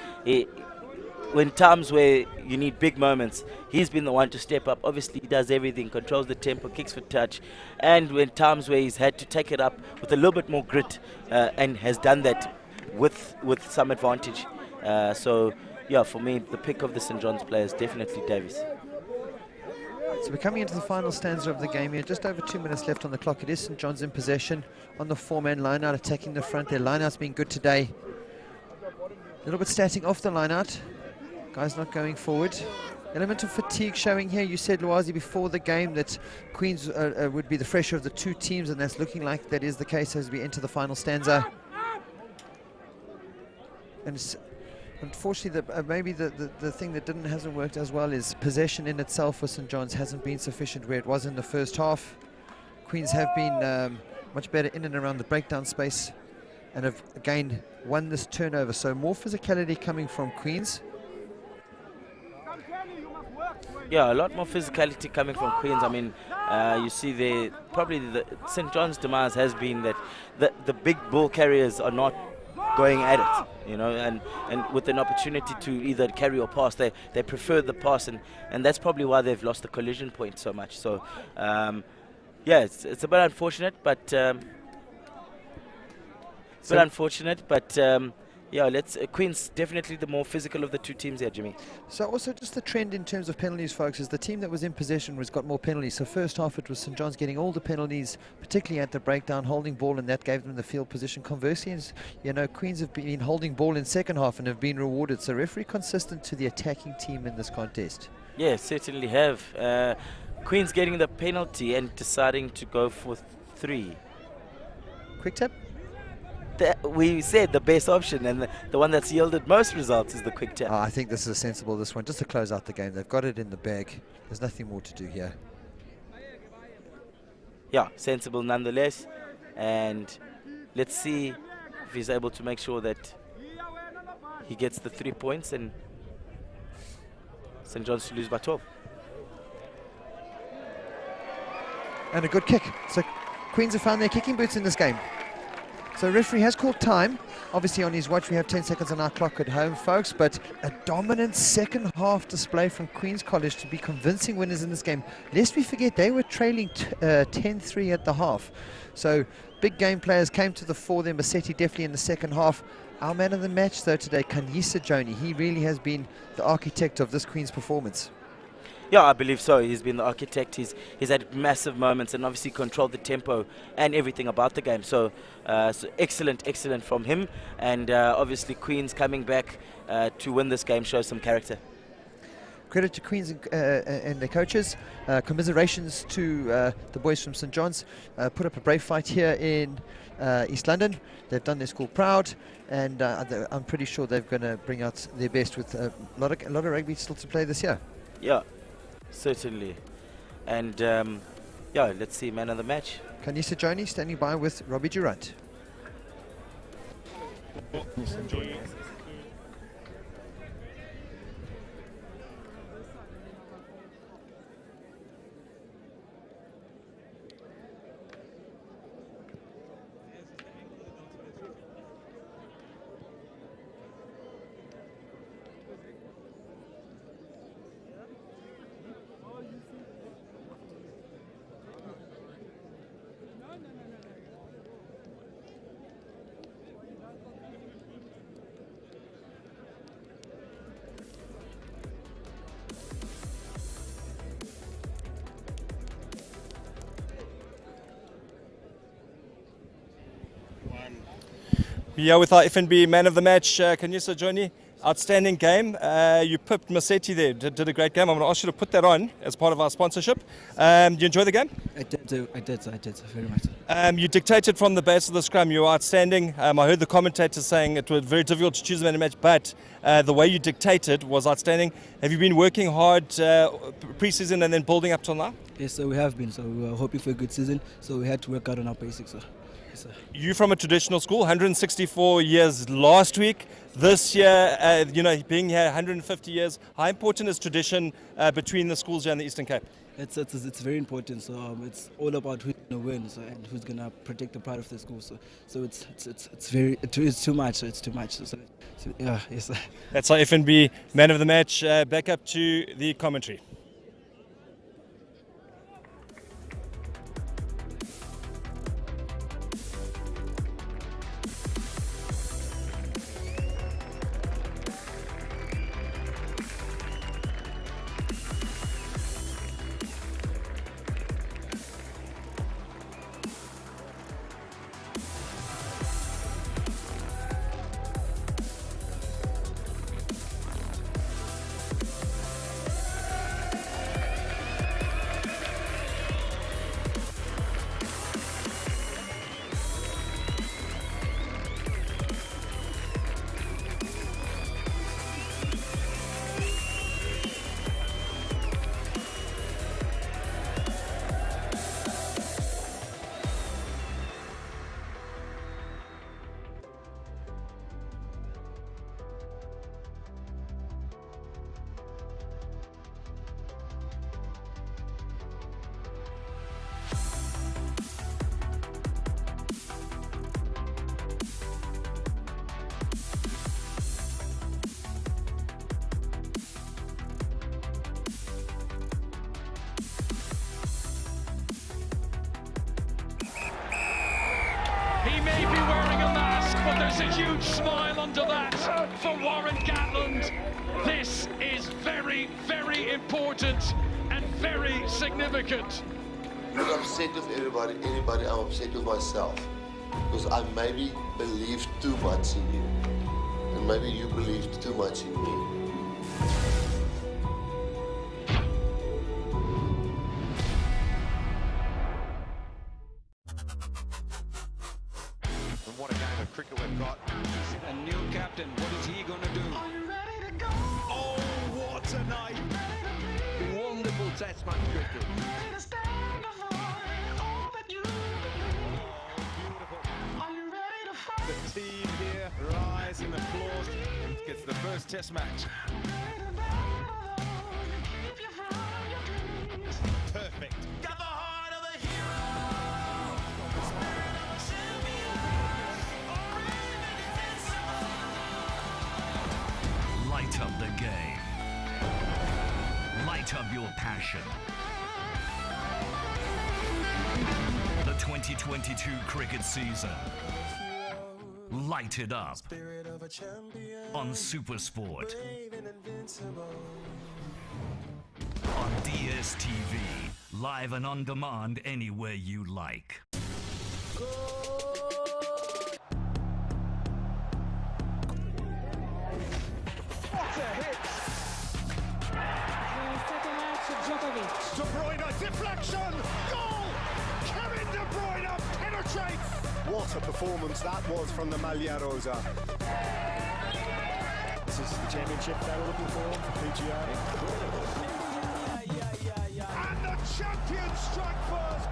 When times where you need big moments, he's been the one to step up. Obviously, he does everything, controls the tempo, kicks for touch. And when times where he's had to take it up with a little bit more grit, and has done that with some advantage. So, yeah, for me, the pick of the St John's players, definitely Davies. So we're coming into the final stanza of the game here. Just over 2 minutes left on the clock. It is St John's in possession on the 4-man line-out, attacking the front. Their line-out's been good today. A little bit static off the line-out. Guys not going forward. Element of fatigue showing here. You said, Lwazi, before the game that Queens would be the fresher of the two teams, and that's looking like that is the case as we enter the final stanza. And it's unfortunately, maybe the thing that hasn't worked as well is possession in itself for St John's hasn't been sufficient where it was in the first half. Queens have been much better in and around the breakdown space and have again won this turnover. So more physicality coming from Queens. Yeah, a lot more physicality coming from Queens. I mean, you see there, probably the St John's demise has been that the big ball carriers are not going at it, you know, and with an opportunity to either carry or pass, they prefer the pass, and that's probably why they've lost the collision point so much. So, yeah, it's a bit unfortunate, but yeah, Queen's definitely the more physical of the two teams here, Jimmy. So also just the trend in terms of penalties, folks, is the team that was in possession got more penalties. So first half it was St John's getting all the penalties, particularly at the breakdown, holding ball, and that gave them the field position. Conversely, you know, Queens have been holding ball in second half and have been rewarded. So referee consistent to the attacking team in this contest. Yeah, certainly have. Queens getting the penalty and deciding to go for 3. Quick tap? We said the best option, and the one that's yielded most results is the quick tap. I think this is sensible, this one, just to close out the game. They've got it in the bag. There's nothing more to do here. Yeah, sensible nonetheless. And let's see if he's able to make sure that he gets the 3 points and St John's to lose by 12. And a good kick. So Queens have found their kicking boots in this game. So referee has called time. Obviously on his watch we have 10 seconds on our clock at home, folks, but a dominant second half display from Queen's College to be convincing winners in this game. Lest we forget, they were trailing 10-3 at the half. So big game players came to the fore there. Massetti definitely in the second half. Our man of the match though today, Kanyisa Joni. He really has been the architect of this Queen's performance. Yeah, I believe so. He's been the architect. He's had massive moments and obviously controlled the tempo and everything about the game. So, so excellent from him. And obviously Queens coming back to win this game shows some character. Credit to Queens and their coaches. Commiserations to the boys from St John's. Put up a brave fight here in East London. They've done their school proud, and I'm pretty sure they're going to bring out their best with a lot of rugby still to play this year. Yeah. Certainly. And yeah, let's see man of the match. Kanyisa Joni standing by with Robbie Durant. Here with our FNB man of the match, Kanyisa Joni. Outstanding game. You pipped Maseti there, did a great game. I'm going to ask you to put that on as part of our sponsorship. You enjoy the game? I did very much. You dictated from the base of the scrum. You were outstanding. I heard the commentator saying it was very difficult to choose a man of the match, but the way you dictated was outstanding. Have you been working hard pre-season and then building up till now? Yes, so we have been. So we were hoping for a good season. So we had to work out on our basics. So. You from a traditional school, 164 years last week. This year, being here 150 years. How important is tradition between the schools here in the Eastern Cape? It's very important. So it's all about who's going to win, and who's going to protect the pride of the school. So it's too much. So it's too much. So yeah, yes. That's our FNB man of the match. Back up to the commentary. He may be wearing a mask, but there's a huge smile under that for Warren Gatland. This is very, very important and very significant. I'm not upset with anybody, I'm upset with myself. Because I maybe believed too much in you. And maybe you believed too much in me. What a game of cricket we've got. A new captain, what is he going to do? Are you ready to go? Oh, what a night! Wonderful test match cricket. The team here rise in applause. Gets the first test match. Perfect. Got the heart of a Light up the game. Light up your passion. The 2022 cricket season. Light it up on SuperSport. On DSTV, live and on demand anywhere you like. What a hit! De Bruyne, deflection! Goal! Kevin De Bruyne penetrates! What a performance that was from the Malherosa. This is the championship they were looking for PGA. And the champions strike first!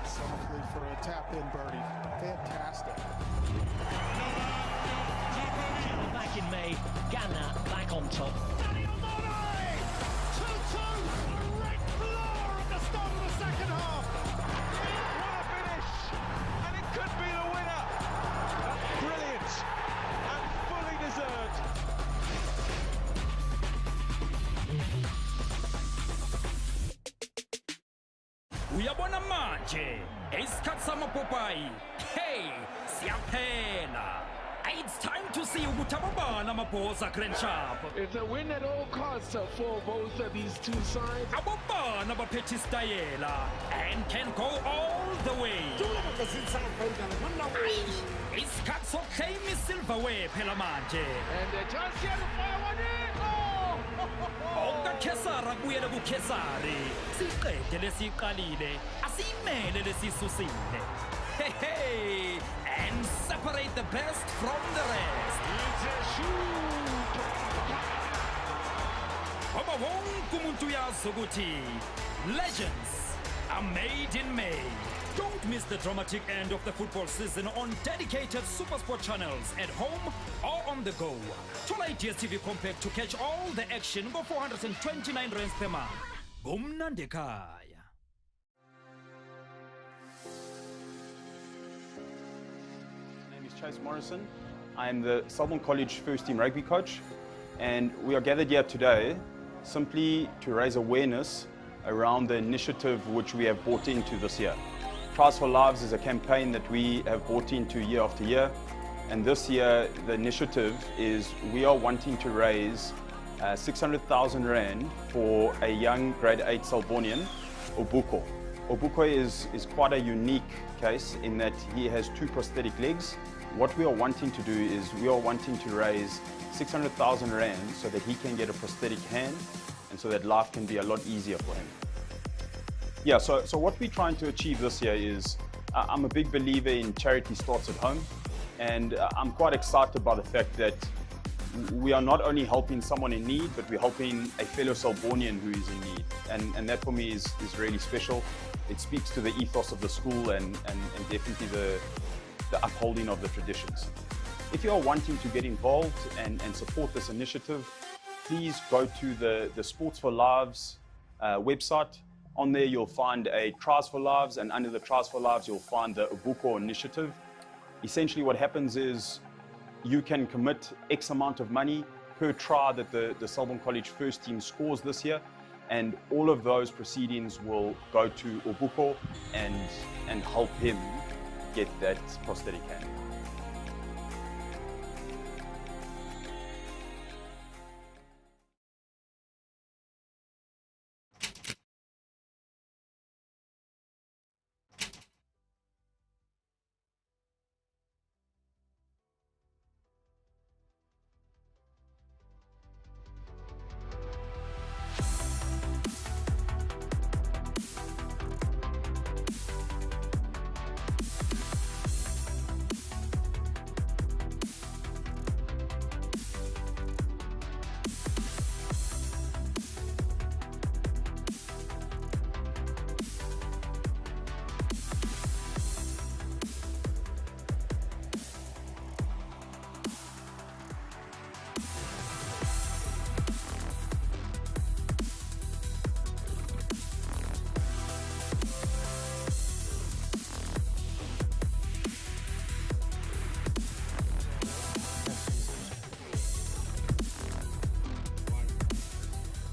Softly for a tap-in birdie. Fantastic. Back in May, Ghana back on top. 2-2! Great floor at the start of the second half! What a finish! And it could be the winner! Brilliant! And fully deserved! Uyabona manje, isikhathi samapopayi. Hey, siyaphela. It's time to see Ubutababa Namaposa Grand Sharp. It's a win at all costs for both of these two sides. Ababa Nabapetis Diela and can go all the way. It's Katso Kami Silverway Pelamante. And the chance here to fire one in. Oka Kesara Buena Bukesari. Sikete Lesikalile. Asimele Lesisusine. Hey, hey! And separate the best from the rest. It's a shoot. Obawong Kumuntuya Suguti. Legends are made in May. Don't miss the dramatic end of the football season on dedicated SuperSport channels at home or on the go. Chola DSTV Compact to catch all the action for 429 rands per month. Gumnandekaya. Chase Morrison. I'm the Selborne College first team rugby coach, and we are gathered here today simply to raise awareness around the initiative which we have brought into this year. Tries for Lives is a campaign that we have brought into year after year, and this year the initiative is we are wanting to raise 600,000 Rand for a young grade 8 Selbornian, Obuko. Obuko is quite a unique case in that he has 2 prosthetic legs. What we are wanting to do is we are wanting to raise 600,000 Rand so that he can get a prosthetic hand and so that life can be a lot easier for him. Yeah, so what we're trying to achieve this year is, I'm a big believer in charity starts at home, and I'm quite excited by the fact that we are not only helping someone in need, but we're helping a fellow Selbornian who is in need. And that for me is really special. It speaks to the ethos of the school and definitely the upholding of the traditions. If you are wanting to get involved and support this initiative, please go to the Sports for Lives website. On there you'll find a Tries for Lives, and under the Tries for Lives you'll find the Obuko initiative. Essentially what happens is you can commit X amount of money per try that the Selborne College first team scores this year, and all of those proceedings will go to Obuko and help him get that prosthetic hand.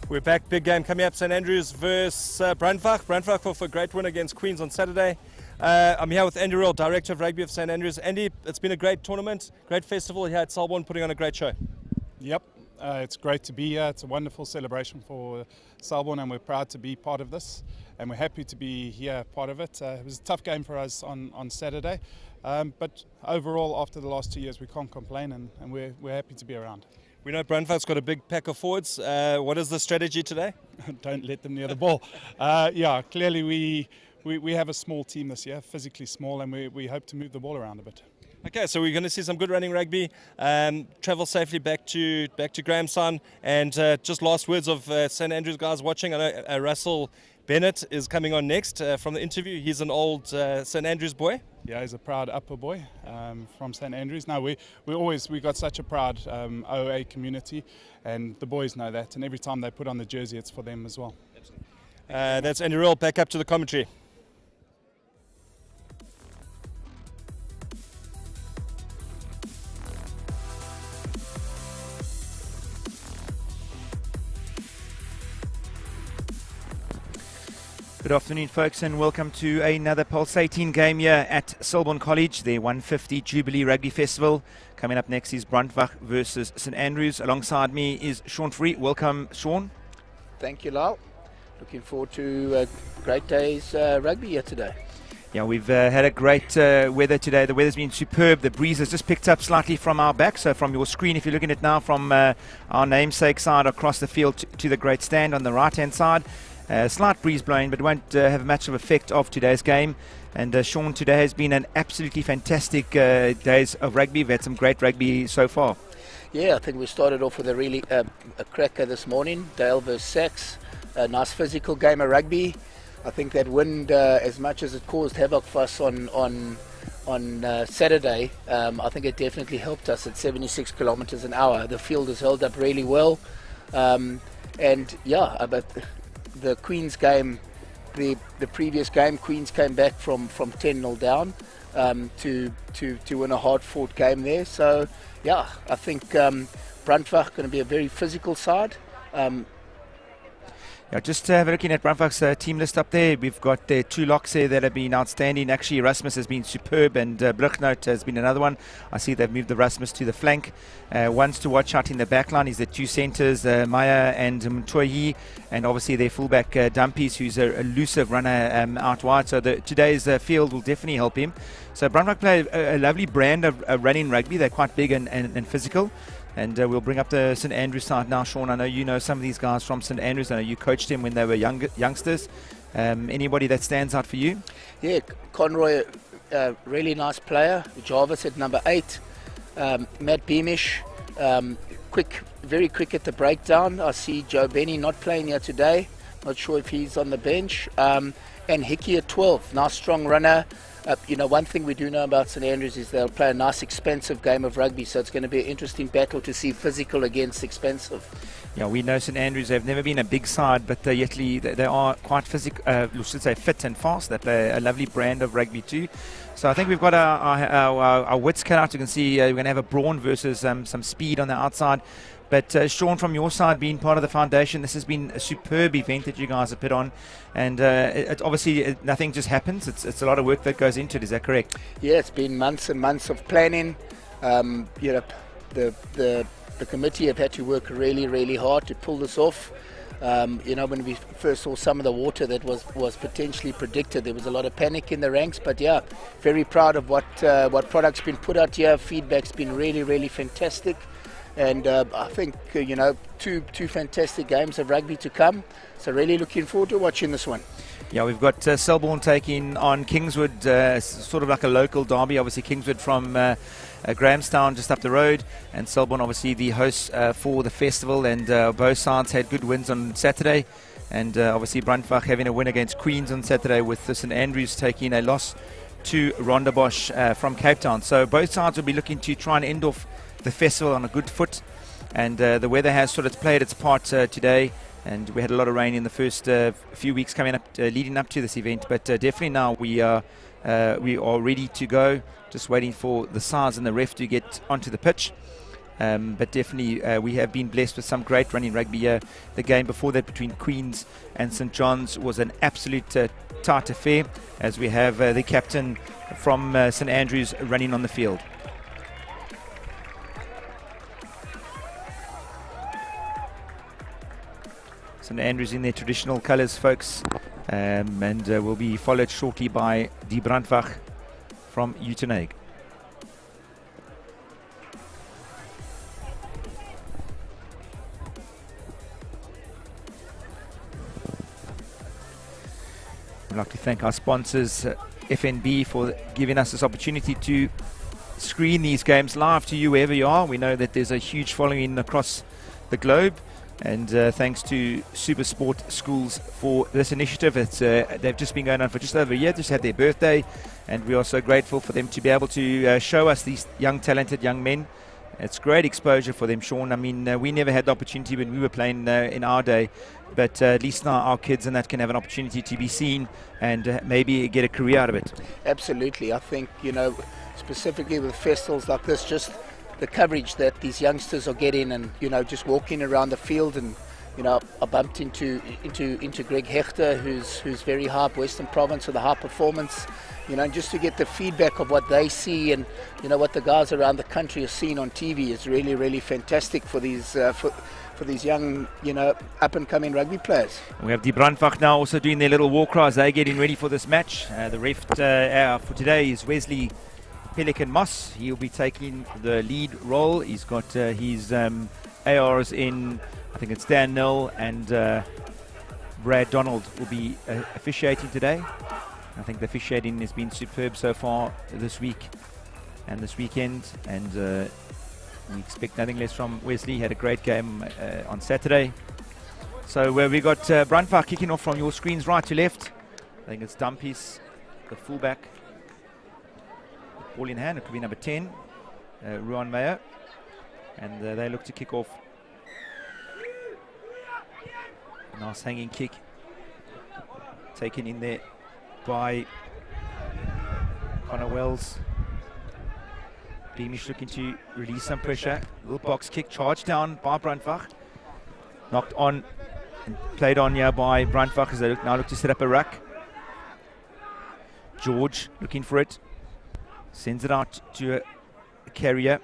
We're back, big game coming up, St Andrews versus BRANDWAG. BRANDWAG for a great win against Queens on Saturday. I'm here with Andy Royal, Director of Rugby of St Andrews. Andy, it's been a great tournament, great festival here at Selborne, putting on a great show. Yep, it's great to be here. It's a wonderful celebration for Selborne, and we're proud to be part of this. And we're happy to be here, part of it. It was a tough game for us on Saturday, but overall, after the last 2 years, we can't complain, and we're happy to be around. We know BRANDWAG's got a big pack of forwards. What is the strategy today? Don't let them near the ball. Yeah, clearly we have a small team this year, physically small, and we hope to move the ball around a bit. Okay, so we're going to see some good running rugby. Travel safely back to Grahamstown, and just last words of St Andrews guys watching. I know Russell Bennett is coming on next from the interview. He's an old St Andrews boy. Yeah, he's a proud upper boy from St Andrews. No, we got such a proud OA community, and the boys know that. And every time they put on the jersey, it's for them as well. That's Andy Royal. Back up to the commentary. Good afternoon, folks, and welcome to another pulsating game here at Selborne College, their 150 Jubilee Rugby Festival. Coming up next is BRANDWAG versus St Andrews. Alongside me is Sean Free. Welcome, Sean. Thank you, Lyle. Looking forward to a great day's rugby here today. Yeah, we've had a great weather today. The weather's been superb. The breeze has just picked up slightly from our back. So from your screen, if you're looking at it now from our namesake side across the field to the great stand on the right-hand side, slight breeze blowing, but won't have much of effect of today's game. And Sean, today has been an absolutely fantastic days of rugby. We've had some great rugby so far. Yeah, I think we started off with a really a cracker this morning. Dale versus SACS, a nice physical game of rugby. I think that wind, as much as it caused havoc for us on Saturday, I think it definitely helped us at 76 kilometers an hour. The field has held up really well, and yeah, but the Queens game, the previous game, Queens came back from 10-0 down to win a hard-fought game there. So yeah, I think BRANDWAG going to be a very physical side. Yeah, just looking at BRANDWAG's team list up there, we've got their two locks there that have been outstanding. Actually, Rasmus has been superb, and Brugnout has been another one. I see they've moved the Rasmus to the flank. Ones to watch out in the back line is the two centres, Maya and Mtoyi, and obviously their fullback Dumpies, who's a elusive runner out wide. So today's field will definitely help him. So BRANDWAG play a lovely brand of running rugby. They're quite big and physical. And we'll bring up the St Andrews side now. Sean, I know you know some of these guys from St Andrews. I know you coached them when they were youngsters. Anybody that stands out for you? Yeah, Conroy, really nice player. Jarvis at number 8. Matt Beamish, very quick at the breakdown. I see Joe Benny not playing here today. Not sure if he's on the bench. And Hickey at 12, nice strong runner. You know, one thing we do know about St Andrews is they'll play a nice expensive game of rugby, so it's going to be an interesting battle to see physical against expensive. Yeah, we know St Andrews have never been a big side, but yet they are quite physical, should say fit and fast. They play a lovely brand of rugby too. So I think we've got our wits cut out. You can see we're going to have a brawn versus some speed on the outside. But Sean, from your side, being part of the foundation, this has been a superb event that you guys have put on, and obviously nothing just happens. It's a lot of work that goes into it. Is that correct? Yeah, it's been months and months of planning. You know, the committee have had to work really, really hard to pull this off. You know, when we first saw some of the water that was potentially predicted, there was a lot of panic in the ranks. But yeah, very proud of what product's been put out here. Feedback's been really, really fantastic. And I think, you know, two fantastic games of rugby to come. So really looking forward to watching this one. Yeah, we've got Selborne taking on KINGSWOOD, sort of like a local derby. Obviously, KINGSWOOD from Grahamstown, just up the road. And Selborne, obviously, the host for the festival. And both sides had good wins on Saturday. And obviously, BRANDWAG having a win against Queens on Saturday, with St Andrews taking a loss to RONDEBOSCH from Cape Town. So both sides will be looking to try and end off the festival on a good foot, and the weather has sort of played its part today, and we had a lot of rain in the first few weeks coming up, leading up to this event, but definitely now we are ready to go, just waiting for the sides and the ref to get onto the pitch. But definitely we have been blessed with some great running rugby here. The game before that between Queens and St John's was an absolute tight affair, as we have the captain from St Andrews running on the field. St Andrews in their traditional colours, folks, and will be followed shortly by die BRANDWAG from Uitenhage. I'd like to thank our sponsors, FNB, for giving us this opportunity to screen these games live to you wherever you are. We know that there's a huge following across the globe. And thanks to Super Sport Schools for this initiative. They've just been going on for just over a year, just had their birthday, and we are so grateful for them to be able to show us these young, talented young men. It's great exposure for them, Sean. I mean, we never had the opportunity when we were playing in our day, but at least now our kids and that can have an opportunity to be seen and maybe get a career out of it. Absolutely. I think, you know, specifically with festivals like this, just the coverage that these youngsters are getting, and you know, just walking around the field and I bumped into Greg Hechter, who's very high up Western Province with a high performance. Just to get the feedback of what they see and what the guys around the country are seeing on TV is really, really fantastic for these for these young, up and coming rugby players. We have the Brandwag now also doing their little war cry as they're getting ready for this match. The ref for today is Wesley Pelican Moss. He'll be taking the lead role. He's got his ARs in, I think it's Dan Nell and Brad Donald will be officiating today. I think the officiating has been superb so far this week and this weekend, and we expect nothing less from Wesley. He had a great game on Saturday. So we got Brandwag kicking off from your screens right to left. I think it's Dumpies, the fullback. Ball in hand, it could be number 10, Ruan Meyer. And they look to kick off. Nice hanging kick taken in there by Connor Wells. Beamish looking to release some pressure. Little box kick charged down by Brandwag. Knocked on and played on here by Brandwag as they now look to set up a ruck. George looking for it. Sends it out to a carrier.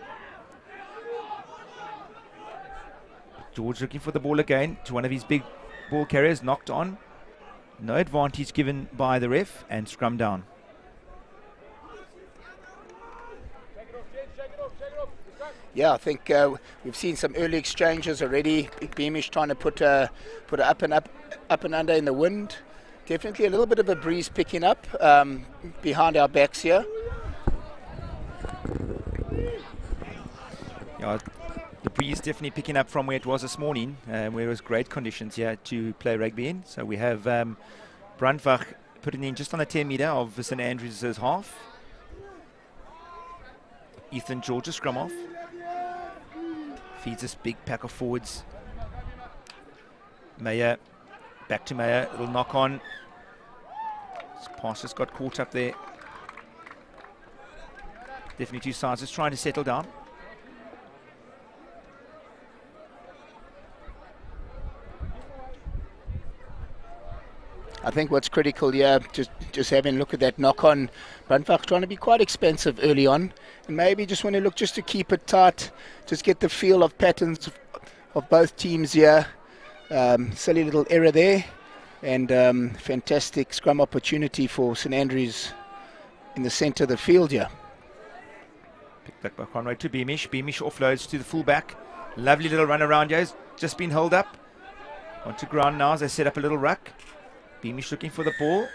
George looking for the ball again to one of his big ball carriers. Knocked on. No advantage given by the ref and scrum down. Yeah, I think we've seen some early exchanges already. Beamish trying to put a up and under in the wind. Definitely a little bit of a breeze picking up behind our backs here. Yeah, the breeze definitely picking up from where it was this morning, where it was great conditions here to play rugby in. So we have Brandwag putting in just on the 10 metre of St Andrews' half. Ethan George scrum off. Feeds this big pack of forwards. Meyer, back to Meyer, little knock on. This pass just got caught up there. Definitely two sides just trying to settle down. I think what's critical here, just having a look at that knock on. Brandwag trying to be quite expensive early on, and maybe just want to look just to keep it tight, just get the feel of patterns of both teams here. Silly little error there, and fantastic scrum opportunity for St Andrews in the centre of the field here. Picked back by Conway to Beamish. Beamish offloads to the fullback. Lovely little run around here. He's just been held up. Onto ground now as they set up a little ruck. Beamish looking for the ball.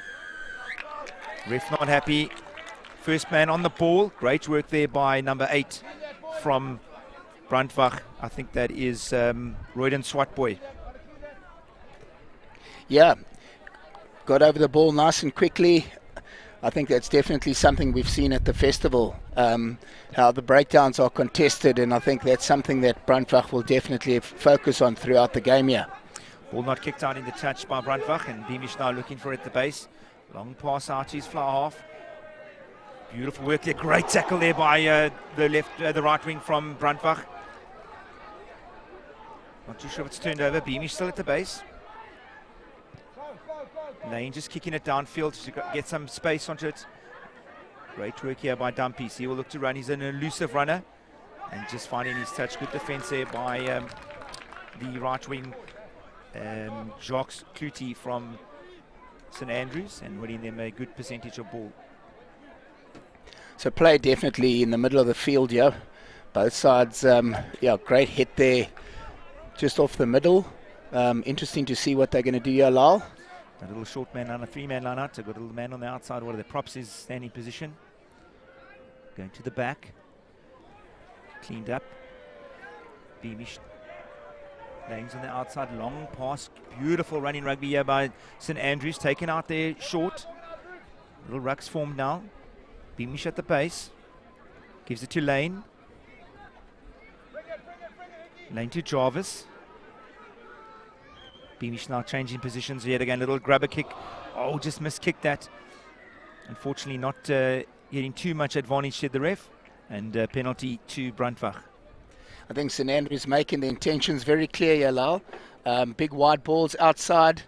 Ref not happy. First man on the ball. Great work there by number 8 from Brandwag. I think that is Royden Swatboy. Yeah, got over the ball nice and quickly. I think that's definitely something we've seen at the festival, how the breakdowns are contested, and I think that's something that Brandwag will definitely focus on throughout the game here. Ball not kicked out in the touch by Brandwag, and Beamish now looking for it at the base. Long pass out to his fly half. Beautiful work there. Great tackle there by the right wing from Brandwag. Not too sure if it's turned over. Beamish still at the base. Lane just kicking it downfield to get some space onto it. Great work here by Dumpies. He will look to run. He's an elusive runner, and just finding his touch. Good defense there by the right wing. Jacques Cloutey from St Andrews, and winning them a good percentage of ball. So play definitely in the middle of the field here. Both sides, yeah, great hit there just off the middle. Interesting to see what they're going to do here, Lyle. A little short man on a 3-man line out. They've got a little man on the outside. One of the props is standing position. Going to the back. Cleaned up. Beamish. Lanes on the outside, long pass, beautiful running rugby here by St Andrews, taken out there short. Little rucks formed now. Beamish at the base, gives it to Lane. Lane to Jarvis. Beamish now changing positions yet again, little grabber kick. Oh, just miskicked that. Unfortunately not getting too much advantage to the ref, and penalty to Brandwag. I think St Andrews making the intentions very clear here, Lyle. Big wide balls outside.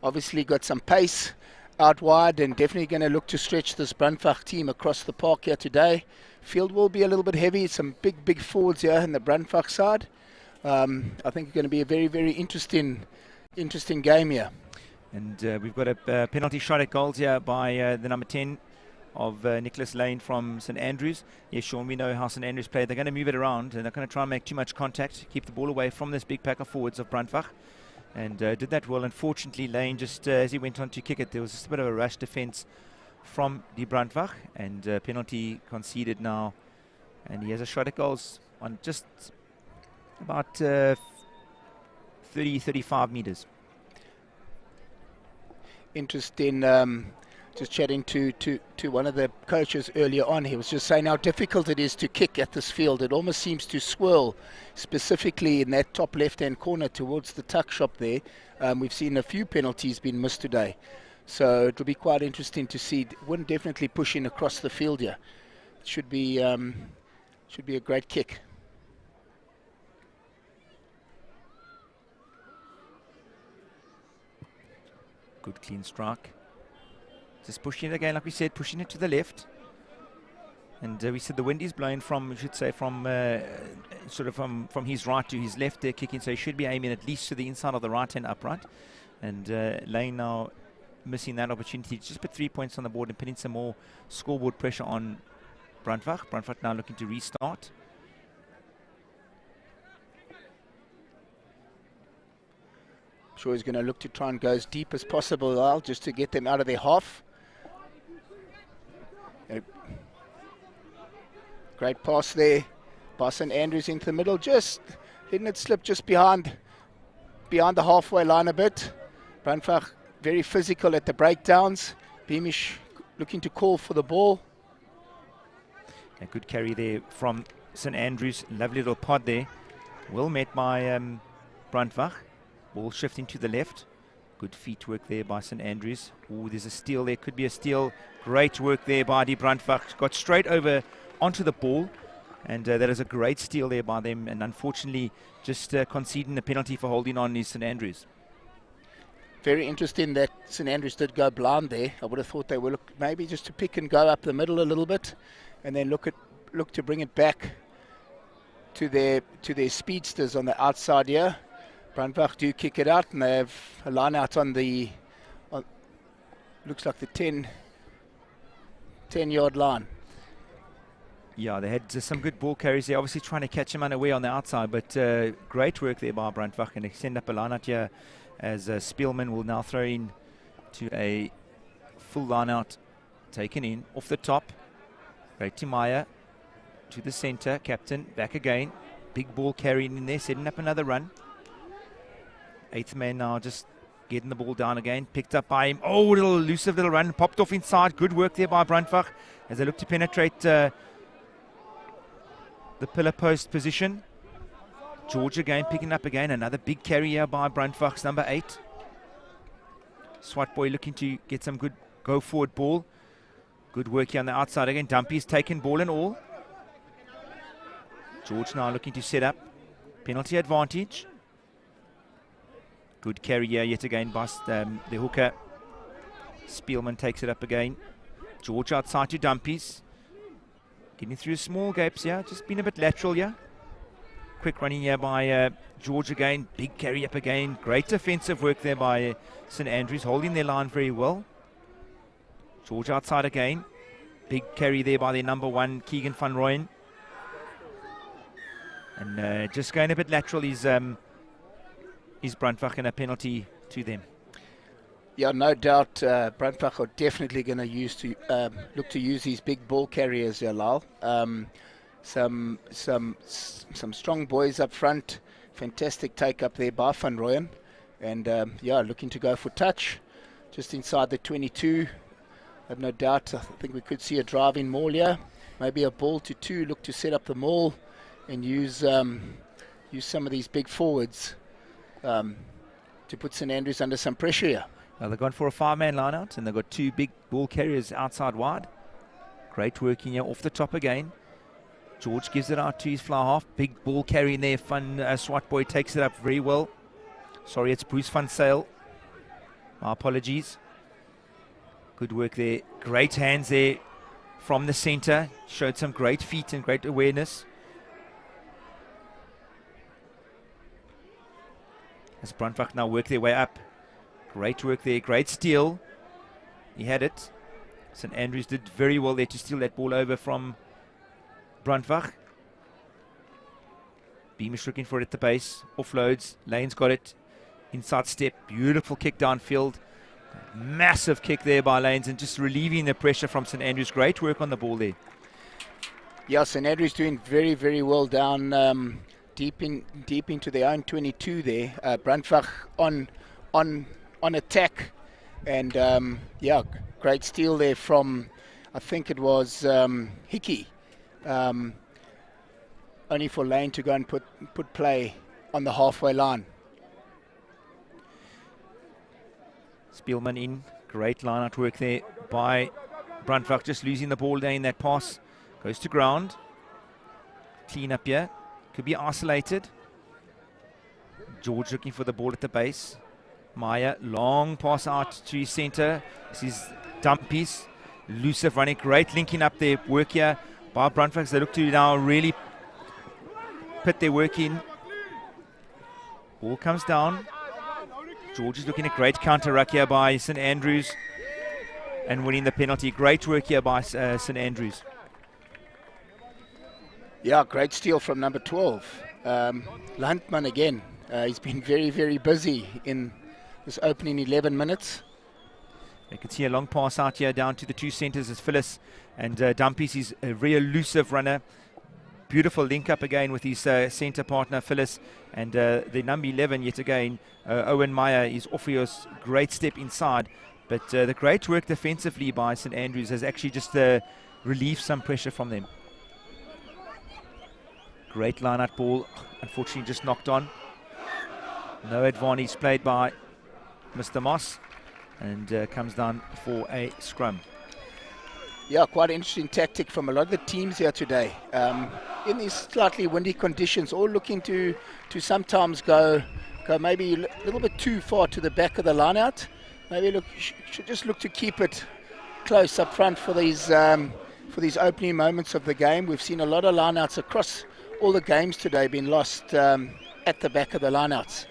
Obviously got some pace out wide and definitely going to look to stretch this BRANDWAG team across the park here today. Field will be a little bit heavy. Some big forwards here in the BRANDWAG side. I think it's going to be a very interesting game here. And we've got a penalty shot at goals here by the number 10 of Nicholas Lane from St Andrews. Yes, Sean, we know how St Andrews play. They're going to move it around and they're going to try and make too much contact, keep the ball away from this big pack of forwards of BRANDWAG. And did that well. Unfortunately, Lane, just as he went on to kick it, there was just a bit of a rash defence from the BRANDWAG, and penalty conceded now. And he has a shot at goals on just about 30-35 metres. Interesting. Just chatting to one of the coaches earlier on, he was just saying how difficult it is to kick at this field. It almost seems to swirl, specifically in that top left-hand corner towards the tuck shop there. We've seen a few penalties being missed today, so it will be quite interesting to see. Wind definitely pushing across the field here. It should be a great kick. Good clean strike. Just pushing it again, like we said, pushing it to the left. And we said the wind is blowing from, we should say, from sort of from his right to his left there, kicking. So he should be aiming at least to the inside of the right-hand upright. And Lane now missing that opportunity to just put 3 points on the board and putting some more scoreboard pressure on BRANDWAG. BRANDWAG now looking to restart. Sure, he's going to look to try and go as deep as possible, just to get them out of their half. Great pass there by St Andrews into the middle, just letting it slip just behind the halfway line a bit. BRANDWAG very physical at the breakdowns. Beamish looking to call for the ball. A good carry there from St Andrews. Lovely little pod there. Well met by BRANDWAG. Ball shifting to the left. Good feet work there by St Andrews. Oh, there's a steal there. Could be a steal. Great work there by the BRANDWAG. Got straight over onto the ball. And that is a great steal there by them. And unfortunately, just conceding the penalty for holding on is St Andrews. Very interesting that St Andrews did go blind there. I would have thought they would look maybe just to pick and go up the middle a little bit, and then look to bring it back to their speedsters on the outside here. BRANDWAG do kick it out, and they have a line out on the looks like the 10-yard line. Yeah, they had some good ball carries there, obviously trying to catch him unaware on the outside, but great work there by BRANDWAG, and they send up a line out here as Spielman will now throw in to a full line out, taken in off the top. Great to Meyer, to the center, captain, back again. Big ball carrying in there, setting up another run. Eighth man now just getting the ball down again, picked up by him. Oh, little elusive little run, popped off inside. Good work there by BRANDWAG as they look to penetrate the pillar post position. George again picking up again, another big carry here by BRANDWAG's number 8. Swat boy looking to get some good go forward ball. Good work here on the outside again. Dumpy's taken ball and all. George now looking to set up penalty advantage. Good carry here yet again by the hooker. Spielman takes it up again. George outside to Dumpies. Getting through small gaps here, just been a bit lateral here. Quick running here by George again. Big carry up again. Great defensive work there by St Andrews, holding their line very well. George outside again. Big carry there by their number 1, Keegan van Rooyen. And just going a bit lateral is BRANDWAG, and a penalty to them. Yeah, no doubt BRANDWAG are definitely going to look to use these big ball carriers here, Lyle. Some strong boys up front. Fantastic take up there by Van Rooyen. And yeah, looking to go for touch just inside the 22. I have no doubt. I think we could see a driving maul here. Maybe a ball to 2. Look to set up the maul and use some of these big forwards to put St Andrews under some pressure here. Well, they've gone for a 5-man line out, and they've got 2 big ball carriers outside wide. Great working here off the top again. George gives it out to his fly half. Big ball carry in there. Fun Swat boy takes it up very well. Sorry, it's Bruce van Sale. My apologies. Good work there. Great hands there from the centre. Showed some great feet and great awareness. As Brandwag now work their way up. Great work there. Great steal. He had it. St Andrews did very well there to steal that ball over from Brandwag. Beamish looking for it at the base. Offloads. Lane's got it. Inside step. Beautiful kick downfield. Massive kick there by Lanes and just relieving the pressure from St Andrews. Great work on the ball there. Yeah, St Andrews doing very, very well down deep into their own 22 there. Brandwag on attack, and yeah, great steal there from, I think it was Hickey. Only for Lane to go and put play on the halfway line. Spielman in. Great line-out work there by Brandwag, just losing the ball there in that pass. Goes to ground. Clean up here. Could be isolated. George looking for the ball at the base. Meyer, long pass out to his centre. This is Dumpies. Elusive running. Great linking up their work here by Brandwag. They look to now really put their work in. Ball comes down. George is looking at great counter-ruck here by St Andrews and winning the penalty. Great work here by St Andrews. Yeah, great steal from number 12. Landman again. He's been very, very busy in this opening 11 minutes. You can see a long pass out here down to the two centres as Phyllis and Dumpies. He's a very elusive runner. Beautiful link up again with his centre partner Phyllis, and the number 11 yet again, Owen Meyer, is off for a great step inside, but the great work defensively by St Andrews has actually just relieved some pressure from them. Great line-out ball, unfortunately just knocked on. No advantage played by Mr. Moss, and comes down for a scrum. Yeah, quite an interesting tactic from a lot of the teams here today. In these slightly windy conditions, all looking to sometimes go maybe a little bit too far to the back of the line-out. Maybe should just look to keep it close up front for these opening moments of the game. We've seen a lot of line-outs across all the games today being lost at the back of the line-outs.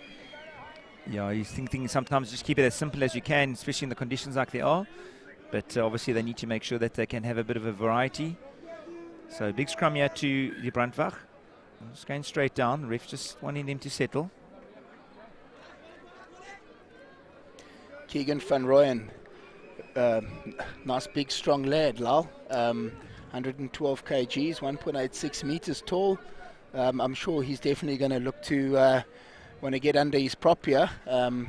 Yeah, he's thinking sometimes just keep it as simple as you can, especially in the conditions like they are. But obviously they need to make sure that they can have a bit of a variety. So big scrum here to the Brandwag. Just going straight down. The ref just wanting them to settle. Keegan van Rooyen, nice big strong lad, Lal. 112 kgs, 1.86 meters tall. I'm sure he's definitely going to look to want to get under his prop here and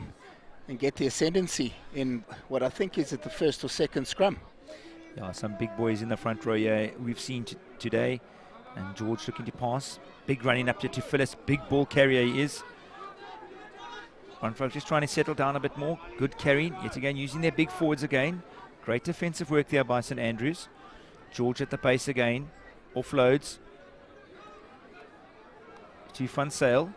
get the ascendancy in what I think is at the first or second scrum. Yeah, some big boys in the front row here we've seen today. And George looking to pass. Big running up to Phyllis. Big ball carrier he is. Brandwag just trying to settle down a bit more. Good carry. Yet again using their big forwards again. Great defensive work there by St Andrews. George at the base again. Offloads. To Van Sale.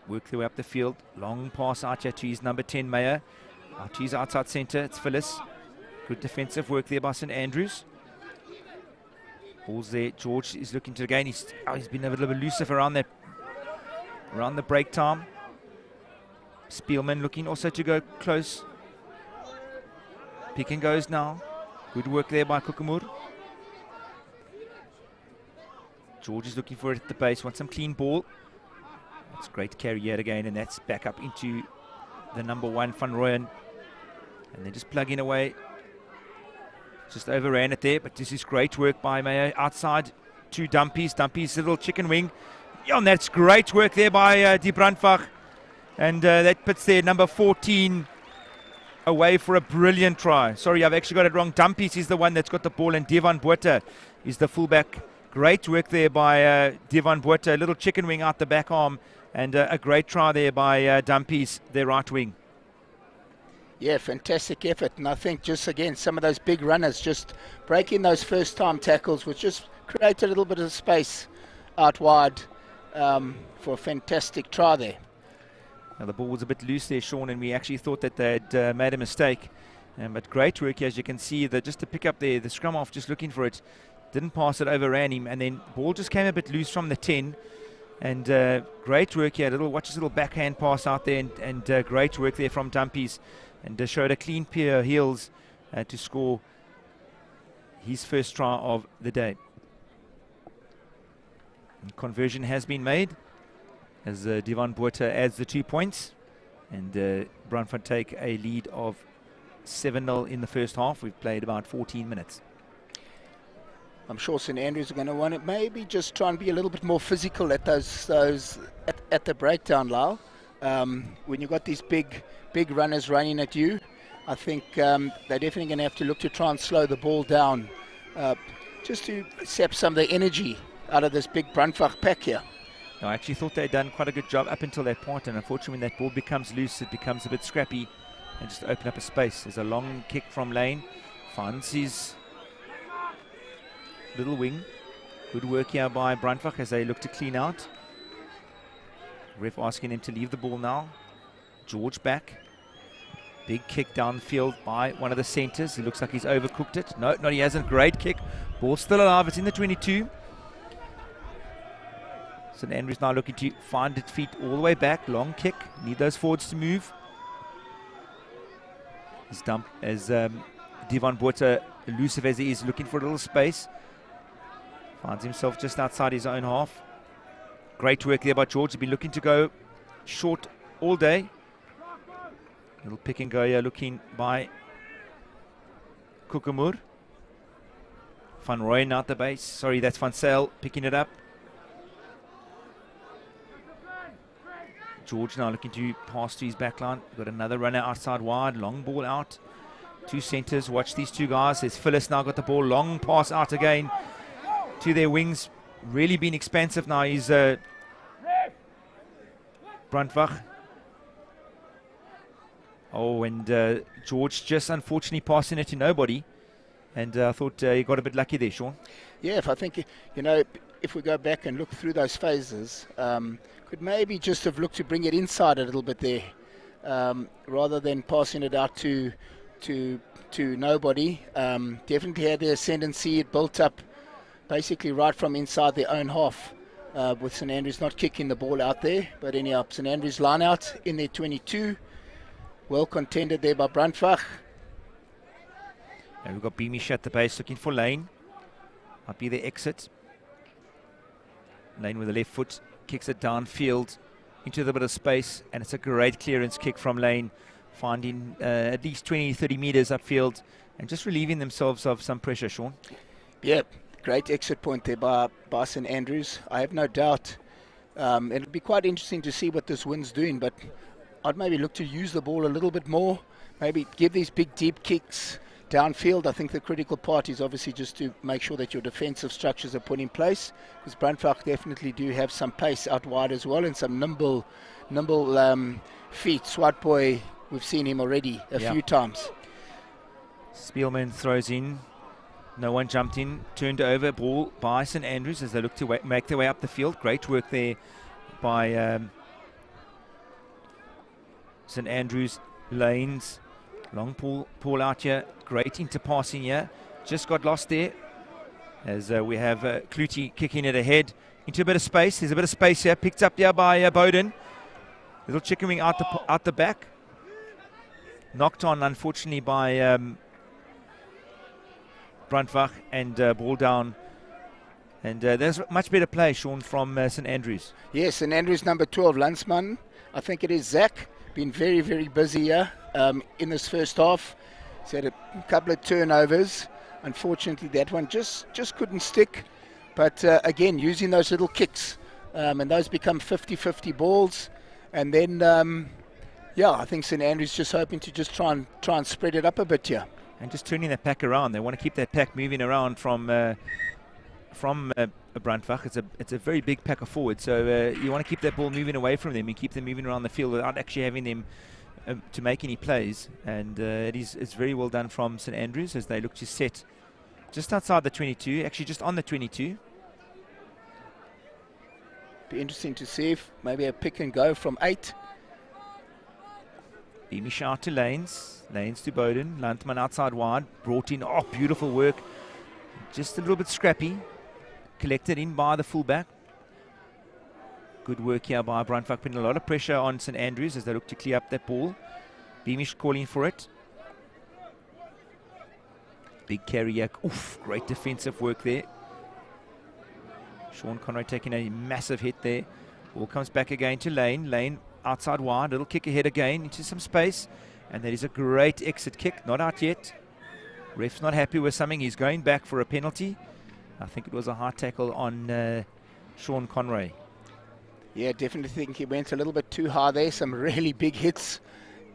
Work their way up the field. Long pass out here to his number 10, Meyer. Out to his outside centre. It's Phyllis. Good defensive work there by St Andrews. Ball's there. George is looking to again. He's been a little bit elusive around the break time. Spielman looking also to go close. Pick and goes now. Good work there by Kukumur. George is looking for it at the base. Wants some clean ball. That's great carry yet again, and that's back up into the number 1, Van Rooyen. And they're just plugging away. Just overran it there, but this is great work by Meyer. Outside to Dumpies. Dumpies, little chicken wing. Yeah, and that's great work there by die Brandwag. And that puts their number 14 away for a brilliant try. Sorry, I've actually got it wrong. Dumpies is the one that's got the ball, and Devon Botha is the fullback. Great work there by Devon Botha. A little chicken wing out the back arm. And a great try there by Dumpies, their right wing. Yeah, fantastic effort. And I think just again, some of those big runners just breaking those first time tackles, which just create a little bit of space out wide for a fantastic try there. Now the ball was a bit loose there, Sean, and we actually thought that they'd made a mistake. But great work here, as you can see, just to pick up there, the scrum off, just looking for it. Didn't pass it, overran him, and then ball just came a bit loose from the 10. And great work here, watch this little backhand pass out there, and great work there from Dumpies. And showed a clean pair of heels to score his first try of the day. And conversion has been made as Devon Botha adds the 2 points. And Brantford take a lead of 7-0 in the first half. We've played about 14 minutes. I'm sure St Andrews are going to want to maybe just try and be a little bit more physical at at the breakdown, Lyle. When you've got these big runners running at you, I think they're definitely going to have to look to try and slow the ball down, just to sap some of the energy out of this big Brandwag pack here. No, I actually thought they'd done quite a good job up until that point, and unfortunately when that ball becomes loose, it becomes a bit scrappy and just open up a space. There's a long kick from Lane, finds his little wing. Good work here by Brandwag as they look to clean out. Ref asking him to leave the ball now. George back. Big kick downfield by one of the centres. It looks like he's overcooked it. No, he hasn't. Great kick. Ball still alive. It's in the 22. St Andrews now looking to find its feet all the way back. Long kick. Need those forwards to move. As Devon Botha, elusive as he is, looking for a little space. Finds himself just outside his own half. Great work there by George. He's been looking to go short all day. Little pick and go here looking by Kukumur. Van Rooyen out the base. Sorry, that's Van Zyl picking it up. George now looking to pass to his backline. Got another runner outside wide. Long ball out. Two centres. Watch these two guys. There's Phyllis now got the ball. Long pass out again to their wings. Really been expansive now. He's Brandwag. Oh, and George just unfortunately passing it to nobody. And I thought he got a bit lucky there, Sean. Yeah, I think, if we go back and look through those phases, could maybe just have looked to bring it inside a little bit there, rather than passing it out to nobody. Definitely had the ascendancy. It built up basically right from inside their own half, with St Andrews not kicking the ball out there. But anyhow, St Andrews line out in their 22. Well contended there by Brandwag. And we've got Beamish at the base looking for Lane. Might be the exit. Lane with the left foot kicks it downfield into the bit of space, and it's a great clearance kick from Lane, finding at least 20-30 meters upfield and just relieving themselves of some pressure, Sean. Yeah, great exit point there by St Andrews. I have no doubt it'll be quite interesting to see what this wind's doing, but I'd maybe look to use the ball a little bit more, maybe give these big deep kicks downfield. I think the critical part is obviously just to make sure that your defensive structures are put in place, because Brandwag definitely do have some pace out wide as well, and some nimble feet. Swart Boy, we've seen him already a few times. Spielman throws in. No one jumped in. Turned over. Ball by St Andrews as they look to make their way up the field. Great work there by St Andrews. Lanes. Long pull out here. Great into passing here. Just got lost there as we have Kluti kicking it ahead into a bit of space. There's a bit of space here. Picked up there by Bowden. Little chicken wing out the back. Knocked on, unfortunately, by Brandwag, and ball down. And there's much better play, Sean, from St Andrews. Yes, St Andrews number 12, Lansman. I think it is Zach. Been very, very busy here in this first half. He's had a couple of turnovers. Unfortunately, that one just couldn't stick. But again, using those little kicks, and those become 50-50 balls. And then, I think St Andrews just hoping to just try and spread it up a bit here. And just turning that pack around. They want to keep that pack moving around from Brandwag. It's a very big pack of forwards, so you want to keep that ball moving away from them and keep them moving around the field without actually having them to make any plays. And it's very well done from St Andrews as they look to set just outside the 22, actually just on the 22. Be interesting to see if maybe a pick and go from 8. Beamish out to Lanes. Lanes to Bowden. Landman outside wide. Brought in. Oh, beautiful work. Just a little bit scrappy. Collected in by the fullback. Good work here by Brandwag, putting a lot of pressure on St Andrews as they look to clear up that ball. Beamish calling for it. Big carry. Oof, great defensive work there. Sean Conroy taking a massive hit there. Ball comes back again to Lane. Lane outside wide. Little kick ahead again into some space. And that is a great exit kick. Not out yet. Ref's not happy with something. He's going back for a penalty. I think it was a hard tackle on Sean Conroy. Yeah, definitely think he went a little bit too high there. Some really big hits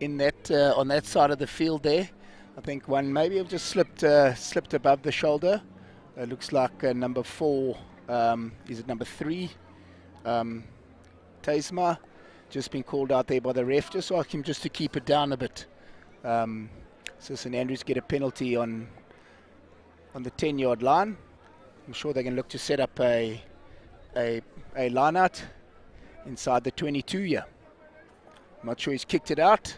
in that on that side of the field there. I think one maybe have just slipped above the shoulder. Looks like number 4. Is it number 3? Tasma just been called out there by the ref. Just ask him just to keep it down a bit. So St Andrews get a penalty on the 10-yard line. I'm sure they can look to set up a line out inside the 22 here. I'm not sure he's kicked it out.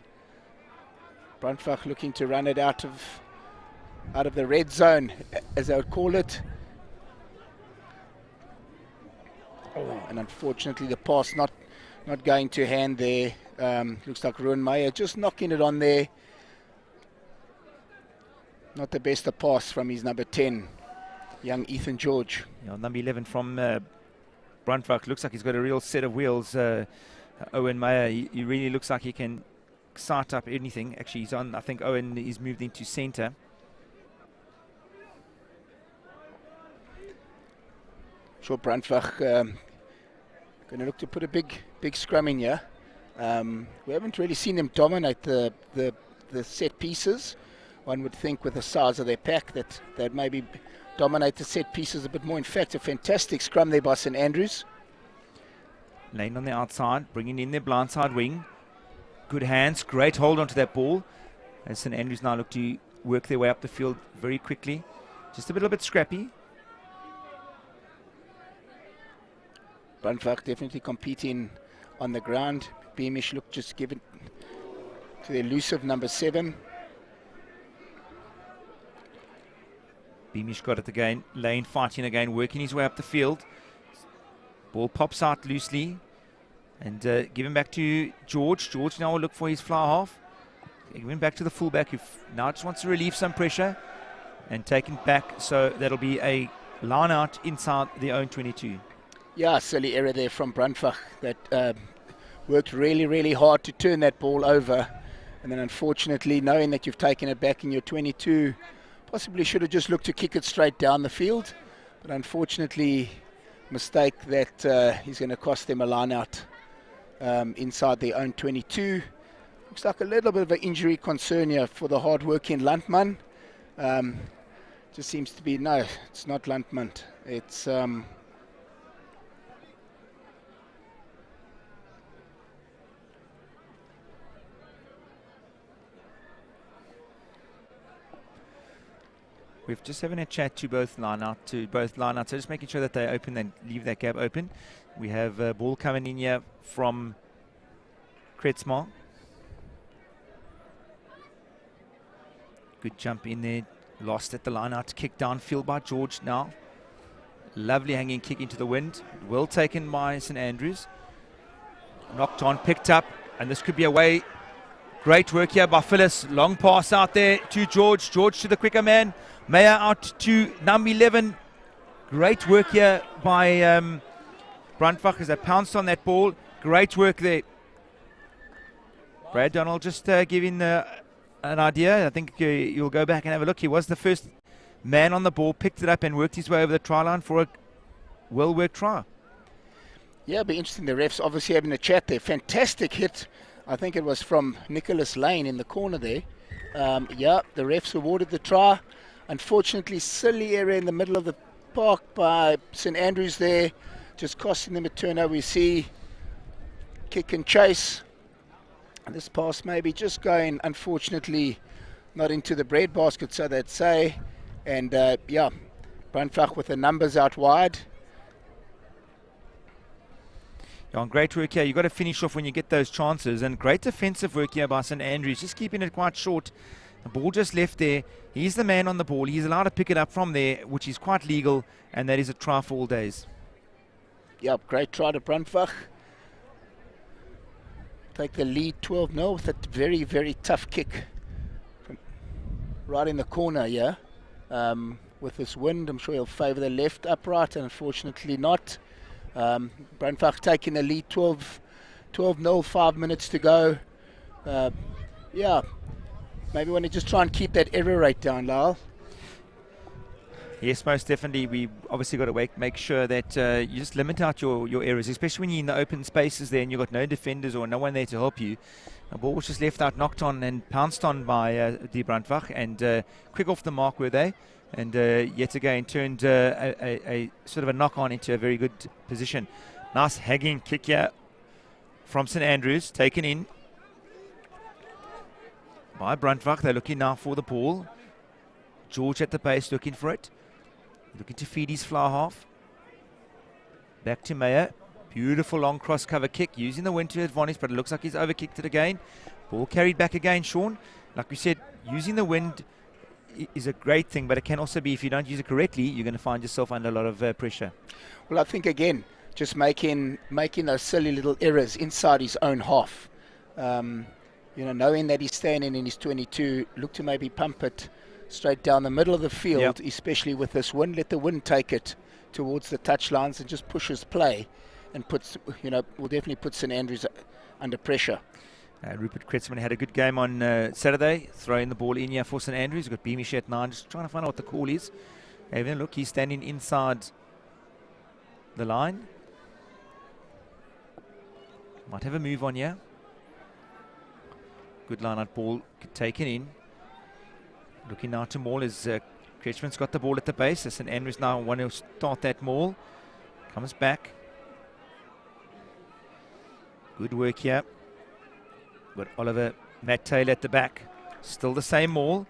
Brandwag looking to run it out of the red zone, as I would call it. Oh, and unfortunately the pass not going to hand there. Looks like Ruan Meyer just knocking it on there. Not the best of pass from his number 10, young Ethan George. Yeah, number 11 from Brandwag. Looks like he's got a real set of wheels. Owen Meyer, he really looks like he can start up anything. Actually, he's on. I think Owen is moved into centre. Sure, Brandwag going to look to put a big scrum in here. We haven't really seen them dominate the set pieces. One would think with the size of their pack that they'd maybe dominate the set pieces a bit more. In fact, a fantastic scrum there by St Andrews. Lane on the outside, bringing in their blindside wing. Good hands, great hold onto that ball. As St Andrews now look to work their way up the field very quickly. Just a little bit scrappy. Brandwag definitely competing on the ground. Beamish look just give it to the elusive number 7. Beamish got it again. Lane fighting again, working his way up the field. Ball pops out loosely. And give him back to George. George now will look for his fly half. Give him back to the fullback who now just wants to relieve some pressure. And take him back. So that'll be a line out inside the own 22. Yeah, silly error there from Brandwag that worked really, really hard to turn that ball over. And then unfortunately, knowing that you've taken it back in your 22, possibly should have just looked to kick it straight down the field. But unfortunately, mistake that is going to cost them a line out inside their own 22. Looks like a little bit of an injury concern here for the hard-working Landman. Just seems to be, no, it's not Landman. It's... We've just having a chat to both lineouts, so just making sure that they open and leave that gap open. We have a ball coming in here from Kretsma. Good jump in there, lost at the lineout, kick downfield by George now. Lovely hanging kick into the wind, well taken by St Andrews. Knocked on, picked up, and this could be away. Great work here by Phyllis. Long pass out there to George. George to the quicker man. Meyer out to number 11. Great work here by Brandwag as they pounced on that ball. Great work there. Brad Donald just giving an idea. I think you'll go back and have a look. He was the first man on the ball, picked it up and worked his way over the try line for a well-worked try. Yeah, it'll be interesting. The refs obviously having a chat there. Fantastic hit. I think it was from Nicholas Lane in the corner there. Yeah, the refs awarded the try. Unfortunately, silly error in the middle of the park by St Andrews there. Just costing them a turnover. We see kick and chase. And this pass maybe just going, unfortunately, not into the breadbasket, so they'd say. And yeah, Brandwag with the numbers out wide. Yeah, great work here. You've got to finish off when you get those chances. And great defensive work here by St Andrews, just keeping it quite short. The ball just left there. He's the man on the ball. He's allowed to pick it up from there, which is quite legal, and that is a try for all days. Yep, great try to BRANDWAG. Take the lead 12-0 with a very, very tough kick. From right in the corner here. With this wind, I'm sure he'll favour the left upright, and unfortunately not. BRANDWAG taking the lead 12-0, 5 minutes to go. Yeah, maybe want to just try and keep that error rate down, Lyle. Yes, most definitely. We obviously got to make sure that you just limit out your errors, especially when you're in the open spaces there and you've got no defenders or no one there to help you. The ball was just left out, knocked on and pounced on by the BRANDWAG, and quick off the mark were they, and yet again turned a sort of a knock-on into a very good position. Nice hanging kick here from St Andrews, taken in by BRANDWAG. They're looking now for the ball. George at the base looking for it. Looking to feed his fly half. Back to Meyer. Beautiful long cross cover kick, using the wind to advantage, but it looks like he's overkicked it again. Ball carried back again, Sean. Like we said, using the wind is a great thing, but it can also be, if you don't use it correctly, you're going to find yourself under a lot of pressure. Well, I think again, just making those silly little errors inside his own half. You know, knowing that he's standing in his 22, look to maybe pump it straight down the middle of the field, especially with this wind. Let the wind take it towards the touchlines and just push his play, and puts, you know, will definitely put St Andrews under pressure. Rupert Kretzmann had a good game on Saturday, throwing the ball in here for St Andrews. Got Beamish at 9, just trying to find out what the call is. Having a look, he's standing inside the line. Might have a move on here. Good line out ball taken in. Looking now to maul as Kretschmann's got the ball at the base. St Andrews now want to start that maul. Comes back. Good work here. Got Oliver Matt Taylor at the back. Still the same maul.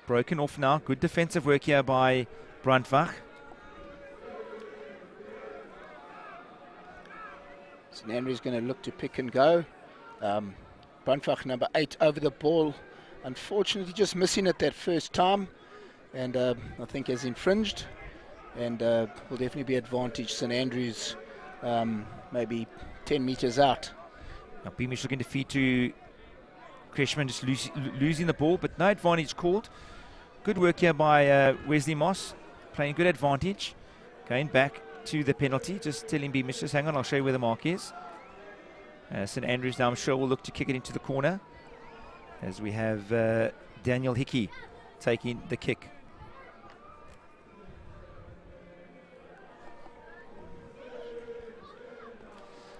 Broken off now. Good defensive work here by BRANDWAG. St Andrews going to look to pick and go. BRANDWAG number 8 over the ball. Unfortunately, just missing it that first time, and I think has infringed, and will definitely be advantage St Andrews, maybe 10 meters out. Now Beamish looking to feed to Kretschmann, just losing the ball, but no advantage called. Good work here by Wesley Moss, playing good advantage. Going back to the penalty, just telling Beamish, just hang on, I'll show you where the mark is. St Andrews now, I'm sure, will look to kick it into the corner, as we have Daniel Hickey taking the kick.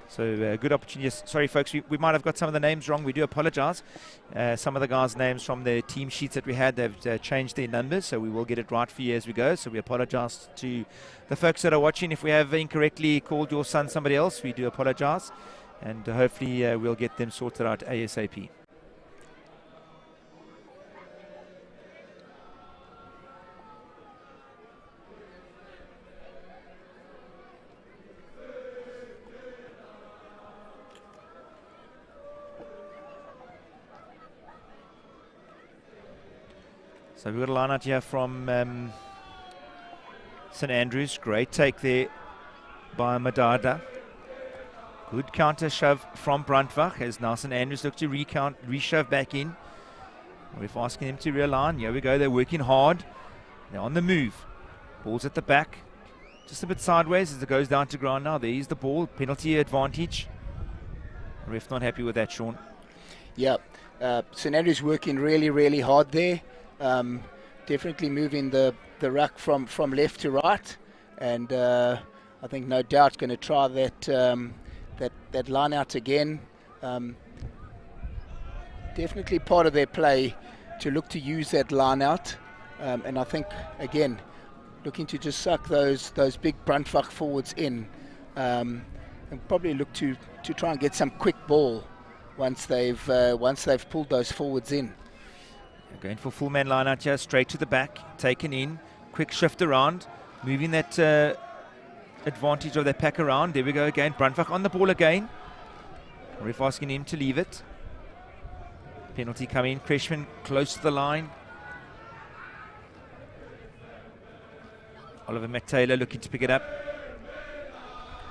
So good opportunity. Sorry folks, we might have got some of the names wrong. We do apologize. Some of the guys' names from the team sheets that we had, they've changed their numbers, so we will get it right for you as we go. So we apologize to the folks that are watching. If we have incorrectly called your son somebody else, we do apologize, and hopefully we'll get them sorted out ASAP. So we've got a line out here from St Andrews. Great take there by Madada. Good counter shove from BRANDWAG as now St Andrews look to reshove back in. We're asking them to realign. Here we go. They're working hard. They're on the move. Ball's at the back. Just a bit sideways as it goes down to ground now. There's the ball. Penalty advantage. Ref not happy with that, Sean. Yeah. St Andrews working really, really hard there. Definitely moving the ruck from left to right, and I think no doubt going to try that line out again. Definitely part of their play to look to use that line out, and I think again looking to just suck those big BRANDWAG forwards in, and probably look to try and get some quick ball once they've pulled those forwards in. Going for full man line out here, straight to the back, taken in, quick shift around, moving that advantage of their pack around. There we go again. Brandwag on the ball again. Ref asking him to leave it. Penalty coming. Creshman close to the line. Oliver McTaylor looking to pick it up.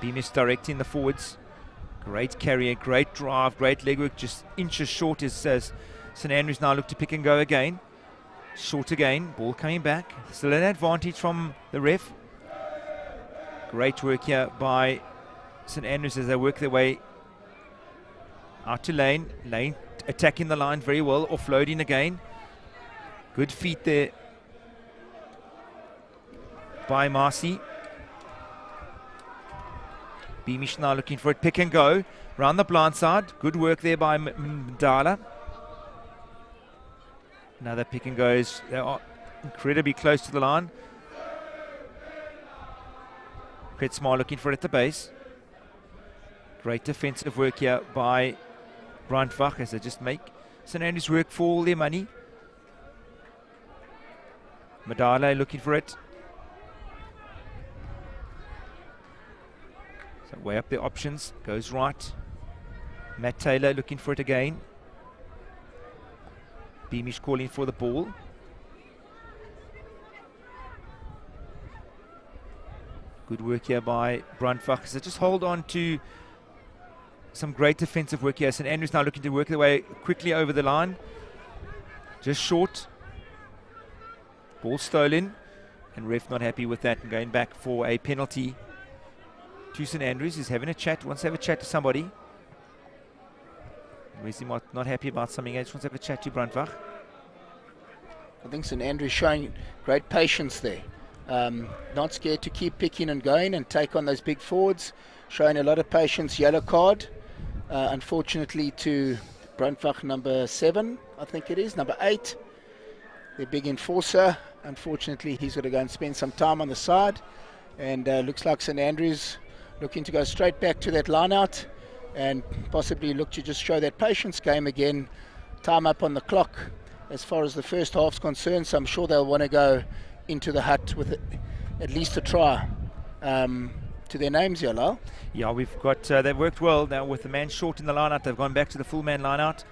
Beamish directing the forwards. Great carrier, great drive, great legwork. Just inches short as St Andrews now look to pick and go again. Short again. Ball coming back. Still an advantage from the ref. Great work here by St Andrews as they work their way out to Lane. Lane attacking the line very well. Offloading again. Good feet there by Marcy. Beamish now looking for it. Pick and go. Round the blind side. Good work there by Mdala. Another pick and goes. They are incredibly close to the line. Kretsmar looking for it at the base. Great defensive work here by Brandwag as they just make St Andrews work for all their money. Madala looking for it. So way up their options. Goes right. Matt Taylor looking for it again. Beamish calling for the ball. Good work here by Brandwag. So just hold on to some great defensive work here. St Andrews now looking to work their way quickly over the line. Just short. Ball stolen. And ref not happy with that and going back for a penalty to St Andrews. He's having a chat. Wants to have a chat to somebody. Wesley not happy about something. He just wants to have a chat to Brandwag. I think St Andrews showing great patience there. Not scared to keep picking and going and take on those big forwards. Showing a lot of patience. Yellow card. Unfortunately to Brandwag number 7, I think it is. Number 8. Their big enforcer. Unfortunately, he's got to go and spend some time on the side. And looks like St Andrews looking to go straight back to that line out and possibly look to just show that patience game again. Time up on the clock as far as the first half's concerned, so I'm sure they'll want to go into the hut with at least a try to their names here, Lyle. Yeah, we've got, they've worked well now with the man short in the line-out. They've gone back to the full man line-out.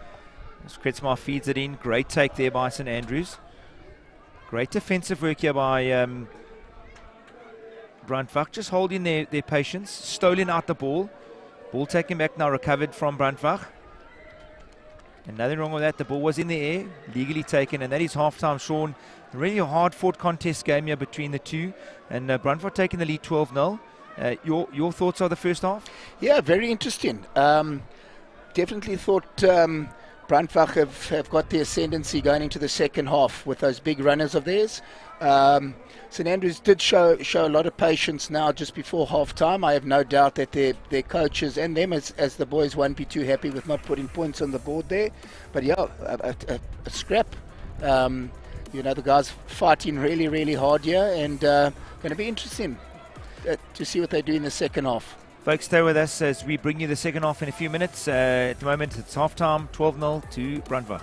As Kretsmar feeds it in. Great take there by St Andrews. Great defensive work here by Brandwag, just holding their patience. Stolen out the ball. Ball taken back now, recovered from Brandwag. And nothing wrong with that. The ball was in the air, legally taken, and that is half-time, Sean. Really a hard-fought contest game here between the two. And Brandwag taking the lead 12-0. Your thoughts on the first half? Yeah, very interesting. Definitely thought Brandwag have got the ascendancy going into the second half with those big runners of theirs. St Andrews did show a lot of patience now just before half-time. I have no doubt that their coaches and them as the boys won't be too happy with not putting points on the board there. But yeah, a scrap. You know, the guys fighting really, really hard here, and going to be interesting to see what they do in the second half. Folks, stay with us as we bring you the second half in a few minutes. At the moment, it's half-time, 12-0 to Brandwag.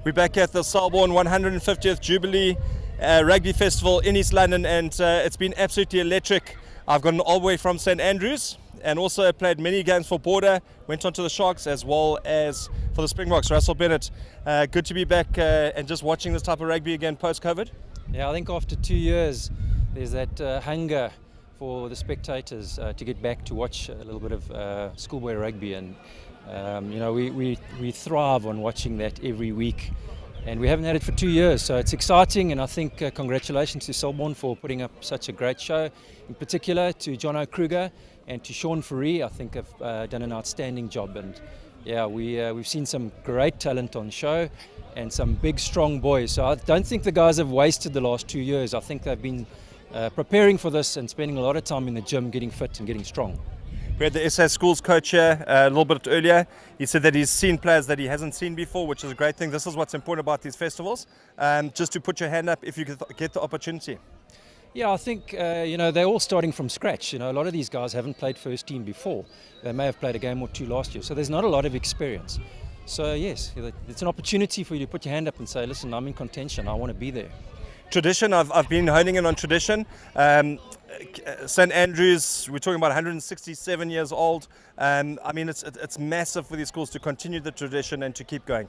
We're back at the Selborne 150th Jubilee Rugby Festival in East London, and it's been absolutely electric. I've gone all the way from St Andrews and also played many games for Border, went on to the Sharks as well as for the Springboks. Russell Bennett, good to be back and just watching this type of rugby again post-COVID. Yeah, I think after 2 years there's that hunger for the spectators to get back to watch a little bit of schoolboy rugby, and you know, we thrive on watching that every week. and we haven't had it for 2 years, so it's exciting. And I think congratulations to Selborne for putting up such a great show, in particular to Jono Kruger and to Sean Fourie. I think have done an outstanding job, and yeah, we've seen some great talent on show and some big strong boys. So I don't think the guys have wasted the last 2 years. I think they've been preparing for this and spending a lot of time in the gym getting fit and getting strong. We had the SA Schools coach here a little bit earlier. He said that he's seen players that he hasn't seen before, which is a great thing. This is what's important about these festivals, just to put your hand up if you get the opportunity. Yeah, I think, they're all starting from scratch. A lot of these guys haven't played first team before. They may have played a game or two last year, so there's not a lot of experience. So yes, it's an opportunity for you to put your hand up and say, listen, I'm in contention, I want to be there. Tradition, I've been honing in on tradition. St Andrews, we're talking about 167 years old. I mean, it's massive for these schools to continue the tradition and to keep going.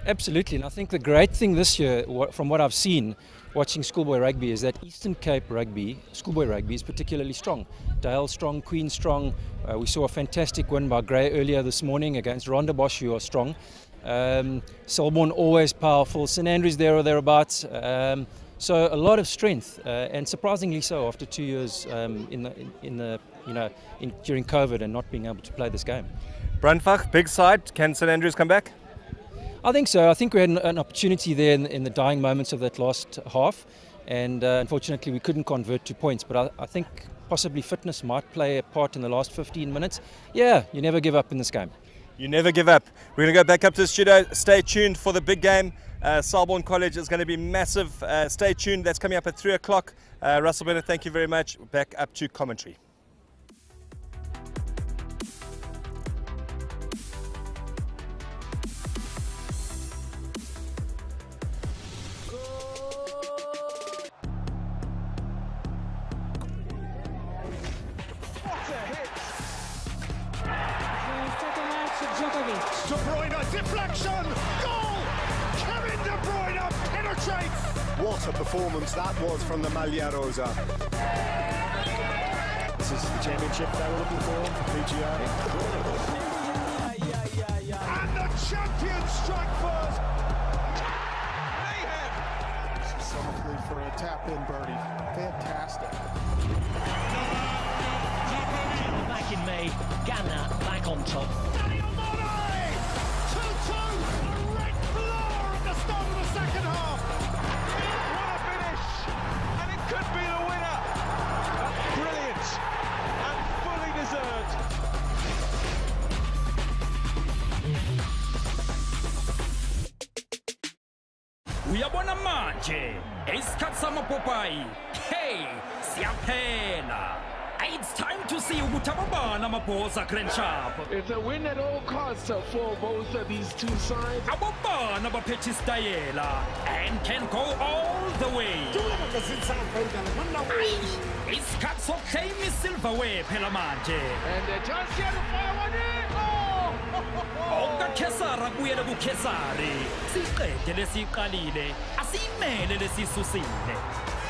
Absolutely, and I think the great thing this year, from what I've seen watching schoolboy rugby, is that Eastern Cape rugby, schoolboy rugby, is particularly strong. Dale strong, Queen strong. We saw a fantastic win by Grey earlier this morning against RONDEBOSCH, who are strong. Selborne always powerful. St Andrews there or thereabouts. So a lot of strength, and surprisingly so after 2 years during COVID and not being able to play this game. Brandwag, big side. Can St Andrews come back? I think so. I think we had an opportunity there in the dying moments of that last half, and unfortunately we couldn't convert to points. But I think possibly fitness might play a part in the last 15 minutes. Yeah, you never give up in this game. You never give up. We're going to go back up to the studio. Stay tuned for the big game. Selborne College is going to be massive. Stay tuned. That's coming up at 3 o'clock. Russell Bennett, thank you very much. Back up to commentary. De Bruyne, deflection, goal! Kevin De Bruyne penetrates! What a performance that was from the Maglia Rosa. This is the championship they were looking for PGA. And the champions strike first! Mayhem! Softly for a tap-in birdie. Fantastic. Back in May, Ghana back on top. Second half. What a finish! And it could be the winner. Brilliant and fully deserved. Uyabona manje isikhathi samapopayi. Hey, siyaphela. It's time to see ukuthi ababana amabhoza Grand Sharp. It's a win at all costs for both of these two sides. Ababana baphethe isitayela and can go all the way. Isikhathi sokuclaim isilverware phela manje. And the chance here to fire one in. Okakesara kuyele kuKesari. Siqede lesiqalile, asimele lesisusile.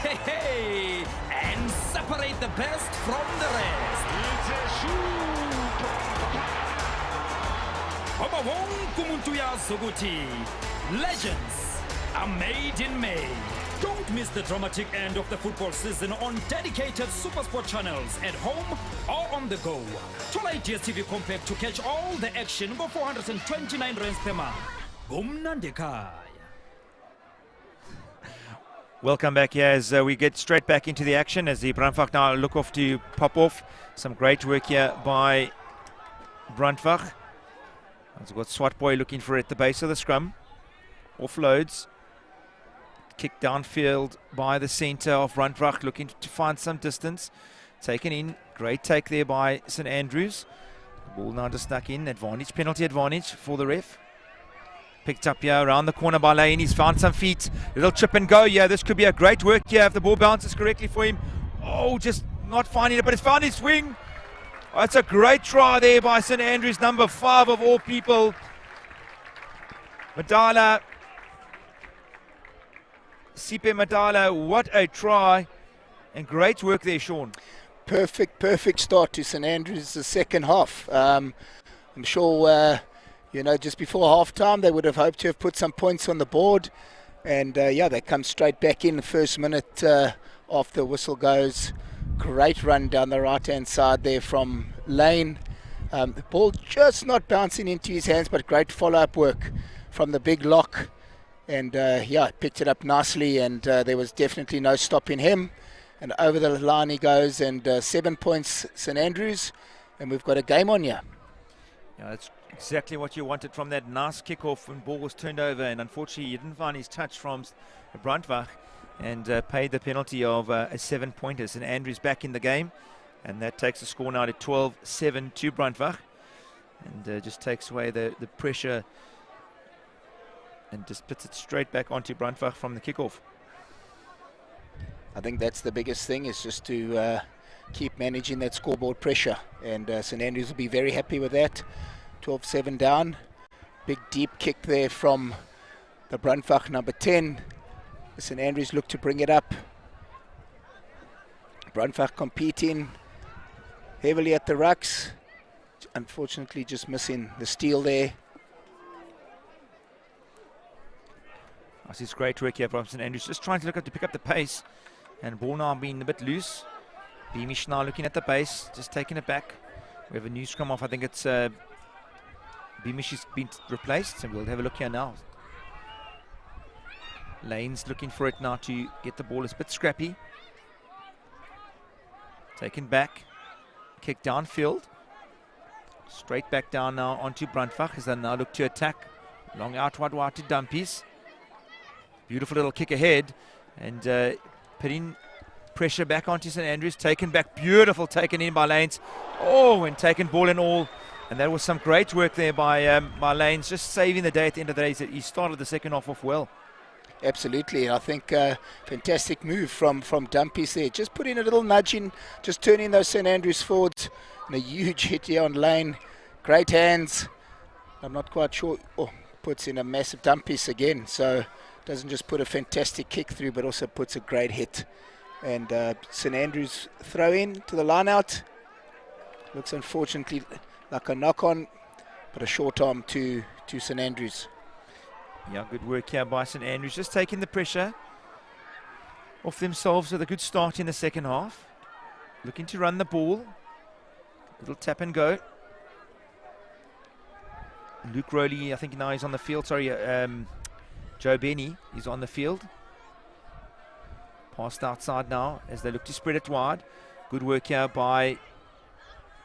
Hey, hey, and separate the best from the rest. It's a shoot. Ngoba wonke umuntu uyazi ukuthi legends are made in May. Don't miss the dramatic end of the football season on dedicated SuperSport channels at home or on the go. Thola iDStv Compact to catch all the action for 429 rands per month. Gumnandi ekhaya. Welcome back here as we get straight back into the action as the Brandwag now look off to pop off. Some great work here by Brandwag. We've got Swatboy looking for it at the base of the scrum. Offloads. Kicked downfield by the centre of Brandwag, looking to find some distance. Taken in. Great take there by St Andrews. The ball now just stuck in. Advantage, penalty advantage for the ref. Picked up here around the corner by Lane. He's found some feet. Little chip and go. Yeah, this could be a great work here if the ball bounces correctly for him. Oh, just not finding it, but it's found his swing. Oh, it's a great try there by St Andrews, number 5 of all people. Madala. Sipe Madala, what a try. And great work there, Sean. Perfect start to St Andrews the second half. I'm sure... you know, just before half-time, they would have hoped to have put some points on the board. And, yeah, they come straight back in the first minute after the whistle goes. Great run down the right-hand side there from Lane. The ball just not bouncing into his hands, but great follow-up work from the big lock. And, yeah, picked it up nicely, and there was definitely no stopping him. And over the line he goes, and 7 points St Andrews, and we've got a game on here. Yeah, that's exactly what you wanted from that nice kickoff when ball was turned over, and unfortunately he didn't find his touch from BRANDWAG and paid the penalty of a 7-pointer. St Andrews back in the game, and that takes the score now to 12-7 to BRANDWAG, and just takes away the pressure and just puts it straight back onto BRANDWAG from the kickoff. I think that's the biggest thing, is just to keep managing that scoreboard pressure, and St Andrews will be very happy with that. 12-7 down. Big deep kick there from the BRANDWAG number 10. St Andrews look to bring it up. BRANDWAG competing heavily at the rucks. Unfortunately just missing the steal there. This is great work here from St Andrews, just trying to look up to pick up the pace, and ball now being a bit loose. Beamish now looking at the base, just taking it back. We have a new scrum off. I think it's Beamish has been replaced, and we'll have a look here now. Lane's looking for it now to get the ball. It's a bit scrappy. Taken back, kick downfield. Straight back down now onto BRANDWAG as they now look to attack. Long out wide to Dumpies. Beautiful little kick ahead, and putting pressure back onto St Andrews. Taken back, beautiful, taken in by Lanes. Oh, and taken ball and all. And that was some great work there by Lanes, just saving the day at the end of the day. He started the second half off well. Absolutely, I think fantastic move from Dumpies there. Just putting a little nudge in, just turning those St Andrews forwards. And a huge hit here on Lane. Great hands. I'm not quite sure. Oh, puts in a massive Dumpies again. So doesn't just put a fantastic kick through, but also puts a great hit. And St Andrews throw in to the line out. Looks unfortunately like a knock on, but a short arm to St Andrews. Yeah, good work here by St Andrews, just taking the pressure off themselves with a good start in the second half. Looking to run the ball. Little tap and go. Luke Rowley, I think now he's on the field. Sorry, Joe Benny is on the field. Passed outside now as they look to spread it wide. Good work here by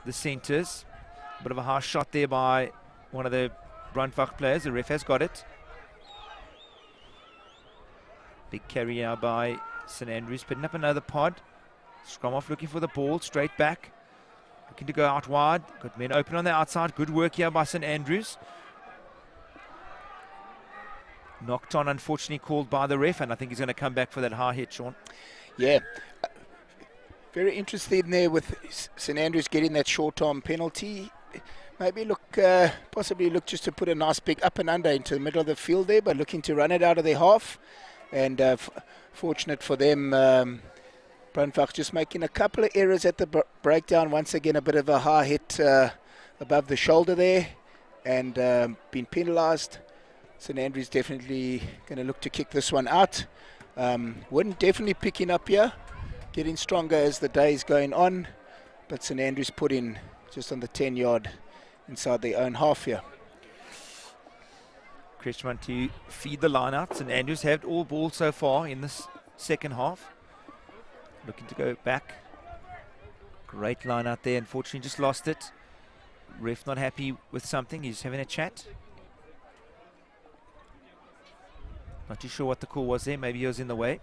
the centres. Bit of a harsh shot there by one of the BRANDWAG players. The ref has got it. Big carry now by St Andrews, putting up another pod. Scrum off looking for the ball, straight back. Looking to go out wide. Got men open on the outside. Good work here by St Andrews. Knocked on, unfortunately called by the ref, and I think he's going to come back for that high hit, Sean. Yeah. Very interested in there with St Andrews getting that short arm penalty. Maybe look, possibly look just to put a nice big up and under into the middle of the field there, but looking to run it out of their half. And fortunate for them, BRANDWAG just making a couple of errors at the breakdown. Once again, a bit of a high hit above the shoulder there, and been penalised. St Andrews definitely going to look to kick this one out. Wind definitely picking up here, getting stronger as the day is going on, but St Andrews put in just on the 10-yard inside their own half here. Christian to feed the line out. St Andrews have all ball so far in this second half. Looking to go back. Great line out there. Unfortunately just lost it. Ref not happy with something. He's having a chat. Not too sure what the call was there. Maybe he was in the way.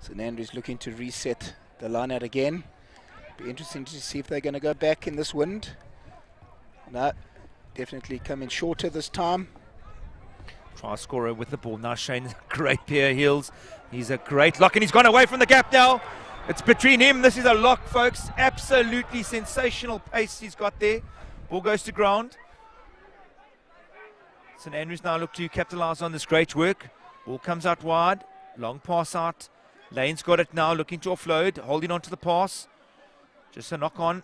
St Andrews looking to reset the line out again. Be interesting to see if they're going to go back in this wind. No, definitely coming shorter this time. Try scorer with the ball now. Shane, great pair of heels. He's a great lock, and he's gone away from the gap now. It's between him. This is a lock, folks. Absolutely sensational pace he's got there. Ball goes to ground. St Andrews now look to capitalize on this great work. Ball comes out wide. Long pass out. Lane's got it now, looking to offload, holding on to the pass. Just a knock on.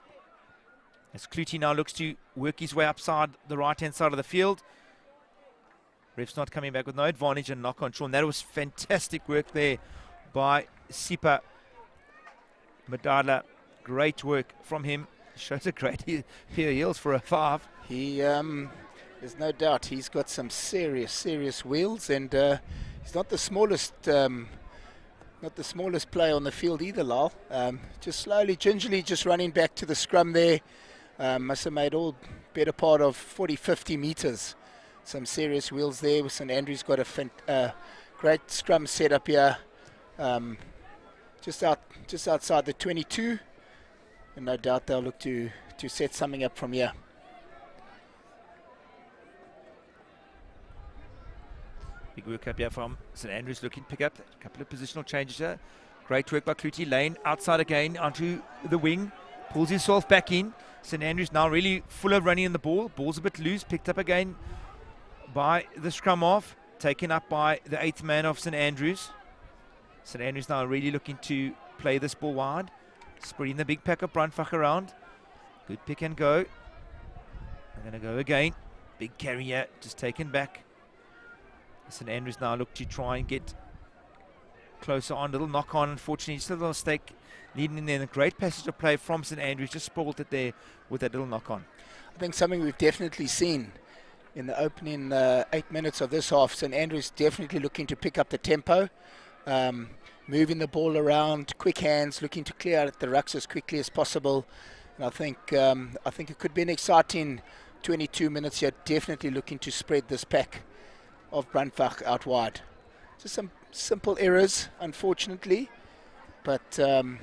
As Clutie now looks to work his way upside the right-hand side of the field. Ref's not coming back with no advantage and knock on Sean. That was fantastic work there by Sipa Madala. Great work from him. Shows a great pair of heels for a 5. He, there's no doubt he's got some serious wheels, and he's not the smallest player on the field either, Lal. Just slowly, gingerly, just running back to the scrum there. Must have made all better part of 40-50 meters. Some serious wheels there. St Andrews got a great scrum set up here, just outside the 22, and no doubt they'll look to set something up from here. Big work up here from St Andrews, looking to pick up a couple of positional changes here. Great work by Clutie. Lane outside again onto the wing, pulls himself back in. St Andrews now really full of running in the ball. Ball's a bit loose, picked up again by the scrum off, taken up by the 8th man of St Andrews. St Andrews now really looking to play this ball wide, spreading the big pack of Brandwag around. Good pick and go. They're going to go again. Big carry here, just taken back. St Andrews now look to try and get closer on. Little knock on, unfortunately, still a little mistake leading in there. A great passage of play from St Andrews, just spoiled it there with that little knock on. I think something we've definitely seen in the opening 8 minutes of this half. St Andrews definitely looking to pick up the tempo, moving the ball around, quick hands, looking to clear out the rucks as quickly as possible. And I think it could be an exciting 22 minutes here. Definitely looking to spread this pack of Brandwag out wide. Just some simple errors, unfortunately, but I'm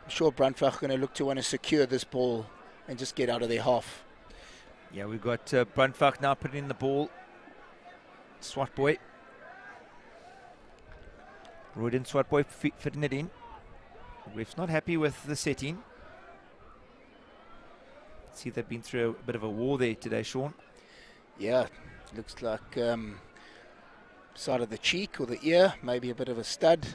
sure Brandwag are going to look to want to secure this ball and just get out of their half. Yeah, we've got Brandwag now putting in the ball. Swat boy. Royden Swat boy fitting it in. Ref's not happy with the setting. See, they've been through a bit of a war there today, Sean. Yeah, looks like side of the cheek or the ear, maybe a bit of a stud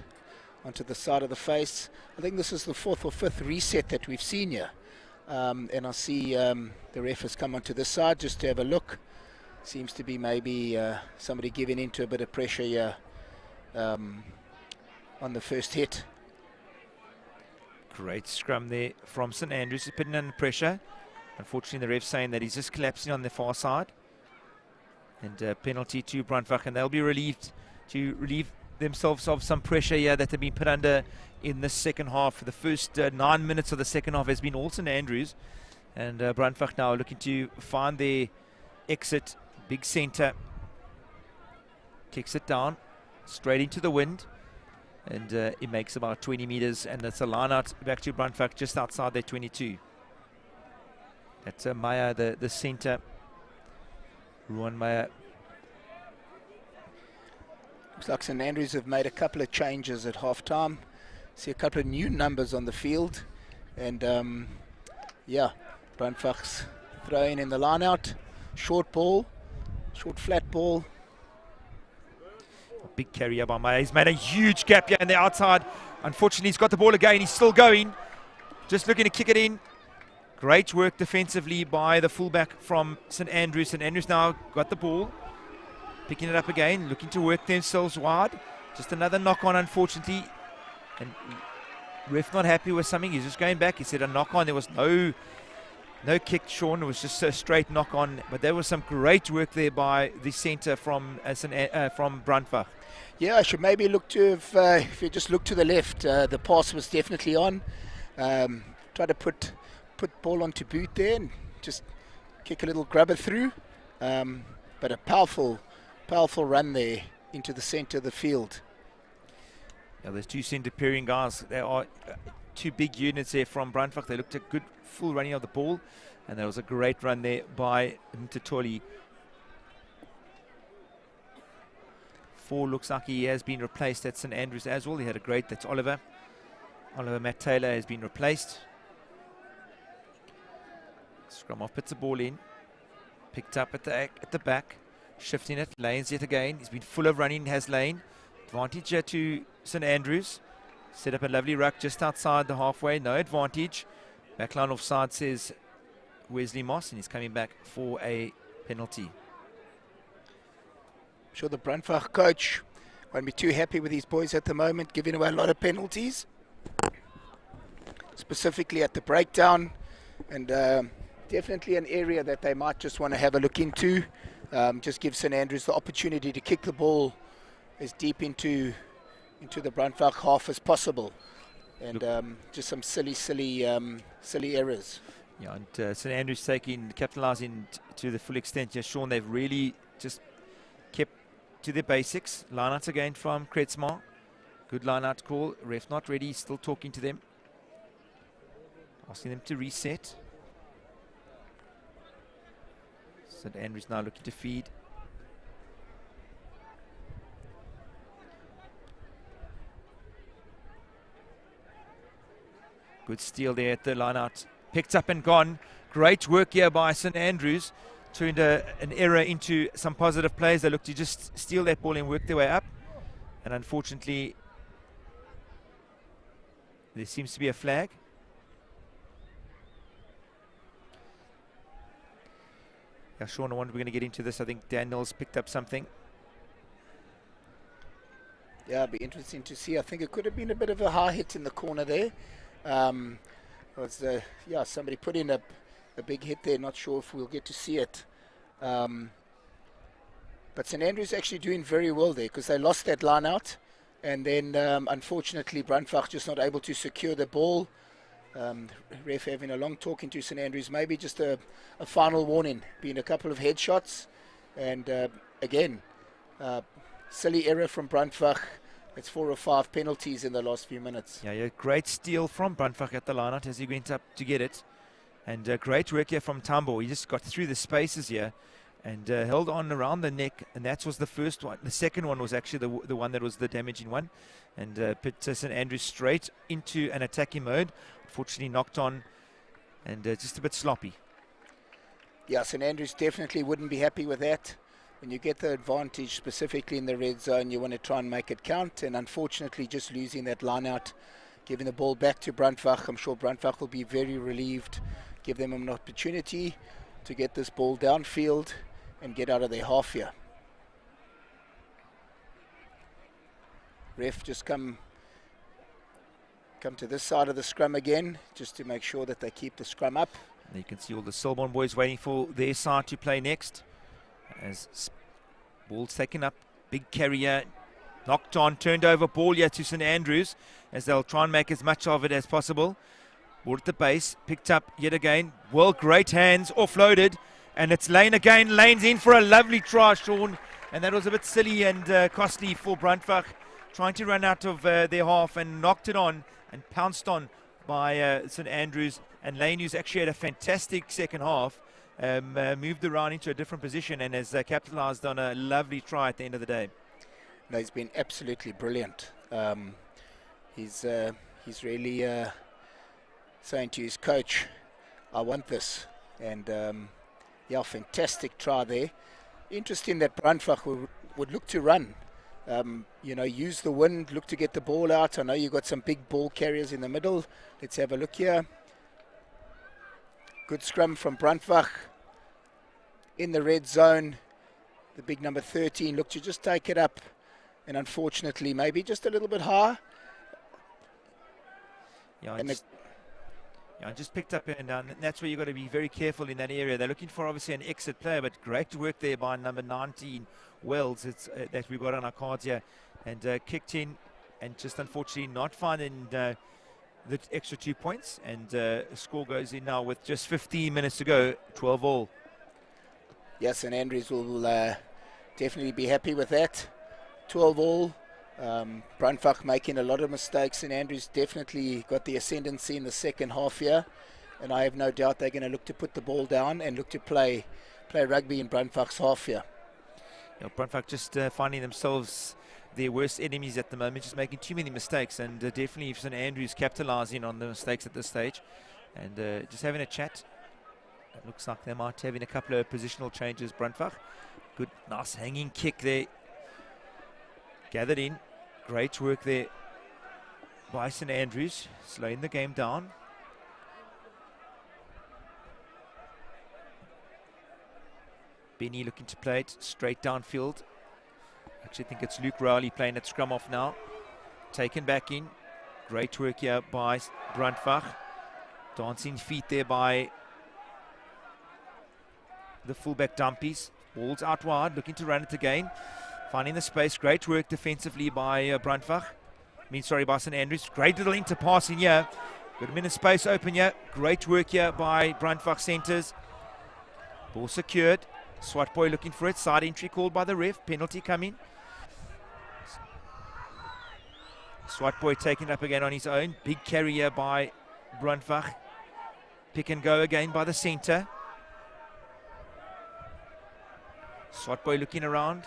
onto the side of the face. I think this is the 4th or 5th reset that we've seen here. And I see the ref has come onto this side just to have a look. Seems to be maybe somebody giving into a bit of pressure here on the first hit. Great scrum there from St Andrews. He's putting under pressure. Unfortunately, the ref's saying that he's just collapsing on the far side. And penalty to Brandwag, and they'll be relieved to relieve themselves of some pressure here that they've been put under in the second half. The first 9 minutes of the second half has been all St Andrews, and Brandwag now looking to find their exit. Big centre, kicks it down straight into the wind, and it makes about 20 meters, and it's a line out back to Brandwag just outside their 22. That's Maya, the centre. Ruan Meyer. Looks like St Andrews have made a couple of changes at half-time. See a couple of new numbers on the field. And yeah, Brandwag's throwing in the line out. Short ball, short flat ball. A big carry by Meyer. He's made a huge gap here on the outside. Unfortunately, he's got the ball again. He's still going. Just looking to kick it in. Great work defensively by the fullback from St Andrews. St Andrews now got the ball, picking it up again, looking to work themselves wide. Just another knock on, unfortunately. And ref not happy with something. He's just going back. He said a knock on. There was no kick, Sean. It was just a straight knock on. But there was some great work there by the centre from Brandwag. Yeah, I should maybe look to if you just look to the left, the pass was definitely on. Try to put ball onto boot there and just kick a little grubber through, but a powerful run there into the center of the field. Yeah, there's two centre pairing guys. There are two big units there from Brandwag. They looked at good full running of the ball, and there was a great run there by Mtatoli. 4 looks like he has been replaced at St Andrews as well. He had a great, that's Oliver Matt Taylor has been replaced. Scrum off, puts the ball in, picked up at the back, shifting it, Lane's yet again. He's been full of running, has Lane. Advantage here to St Andrews. Set up a lovely ruck just outside the halfway, no advantage. Backline offside, says Wesley Moss, and he's coming back for a penalty. I'm sure the Brandwag coach won't be too happy with these boys at the moment, giving away a lot of penalties, specifically at the breakdown, and definitely an area that they might just want to have a look into. Just give St Andrews the opportunity to kick the ball as deep into the Brandwag half as possible, and just some silly errors. Yeah, and St Andrews capitalising to the full extent. Yes, Sean, they've really just kept to their basics. Line-out again from Kretsma. Good line-out call. Ref not ready, still talking to them. Asking them to reset. St Andrews now looking to feed. Good steal there at the line-out. Picked up and gone. Great work here by St Andrews. Turned an error into some positive plays. They look to just steal that ball and work their way up. And unfortunately, there seems to be a flag. Yeah, Sean, I wonder if we're going to get into this. I think Daniel's picked up something. Yeah, it'd be interesting to see. I think it could have been a bit of a high hit in the corner there. Somebody put in a big hit there. Not sure if we'll get to see it. But St Andrews actually doing very well there, because they lost that line out, and then unfortunately Brandwag just not able to secure the ball. Ref having a long talking to St Andrews, maybe just a final warning, being a couple of headshots, and again, silly error from Brandwag. It's 4 or 5 penalties in the last few minutes. Yeah, great steal from Brandwag at the line-out as he went up to get it. And great work here from Tambo. He just got through the spaces here and held on around the neck. And that was the first one. The second one was actually the one that was the damaging one. And put St Andrews straight into an attacking mode. Unfortunately knocked on and just a bit sloppy. Yeah, St Andrews definitely wouldn't be happy with that. When you get the advantage, specifically in the red zone, you want to try and make it count. And unfortunately, just losing that line out, giving the ball back to Brandwag. I'm sure Brandwag will be very relieved. Give them an opportunity to get this ball downfield and get out of their half here. Ref just come to this side of the scrum again, just to make sure that they keep the scrum up. And you can see all the Selborne boys waiting for their side to play next. As ball's taken up, big carrier, knocked on, turned over ball here to St Andrews, as they'll try and make as much of it as possible. Ball at the base, picked up yet again. Well, great hands, offloaded, and it's Lane again. Lane's in for a lovely try, Sean, and that was a bit silly and costly for Brandwag, trying to run out of their half and knocked it on and pounced on by St Andrews. And Lane, who's actually had a fantastic second half, moved around into a different position and has capitalized on a lovely try at the end of the day. No, he's been absolutely brilliant. He's really saying to his coach, I want this. And yeah, fantastic try there. Interesting that Brandwag would look to run. Use the wind, look to get the ball out. I know you've got some big ball carriers in the middle. Let's have a look here. Good scrum from Brandwag in the red zone. The big number 13 looked to just take it up, and unfortunately maybe just a little bit high. Yeah, I just picked up and that's where you've got to be very careful in that area. They're looking for obviously an exit player, but great work there by number 19 Wells. It's that we've got on our cards here, and kicked in, and just unfortunately not finding the extra 2 points, and score goes in now with just 15 minutes to go, 12-all. Yes, and Andrews will definitely be happy with that. 12-all. Brandwag making a lot of mistakes, and Andrews definitely got the ascendancy in the second half here, and I have no doubt they're going to look to put the ball down and look to play rugby in Brandwag's half here. Yeah, Brandwag just finding themselves their worst enemies at the moment, just making too many mistakes, and definitely if St Andrews capitalising on the mistakes at this stage, and just having a chat. It looks like they might having a couple of positional changes. Brandwag, good, nice hanging kick there, gathered in, great work there by St Andrews, slowing the game down. Benny looking to play it straight downfield. Actually, I think it's Luke Rowley playing at scrum off now. Taken back in. Great work here by Brandwag. Dancing feet there by the fullback Dumpies. Ball's out wide, looking to run it again. Finding the space. Great work defensively by Brandwag. By St Andrews. Great little interpassing here. Got him in a space open here. Great work here by Brandwag centres. Ball secured. Swat Boy looking for it. Side entry called by the ref. Penalty coming. Swat Boy taking it up again on his own. Big carry here by Brandwag. Pick and go again by the centre. Swat Boy looking around.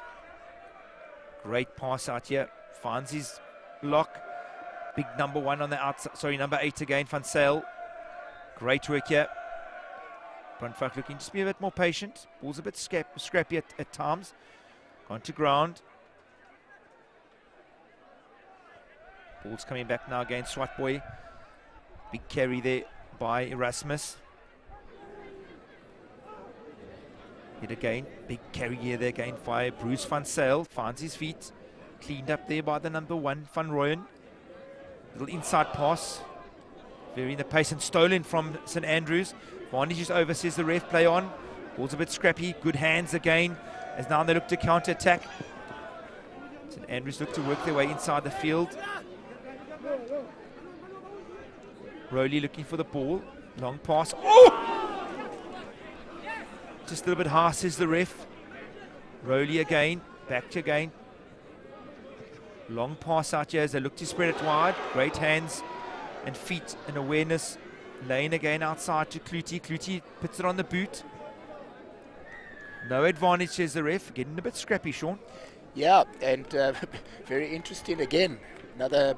Great pass out here. Finds his lock. Big number 1 on the outside. Sorry, number 8 again, Van Sale. Great work here. Brandwag looking to be a bit more patient. Ball's a bit scrappy at times. Gone to ground. Ball's coming back now again, Swat Boy. Big carry there by Erasmus. Hit again. Big carry here there again by Bruce Van Sale. Finds his feet. Cleaned up there by the number 1, Van Rooyen. Little inside pass. Varying the pace and stolen from St Andrews. Vantage is over, says the ref. Play on. Ball's a bit scrappy. Good hands again. As now they look to counter-attack. St Andrews look to work their way inside the field. Rowley looking for the ball. Long pass. Oh! Just a little bit high, says the ref. Rowley again. Back again. Long pass out here as they look to spread it wide. Great hands and feet and awareness. Lane again outside to Clutie. Clutie puts it on the boot. No advantage, says the ref. Getting a bit scrappy, Sean. Yeah, and very interesting again. Another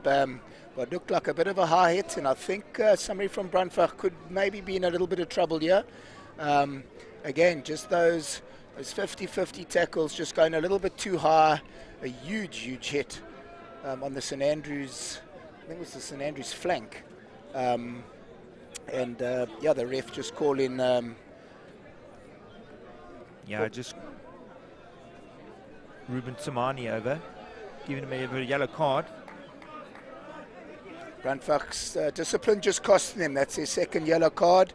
what looked like a bit of a high hit, and I think somebody from Brandwag could maybe be in a little bit of trouble here. Again, just those 50-50 tackles just going a little bit too high. A huge hit on the St Andrews, I think it was the St Andrews flank. And yeah, the ref just calling. Just Ruben Tamani over, giving him a yellow card. Brandwag's discipline just costing them. That's their second yellow card.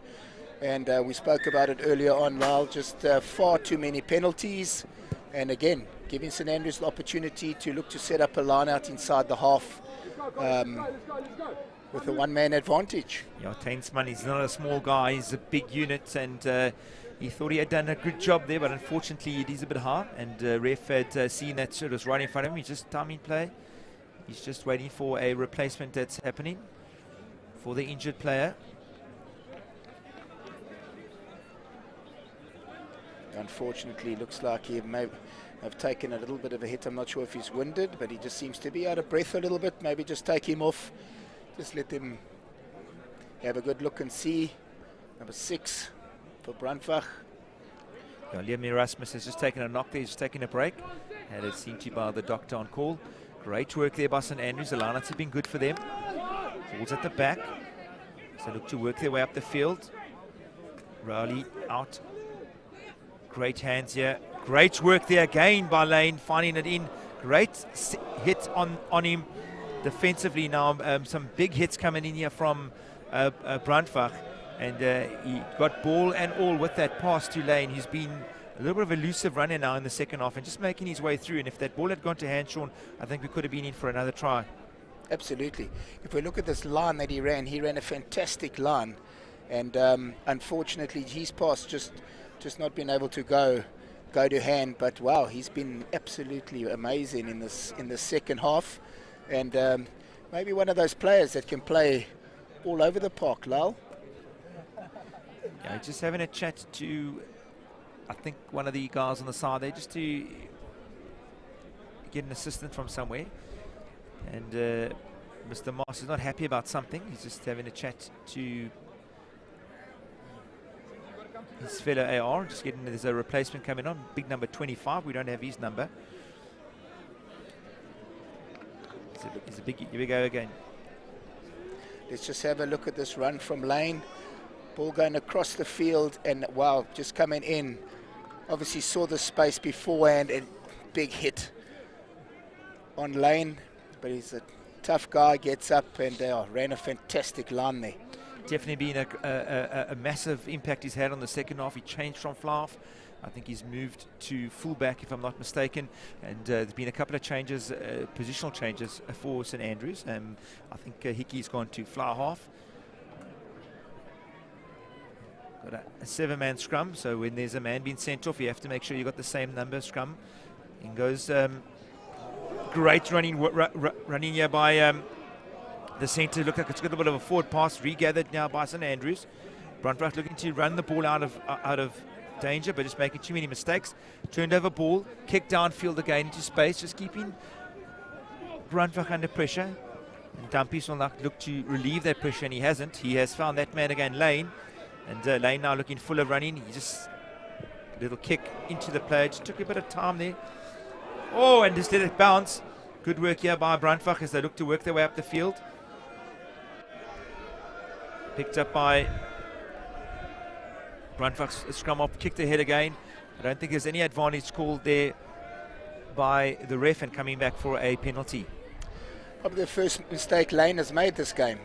And we spoke about it earlier on, Lyle. Just far too many penalties. And again, giving St Andrews the opportunity to look to set up a line out inside the half. With a one-man advantage. Yeah, Tainsman, he's not a small guy, he's a big unit, and he thought he had done a good job there, but unfortunately it is a bit hard, and ref had seen that it was right in front of him. He's just timing play. He's just waiting for a replacement that's happening for the injured player. Unfortunately, looks like he may have taken a little bit of a hit. I'm not sure if he's winded, but he just seems to be out of breath a little bit. Maybe just take him off. Just let them have a good look and see. Number 6 for Brandwag. Yeah, Liam Erasmus has just taken a knock there. He's just taking a break. Had it seen to by the doctor on call. Great work there by St Andrews. The lineups have been good for them. Ball's at the back. So look to work their way up the field. Rowley out. Great hands here. Great work there again by Lane, finding it in. Great hit on him. Defensively now, some big hits coming in here from Brandwag, and he got ball and all with that pass to Lane. He's been a little bit of a elusive runner now in the second half and just making his way through, and if that ball had gone to hand, Sean, I think we could have been in for another try. Absolutely. If we look at this line that he ran a fantastic line, and unfortunately his pass just not been able to go to hand, but wow, he's been absolutely amazing in the second half. And maybe one of those players that can play all over the park, Lal. Yeah, just having a chat to, I think, one of the guys on the side there, just to get an assistant from somewhere. And Mr. Moss is not happy about something. He's just having a chat to his fellow AR. Just getting, there's a replacement coming on, big number 25. We don't have his number. He's a big go again. Let's just have a look at this run from Lane. Ball going across the field, and wow, just coming in. Obviously saw the space beforehand, and big hit on Lane, but he's a tough guy, gets up and ran a fantastic line there. Definitely been a massive impact he's had on the second half. He changed from fly-half. I think he's moved to fullback, if I'm not mistaken, and there's been a couple of changes, positional changes for St Andrews. I think Hickey's gone to fly-half. Got a 7-man scrum, so when there's a man being sent off, you have to make sure you got the same number scrum. In goes great running here by the centre. Look like it's got a bit of a forward pass, regathered now by St Andrews. Brandwag looking to run the ball out of danger, but just making too many mistakes. Turned over ball, kicked downfield again into space, just keeping Brandwag under pressure. And Dumpies will look to relieve that pressure, and he hasn't. He has found that man again, Lane. And Lane now looking full of running. He just a little kick into the play. Just took a bit of time there. Oh, and just let it bounce. Good work here by Brandwag as they look to work their way up the field. Picked up by Brandwag's scrum up, kicked ahead again. I don't think there's any advantage called there by the ref, and coming back for a penalty. Probably the first mistake Lane has made this game.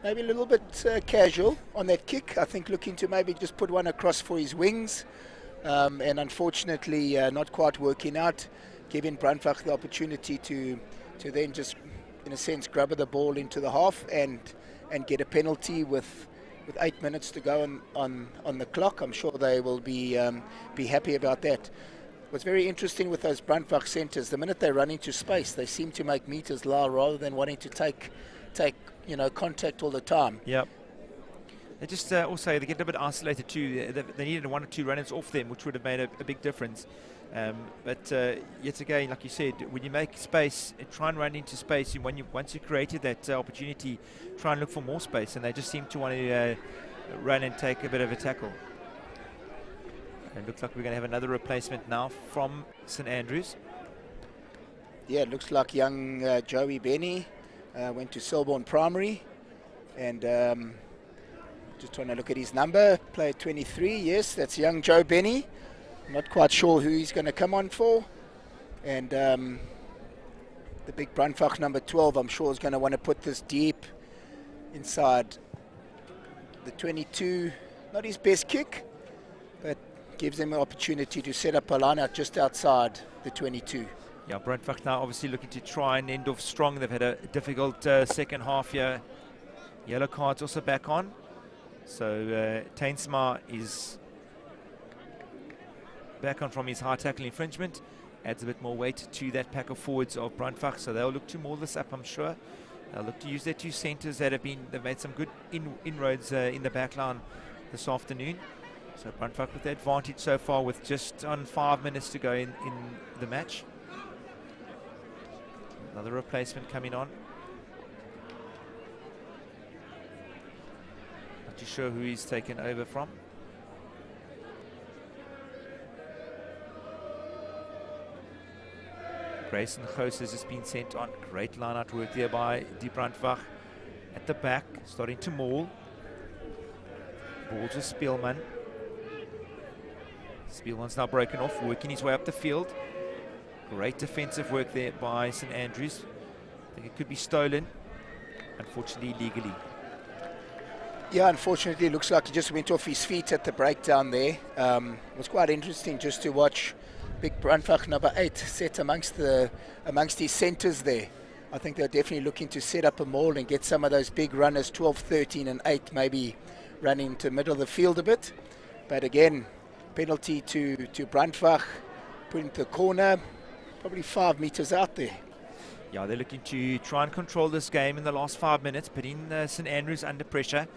Maybe a little bit casual on that kick. I think looking to maybe just put one across for his wings, and unfortunately not quite working out, giving Brandwag the opportunity to then just, in a sense, grab the ball into the half and get a penalty with 8 minutes to go on the clock. I'm sure they will be happy about that. What's very interesting with those Brandwag centres, the minute they run into space, they seem to make meters low rather than wanting to take contact all the time. Yep. They just also they get a bit isolated too. They needed 1 or 2 runners off them, which would have made a big difference. But yet again, like you said, when you make space, try and run into space. Once you created that opportunity, try and look for more space, and they just seem to want to run and take a bit of a tackle. It looks like we're going to have another replacement now from St Andrews. Yeah, it looks like young Joey Benny went to Selborne Primary, and just trying to look at his number, player 23. Yes, that's young Joe Benny. Not quite sure who he's going to come on for. And the big Brandwag number 12, I'm sure, is going to want to put this deep inside the 22. Not his best kick, but gives him an opportunity to set up a line out just outside the 22. Yeah, Brandwag now obviously looking to try and end off strong. They've had a difficult second half here. Yellow cards also back on. So Tainsma is back on from his high tackle infringement. Adds a bit more weight to that pack of forwards of Brandwag. So they'll look to maul this up, I'm sure. They'll look to use their 2 centres they've made some good inroads in the back line this afternoon. So Brandwag with the advantage so far, with just on 5 minutes to go in the match. Another replacement coming on. Not too sure who he's taken over from. Grayson Gous has just been sent on. Great line-out work there by Brandwag. At the back, starting to maul. Ball to Spielman. Spielman's now broken off, working his way up the field. Great defensive work there by St Andrews. I think it could be stolen, unfortunately legally. Yeah, unfortunately it looks like he just went off his feet at the breakdown there. It was quite interesting just to watch big Brandwag number 8 set amongst his centres there. I think they're definitely looking to set up a maul and get some of those big runners, 12, 13 and 8 maybe running into the middle of the field a bit. But again, penalty to Brandwag, put into the corner, probably 5 meters out there. Yeah, they're looking to try and control this game in the last 5 minutes, putting St Andrews under pressure.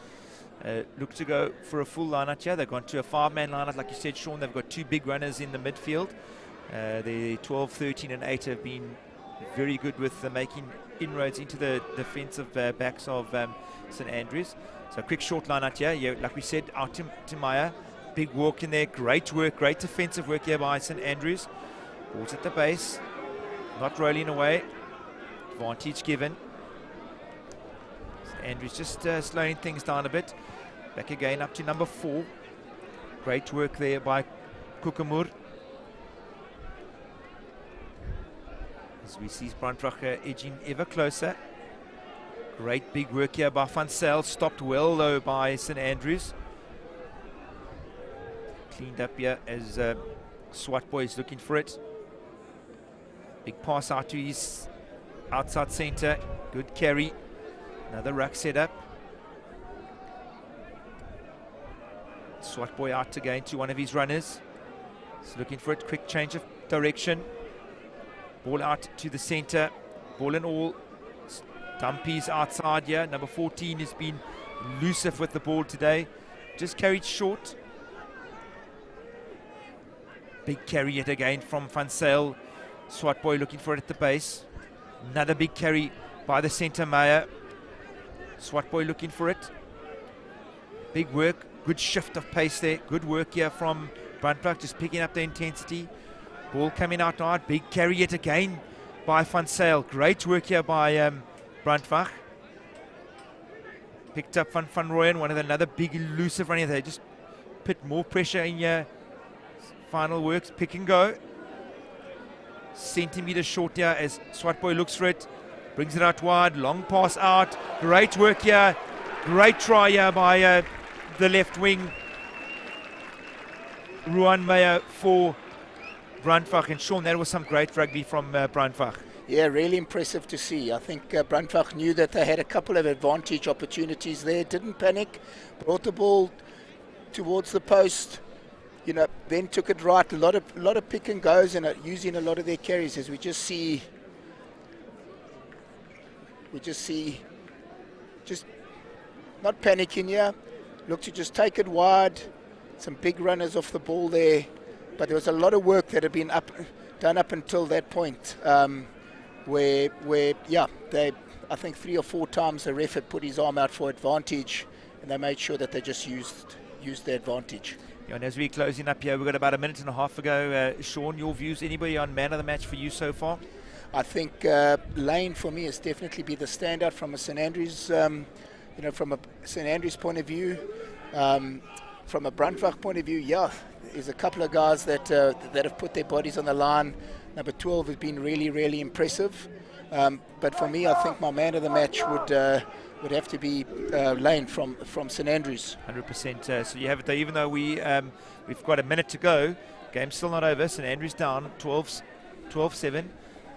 Look to go for a full line-out here. They've gone to a 5-man line-out, like you said, Sean. They've got 2 big runners in the midfield. The 12, 13 and 8 have been very good with making inroads into the defensive backs of St Andrews. So quick short line-out here. Yeah, like we said, out to Meyer. Big walk in there. Great work, great defensive work here by St Andrews. Ball's at the base. Not rolling away. Advantage given. St Andrews just slowing things down a bit. Back again up to number 4. Great work there by Kukamur. As we see BRANDWAG edging ever closer. Great big work here by Van Zyl. Stopped well though by St Andrews. Cleaned up here as Swat Boy is looking for it. Big pass out to his outside centre. Good carry. Another ruck set up. Swat Boy out again to one of his runners. He's looking for it. Quick change of direction. Ball out to the centre. Ball and all. Dumpy's outside here. Number 14 has been elusive with the ball today. Just carried short. Big carry yet again from Van Zyl. Swat Boy looking for it at the base. Another big carry by the centre Meyer. Swat Boy looking for it. Big work. Good shift of pace there. Good work here from BRANDWAG, just picking up the intensity. Ball coming out hard. Big carry yet again by Van Zyl. Great work here by BRANDWAG. Picked up Van Rooyen, one of another big elusive running. They just put more pressure in here. Final works, pick and go. Centimetre short here as Swat Boy looks for it. Brings it out wide, long pass out. Great work here. Great try here by the left wing. Ruan Meyer for BRANDWAG. And Sean, that was some great rugby from BRANDWAG. Yeah, really impressive to see. I think BRANDWAG knew that they had a couple of advantage opportunities there. Didn't panic. Brought the ball towards the post. You know, then took it right. A lot of pick and goes and using a lot of their carries, as we just see. Just not panicking here. Look to just take it wide. Some big runners off the ball there, but there was a lot of work that had been done up until that point, where yeah, I think 3 or 4 times the ref had put his arm out for advantage, and they made sure that they just used the advantage. Yeah, and as we're closing up here, we've got about a minute and a half ago. Sean, your views? Anybody on man of the match for you so far? I think Lane for me has definitely been the standout from a St Andrews, from a St Andrews point of view. From a BRANDWAG point of view, yeah, there's a couple of guys that have put their bodies on the line. Number 12 has been really, really impressive. But for me, I think my man of the match would have to be Lane from St Andrews. 100%. So you have it there. Even though we've got a minute to go, game's still not over. St Andrews down 12-7.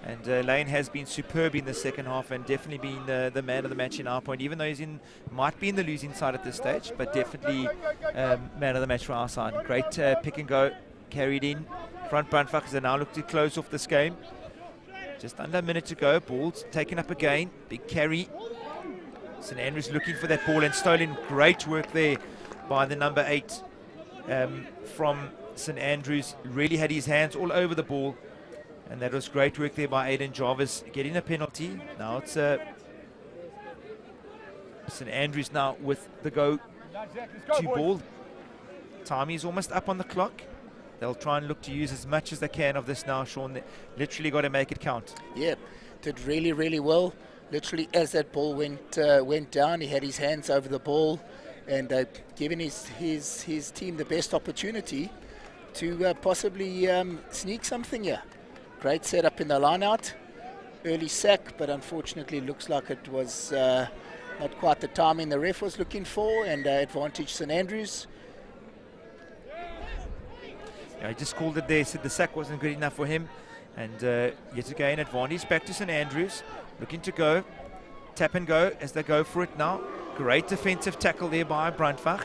And Lane has been superb in the second half and definitely been the man of the match in our point, even though might be in the losing side at this stage, but definitely man of the match for our side. Great pick and go, carried in. Front BRANDWAG as they now look to close off this game. Just under a minute to go. Ball's taken up again. Big carry. St Andrews looking for that ball and stolen. Great work there by the number 8 from St Andrews. Really had his hands all over the ball. And that was great work there by Aidan Jarvis, getting a penalty. Now it's St Andrews now with the go to ball. Time is almost up on the clock. They'll try and look to use as much as they can of this now, Sean. They literally got to make it count. Yeah, did really, really well. Literally, as that ball went down, he had his hands over the ball and given his team the best opportunity to possibly sneak something here. Great setup in the line-out. Early sack, but unfortunately looks like it was not quite the timing the ref was looking for, and advantage St Andrews. Yeah, he just called it there, said the sack wasn't good enough for him. And yet again, advantage back to St Andrews. Looking to go. Tap and go as they go for it now. Great defensive tackle there by BRANDWAG.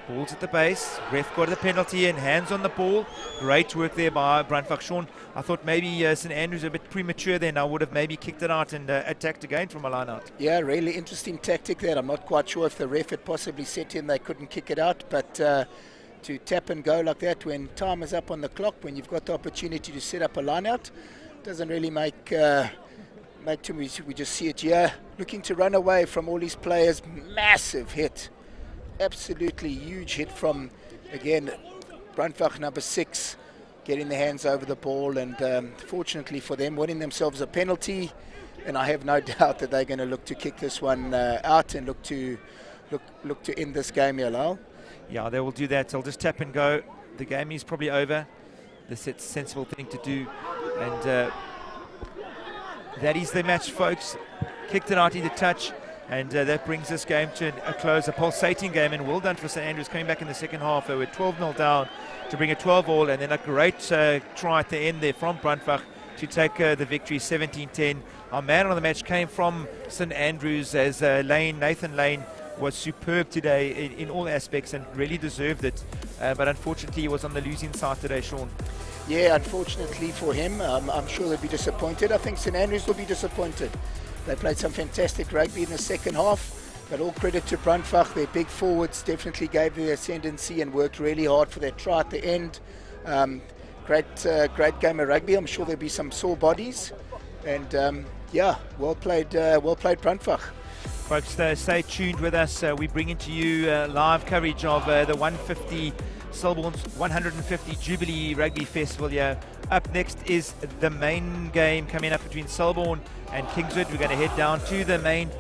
Ball's at the base. Ref got the penalty and hands on the ball. Great work there by BRANDWAG. Sean, I thought maybe St Andrews a bit premature there. Now would have maybe kicked it out and attacked again from a line out. Yeah, really interesting tactic there. I'm not quite sure if the ref had possibly set in they couldn't kick it out, but to tap and go like that when time is up on the clock, when you've got the opportunity to set up a line out, doesn't really make too much. We just see it here. Looking to run away from all these players. Massive hit. Absolutely huge hit from, again, BRANDWAG number 6, getting their hands over the ball, and fortunately for them, winning themselves a penalty. and I have no doubt that they're going to look to kick this one out and look to end this game here, Lyle. Yeah, they will do that. They'll just tap and go. The game is probably over. This is a sensible thing to do, and that is the match, folks. Kicked it out into touch, and that brings this game to a close. A pulsating game, and well done for St Andrews coming back in the second half. They were 12-0 down to bring a 12-all, and then a great try at the end there from BRANDWAG to take the victory 17-10. Our man on the match came from St Andrews, as Nathan Lane was superb today in all aspects and really deserved it. But unfortunately, he was on the losing side today, Sean. Yeah, unfortunately for him, I'm sure they'll be disappointed. I think St Andrews will be disappointed. They played some fantastic rugby in the second half, but all credit to BRANDWAG. Their big forwards definitely gave the ascendancy and worked really hard for that try at the end. Great game of rugby. I'm sure there'll be some sore bodies, and yeah, well played BRANDWAG. Folks, stay tuned with us. We bring into you live coverage of the 150 Selborne's 150 Jubilee Rugby Festival here. Up next is the main game coming up between Selborne and KINGSWOOD. We're going to head down to the main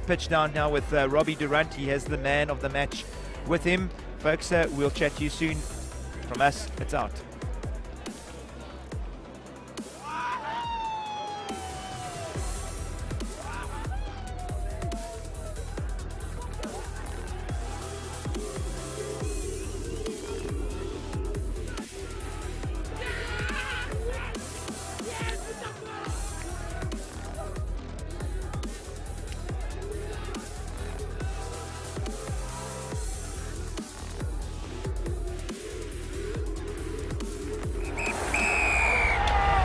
pitch down now with Robbie Durant. He has the man of the match with him. Folks, we'll chat to you soon. From us, it's out.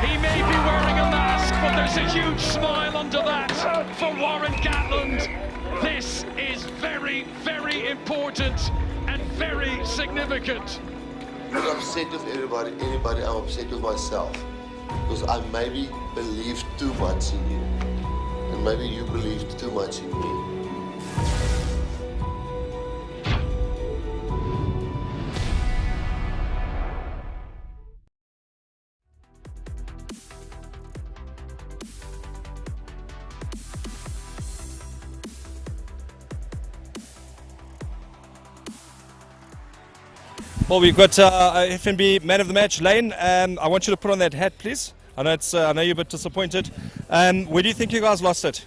He may be wearing a mask, but there's a huge smile under that for Warren Gatland. This is very, very important and very significant. I'm not upset with anybody, I'm upset with myself. Because I maybe believed too much in you. And maybe you believed too much in me. Well, we've got FNB man of the match, Lane. I want you to put on that hat, please. I know I know you're a bit disappointed. Where do you think you guys lost it?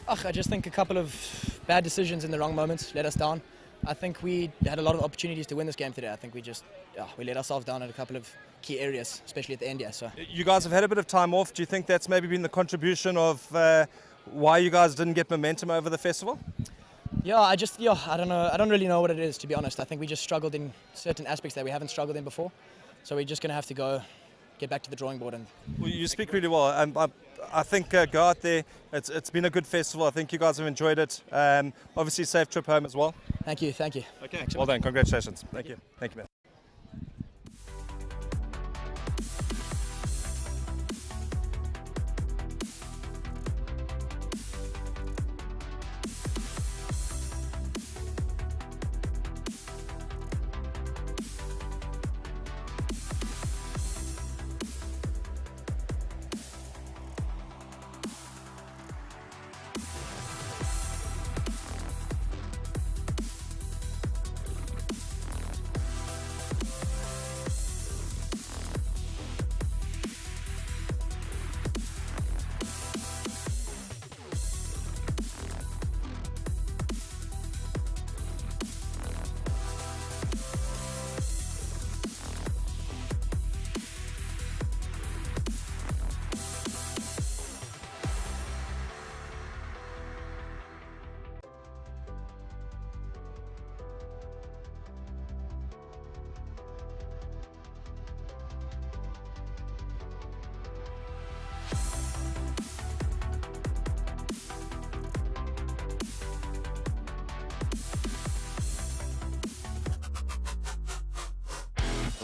I just think a couple of bad decisions in the wrong moments let us down. I think we had a lot of opportunities to win this game today. I think we just we let ourselves down at a couple of key areas, especially at the end. Yeah. So you guys have had a bit of time off. Do you think that's maybe been the contribution of why you guys didn't get momentum over the festival? Yeah, I don't know. I don't really know what it is, to be honest. I think we just struggled in certain aspects that we haven't struggled in before. So we're just going to have to get back to the drawing board. Well, you speak really well. I think go out there. It's been a good festival. I think you guys have enjoyed it. Obviously, safe trip home as well. Thank you. Okay. Well done. Congratulations. Thank you, man.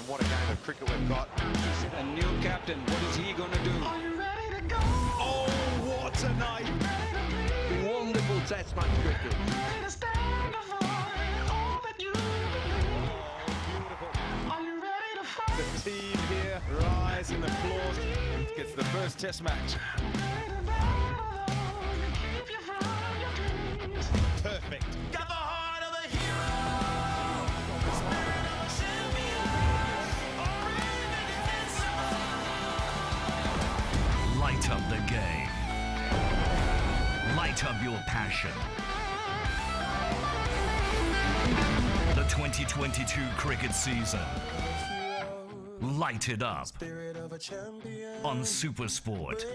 What a game of cricket we've got. A new captain, what is he going to do? Are you ready to go? Oh, what a night! Wonderful test match cricket. The team here rise in applause. Gets the first test match. expect. Light up the game. Light up your passion. The 2022 cricket season. Light it up on Supersport.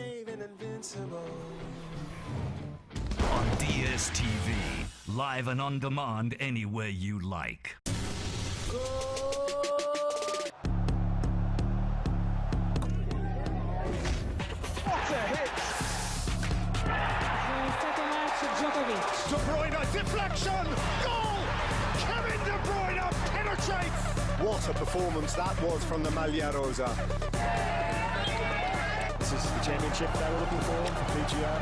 On DSTV, live and on demand anywhere you like. What a hit! De Bruyne, deflection, goal! Kevin De Bruyne penetrates! What a performance that was from the Maglia Rosa. This is the championship they were looking for PGA.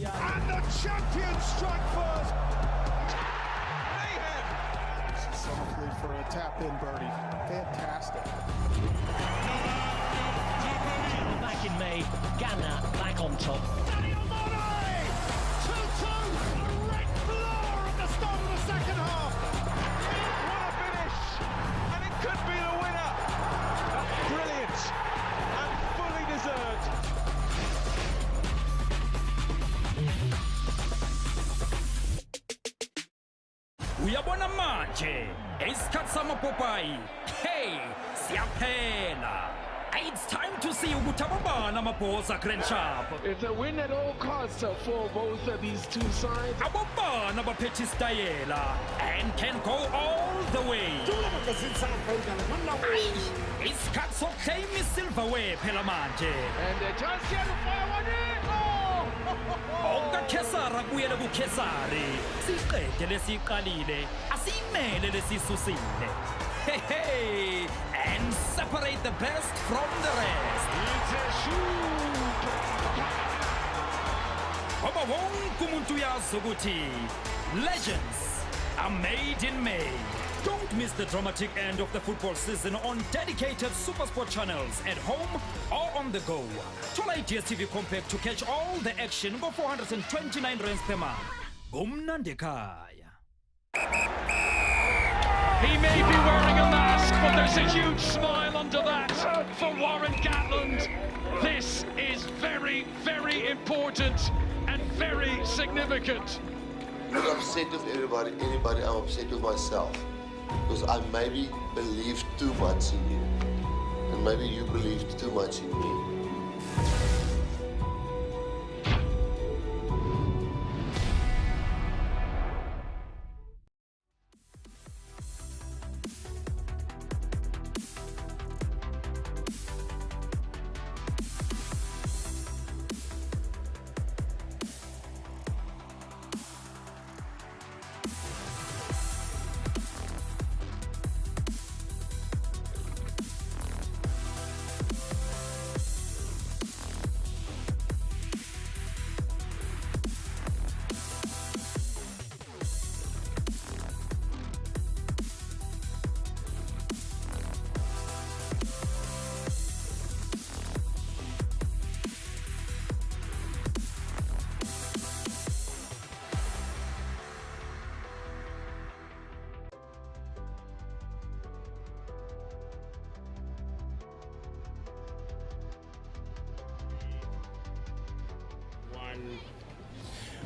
And the champions strike first! Softly for a tap-in birdie. Fantastic. Back in May, Ghana back on top. 2-2, a red blur at the start of the second half. What a finish, and it could be the winner. Brilliant and fully deserved. Uyabona manje isikhathi samapopayi. Hey, siyaphela. It's time to see ukuthi abobani amabhoza Grand Sharp. It's a win at all costs for both of these two sides. Abobani abaphethe isitayela and can go all the way. Isikhathi sokuclaim isilverware phela manje. And the chance here to fire one in. Oh! Okakesara kuyele kuKesari. Siqede lesiqalile, asimele lesisusile. Hey, hey, and separate the best from the rest. It's a shoot. Ngoba wonke umuntu uyazi ukuthi legends are made in May. Don't miss the dramatic end of the football season on dedicated Supersport channels at home or on the go. Thola iDStv Compact to catch all the action for 429 rands per month. Gumnandi ekhaya. He may be wearing a mask, but there's a huge smile under that for Warren Gatland. This is very, very important and very significant. I'm not upset with anybody, I'm upset with myself. Because I maybe believed too much in you. And maybe you believed too much in me.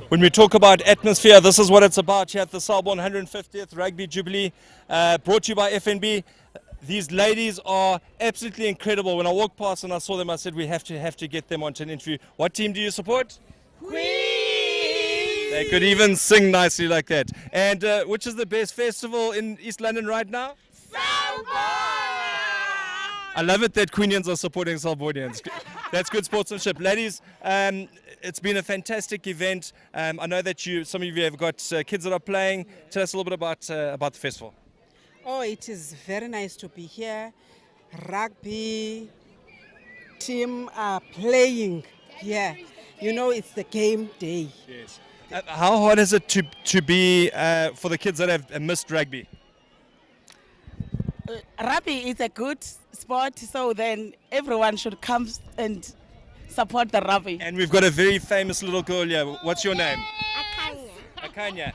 When we talk about atmosphere, this is what it's about here at the Selborne 150th Rugby Jubilee, brought to you by FNB. These ladies are absolutely incredible. When I walked past and I saw them, I said we have to get them onto an interview. What team do you support? Queen! They could even sing nicely like that. And which is the best festival in East London right now? I love it that Queenians are supporting Selbornians. That's good sportsmanship. Ladies, it's been a fantastic event. I know that some of you have got kids that are playing. Tell us a little bit about the festival. Oh, it is very nice to be here. Rugby team are playing here. You know, it's the game day. Yes. How hard is it to be for the kids that have missed rugby? Rugby is a good sport, so then everyone should come and support the rugby. And we've got a very famous little girl here. What's your name? Kanya.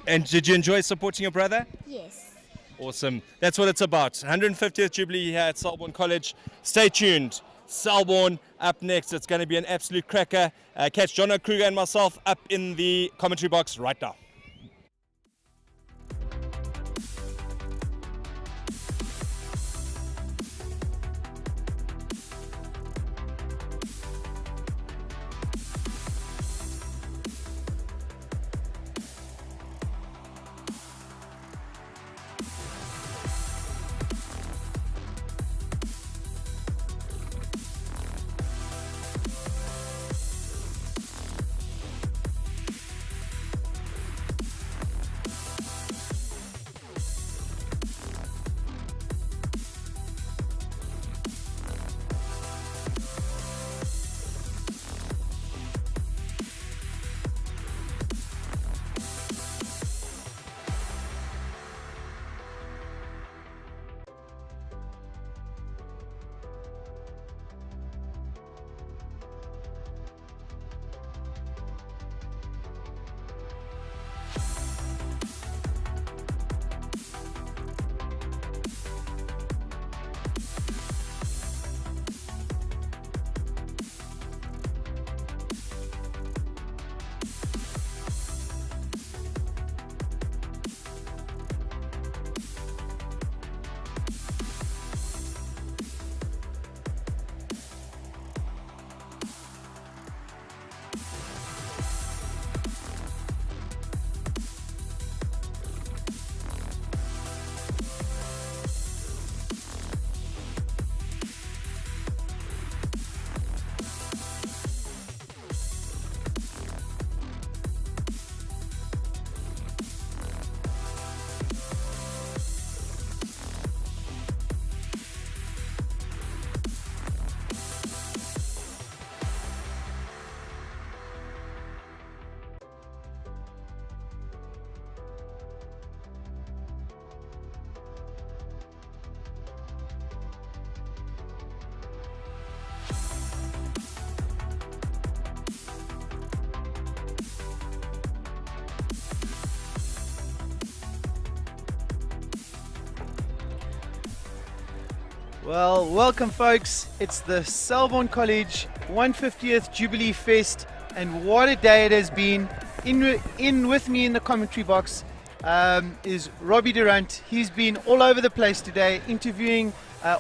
And did you enjoy supporting your brother? Yes. Awesome. That's what it's about. 150th Jubilee here at Selborne College. Stay tuned. Selborne up next. It's going to be an absolute cracker. Catch Jono Kruger and myself up in the commentary box right now. Well, welcome folks. It's the Selborne College 150th Jubilee Fest, and what a day it has been. In with me in the commentary box is Robbie Durant. He's been all over the place today, interviewing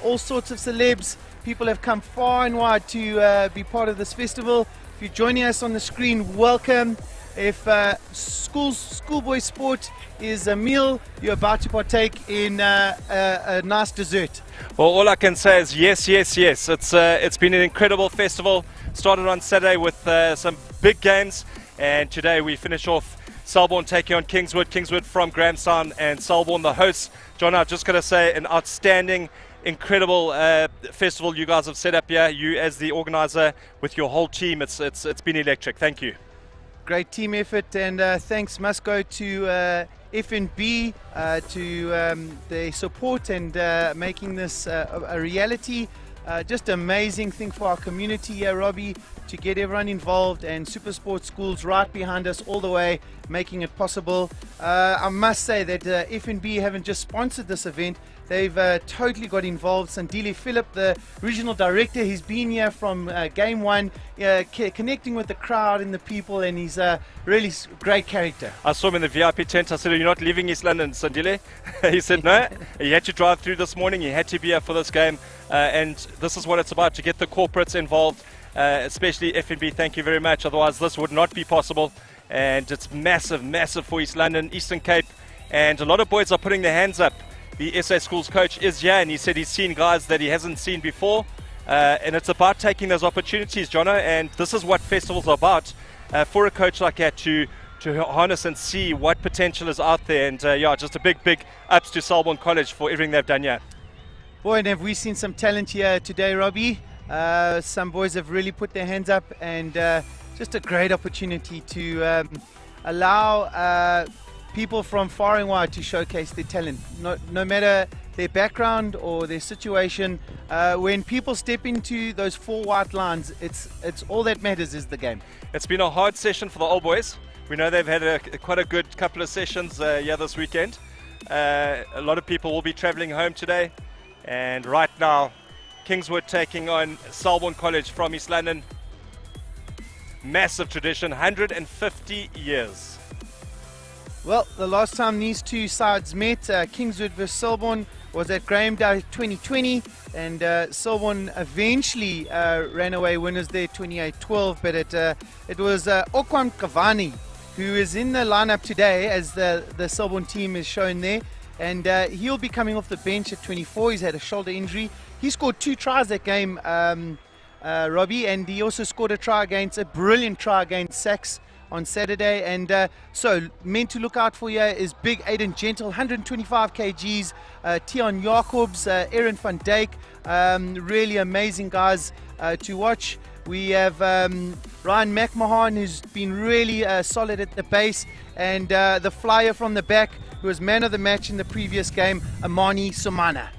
all sorts of celebs. People have come far and wide to be part of this festival. If you're joining us on the screen, welcome. If schoolboy sport is a meal, you're about to partake in a nice dessert. Well, all I can say is yes, yes, yes. It's been an incredible festival. Started on Saturday with some big games, and today we finish off Selborne taking on Kingswood. Kingswood from Grahamstown, and Selborne the hosts. John, I've just got to say, an outstanding, incredible festival you guys have set up here. You as the organizer with your whole team, it's been electric. Thank you. Great team effort, and thanks must go to FNB to their support and making this a reality. Just amazing thing for our community here, Robbie, to get everyone involved, and Supersport Schools right behind us all the way, making it possible. I must say that FNB haven't just sponsored this event, they've totally got involved. Sandile Philip, the regional director, he's been here from game one, connecting with the crowd and the people, and he's a really great character. I saw him in the VIP tent. I said, "Are you not leaving East London, Sandile?" He said, "No." He had to drive through this morning. He had to be here for this game, and this is what it's about, to get the corporates involved, especially FNB. Thank you very much. Otherwise, this would not be possible. And it's massive, massive for East London, Eastern Cape, and a lot of boys are putting their hands up. The SA Schools coach is here, and he said he's seen guys that he hasn't seen before, and it's about taking those opportunities, Jono, and this is what festivals are about, for a coach like that to harness and see what potential is out there. And yeah, just a big ups to Selborne College for everything they've done here. Boy, and have we seen some talent here today, Robbie. Some boys have really put their hands up, and just a great opportunity to allow people from far and wide to showcase their talent, no matter their background or their situation. When people step into those four white lines, it's all that matters is the game. It's been a hard session for the old boys. We know they've had quite a good couple of sessions here this weekend. A lot of people will be travelling home today, and right now Kingswood taking on Selborne College from East London. Massive tradition, 150 years. Well, the last time these two sides met, Kingswood versus Selborne, was at Graham Day 2020, and Selborne eventually ran away winners there 28-12, but it was Okwam Cavani who is in the lineup today, as the Selborne team is shown there, and he'll be coming off the bench at 24. He's had a shoulder injury. He scored 2 tries that game, Robbie, and he also scored a brilliant try against SACS on Saturday. And so men to look out for here is big Aiden Gentle, 125 kgs, Tion Jacobs, Aaron van Dijk, really amazing guys to watch. We have Ryan McMahon, who's been really solid at the base, and the flyer from the back, who was man of the match in the previous game, Amani Somana.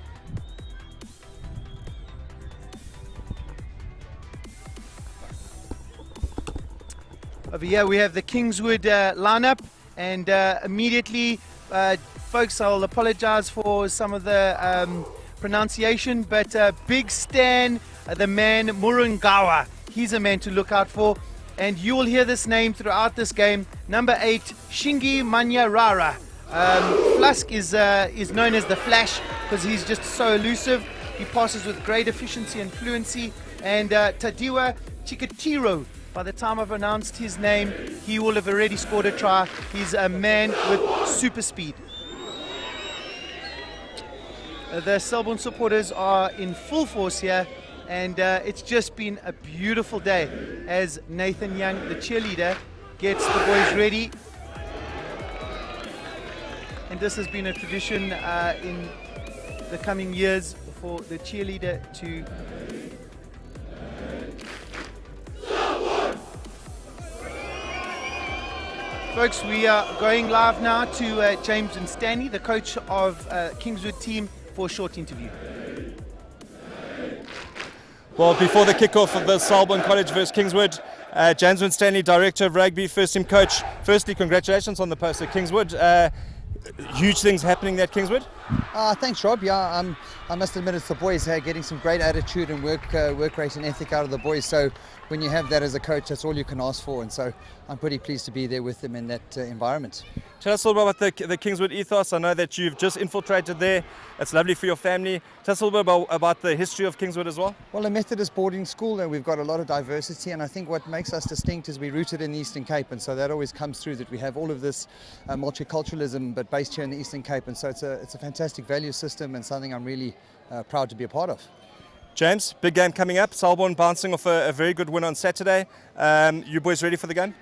Over here we have the Kingswood lineup, and immediately, folks, I'll apologize for some of the pronunciation, but Big Stan, the man Murungawa, he's a man to look out for, and you will hear this name throughout this game. Number 8, Shingi Manyarara. Flusk is known as the Flash because he's just so elusive. He passes with great efficiency and fluency. And Tadiwa Chikatiro, by the time I've announced his name, he will have already scored a try. He's a man with super speed. The Selborne supporters are in full force here, and it's just been a beautiful day as Nathan Young, the cheerleader, gets the boys ready. And this has been a tradition in the coming years for the cheerleader to Folks, we are going live now to James and Stanley, the coach of Kingswood team, for a short interview. Well, before the kickoff of the Selborne College versus Kingswood, James and Stanley, Director of Rugby, first team coach. Firstly, congratulations on the post at Kingswood. Huge things happening at Kingswood. Thanks, Rob. Yeah, I must admit it's the boys getting some great attitude and work rate and ethic out of the boys. So when you have that as a coach, that's all you can ask for. And so I'm pretty pleased to be there with them in that environment. Tell us a little bit about the Kingswood ethos. I know that you've just infiltrated there. It's lovely for your family. Tell us a little bit about the history of Kingswood as well. Well, a Methodist boarding school, and we've got a lot of diversity, and I think what makes us distinct is we're rooted in the Eastern Cape, and so that always comes through, that we have all of this multiculturalism but based here in the Eastern Cape, and so it's a fantastic value system and something I'm really proud to be a part of. James, big game coming up. Selborne bouncing off a very good win on Saturday. You boys ready for the game?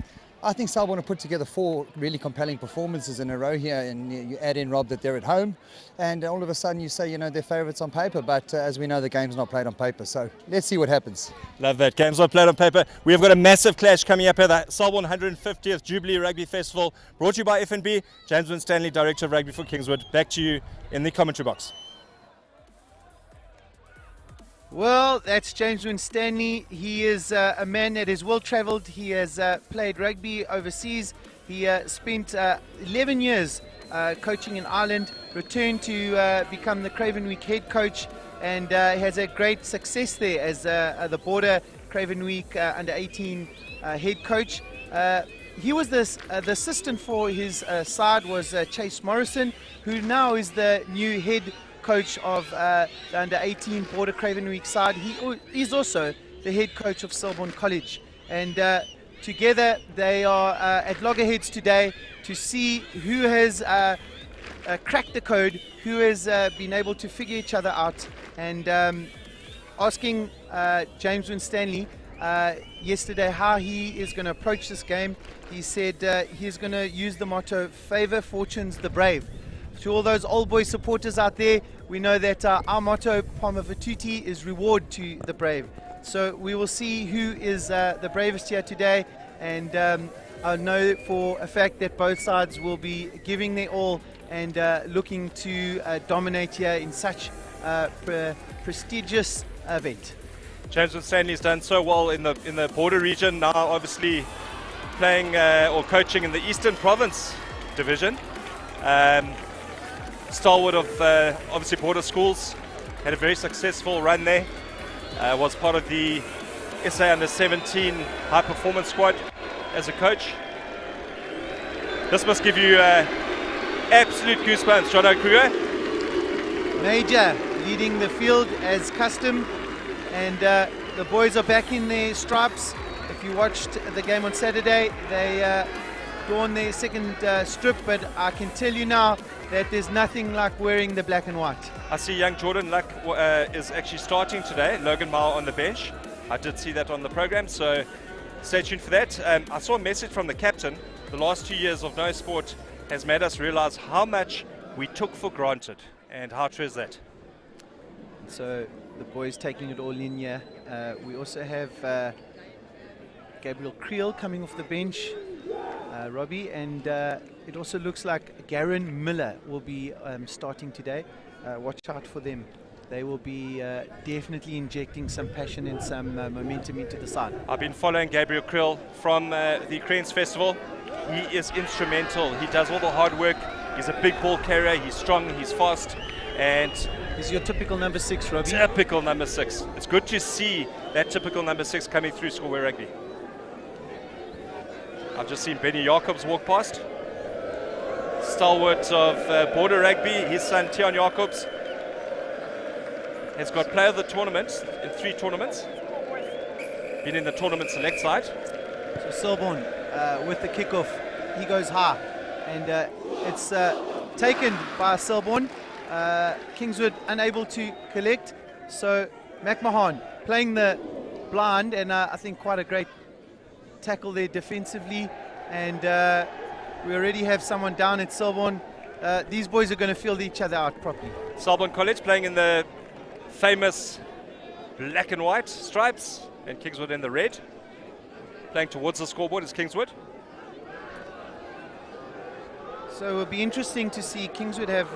I think Selborne have put together 4 really compelling performances in a row here, and you add in, Rob, that they're at home, and all of a sudden you say, you know, they're favourites on paper, but as we know, the game's not played on paper, so let's see what happens. Love that. Game's not played on paper. We've got a massive clash coming up at the Selborne 150th Jubilee Rugby Festival, brought to you by F&B. James and Stanley, Director of Rugby for Kingswood. Back to you in the commentary box. Well, that's James Stanley. He is a man that is well travelled. He has played rugby overseas. He spent 11 years coaching in Ireland, returned to become the Craven Week head coach, and has had great success there as the Border Craven Week under 18 head coach. He was the assistant for his side was Chase Morrison, who now is the new head coach of the under 18 Border Craven Week side. He is also the head coach of Selborne College, and together they are at loggerheads today to see who has cracked the code, who has been able to figure each other out. And asking James Stanley yesterday how he is going to approach this game, he said he's going to use the motto, "Favour fortunes the brave." To all those old boy supporters out there, we know that our motto, Palma Vituti, is reward to the brave. So we will see who is the bravest here today, and I know for a fact that both sides will be giving their all and looking to dominate here in such a prestigious event. James Stanley's done so well in the border region. Now obviously playing or coaching in the Eastern Province division. Stalwart of obviously border schools, had a very successful run there. Was part of the SA Under-17 high performance squad as a coach. This must give you absolute goosebumps, John Kruger. Major leading the field as custom, and the boys are back in their stripes. If you watched the game on Saturday, they donned their second strip, but I can tell you now that there's nothing like wearing the black and white. I see young Jordan Luck is actually starting today, Logan Mile on the bench. I did see that on the program, so stay tuned for that. I saw a message from the captain. The last 2 years of no sport has made us realize how much we took for granted, and how true is that? So the boys taking it all in here. We also have Gabriel Creel coming off the bench, Robbie, and it also looks like Garen Miller will be starting today. Watch out for them. They will be definitely injecting some passion and some momentum into the side. I've been following Gabriel Creel from the Cranes Festival. He is instrumental. He does all the hard work. He's a big ball carrier. He's strong. He's fast. And he's your typical number 6, Robbie. Typical number 6. It's good to see that typical number 6 coming through Schoolwear Rugby. I've just seen Benny Jacobs walk past. Stalwart of Border Rugby, his son Tian Jacobs has got player of the tournament in 3 tournaments. Been in the tournament select side. So Selborne with the kickoff, he goes high, and it's taken by Selborne. Kingswood unable to collect, so McMahon playing the blind, and I think quite a great tackle there defensively, and we already have someone down at Selborne. These boys are going to field each other out properly. Selborne College playing in the famous black and white stripes, and Kingswood in the red. Playing towards the scoreboard is Kingswood. So it will be interesting to see Kingswood have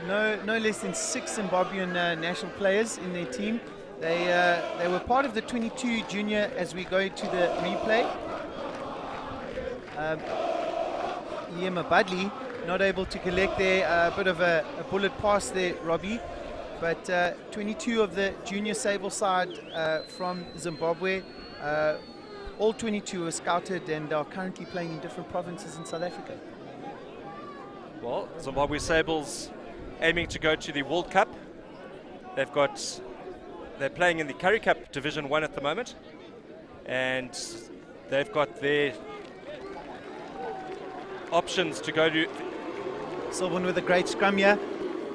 no less than 6 Zimbabwean national players in their team. They were part of the 22 junior as we go to the replay. Liam Budley not able to collect there, a bit of a bullet pass there, Robbie. But 22 of the junior Sable side from Zimbabwe, all 22 were scouted and are currently playing in different provinces in South Africa. Well, Zimbabwe Sables aiming to go to the World Cup. They're playing in the Currie Cup Division 1 at the moment, and they've got their options to go to. Selborne with a great scrum here.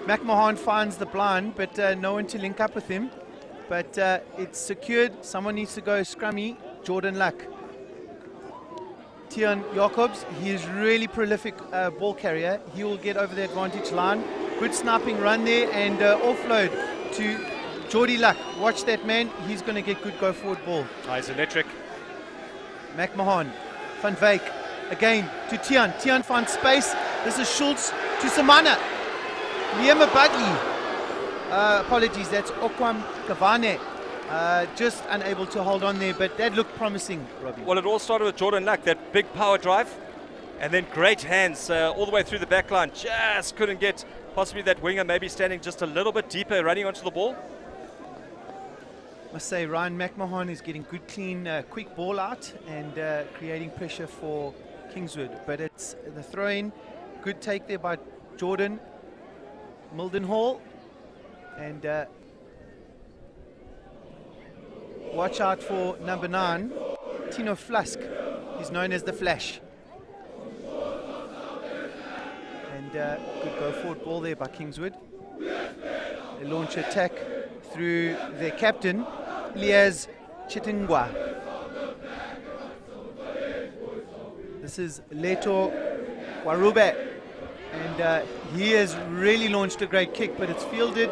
McMahon finds the blind, but no one to link up with him. But it's secured. Someone needs to go scrummy. Jordan Luck. Tian Jacobs, he is really prolific ball carrier. He will get over the advantage line. Good sniping run there, and offload to Jordy Luck. Watch that man. He's going to get good go forward ball. He's electric. McMahon. Van Wyk. Again to Tian. Tian finds space. This is Schultz to Samana. Liam Budley. Apologies, that's Okwam Kavane. Just unable to hold on there, but that looked promising, Robbie. Well, it all started with Jordan Luck, that big power drive, and then great hands all the way through the back line. Just couldn't get possibly that winger maybe standing just a little bit deeper, running onto the ball. Must say Ryan McMahon is getting good, clean, quick ball out and creating pressure for Kingswood. But it's the throw-in. Good take there by Jordan Mildenhall. And watch out for number 9, Tino Flusk. He's known as the Flash. And good go forward ball there by Kingswood. They launch attack through their captain, Liaz Chitingwa. This is Leto Warube, and he has really launched a great kick, but it's fielded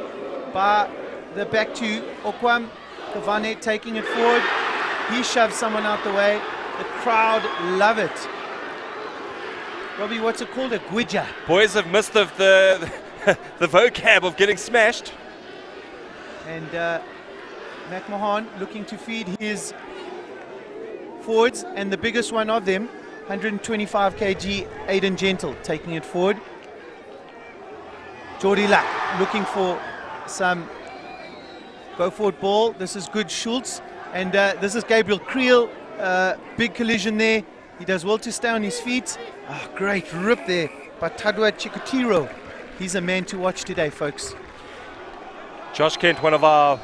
by the back 2, Okwam Kavane taking it forward. He shoves someone out the way. The crowd love it. Robbie, what's it called? A gwija. Boys have missed the vocab of getting smashed. And McMahon looking to feed his forwards, and the biggest one of them, 125 kg, Aidan Gentle, taking it forward. Jordy Luck looking for some go forward ball. This is good Schultz, and this is Gabriel Creel. Big collision there. He does well to stay on his feet. Great rip there by Tadwa Chikatiro. He's a man to watch today, folks. Josh Kent, one of our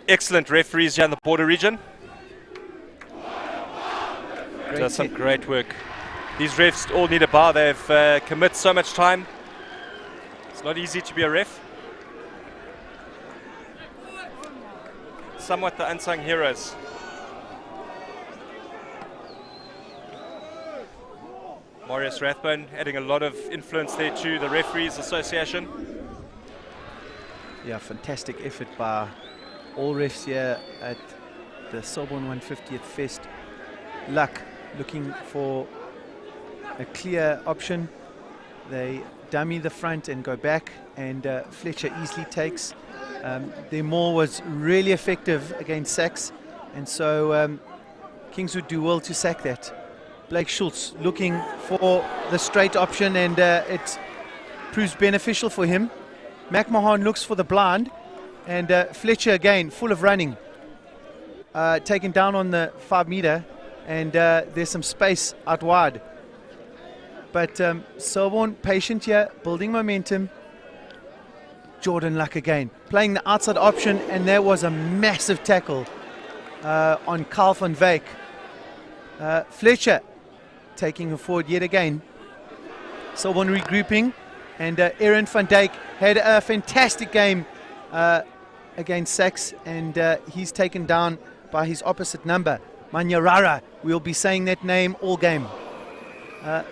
excellent referees here in the border region. Does some great work. These refs all need a bar. They've commit so much time. It's not easy to be a ref. Somewhat the unsung heroes. Marius Rathbone adding a lot of influence there to the Referees Association. Yeah, fantastic effort by all refs here at the Selborne 150th Fest. Luck looking for a clear option. They dummy the front and go back, and Fletcher easily takes. Their maul was really effective against SACS, and so KINGSWOOD do well to sack that. Blake Schultz looking for the straight option, and it proves beneficial for him. McMahon looks for the blind, and Fletcher again full of running, taken down on the 5 meter, and there's some space out wide. But Selborne patient here, building momentum. Jordan Luck again playing the outside option, and there was a massive tackle on Carl van Wyk. Fletcher taking him forward yet again. Selborne regrouping, and Aaron van Dijk had a fantastic game against SACS, and he's taken down by his opposite number, Manyarara. We'll be saying that name all game.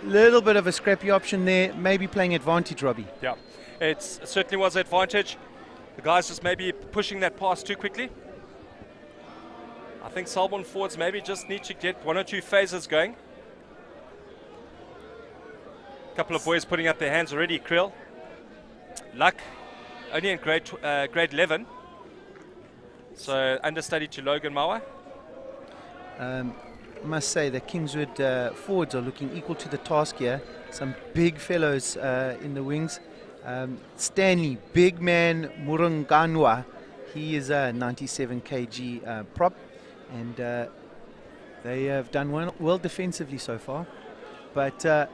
Little bit of a scrappy option there, maybe playing advantage, Robbie. Yeah, it certainly was advantage. The guys just maybe pushing that pass too quickly. I think Selborne forwards maybe just need to get 1 or 2 phases going. A couple of boys putting up their hands already. Krill, Luck, only in grade 11. So understudy to Logan Mawa. I must say that KINGSWOOD forwards are looking equal to the task here. Some big fellows in the wings. Stanley, big man Muranganwa. He is a 97 kg prop, and they have done well defensively so far. But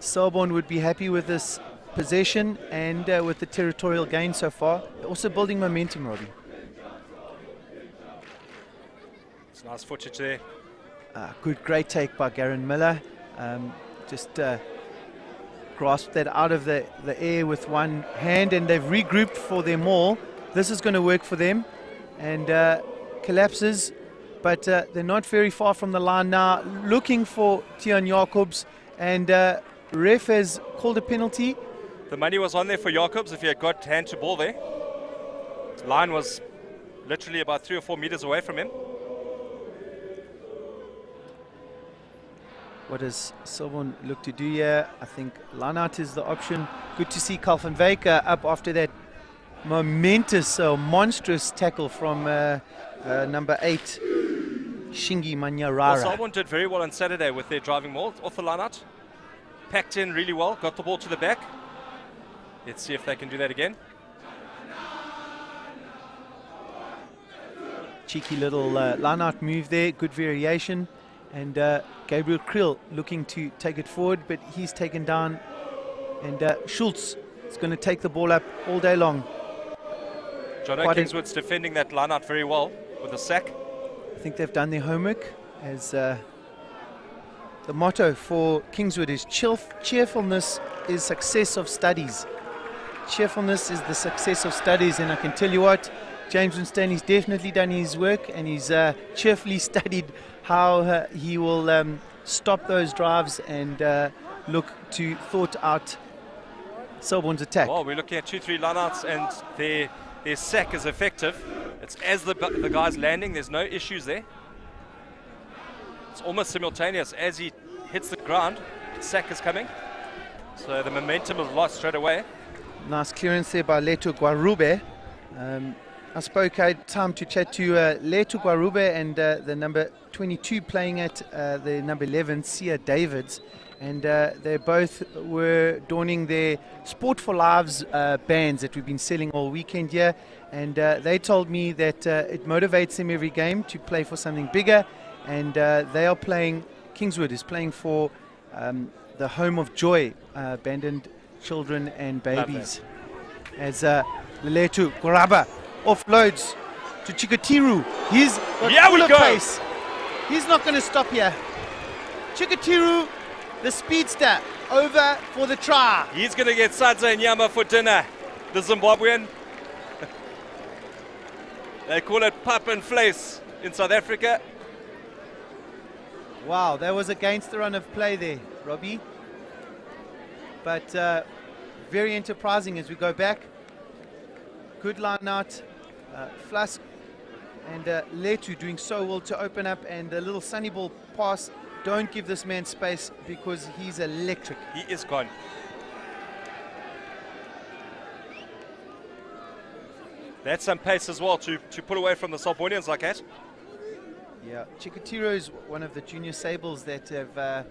Selborne would be happy with this possession and with the territorial gain so far. Also building momentum, Robbie. It's nice footage there. Good, great take by Garen Miller. Just grasped that out of the air with one hand, and they've regrouped for their maul. This is going to work for them, and collapses, but they're not very far from the line now. Looking for Tian Jacobs, and ref has called a penalty. The money was on there for Jacobs if he had got hand to ball there. Line was literally about 3 or 4 meters away from him. What does Selborne look to do here? I think line-out is the option. Good to see Carl van Wyk up after that momentous, monstrous tackle from number 8, Shingi Manyarara. Well, Selborne did very well on Saturday with their driving maul off the line-out. Packed in really well, got the ball to the back. Let's see if they can do that again. Cheeky little line-out move there, good variation. And Gabriel Krill looking to take it forward, but he's taken down. And Schultz is going to take the ball up all day long. Jono Kingswood's defending that line out very well with a sack. I think they've done their homework, as the motto for KINGSWOOD is cheerfulness is success of studies. Cheerfulness is the success of studies, and I can tell you what, James Winstanley's definitely done his work, and he's cheerfully studied how he will stop those drives and look to thought out Selborne's attack. Well, we're looking at 2-3 lineouts, and their sack is effective. It's as the guy's landing, there's no issues there. It's almost simultaneous. As he hits the ground, the sack is coming. So the momentum is lost straight away. Nice clearance there by Leto Guarube. I had time to chat to Letu Guarube and the number 22 playing at the number 11, Sia Davids. And they both were donning their Sport for Lives bands that we've been selling all weekend here. And they told me that it motivates them every game to play for something bigger. And they are playing, Kingswood is playing for the Home of Joy, abandoned children and babies. As Letu Guarube offloads to Chikatiru. He's full of pace. He's not going to stop here. Chikatiru, the speedster, over for the try. He's going to get Sadza and Yama for dinner, the Zimbabwean. They call it pap and vlees in South Africa. Wow, that was against the run of play there, Robbie. But very enterprising as we go back. Good line out. Flask and Letu doing so well to open up, and a little sunny ball pass. Don't give this man space because he's electric. He is gone. That's some pace as well to pull away from the Selbornians like that. Yeah, Chikatiro is one of the junior Sables that have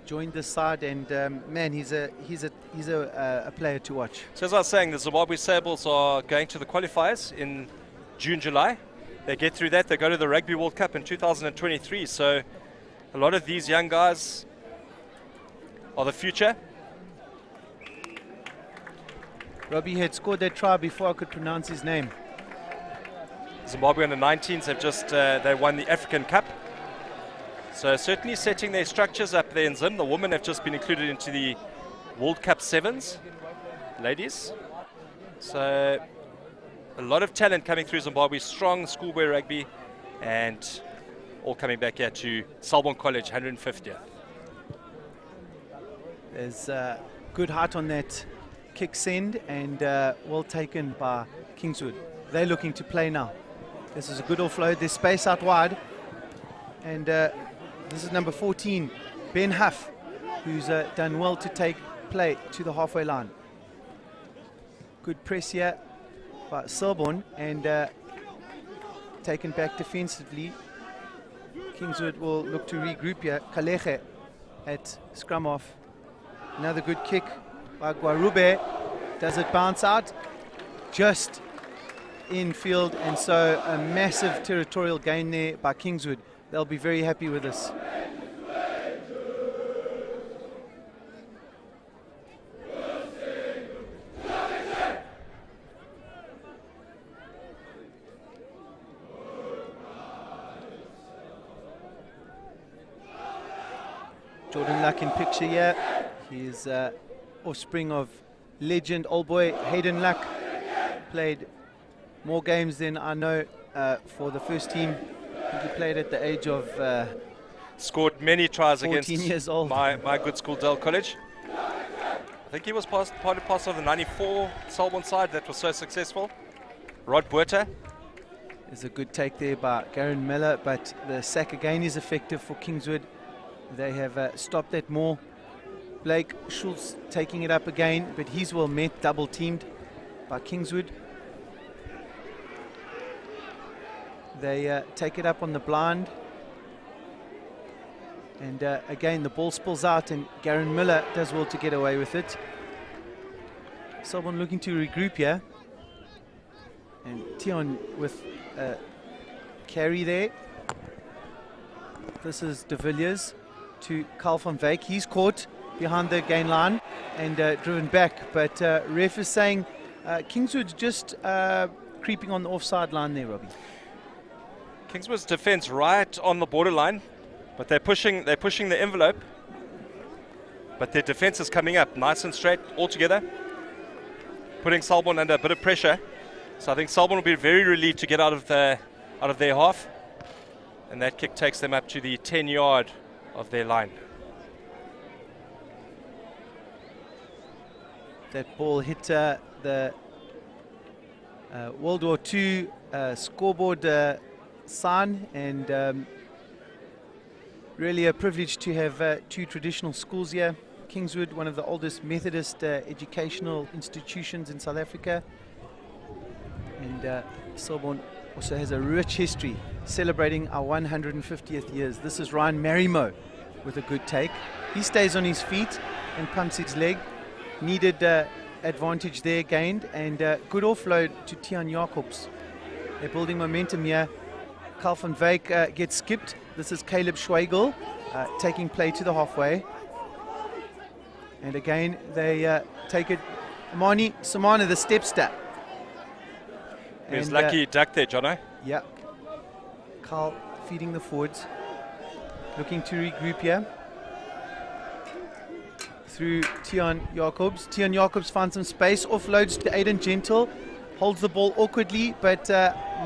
joined this side, and man, he's a player to watch. So as I was saying, the Zimbabwe Sables are going to the qualifiers in June, July. They get through that, they go to the Rugby World Cup in 2023. So a lot of these young guys are the future. Robbie had scored that try before I could pronounce his name. Zimbabwe under 19s have just they won the African Cup. So certainly setting their structures up there in Zim. The women have just been included into the World Cup Sevens, ladies. So a lot of talent coming through Zimbabwe, strong schoolboy rugby, and all coming back here to Selborne College, 150th. There's good height on that kick send, and well taken by Kingswood. They're looking to play now. This is a good offload. There's space out wide, and this is number 14, Ben Huff, who's done well to take play to the halfway line. Good press here by Selborne, and taken back defensively. Kingswood will look to regroup here. Kaleche at scrum off. Another good kick by Guarube. Does it bounce out? Just infield, and so a massive territorial gain there by Kingswood. They'll be very happy with this. Jordan Luck in picture here. He's offspring of legend, old boy Hayden Luck. Played more games than I know for the first team. I think he played at the age of scored many tries 14 against years old. my good school Dale College. I think he was part of the 94 Selborne side that was so successful. Rod Buerta. There's a good take there by Garen Miller, but the sack again is effective for Kingswood. They have stopped that more. Blake Schultz taking it up again, but he's well met, double teamed by Kingswood. They take it up on the blind, and again the ball spills out, and Garen Miller does well to get away with it. Someone looking to regroup here, and Tion with carry there. This is De Villiers to Carl van Wyk. He's caught behind the gain line and driven back, but ref is saying Kingswood's just creeping on the offside line there, Robbie. Kingswood's defense right on the borderline, but they're pushing the envelope, but their defense is coming up nice and straight all together, putting Selborne under a bit of pressure. So I think Selborne will be very relieved to get out of their half, and that kick takes them up to the 10-yard of their line. That ball hit the World War II scoreboard sign, and really a privilege to have two traditional schools here. Kingswood, one of the oldest Methodist educational institutions in South Africa, And Selborne also has a rich history, celebrating our 150th years. This is Ryan Marimo with a good take. He stays on his feet and pumps his leg. Needed advantage there gained, and good offload to Tiaan Jacobs. They're building momentum here. Carl van Wyk gets skipped. This is Caleb Schweigel taking play to the halfway. And again, they take it. Mani Samana, the stepster. He was lucky he ducked there, Jono. Yeah. Carl feeding the forwards. Looking to regroup here. Through Tiaan Jacobs. Tiaan Jacobs finds some space, offloads to Aiden Gentle, holds the ball awkwardly, but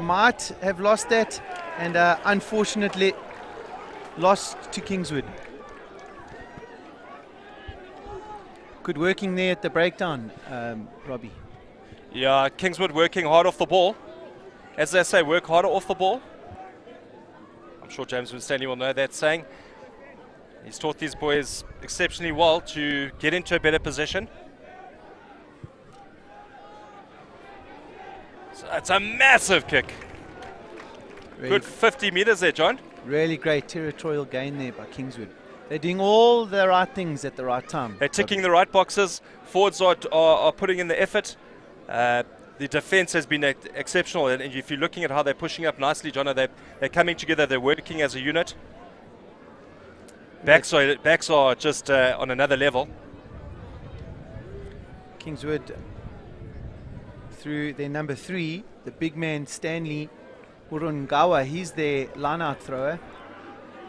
might have lost that, and unfortunately lost to Kingswood. Good working there at the breakdown, Robbie. Yeah, Kingswood working hard off the ball. As they say, work harder off the ball. I'm sure James Winstanley will know that saying. He's taught these boys exceptionally well to get into a better position. So it's a massive kick. Really good 50 meters there, John. Really great territorial gain there by Kingswood. They're doing all the right things at the right time. They're ticking the right boxes. Forwards are putting in the effort. The defense has been exceptional. And if you're looking at how they're pushing up nicely, John, they're coming together. They're working as a unit. Backs are just on another level. Kingswood through their number 3, the big man Stanley Urungawa. He's their line-out thrower,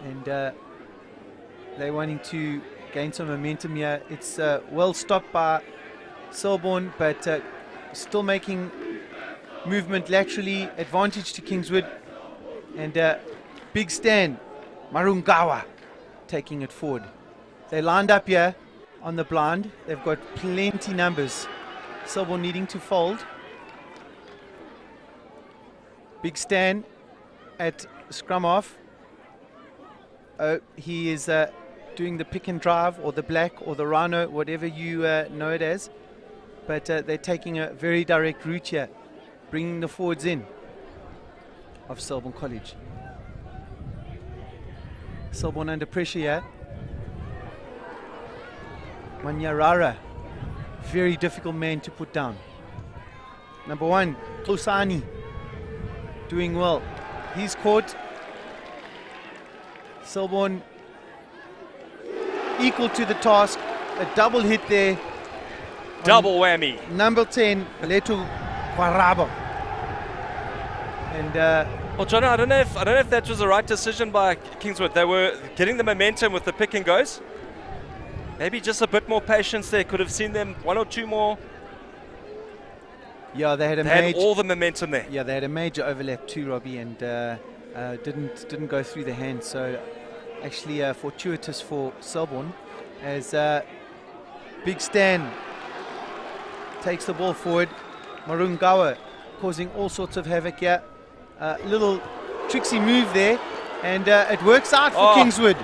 and they're wanting to gain some momentum here. It's well stopped by Selborne, but still making movement laterally. Advantage to Kingswood, and big stand Marungawa taking it forward. They lined up here on the blind. They've got plenty numbers. Selborne needing to fold. Big stand at scrum off. Oh, he is doing the pick and drive, or the black, or the rhino, whatever you know it as. But they're taking a very direct route here, bringing the forwards in of Selborne College. Selborne under pressure here. Manyarara, very difficult man to put down. Number 1, Kusani, doing well. He's caught. Selborne equal to the task. A double hit there. Double whammy. Number 10, Letu Kwarabo. And well, John, I don't know if that was the right decision by Kingswood. They were getting the momentum with the pick and goes. Maybe just a bit more patience there. Could have seen them 1 or 2 more. Yeah, they had had all the momentum there. Yeah, they had a major overlap too, Robbie, and didn't go through the hands. So actually fortuitous for Selborne, as Big Stan takes the ball forward. Marungawa causing all sorts of havoc here. Little tricksy move there, and it works out for Kingswood.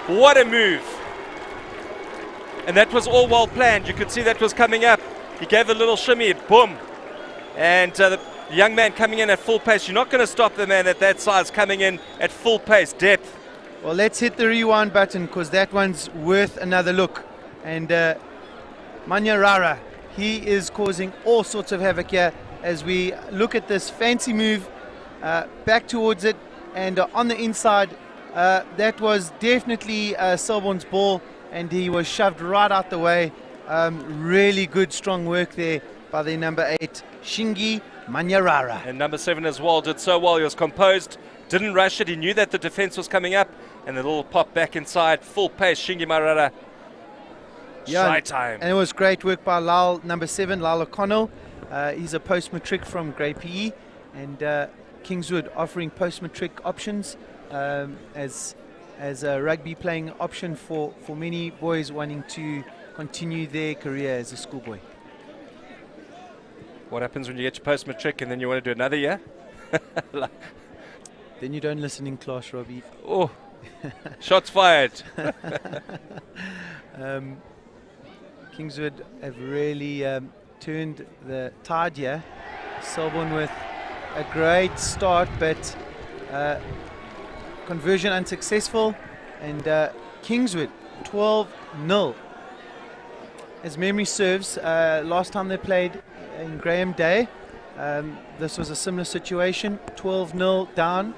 What a move. And that was all well planned. You could see that was coming up. He gave a little shimmy, boom. And the young man coming in at full pace. You're not going to stop the man at that size coming in at full pace, depth. Well, let's hit the rewind button, because that one's worth another look. And Manyarara, he is causing all sorts of havoc here as we look at this fancy move. Back towards it, and on the inside, that was definitely Selborne's ball, and he was shoved right out the way. Really good, strong work there by the number 8, Shingi Manyarara. And number 7 as well did so well. He was composed, didn't rush it. He knew that the defense was coming up, and the little pop back inside, full pace, Shingi Manyarara. Shy time. And it was great work by Lyle, number 7, Lyle O'Connell. He's a post-matric from Grey PE, and Kingswood offering post-matric options as a rugby playing option for many boys wanting to continue their career as a schoolboy. What happens when you get your post-matric and then you want to do another year? Then you don't listen in class, Robbie. Oh, shots fired. Kingswood have really turned the tide here. Selborne with a great start, but conversion unsuccessful, and Kingswood 12-0. As memory serves, last time they played in Graham Day, this was a similar situation, 12-0 down.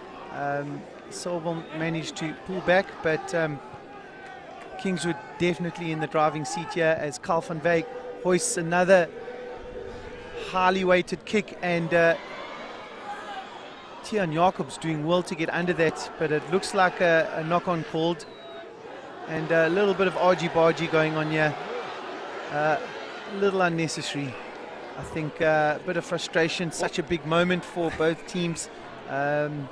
Selborne managed to pull back, but Kingswood definitely in the driving seat here as Carl van Wyk hoists another highly weighted kick, and Tian Jacobs doing well to get under that, but it looks like a knock-on called, and a little bit of argy-bargy going on here. A little unnecessary. I think a bit of frustration, such a big moment for both teams. Well,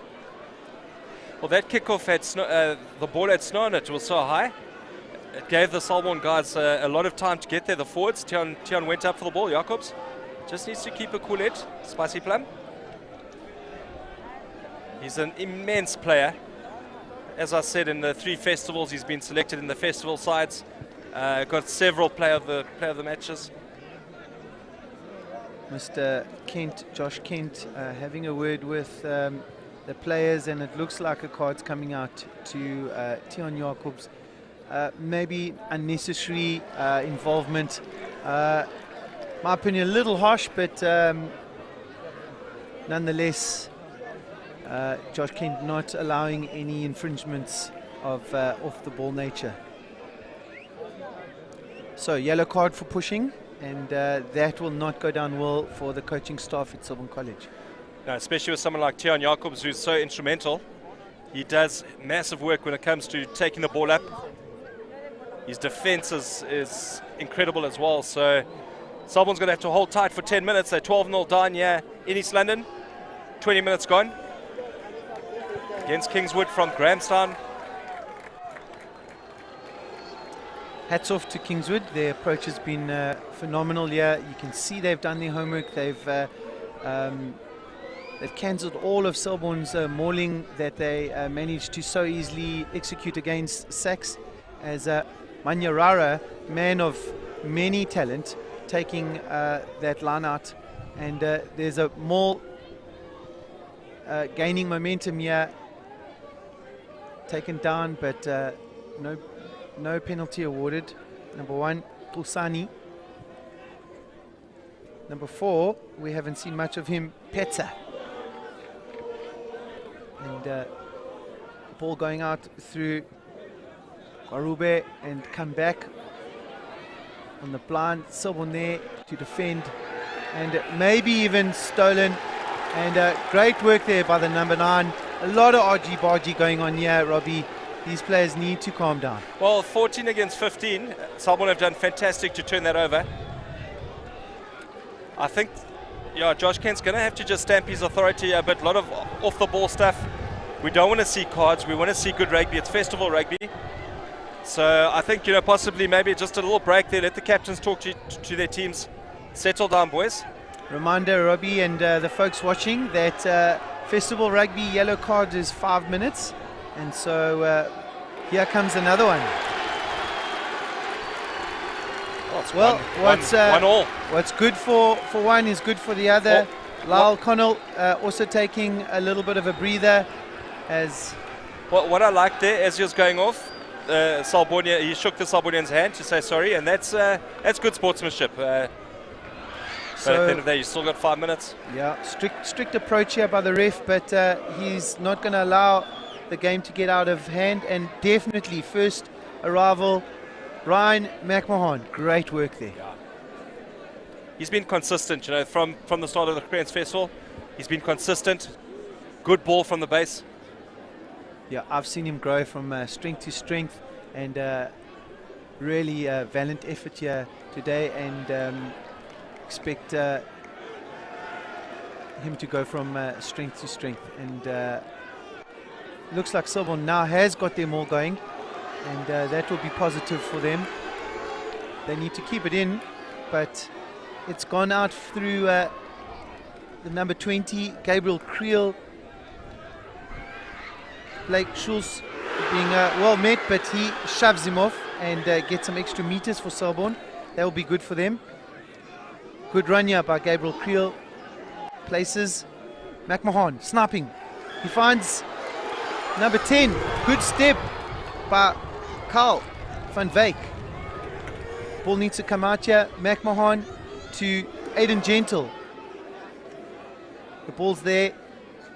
that kickoff had the ball had snow on it. It was so high. It gave the Selborne guys a lot of time to get there. The forwards, Tian went up for the ball. Jacobs just needs to keep a cool head. Spicy Plum. He's an immense player. As I said, in the 3 festivals, he's been selected in the festival sides. Got several player of the matches. Mr. Kent, Josh Kent, having a word with the players, and it looks like a card's coming out to Tian Jacobs. Maybe unnecessary involvement. My opinion, a little harsh, but nonetheless, Josh Kent not allowing any infringements of off-the-ball nature. So, yellow card for pushing, and that will not go down well for the coaching staff at Selborne College. No, especially with someone like Tian Jacobs, who's so instrumental. He does massive work when it comes to taking the ball up. His defense is incredible as well. So Selborne's going to have to hold tight for 10 minutes. They're 12-0 down here in East London. 20 minutes gone. Against Kingswood from Grahamstown. Hats off to Kingswood. Their approach has been phenomenal here. You can see they've done their homework. They've cancelled all of Selborne's mauling that they managed to so easily execute against SACS, as Manyarara, man of many talent, taking that line out, and there's a maul gaining momentum here, taken down, but no penalty awarded. Number 1, Kusani. Number 4, we haven't seen much of him, Petsa. And ball going out through Garube and come back on the blind. Selborne there to defend, and maybe even stolen. And great work there by the number 9. A lot of argy-bargy going on here, Robbie. These players need to calm down. Well, 14 against 15. Selborne have done fantastic to turn that over. I think, yeah, Josh Kent's going to have to just stamp his authority a bit. A lot of off-the-ball stuff. We don't want to see cards. We want to see good rugby. It's festival rugby. So I think, possibly maybe just a little break there. Let the captains talk to their teams. Settle down, boys. Reminder, Robbie, and the folks watching, that festival rugby yellow card is 5 minutes. And so here comes another one. Well, one all. What's good for one is good for the other. Lyle Connell also taking a little bit of a breather. As what I liked there, as he was going off, Selborne, he shook the Selbornean's hand to say sorry, and that's good sportsmanship. But at the end of the day, you still got 5 minutes. Yeah, strict approach here by the ref, but he's not going to allow the game to get out of hand. And definitely first arrival, Ryan McMahon, great work there. Yeah. He's been consistent, from the start of the Cranes Festival. He's been consistent. Good ball from the base. Yeah, I've seen him grow from strength to strength, and really valiant effort here today, and expect him to go from strength to strength. And looks like Selborne now has got them all going, and that will be positive for them. They need to keep it in, but it's gone out through the number 20, Gabriel Creel. Blake Schulz being well met, but he shoves him off and gets some extra meters for Selborne. That will be good for them. Good run here by Gabriel Creel. Places McMahon snapping. He finds number 10. Good step by Carl van Wyk. Ball needs to come out here. McMahon to Aiden Gentle. The ball's there,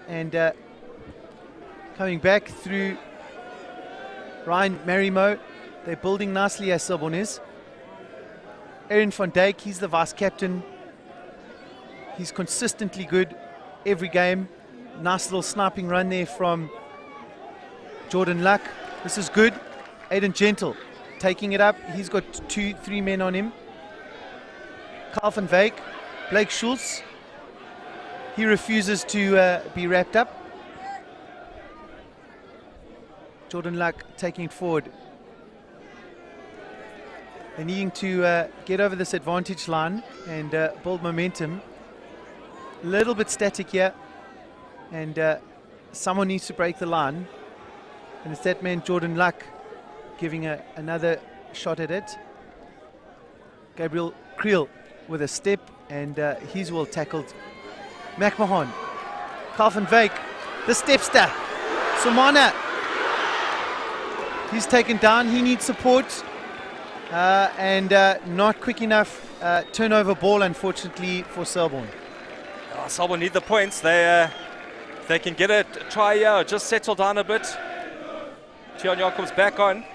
and coming back through Ryan Marimo. They're building nicely as Selborne is. Aaron van Dijk, he's the vice captain. He's consistently good every game. Nice little sniping run there from Jordan Luck. This is good. Aiden Gentle taking it up. He's got 2-3 men on him. Carl van Wyk, Blake Schultz. He refuses to be wrapped up. Jordan Luck taking it forward. They're needing to get over this advantage line and build momentum. A little bit static here, and someone needs to break the line, and it's that man Jordan Luck giving another shot at it. Gabriel Creel with a step, and he's well tackled. McMahon, Carl van Wyk, the stepster, Somana, he's taken down, he needs support, and not quick enough turnover ball, unfortunately, for Selborne. Oh, Selborne need the points. They can get a try here, or just settle down a bit. Tian Jacobs back on.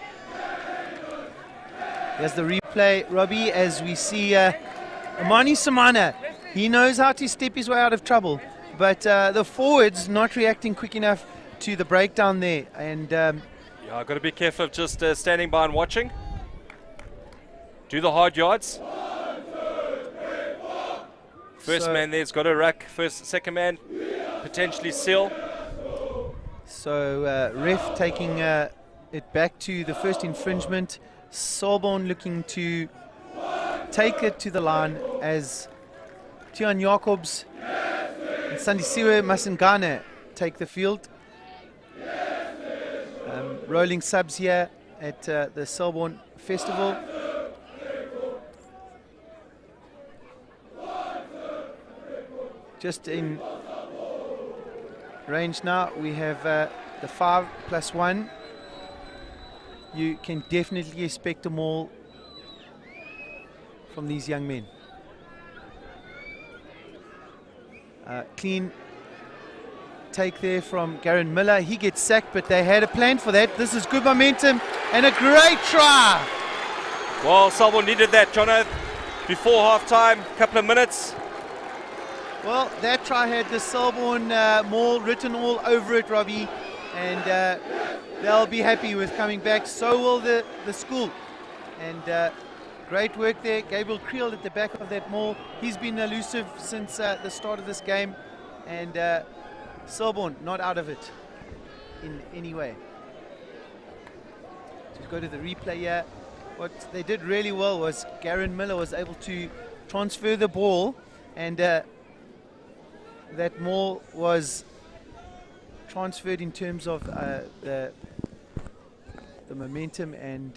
There's the replay, Robbie, as we see Amani Samana. He knows how to step his way out of trouble, but the forwards not reacting quick enough to the breakdown there. And yeah, I've got to be careful of just standing by and watching. Do the hard yards. First man there's got a ruck. Second man potentially seal. So ref taking it back to the first infringement. Selborne looking to take it to the line as Tian Jacobs and Sandisiwe Masengane take the field. Rolling subs here at the Selborne Festival. Just in range now, we have the 5+1. You can definitely expect them all from these young men. Clean take there from Garen Miller. He gets sacked, but they had a plan for that. This is good momentum and a great try. Well, Selborne needed that, Jono, before half-time, couple of minutes. Well, that try had the Selborne maul written all over it, Robbie, and they'll be happy with coming back. So will the school. And great work there. Gabriel Creel at the back of that maul. He's been elusive since the start of this game, and Selborne not out of it in any way. To go to the replay here, what they did really well was Garen Miller was able to transfer the ball, and that maul was transferred in terms of the momentum and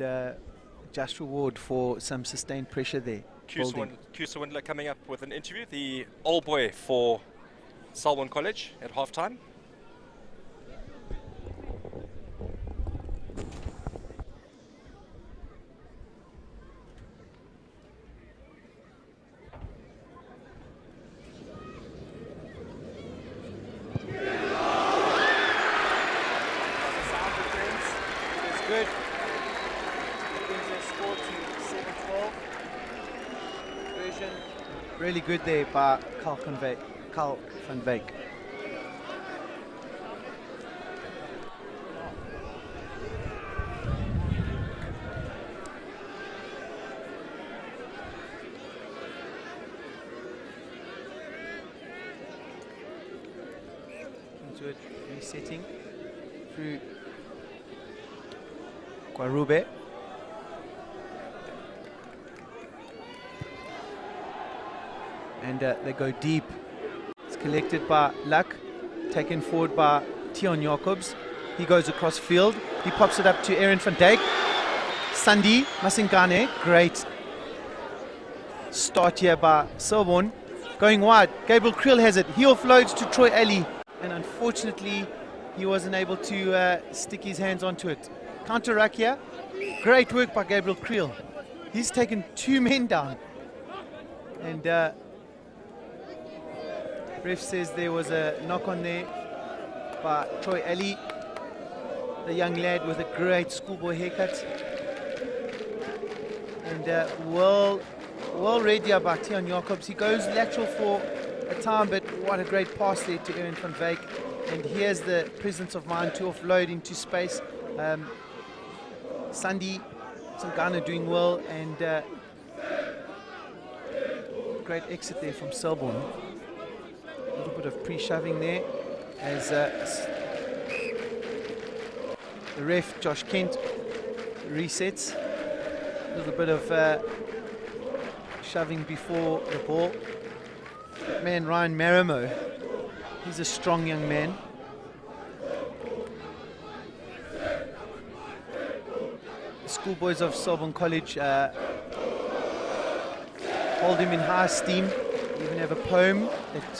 just reward for some sustained pressure there. Kusa Windler coming up with an interview, the old boy for Selborne College at halftime. Good. Brings their score to 7-12. Version. Really good there by Carl van Wyk. Into it, resetting through Kwarube. And they go deep. It's collected by Luck, taken forward by Tian Jacobs. He goes across field. He pops it up to Aaron van Dijk. Sandi Masengane, great start here by Selborne. going wide. Gabriel Creel has it. He offloads to Troy Ali, and unfortunately he wasn't able to stick his hands onto it. Counter ruck here. Great work by Gabriel Creel. He's taken 2 men down. And ref says there was a knock on there by Troy Ali, the young lad with a great schoolboy haircut. And well read here by Tian Jacobs. He goes lateral for a time, but what a great pass there to Aaron van Wyk. And here's the presence of mind to offload into space. Sandi Sangana doing well, and great exit there from Selborne. A little bit of pre-shoving there as the ref, Josh Kent, resets. A little bit of shoving before the ball. That man, Ryan Marimo, he's a strong young man. The schoolboys of Selborne College hold him in high esteem. Even have a poem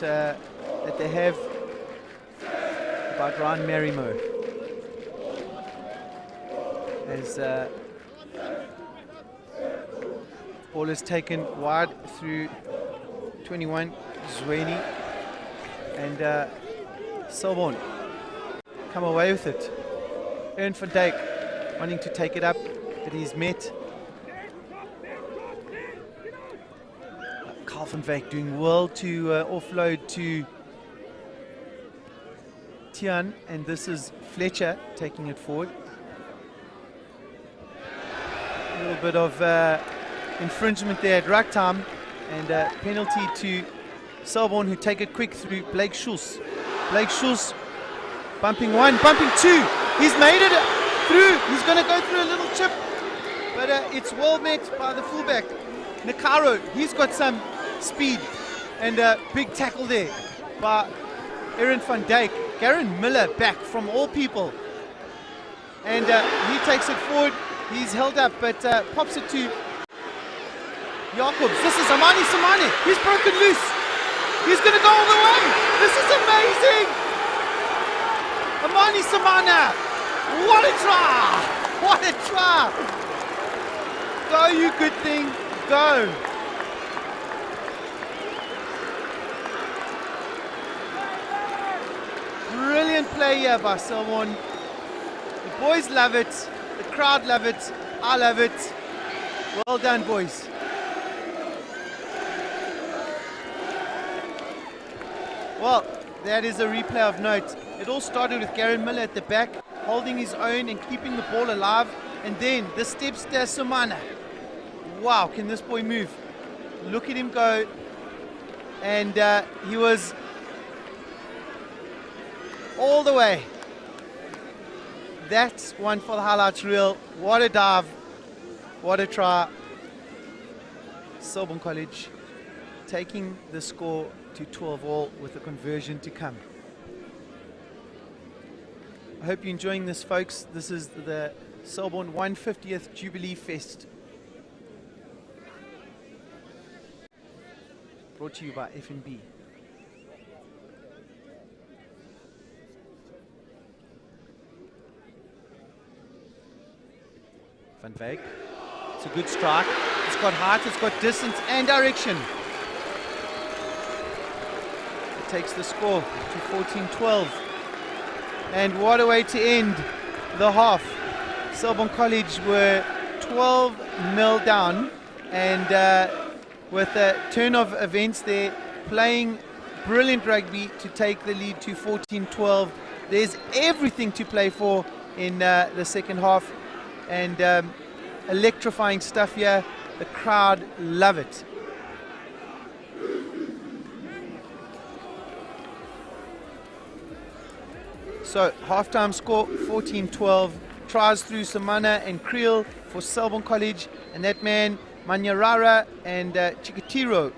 that they have about Ryan Marimo. As ball is taken wide through 21, Zweni, and Selborne come away with it. Aaron van Wyk wanting to take it up, but he's met. Carl van Wyk doing well to offload to Tian, and this is Fletcher taking it forward. A little bit of infringement there at ruck time, and penalty to Selborne, who take it quick through Blake Schulz. Blake Schulz bumping one, bumping two. He's made it through. He's going to go through a little chip, but it's well met by the fullback. Nakaro, he's got some speed, and a big tackle there by Aaron van Wyk. Garen Miller back from all people, and he takes it forward. He's held up, but pops it to Jacobs. This is Amani Samane. He's broken loose. He's going to go all the way. This is amazing. Amani Samana. What a try. What a try. Go, you good thing. Go. Brilliant play here by Selborne. The boys love it. The crowd love it. I love it. Well done, boys. Well, that is a replay of note. It all started with Garen Miller at the back, holding his own and keeping the ball alive. And then the steps to Sumana. Wow, can this boy move? Look at him go. And he was all the way. That's one for the highlights reel. What a dive. What a try. Selborne College taking the score to 12-all with a conversion to come. I hope you're enjoying this, folks. This is the Selborne 150th Jubilee Fest. Brought to you by F&B. Van Wyk. It's a good strike. It's got height, it's got distance and direction. It takes the score to 14-12. And what a way to end the half. Selborne College were 12-0 down, and with a turn of events there, playing brilliant rugby to take the lead to 14-12. There's everything to play for in the second half, and electrifying stuff here. The crowd love it. So halftime score 14-12. Tries through Samana and Creel for Selborne College, and that man Manyarara and Chikatiro,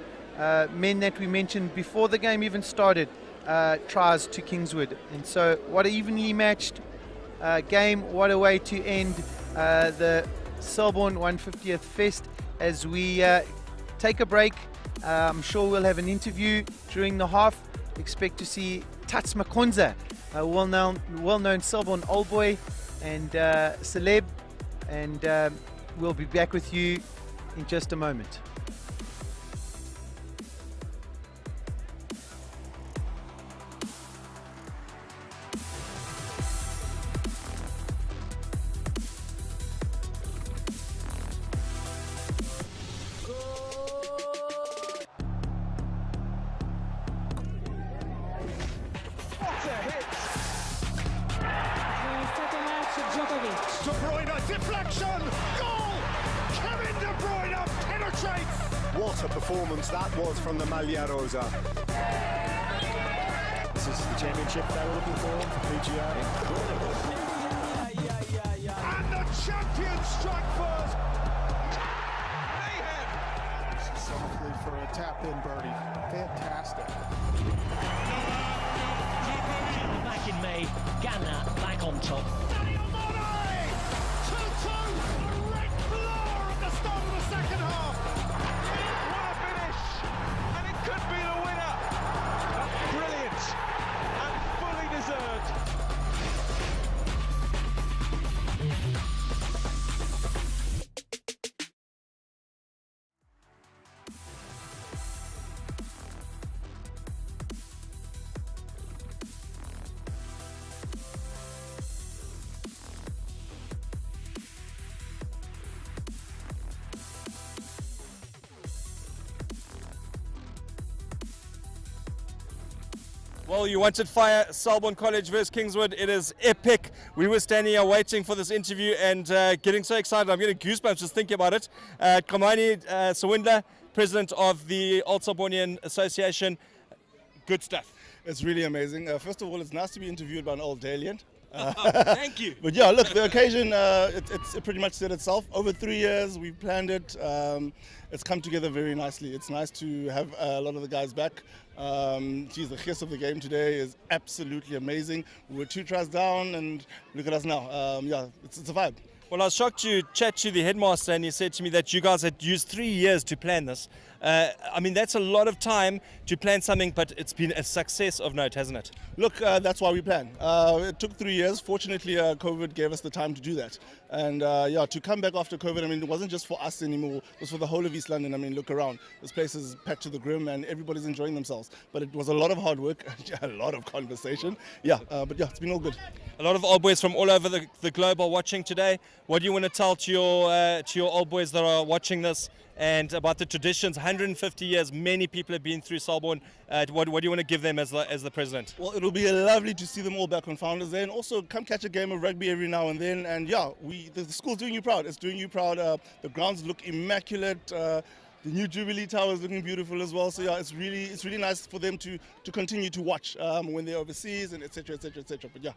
men that we mentioned before the game even started, tries to Kingswood. And so what an evenly matched game. What a way to end the Selborne 150th Fest as we take a break I'm sure we'll have an interview during the half. Expect to see Tats Makonza, a well-known Selborne old boy and celeb, and we'll be back with you in just a moment. De Bruyne, deflection, goal! Kevin De Bruyne penetrates! What a performance that was from the Maglia Rosa. This is the championship they were looking for PGA. And the champions strike first! Softly for a tap-in birdie. Fantastic. Back in May, Ghana back on top. Well, you wanted fire, Selborne College versus Kingswood. It is epic. We were standing here waiting for this interview and getting so excited. I'm getting goosebumps just thinking about it. Kamani Sawindla, president of the Old Selbornian Association. Good stuff. It's really amazing. First of all, it's nice to be interviewed by an old Dalian. Thank you. But yeah, look, the occasion, it's pretty much set itself. Over 3 years, we planned it. It's come together very nicely. It's nice to have a lot of the guys back. Geez, the gist of the game today is absolutely amazing. We were 2 tries down, and look at us now. Yeah, it's a vibe. Well, I was shocked to chat to the headmaster, and he said to me that you guys had used 3 years to plan this. I mean, that's a lot of time to plan something, but it's been a success of note, hasn't it? Look, that's why we plan. It took 3 years. Fortunately, COVID gave us the time to do that. And yeah, to come back after COVID, I mean, it wasn't just for us anymore. It was for the whole of East London. I mean, look around. This place is packed to the brim, and everybody's enjoying themselves. But it was a lot of hard work, a lot of conversation. Yeah, but yeah, it's been all good. A lot of old boys from all over the globe are watching today. What do you want to tell to your old boys that are watching this and about the traditions? 150 years, many people have been through Selborne. What do you want to give them as the president? Well, it'll be lovely to see them all back on Founders Day, and also come catch a game of rugby every now and then. And yeah, the school's doing you proud. It's doing you proud. The grounds look immaculate. The new Jubilee Tower is looking beautiful as well. So yeah, it's really nice for them to continue to watch when they're overseas and etc. etc. etc. But yeah.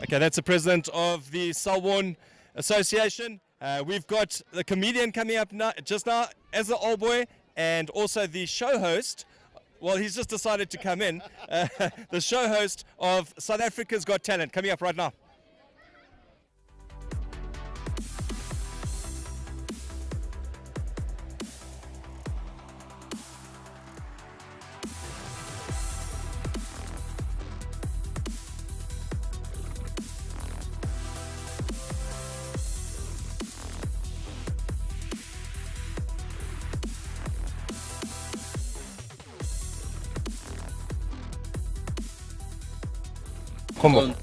Okay, that's the president of the Selborne Association. We've got the comedian coming up just now as the old boy, and also the show host. Well, he's just decided to come in. The show host of South Africa's Got Talent coming up right now. Come on.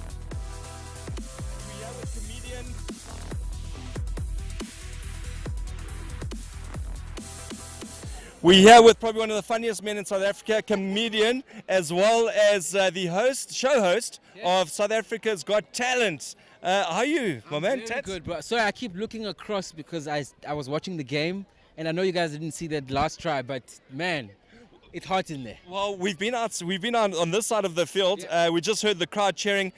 We're here with probably one of the funniest men in South Africa, comedian, as well as the show host of South Africa's Got Talent. How are you, my man? Very good, bro. Sorry, I keep looking across because I was watching the game, and I know you guys didn't see that last try, but man, it's hot in there. Well, we've been on this side of the field. Yeah. We just heard the crowd cheering.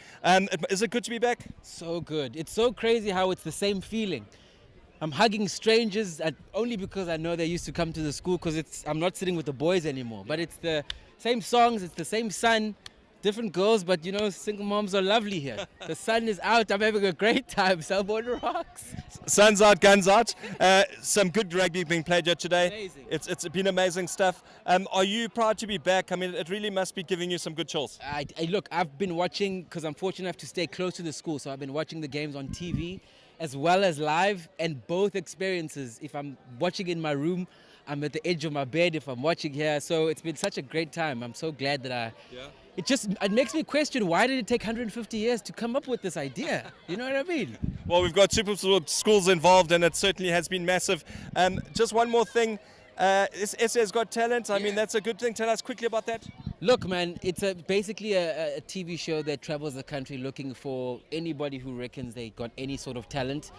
Is it good to be back? So good. It's so crazy how it's the same feeling. I'm hugging strangers only because I know they used to come to the school, because I'm not sitting with the boys anymore. But it's the same songs, it's the same sun. different girls, but you know, single moms are lovely here. The sun is out. I'm having a great time. Selborne rocks. Sun's out, guns out. Some good rugby being played here today. Amazing. It's been amazing stuff. Are you proud to be back? I mean, it really must be giving you some good chills. Look, I've been watching, because I'm fortunate enough to stay close to the school, so I've been watching the games on TV as well as live, and both experiences. If I'm watching in my room, I'm at the edge of my bed. If I'm watching here, so it's been such a great time. I'm so glad that it makes me question, why did it take 150 years to come up with this idea? You know what I mean? Well, we've got super schools involved, and it certainly has been massive. Just one more thing. SA's got talent. I mean, that's a good thing. Tell us quickly about that. Look, man, it's basically a TV show that travels the country looking for anybody who reckons they got any sort of talent.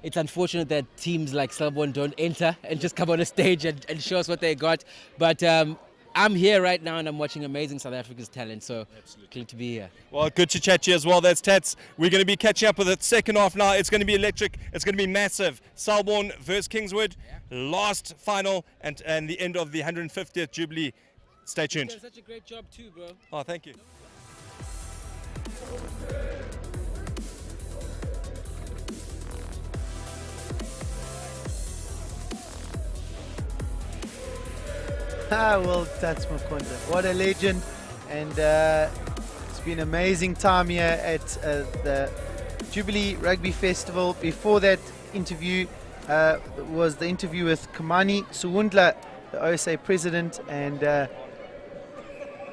It's unfortunate that teams like Selborne don't enter and just come on a stage and show us what they got. But I'm here right now and I'm watching amazing South Africa's talent, so good to be here. Well, good to chat to you as well. That's Tats. We're going to be catching up with the second half now. It's going to be electric. It's going to be massive. Selborne versus KINGSWOOD, last final and the end of the 150th Jubilee. Stay tuned. You've done such a great job too, bro. Oh, thank you. Well, that's Makonda. What a legend. And it's been an amazing time here at the Jubilee Rugby Festival. Before that interview was the interview with Kamani Suwundla, the OSA president, and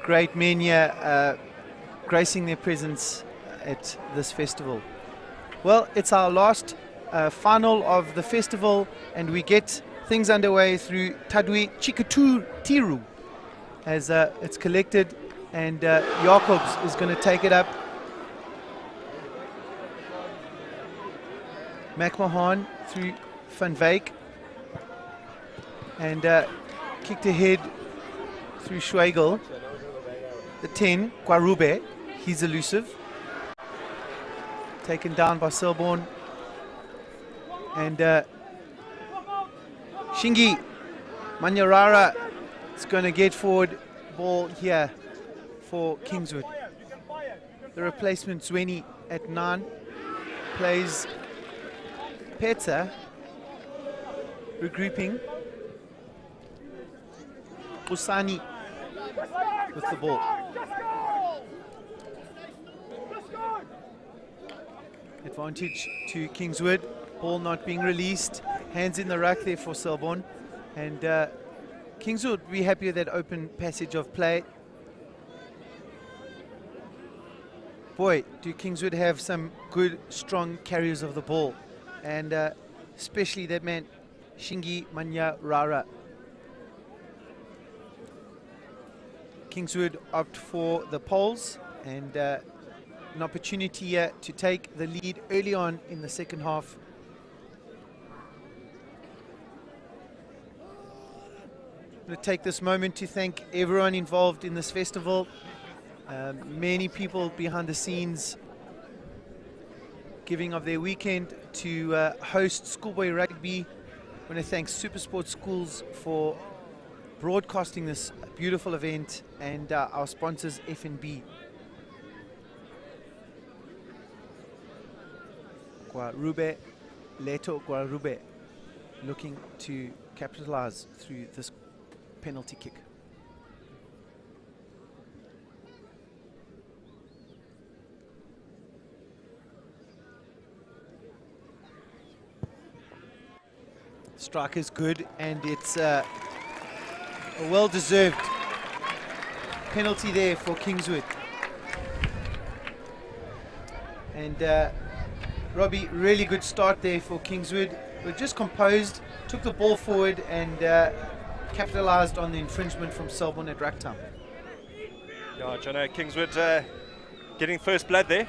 great men here gracing their presence at this festival. Well, it's our last final of the festival, and we get things underway through Tadwi Chikatu Tiru as it's collected, and Jacobs is going to take it up. McMahon through Van Wyk, and kicked ahead through Schweigel. The 10, Kwarube, he's elusive. Taken down by Selborne. And Shingi Manyarara is going to get forward ball here for KINGSWOOD. The replacement Zweni at 9 plays Petsa, regrouping. Usani with the ball. Advantage to KINGSWOOD. Ball not being released. Hands in the ruck there for Selborne. And KINGSWOOD would be happy with that open passage of play. Boy, do KINGSWOOD have some good, strong carriers of the ball. And especially that man, Shingi Manyarara. KINGSWOOD opt for the poles, and an opportunity here to take the lead early on in the second half. I'm going to take this moment to thank everyone involved in this festival. Many people behind the scenes giving of their weekend to host schoolboy rugby. I want to thank Supersport Schools for broadcasting this beautiful event, and our sponsors F&B. Kwarube, Leto Kwarube, looking to capitalize through this penalty kick. Strike is good, and it's a well-deserved penalty there for KINGSWOOD. And Robbie, really good start there for KINGSWOOD. Were just composed, took the ball forward, and capitalized on the infringement from Selborne at Rucktown. Yeah, Jono, KINGSWOOD getting first blood there.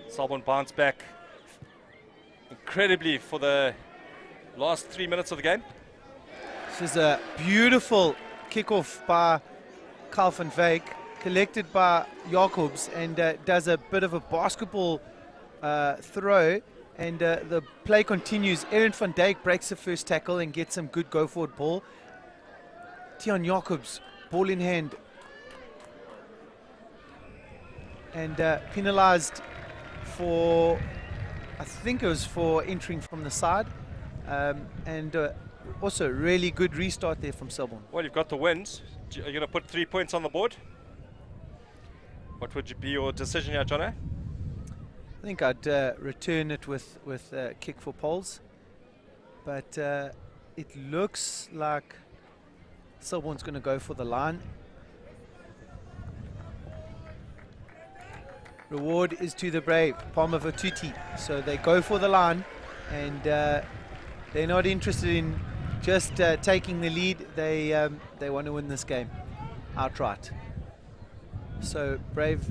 Selborne bounce back incredibly for the last 3 minutes of the game. This is a beautiful kickoff by Carl van Wyk, collected by Jacobs, and does a bit of a basketball throw, and the play continues. Aaron van Dijk breaks the first tackle and gets some good go-forward ball. Tiaan Jacobs ball in hand. And penalised for, I think it was for entering from the side. And also really good restart there from Selborne. Well, you've got the wins. Are you going to put 3 points on the board? What would be your decision here, Jono? I think I'd return it with kick for poles. But it looks like Selborne's going to go for the line. Reward is to the brave, Palmer Vatuti. So they go for the line, and they're not interested in just taking the lead. They want to win this game outright. So brave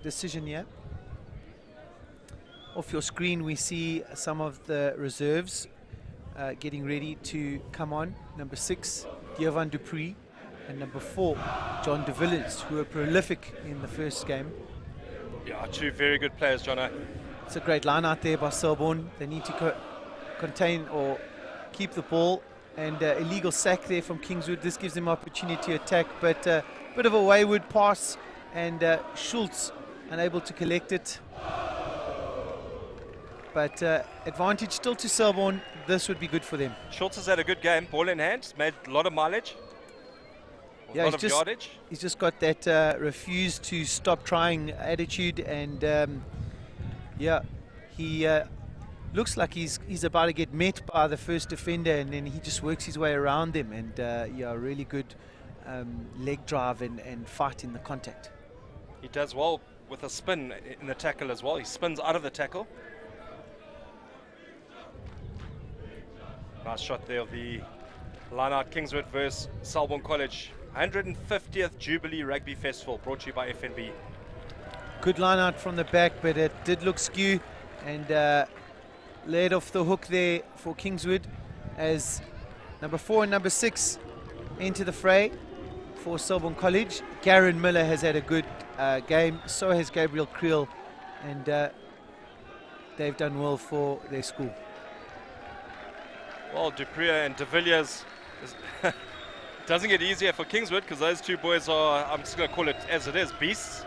decision here. Off your screen we see some of the reserves getting ready to come on. Number 6, Diovan Dupree, and number 4, John de Villiers, who were prolific in the first game. Yeah, 2 very good players, Jono. It's a great line out there by Selborne. They need to contain or keep the ball, and illegal sack there from Kingswood. This gives them opportunity to attack, but a bit of a wayward pass, and Schultz unable to collect it. But advantage still to Selborne. This would be good for them. Schultz has had a good game, ball in hand, made a lot of mileage. Yeah, a lot of yardage. He's just got that refuse to stop trying attitude, and yeah, he looks like he's about to get met by the first defender, and then he just works his way around them, and yeah, really good leg drive and fight in the contact. He does well with a spin in the tackle as well. He spins out of the tackle. Nice shot there of the line out. Kingswood versus Selborne College. 150th Jubilee Rugby Festival, brought to you by FNB. Good line out from the back, but it did look skew, and laid off the hook there for Kingswood as number 4 and number 6 into the fray for Selborne College. Garen Miller has had a good game, so has Gabriel Creel, and they've done well for their school. Well, Dupree and de Villiers doesn't get easier for Kingswood, because those 2 boys are, I'm just going to call it as it is, beasts.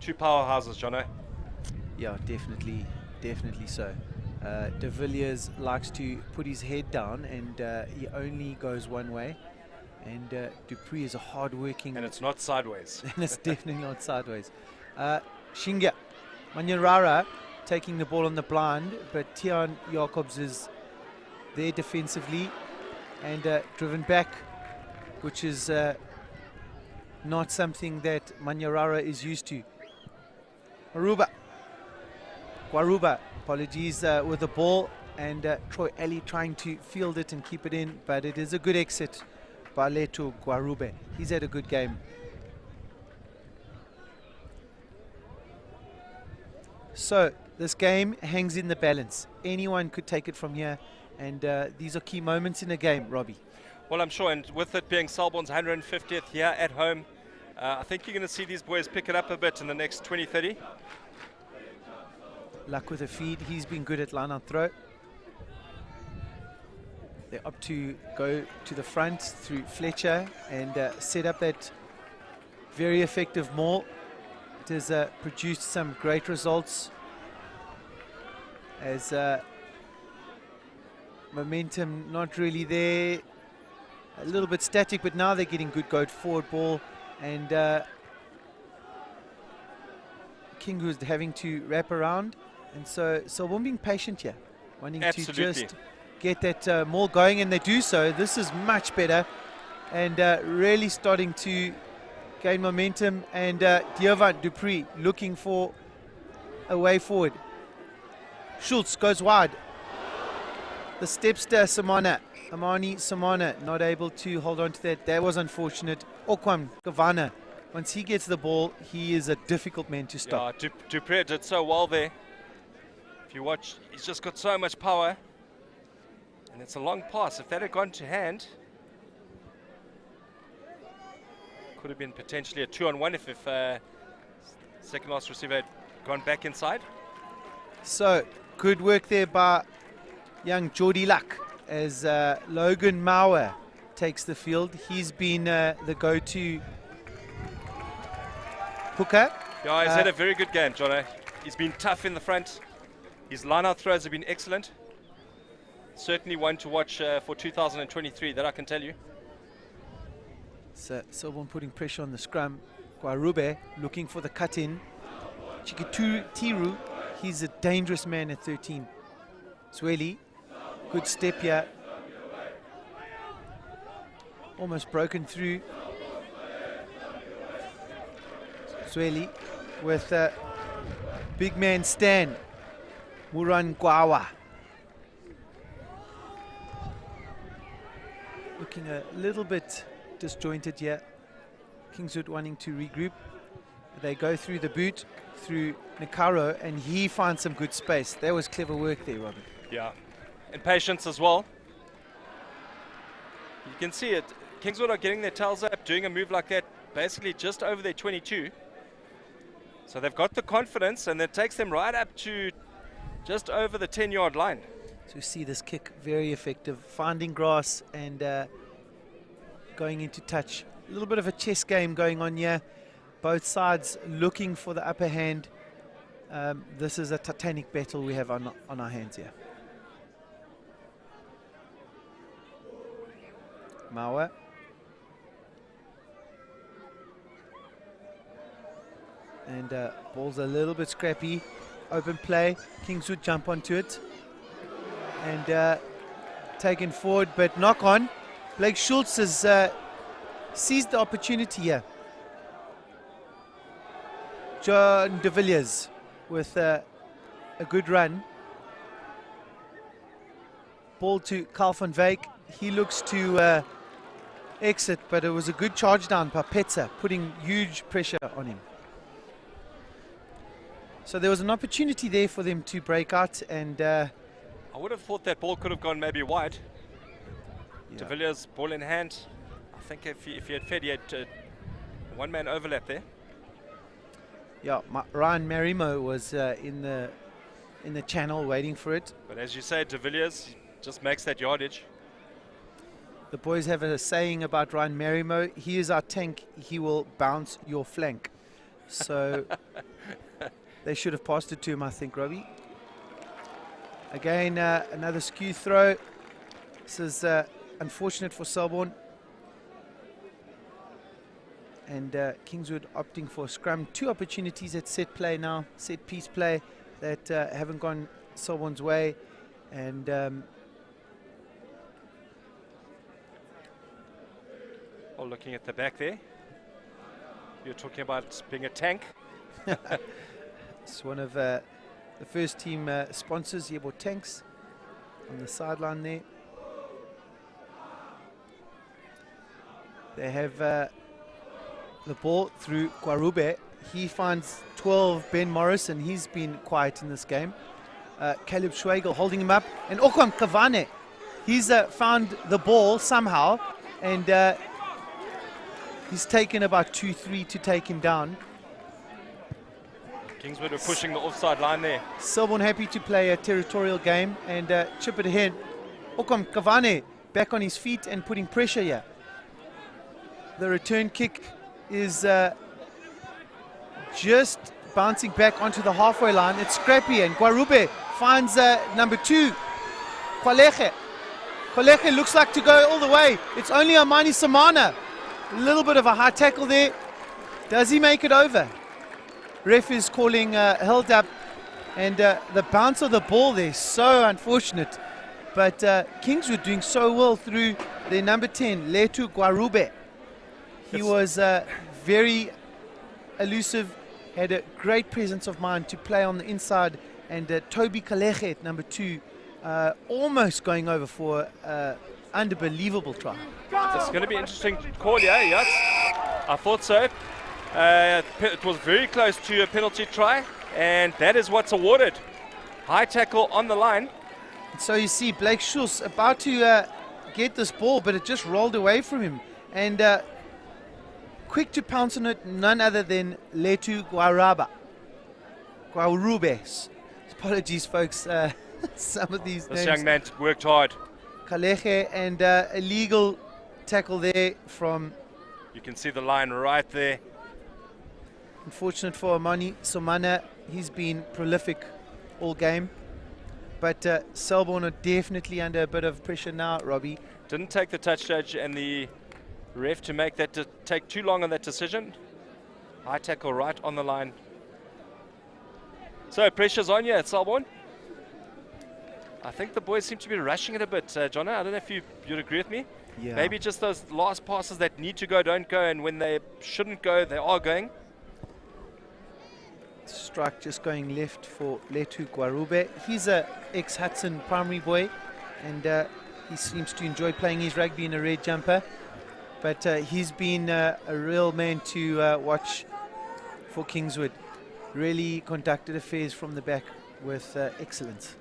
Two powerhouses, Jono. Yeah, definitely so. De Villiers likes to put his head down, and he only goes one way. And Dupree is a hard-working... And it's not sideways. And it's definitely not sideways. Shinga Manyarara taking the ball on the blind, but Tian Jacobs is there defensively and driven back, which is not something that Manyarara is used to. Guaruba, apologies, with the ball, and Troy Alley trying to field it and keep it in, but it is a good exit by Leto Guarube. He's had a good game. So this game hangs in the balance. Anyone could take it from here, and these are key moments in a game, Robbie. Well, I'm sure, and with it being Selborne's 150th here at home, I think you're going to see these boys pick it up a bit in the next 20-30. Luck with the feed. He's been good at line-out throw. They're up to go to the front through Fletcher and set up that very effective maul. It has produced some great results as momentum not really there, a little bit static, but now they're getting good go forward ball, and Kingswood having to wrap around, and so Selborne being patient here, wanting to just get that maul going, and they do so. This is much better, and really starting to gain momentum, and Diovan Dupree looking for a way forward. Schultz goes wide. The stepster Amani Samana not able to hold on to that. That was unfortunate. Okwam Gavana, once he gets the ball, he is a difficult man to stop. Yeah, Dupree did so well there. If you watch, he's just got so much power. And it's a long pass. If that had gone to hand, could have been potentially a 2-on-1 if second last receiver had gone back inside. So good work there by young Geordie Luck as Logan Mauer takes the field. He's been the go-to hooker. Yeah, he's had a very good game, Jono. He's been tough in the front. His line-out throws have been excellent. Certainly one to watch for 2023, that I can tell you. So Selborne putting pressure on the scrum. Guarube looking for the cut-in. Chikatiru, he's a dangerous man at 13. Sweli, good step here. Almost broken through. Sweli with big man Stan. Muran Gwawa. Looking a little bit disjointed here. Kingswood wanting to regroup. They go through the boot, through Nikaro, and he finds some good space. That was clever work there, Robert. Yeah, and patience as well. You can see it. Kingswood are getting their tails up, doing a move like that, basically just over their 22. So they've got the confidence, and that takes them right up to just over the 10-yard line. So you see this kick, very effective, finding grass and going into touch. A little bit of a chess game going on here. Both sides looking for the upper hand. This is a titanic battle we have on our hands here. Mauer. And ball's a little bit scrappy. Open play. Kingswood jump onto it. And taken forward, but knock on. Blake Schultz has seized the opportunity here. John de Villiers with a good run. Ball to Carl van Wyk. He looks to exit, but it was a good charge down by Petzer, putting huge pressure on him. So there was an opportunity there for them to break out, and I would have thought that ball could have gone maybe wide. Yeah. De Villiers, ball in hand. I think if he had fed, he had one-man overlap there. Yeah, Ryan Marimo was in the channel waiting for it. But as you say, De Villiers just makes that yardage. The boys have a saying about Ryan Marimo: he is our tank, he will bounce your flank. So they should have passed it to him, I think, Robbie. Again, another skew throw. This is unfortunate for Selborne. And Kingswood opting for a scrum. Two opportunities at set play now, set piece play, that haven't gone Selborne's way. And oh, looking at the back there. You're talking about being a tank. It's one of the first team sponsors, Yebo Tanks, on the sideline there. They have the ball through Guarube. He finds 12, Ben Morrison. He's been quiet in this game. Caleb Schwegel holding him up. And Okwam Kavane, he's found the ball somehow. And he's taken about 2-3 to take him down. Kingswood are pushing the offside line there. Selborne happy to play a territorial game and chip it ahead. Okwam Kavane back on his feet and putting pressure here. The return kick is just bouncing back onto the halfway line. It's scrappy, and Guarube finds number 2, Kwaleche. Kwaleche looks like to go all the way. It's only Amani Samana. A little bit of a high tackle there. Does he make it over? Ref is calling held up, and the bounce of the ball there, so unfortunate. But Kingswood doing so well through their number 10, Letu Guarube. He was very elusive, had a great presence of mind to play on the inside, and Toby Kaleche at number 2 almost going over for unbelievable try. It's going to be interesting call, yeah, yes. I thought so. It was very close to a penalty try, and that is what's awarded. High tackle on the line. So you see Blake Schultz about to get this ball, but it just rolled away from him. And quick to pounce on it, none other than Letu Guarube. Apologies, folks. some of these This names. young man worked hard. Kaleche, and illegal tackle there from, You can see the line right there. unfortunate for Amani Somana. He's been prolific all game. But Selborne are definitely under a bit of pressure now, Robbie. Didn't take the touch judge and the ref to make that take too long on that decision. High tackle right on the line. So pressure's on you at Selborne. I think the boys seem to be rushing it a bit, Jono. I don't know if you'd agree with me. Yeah. Maybe just those last passes that need to go don't go, and when they shouldn't go, they are going. Strike just going left for Letu Guarube. He's a ex-Hudson primary boy, and he seems to enjoy playing his rugby in a red jumper. But he's been a real man to watch for Kingswood. Really conducted affairs from the back with excellence.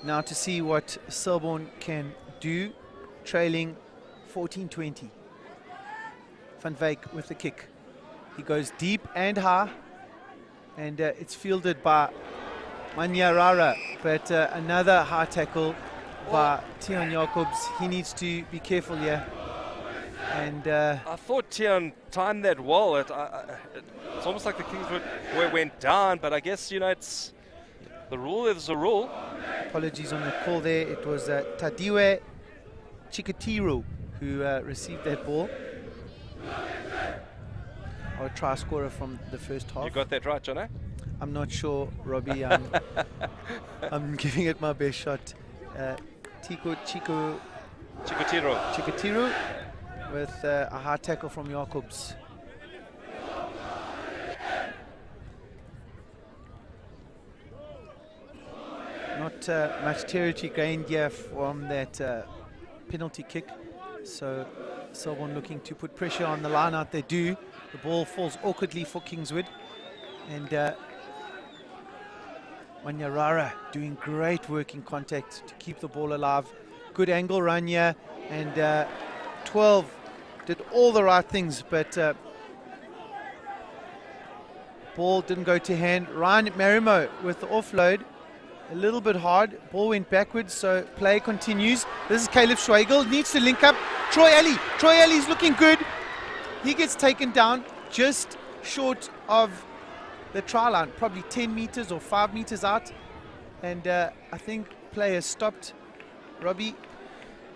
Now to see what Selborne can do, trailing 14-20. Van Wyk with the kick. He goes deep and high, and it's fielded by Manyarara, but another high tackle by Tion Jacobs. He needs to be careful here. And I thought Tion timed that well. It's almost like the Kingswood boy went down, but I guess, you know, it's the rule is a rule. Apologies on the call there. It was Tadiwe Chikatiru who received that ball. Our try scorer from the first half. You got that right, Jono? I'm not sure, Robbie. I'm giving it my best shot. Chikatiru with a high tackle from Jacobs. Not much territory gained here from that penalty kick. So Selborne looking to put pressure on the line out. They do. The ball falls awkwardly for Kingswood. And Manyarara doing great work in contact to keep the ball alive. Good angle run here. And 12 did all the right things, but ball didn't go to hand. Ryan Marimo with the offload. A little bit hard. Ball went backwards, so play continues. This is Caleb Schweigel. Needs to link up. Troy Alley. Troy Alley's looking good. He gets taken down just short of the try line, probably 10 meters or 5 meters out. And I think play has stopped. Robbie?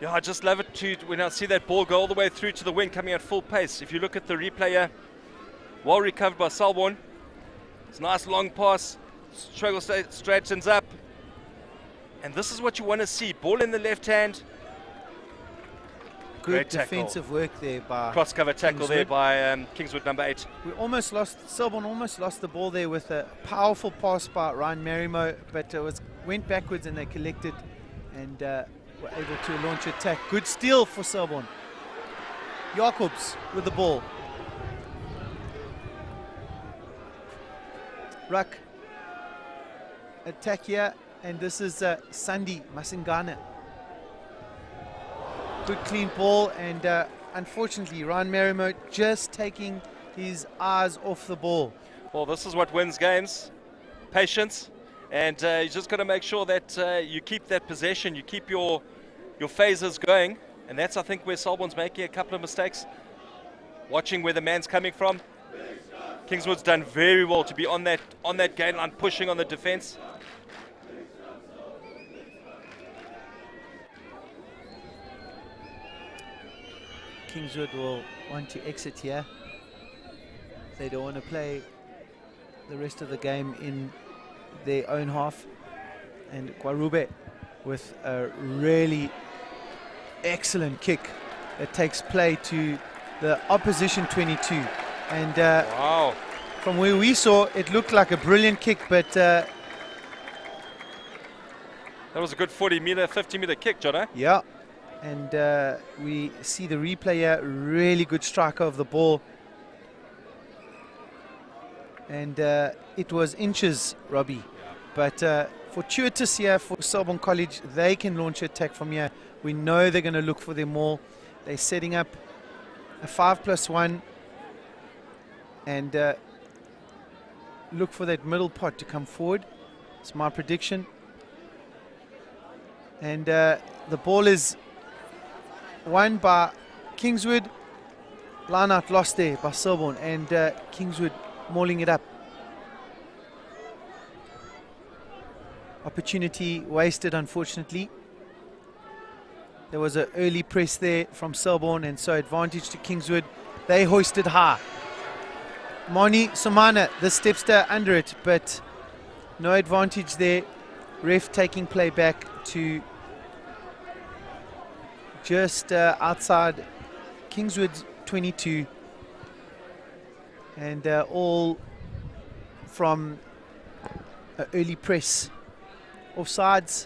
Yeah, I just love it when I see that ball go all the way through to the wing coming at full pace. If you look at the replay here, well recovered by Selborne. It's a nice long pass. Schweigel straightens up. And this is what you want to see. Ball in the left hand. Good defensive work there by cross cover tackle Kingswood. there by Kingswood number 8. We almost lost, Selborne almost lost the ball there with a powerful pass by Ryan Marimo, but it went backwards and they collected and were able to launch attack. Good steal for Selborne. Jacobs with the ball. Ruck attack here, and this is Sandi Masingana. Good clean ball, and unfortunately Ryan Marimo just taking his eyes off the ball. Well, this is what wins games. Patience, and you just got to make sure that you keep that possession, you keep your phases going, and that's, I think, where Selborne's making a couple of mistakes. Watching where the man's coming from. Kingswood's done very well to be on that gain line, pushing on the defense. Kingswood will want to exit here. They don't want to play the rest of the game in their own half. And Guarube with a really excellent kick that takes play to the opposition 22. And wow. From where we saw, it looked like a brilliant kick, but that was a good 40-meter, 50-meter kick, Jono. Yeah. And we see the replay here, really good striker of the ball. And it was inches, Robbie. But fortuitous here for Selborne College, they can launch an attack from here. We know they're going to look for their maul. They're setting up a 5+1. And look for that middle pot to come forward. It's my prediction. And the ball is won by Kingswood. Line out lost there by Selborne, and Kingswood mauling it up. Opportunity wasted, unfortunately. There was an early press there from Selborne, and so advantage to Kingswood. They hoisted high. Moni Somana, the stepster under it, but no advantage there. Ref taking play back to just outside Kingswood's 22, and all from an early press. Offsides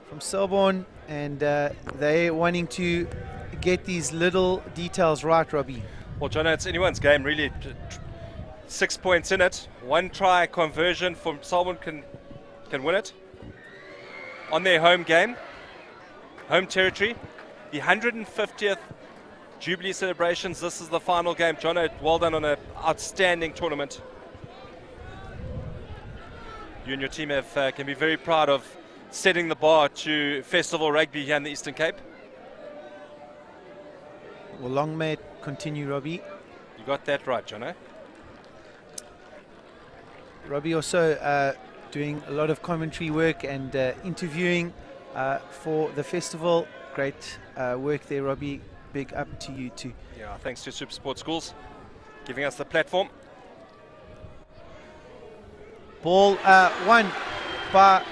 from Selborne, and they're wanting to get these little details right, Robbie. Well, John, it's anyone's game, really. 6 points in it. One try conversion from Selborne can win it. On their home game, home territory, the 150th Jubilee celebrations. This is the final game. Jono, well done on an outstanding tournament. You and your team can be very proud of setting the bar to festival rugby here in the Eastern Cape. Well, long may it continue, Robbie. You got that right, Jono. Robbie also doing a lot of commentary work and interviewing for the festival. Great work there, Robbie. Big up to you too. Yeah, thanks to Super Sport Schools giving us the platform. Ball won by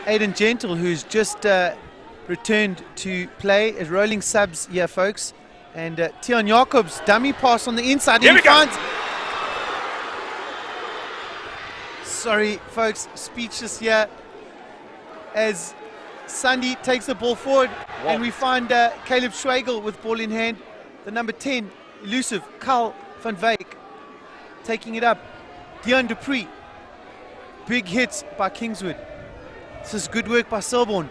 Aidan Gentle, who's just returned to play as rolling subs here, folks. And Tian Jacobs, dummy pass on the inside. Here we go. Sorry, folks, speechless here as Sandy takes the ball forward. Wow. And we find Caleb Schwagel with ball in hand. The number 10, elusive Carl van Wyk taking it up. Dion Dupree. Big hits by Kingswood. This is good work by Selborne.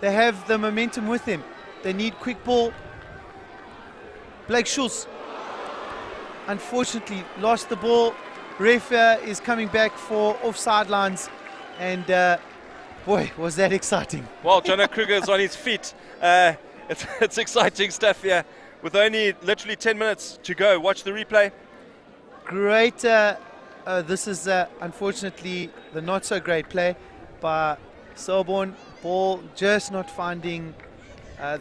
They have the momentum with them. They need quick ball. Blake Schultz, unfortunately, lost the ball. Ref is coming back for offside lines. And boy, was that exciting. Well, Jonah Kruger's on his feet. It's exciting stuff here. With only literally 10 minutes to go. Watch the replay. Great. This is unfortunately the not so great play by Selborne. Ball just not finding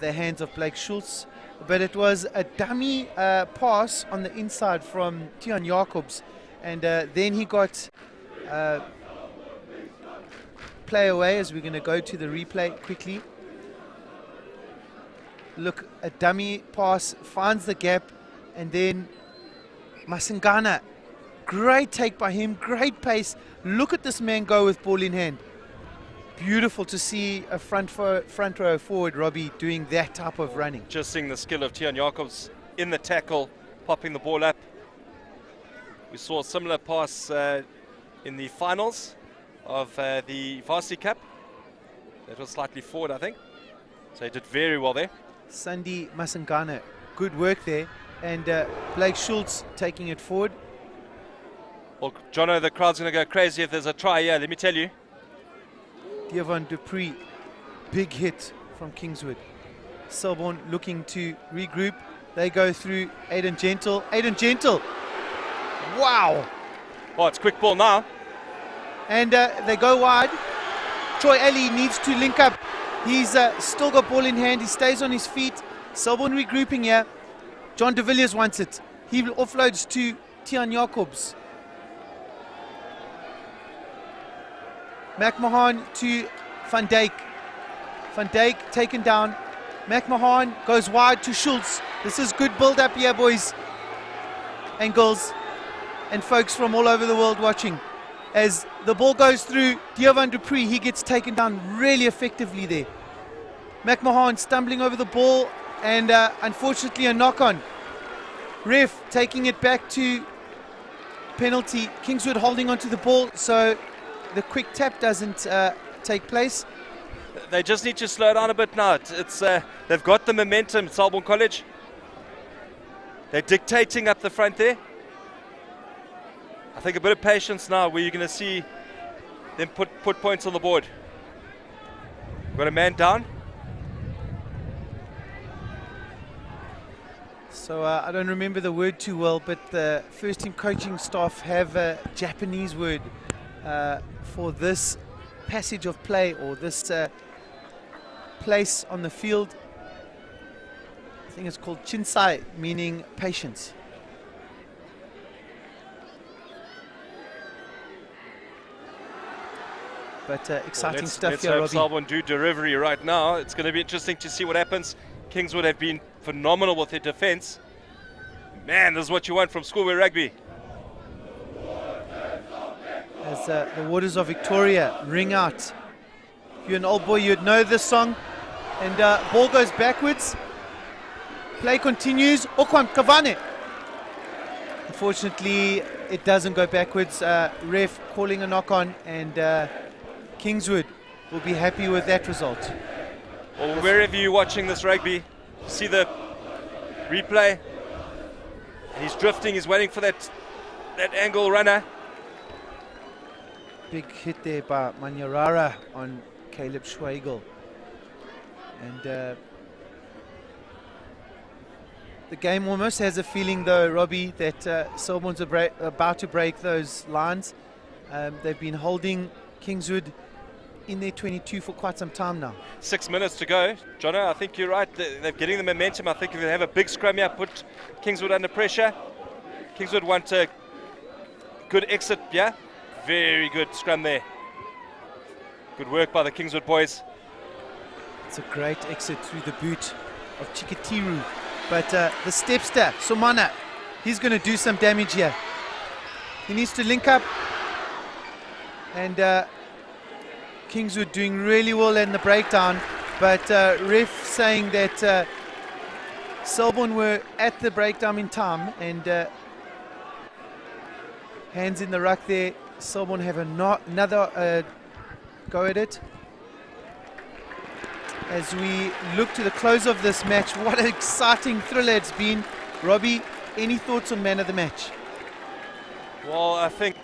the hands of Blake Schultz, but it was a dummy pass on the inside from Tian Jacobs, and then he got play away, as we're going to go to the replay quickly. Look, a dummy pass finds the gap, and then Masingana, great take by him, great pace. Look at this man go with ball in hand. Beautiful to see a front row forward, Robbie, doing that type of running. Just seeing the skill of Tian Jacobs in the tackle, popping the ball up. We saw a similar pass in the finals of the Varsity Cup. That was slightly forward, I think. So he did very well there. Sandy Masingana, good work there. And Blake Schultz taking it forward. Well, Jono, the crowd's going to go crazy if there's a try here, let me tell you. Dion Dupree, big hit from Kingswood. Selborne looking to regroup. They go through Aidan Gentle. Aidan Gentle, wow. Oh, it's quick ball now. And they go wide. Troy Alley needs to link up. He's still got ball in hand. He stays on his feet. Selborne regrouping here. John de Villiers wants it. He offloads to Tian Jacobs. McMahon to Van Dijk. Van Dijk taken down. McMahon goes wide to Schultz. This is good build-up here, boys and girls and folks from all over the world watching. As the ball goes through Dion Dupree, he gets taken down really effectively there. McMahon stumbling over the ball, and unfortunately a knock-on. Ref taking it back to penalty. Kingswood holding onto the ball, so the quick tap doesn't take place. They just need to slow down a bit now. They've got the momentum, Selborne College. They're dictating up the front there. I think a bit of patience now where you're going to see them put points on the board. Got a man down. So I don't remember the word too well, but the first team coaching staff have a Japanese word for this passage of play, or this place on the field. I think it's called chinsai, meaning patience. But exciting stuff here, Robbie. Let's hope Selborne do delivery right now. It's going to be interesting to see what happens. Kingswood have been phenomenal with their defence. Man, this is what you want from schoolboy rugby. As the Waters of Victoria ring out. If you're an old boy, you'd know this song. And ball goes backwards. Play continues. Okwan Kavane. Unfortunately, it doesn't go backwards. Ref calling a knock on, and Kingswood will be happy with that result. Well, wherever you're watching this rugby, see the replay. He's drifting, he's waiting for that angle runner. Big hit there by Manyarara on Caleb Schweigel. And the game almost has a feeling, though, Robbie, that Selborne's about to break those lines. They've been holding Kingswood in their 22 for quite some time now. 6 minutes to go. Jono, I think you're right. They're getting the momentum. I think if they have a big scrum here, put Kingswood under pressure. Kingswood want a good exit, yeah? Very good scrum there. Good work by the Kingswood boys. It's a great exit through the boot of Chikatiru. But the stepster, Somana, he's going to do some damage here. He needs to link up. And Kingswood doing really well in the breakdown, but ref saying that Selborne were at the breakdown in time, and hands in the ruck there. Selborne have another go at it. As we look to the close of this match, what an exciting thriller it's been. Robbie, any thoughts on man of the match? Well, I think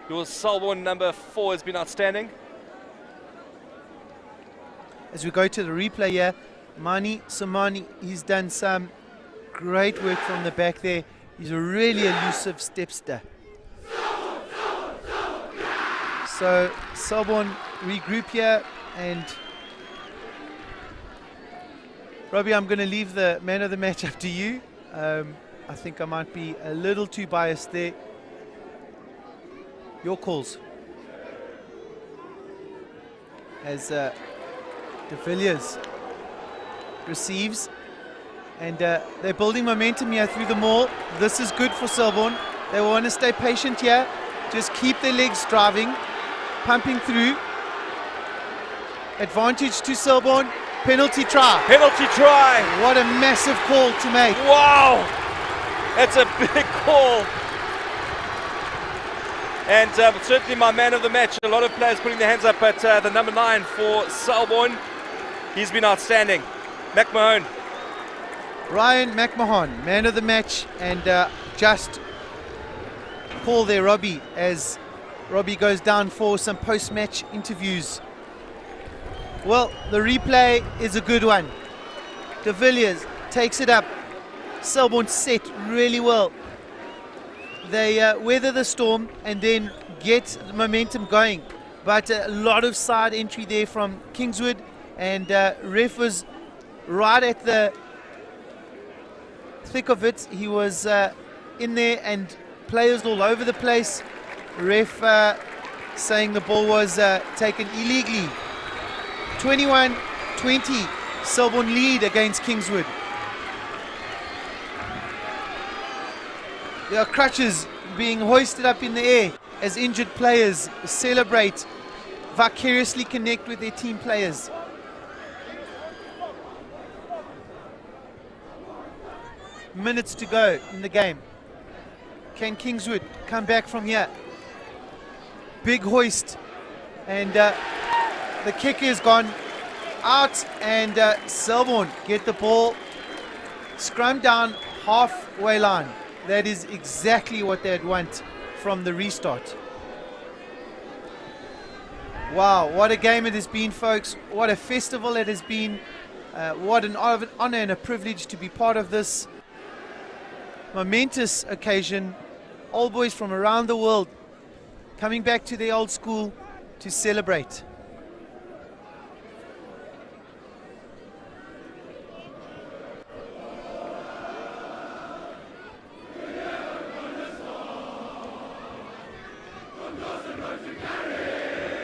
your Selborne number 4 has been outstanding. As we go to the replay here, Mani Samani, he's done some great work from the back there. He's a really elusive stepster. So Selborne regroup here, and Robbie, I'm going to leave the man of the match up to you. I think I might be a little too biased there. Your calls. As De Villiers receives, and they're building momentum here through the maul. This is good for Selborne. They want to stay patient here, just keep their legs driving, pumping through. Advantage to Selborne. Penalty try. Penalty try. What a massive call to make. Wow, that's a big call. And certainly my man of the match. A lot of players putting their hands up, but the number 9 for Selborne, he's been outstanding. McMahon. Ryan McMahon, man of the match, and just call there, Robbie, as Robbie goes down for some post-match interviews. Well, the replay is a good one. De Villiers takes it up. Selborne set really well. They weather the storm and then get the momentum going. But a lot of side entry there from Kingswood, and ref was right at the thick of it. He was in there, and players all over the place. Ref saying the ball was taken illegally. 21-20, Selborne lead against Kingswood. There are crutches being hoisted up in the air as injured players celebrate, vicariously connect with their team players. Minutes to go in the game. Can Kingswood come back from here? Big hoist, and the kick is gone out, and Selborne get the ball scrum down halfway line. that is exactly what they'd want from the restart. Wow, what a game it has been, folks. What a festival it has been. What an honor and a privilege to be part of this momentous occasion. All boys from around the world coming back to their old school to celebrate.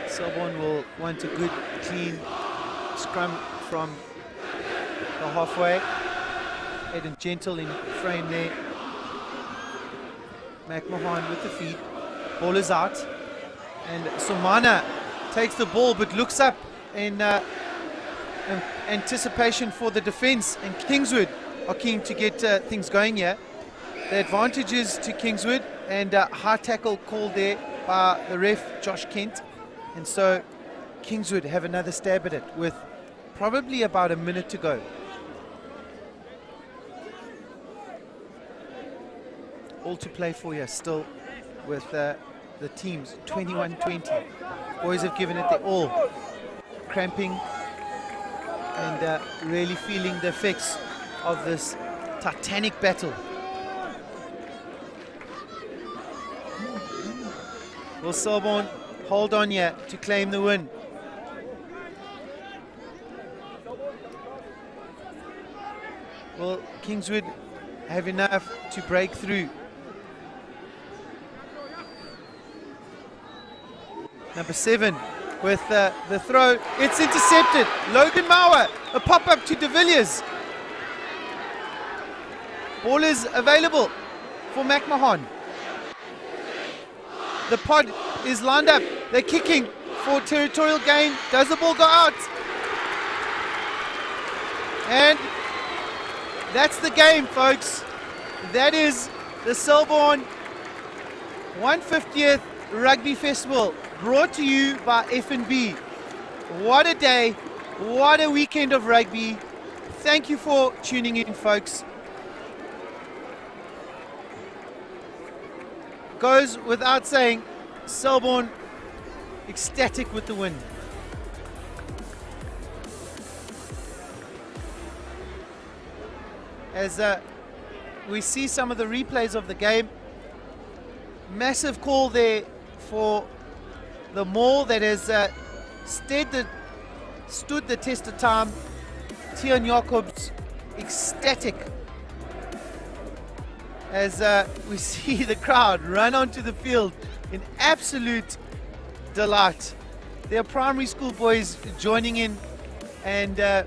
Selborne will want a good, clean scrum from the halfway. Eden Gentle in frame there. McMahon with the feed. Ball is out. And Somana takes the ball but looks up in anticipation for the defense. And Kingswood are keen to get things going here. The advantage is to Kingswood, and high tackle called there by the ref, Josh Kent. And so Kingswood have another stab at it with probably about a minute to go. All to play for you still with the teams, 21-20. Boys have given it their all. Cramping and really feeling the effects of this titanic battle. Will Selborne hold on here to claim the win? Will Kingswood have enough to break through? Number 7 with the throw. It's intercepted. Logan Mauer, a pop-up to De Villiers. Ball is available for McMahon. The pod is lined up. They're kicking for territorial gain. Does the ball go out? And that's the game, folks. That is the Selborne 150th Rugby Festival, brought to you by F&B. What a day, what a weekend of rugby. Thank you for tuning in, folks. Goes without saying, Selborne ecstatic with the win. As we see some of the replays of the game, massive call there for the maul that has stood the test of time. Tian Jacobs ecstatic as we see the crowd run onto the field in absolute delight. Their primary school boys joining in, and a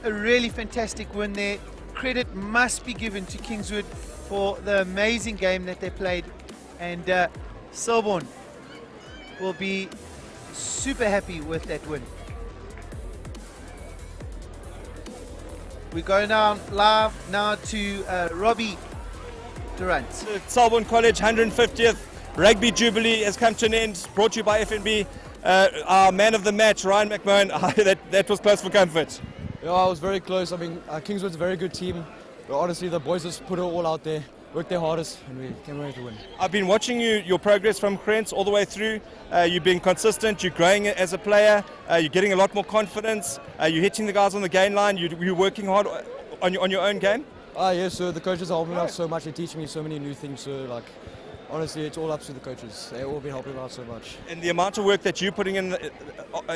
really fantastic win there. Credit must be given to Kingswood for the amazing game that they played, and Selborne will be super happy with that win. We go now live now to Robbie Durant. Selborne College 150th Rugby Jubilee has come to an end, brought to you by FNB. Our man of the match, Ryan McMahon, that was close for comfort. Yeah, it was very close. I mean, Kingswood's a very good team. But honestly, the boys just put it all out there, worked their hardest, and we came away to win. I've been watching your progress from Krentz all the way through. You've been consistent, you're growing as a player, you're getting a lot more confidence, you're hitting the guys on the gain line, you're working hard on your own game? Yes, sir. The coaches are helping me out so much. They teach me so many new things, so like, honestly, it's all up to the coaches. They've all been helping me out so much. And the amount of work that you're putting in,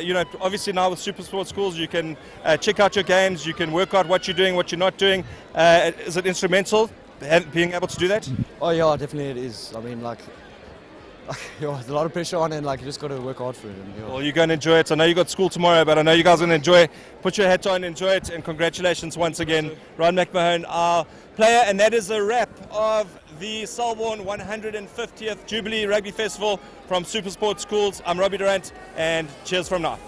you know, obviously now with Super Sport schools, you can check out your games, you can work out what you're doing, what you're not doing. Is it instrumental, being able to do that? Oh yeah, definitely it is. I mean, like there's a lot of pressure on, and like you just got to work hard for it. And, Well, you're going to enjoy it. I know you got school tomorrow, but I know you guys are going to enjoy it. Put your hat on, enjoy it, and congratulations once again, Ryan McMahon, our player. And that is a wrap of the Selborne 150th Jubilee Rugby Festival from Super Sport Schools. I'm Robbie Durant, and cheers from now.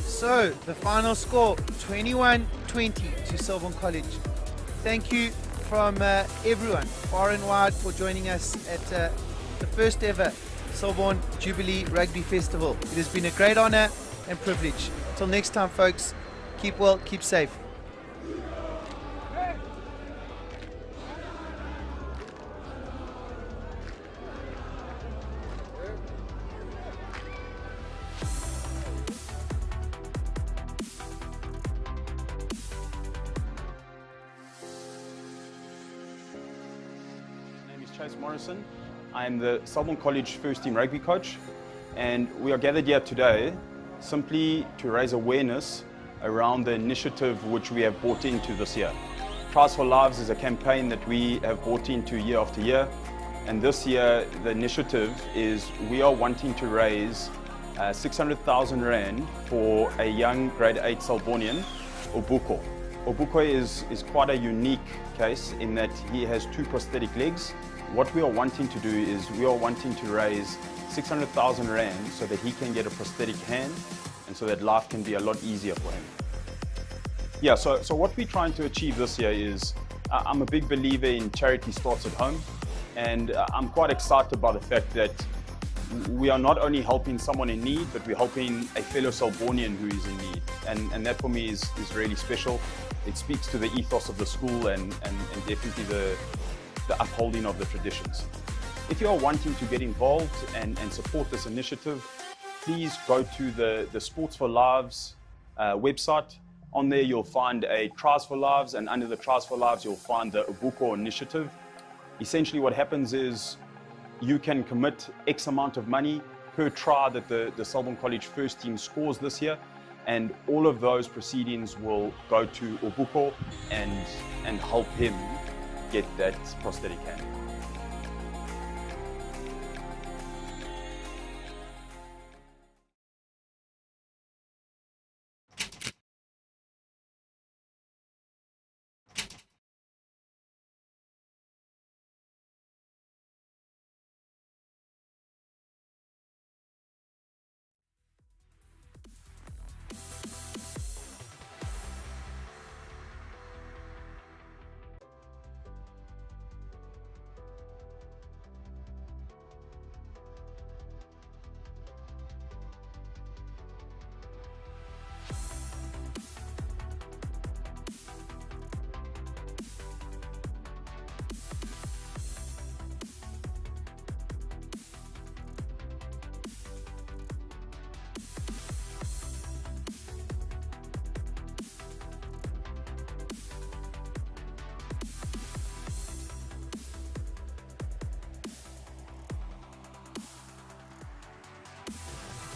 So the final score, 21-20 to Selborne College. Thank you from everyone far and wide for joining us at the first ever Selborne Jubilee Rugby Festival. It has been a great honor and privilege. Till next time, folks, Keep well, keep safe. Morrison. I'm the Selborne College first team rugby coach, and we are gathered here today simply to raise awareness around the initiative which we have brought into this year. Tries for Lives is a campaign that we have brought into year after year, and this year the initiative is we are wanting to raise 600,000 Rand for a young grade 8 Selbornian, Obuko. Obuko is quite a unique case in that he has 2 prosthetic legs. What we are wanting to do is we are wanting to raise 600,000 Rand so that he can get a prosthetic hand and so that life can be a lot easier for him. Yeah, so what we're trying to achieve this year is, I'm a big believer in charity starts at home, and I'm quite excited about the fact that we are not only helping someone in need, but we're helping a fellow Selbornian who is in need. And that for me is really special. It speaks to the ethos of the school and definitely the upholding of the traditions. If you are wanting to get involved and support this initiative, please go to the Sports for Lives website. On there you'll find a Tries for Lives, and under the Tries for Lives you'll find the Obuko initiative. Essentially what happens is you can commit X amount of money per try that the Selborne College first team scores this year, and all of those proceedings will go to Obuko and help him get that prosthetic hand.